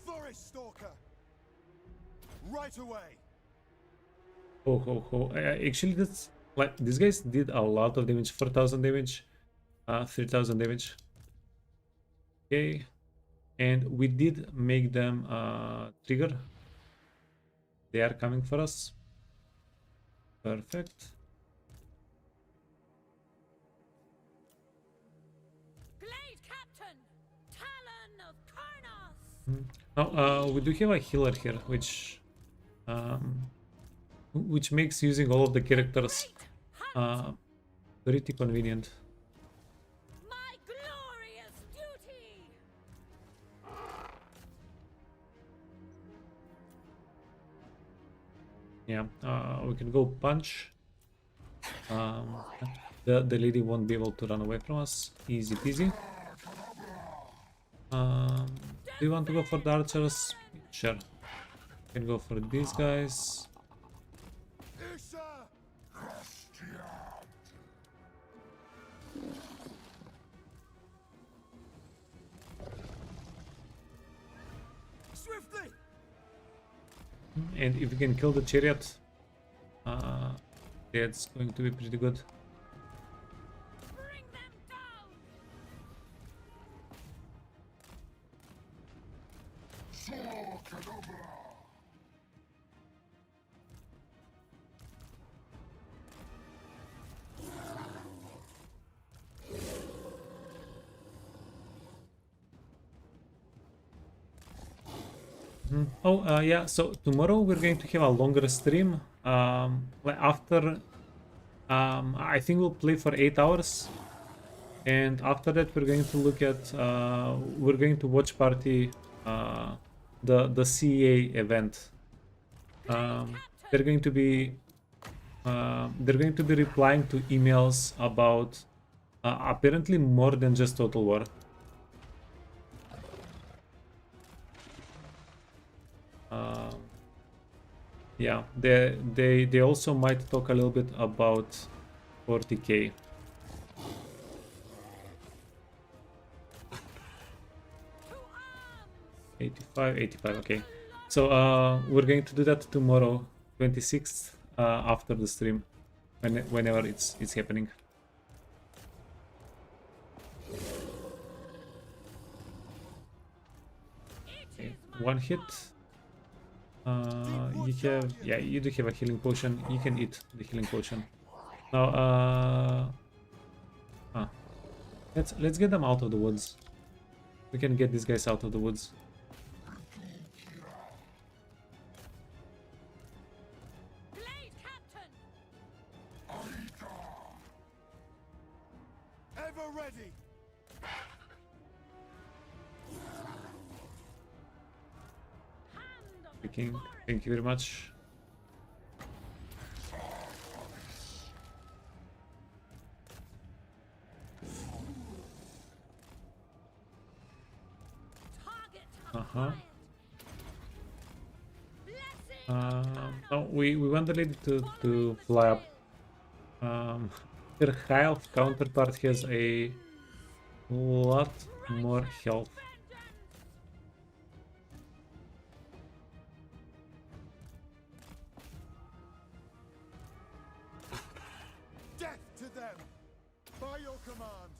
Forest Stalker! Right away! Oh. Actually, that's like these guys did a lot of damage. 4,000 damage, 3,000 damage. Okay, and we did make them trigger. They are coming for us. Perfect. Glade Captain! Talon of Karnos! Now, we do have a healer here, which makes using all of the characters pretty convenient. My glorious duty! Yeah, we can go punch. The lady won't be able to run away from us. Easy peasy. Do you want to go for the archers? Sure. You can go for these guys. Swiftly! And if you can kill the chariot, that's going to be pretty good. Bring them down! Oh, yeah, so tomorrow we're going to have a longer stream. After, I think we'll play for 8 hours. And after that, we're going to look at, we're going to watch party the CA event. They're going to be replying to emails about apparently more than just Total War. Yeah, they also might talk a little bit about 40k. To arms! 85, okay. So we're going to do that tomorrow, 26th, after the stream. whenever it's happening. Okay, one hit. You have, yeah, you do have a healing potion. You can eat the healing potion. Now, let's get them out of the woods. We can get these guys out of the woods. Blade Captain! Ever ready. Hand of The king, thank you very much. target Uh-huh. Blessing No, we want the lady to fly up. Her high elf counterpart has a lot more health. Death to them. By your command.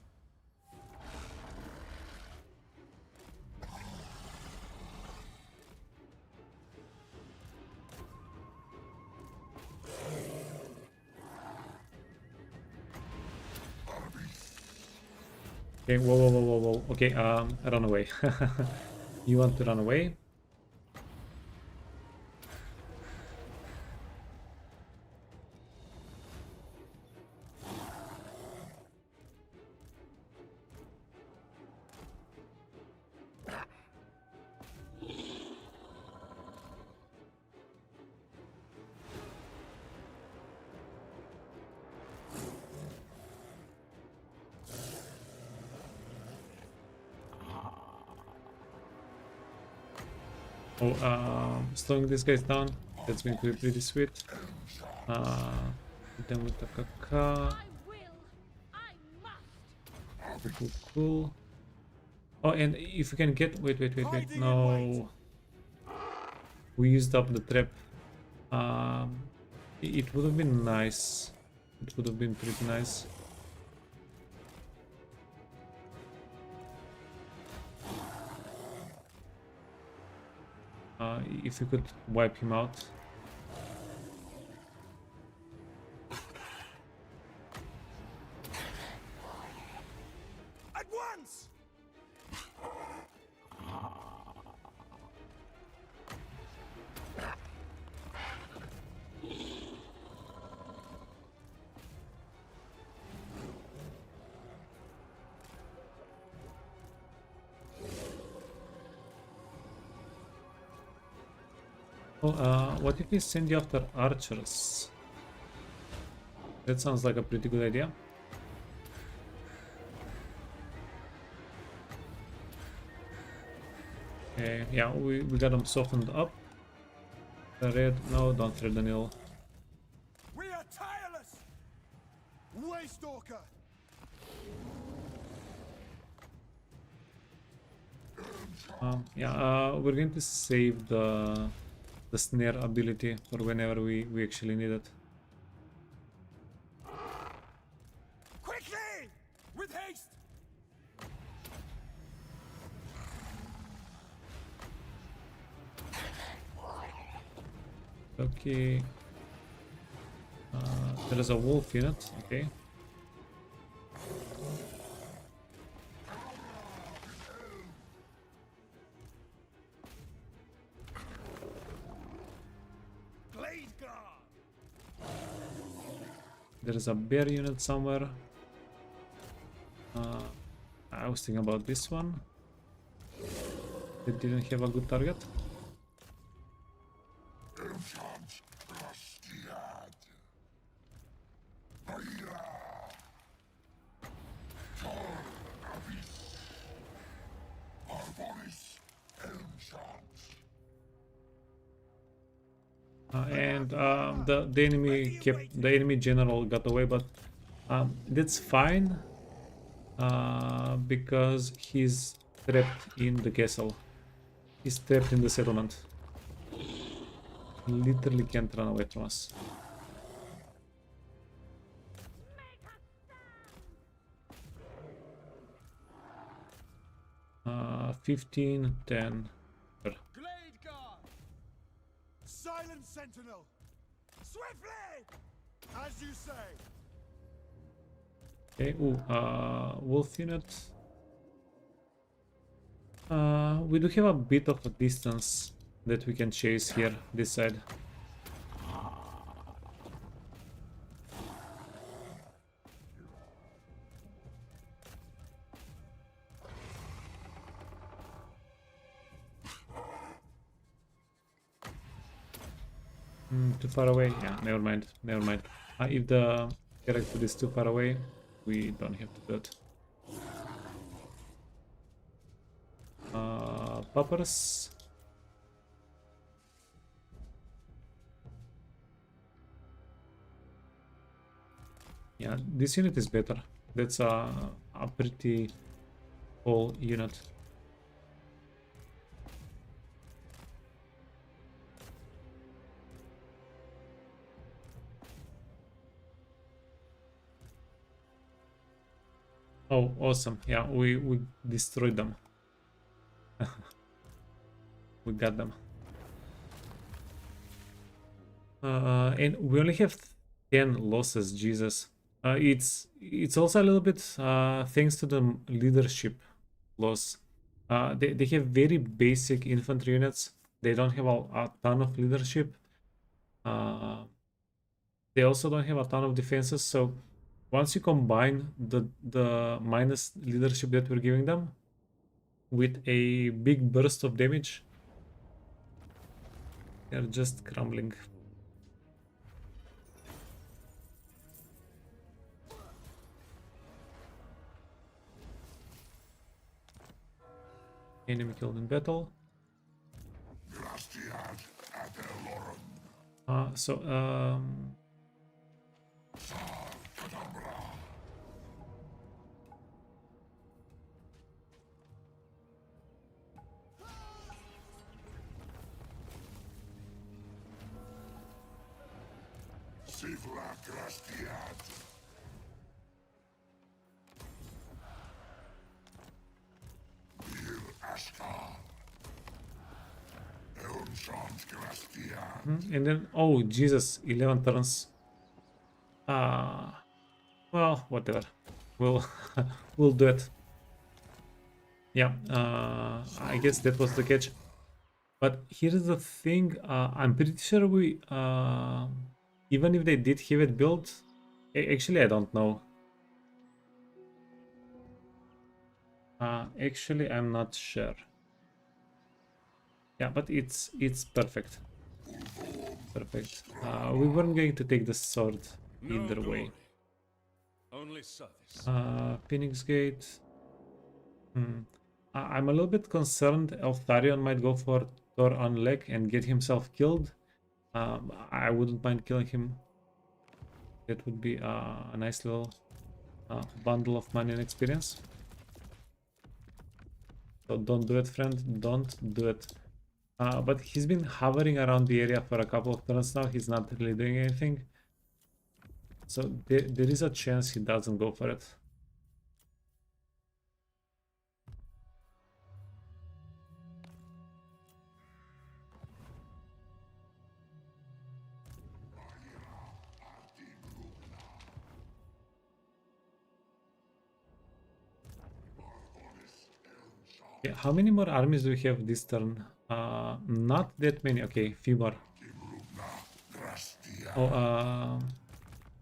Okay, whoa. Okay, run away. You want to run away? Oh, slowing these guys down. That's going to be pretty sweet. Hit them with the caca. I will. I must. Cool. Oh, and if you can get... Wait. No. We used up the trap. It would have been nice. It would have been pretty nice. If you could wipe him out. At once. Oh, what if we send you after archers? That sounds like a pretty good idea. Okay, yeah, we got them softened up. The red, no, don't thread the nil. We are tireless. Waystalker. Yeah, we're going to save the snare ability for whenever we actually need it. Quickly! With haste! Okay. There is a wolf in it. Okay. Blade guard! There is a bear unit somewhere. I was thinking about this one. It didn't have a good target. And the enemy general got away, but that's fine because he's trapped in the castle. He's trapped in the settlement. He literally can't run away from us. 15, 10. Glade guard! Silent sentinel! Swiftly! As you say! Okay, wolf unit. We do have a bit of a distance that we can chase here, this side. Too far away? Yeah, never mind, never mind. If the character is too far away, we don't have to do it. Poppers. Yeah, this unit is better. That's a pretty whole unit. Oh, awesome. Yeah, we destroyed them. We got them. And we only have 10 losses, Jesus. It's also a little bit thanks to the leadership loss. They have very basic infantry units. They don't have a ton of leadership. They also don't have a ton of defenses, so once you combine the minus leadership that we're giving them with a big burst of damage, they're just crumbling. Enemy killed in battle. And then, oh Jesus, 11 turns. Well, whatever. We'll we'll do it. Yeah, I guess that was the catch. But here's the thing, I'm pretty sure we, even if they did have it built, actually I don't know. Actually I'm not sure. Yeah, but it's perfect. Perfect. We weren't going to take the sword either way. Only service. Phoenix Gate. I'm a little bit concerned Eltharion might go for Thor on leg and get himself killed. I wouldn't mind killing him. That would be a nice little bundle of money and experience. So don't do it, friend. Don't do it. But he's been hovering around the area for a couple of turns now. He's not really doing anything. So there is a chance he doesn't go for it. Okay, how many more armies do we have this turn? Not that many. Okay, few more. Oh,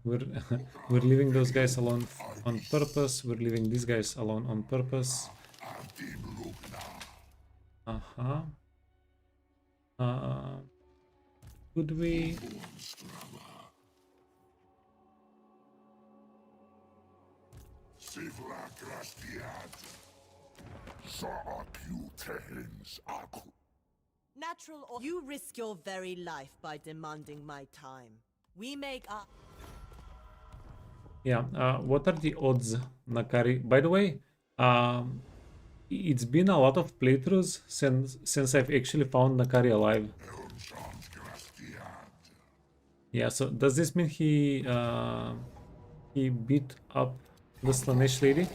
we're we're leaving those guys alone on purpose. We're leaving these guys alone on purpose. Could we? Natural or you risk your very life by demanding my time. We make up. Yeah, what are the odds, Nakari? By the way, it's been a lot of playthroughs since I've actually found Nakari alive. Yeah, so does this mean he beat up the Slanesh lady?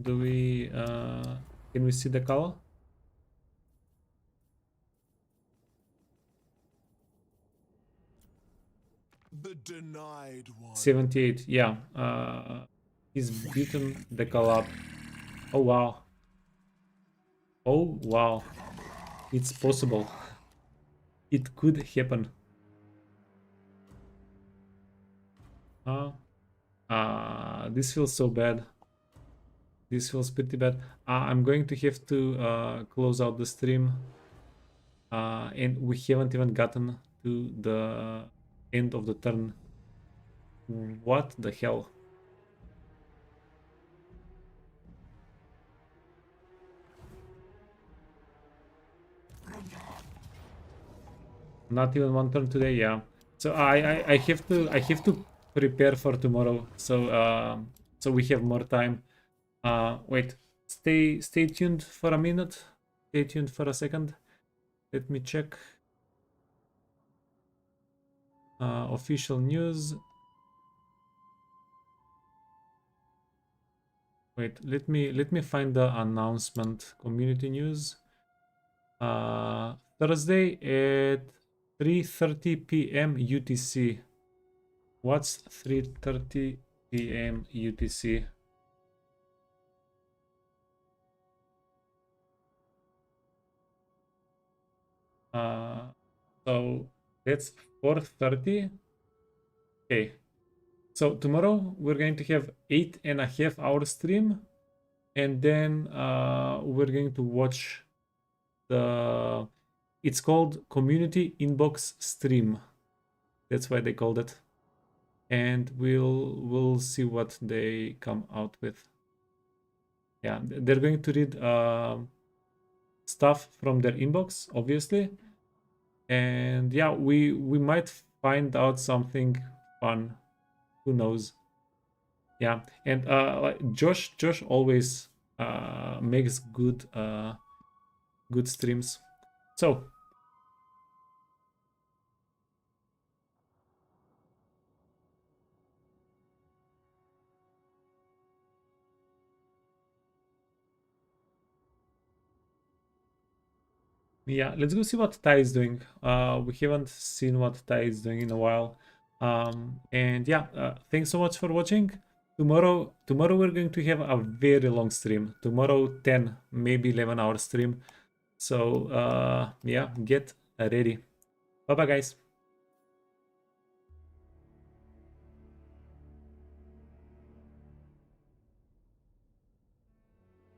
Do we can we see the color? The denied one. 78, yeah. He's beaten the call up. Oh wow. Oh wow. It's possible. It could happen. This feels so bad. This feels pretty bad. I'm going to have to close out the stream. And we haven't even gotten to the end of the turn. What the hell? Not even one turn today, yeah. So I have to prepare for tomorrow. So so we have more time. Wait, stay tuned for a minute. Stay tuned for a second. Let me check. Official news. Wait, let me find the announcement. Community news. Thursday at 3:30 p.m. UTC. What's 3:30 p.m. UTC? So that's 4:30. Okay. So tomorrow we're going to have 8.5 hour stream, and then we're going to watch the. It's called Community Inbox Stream. That's why they called it, and we'll see what they come out with. Yeah, they're going to read stuff from their inbox, obviously, and yeah, we might find out something fun. Who knows? Yeah, and Josh always makes good streams. So yeah, let's go see what Tai is doing. We haven't seen what Tai is doing in a while. And yeah, thanks so much for watching. Tomorrow we're going to have a very long stream. Tomorrow 10, maybe 11 hour stream. So yeah, get ready. Bye bye guys.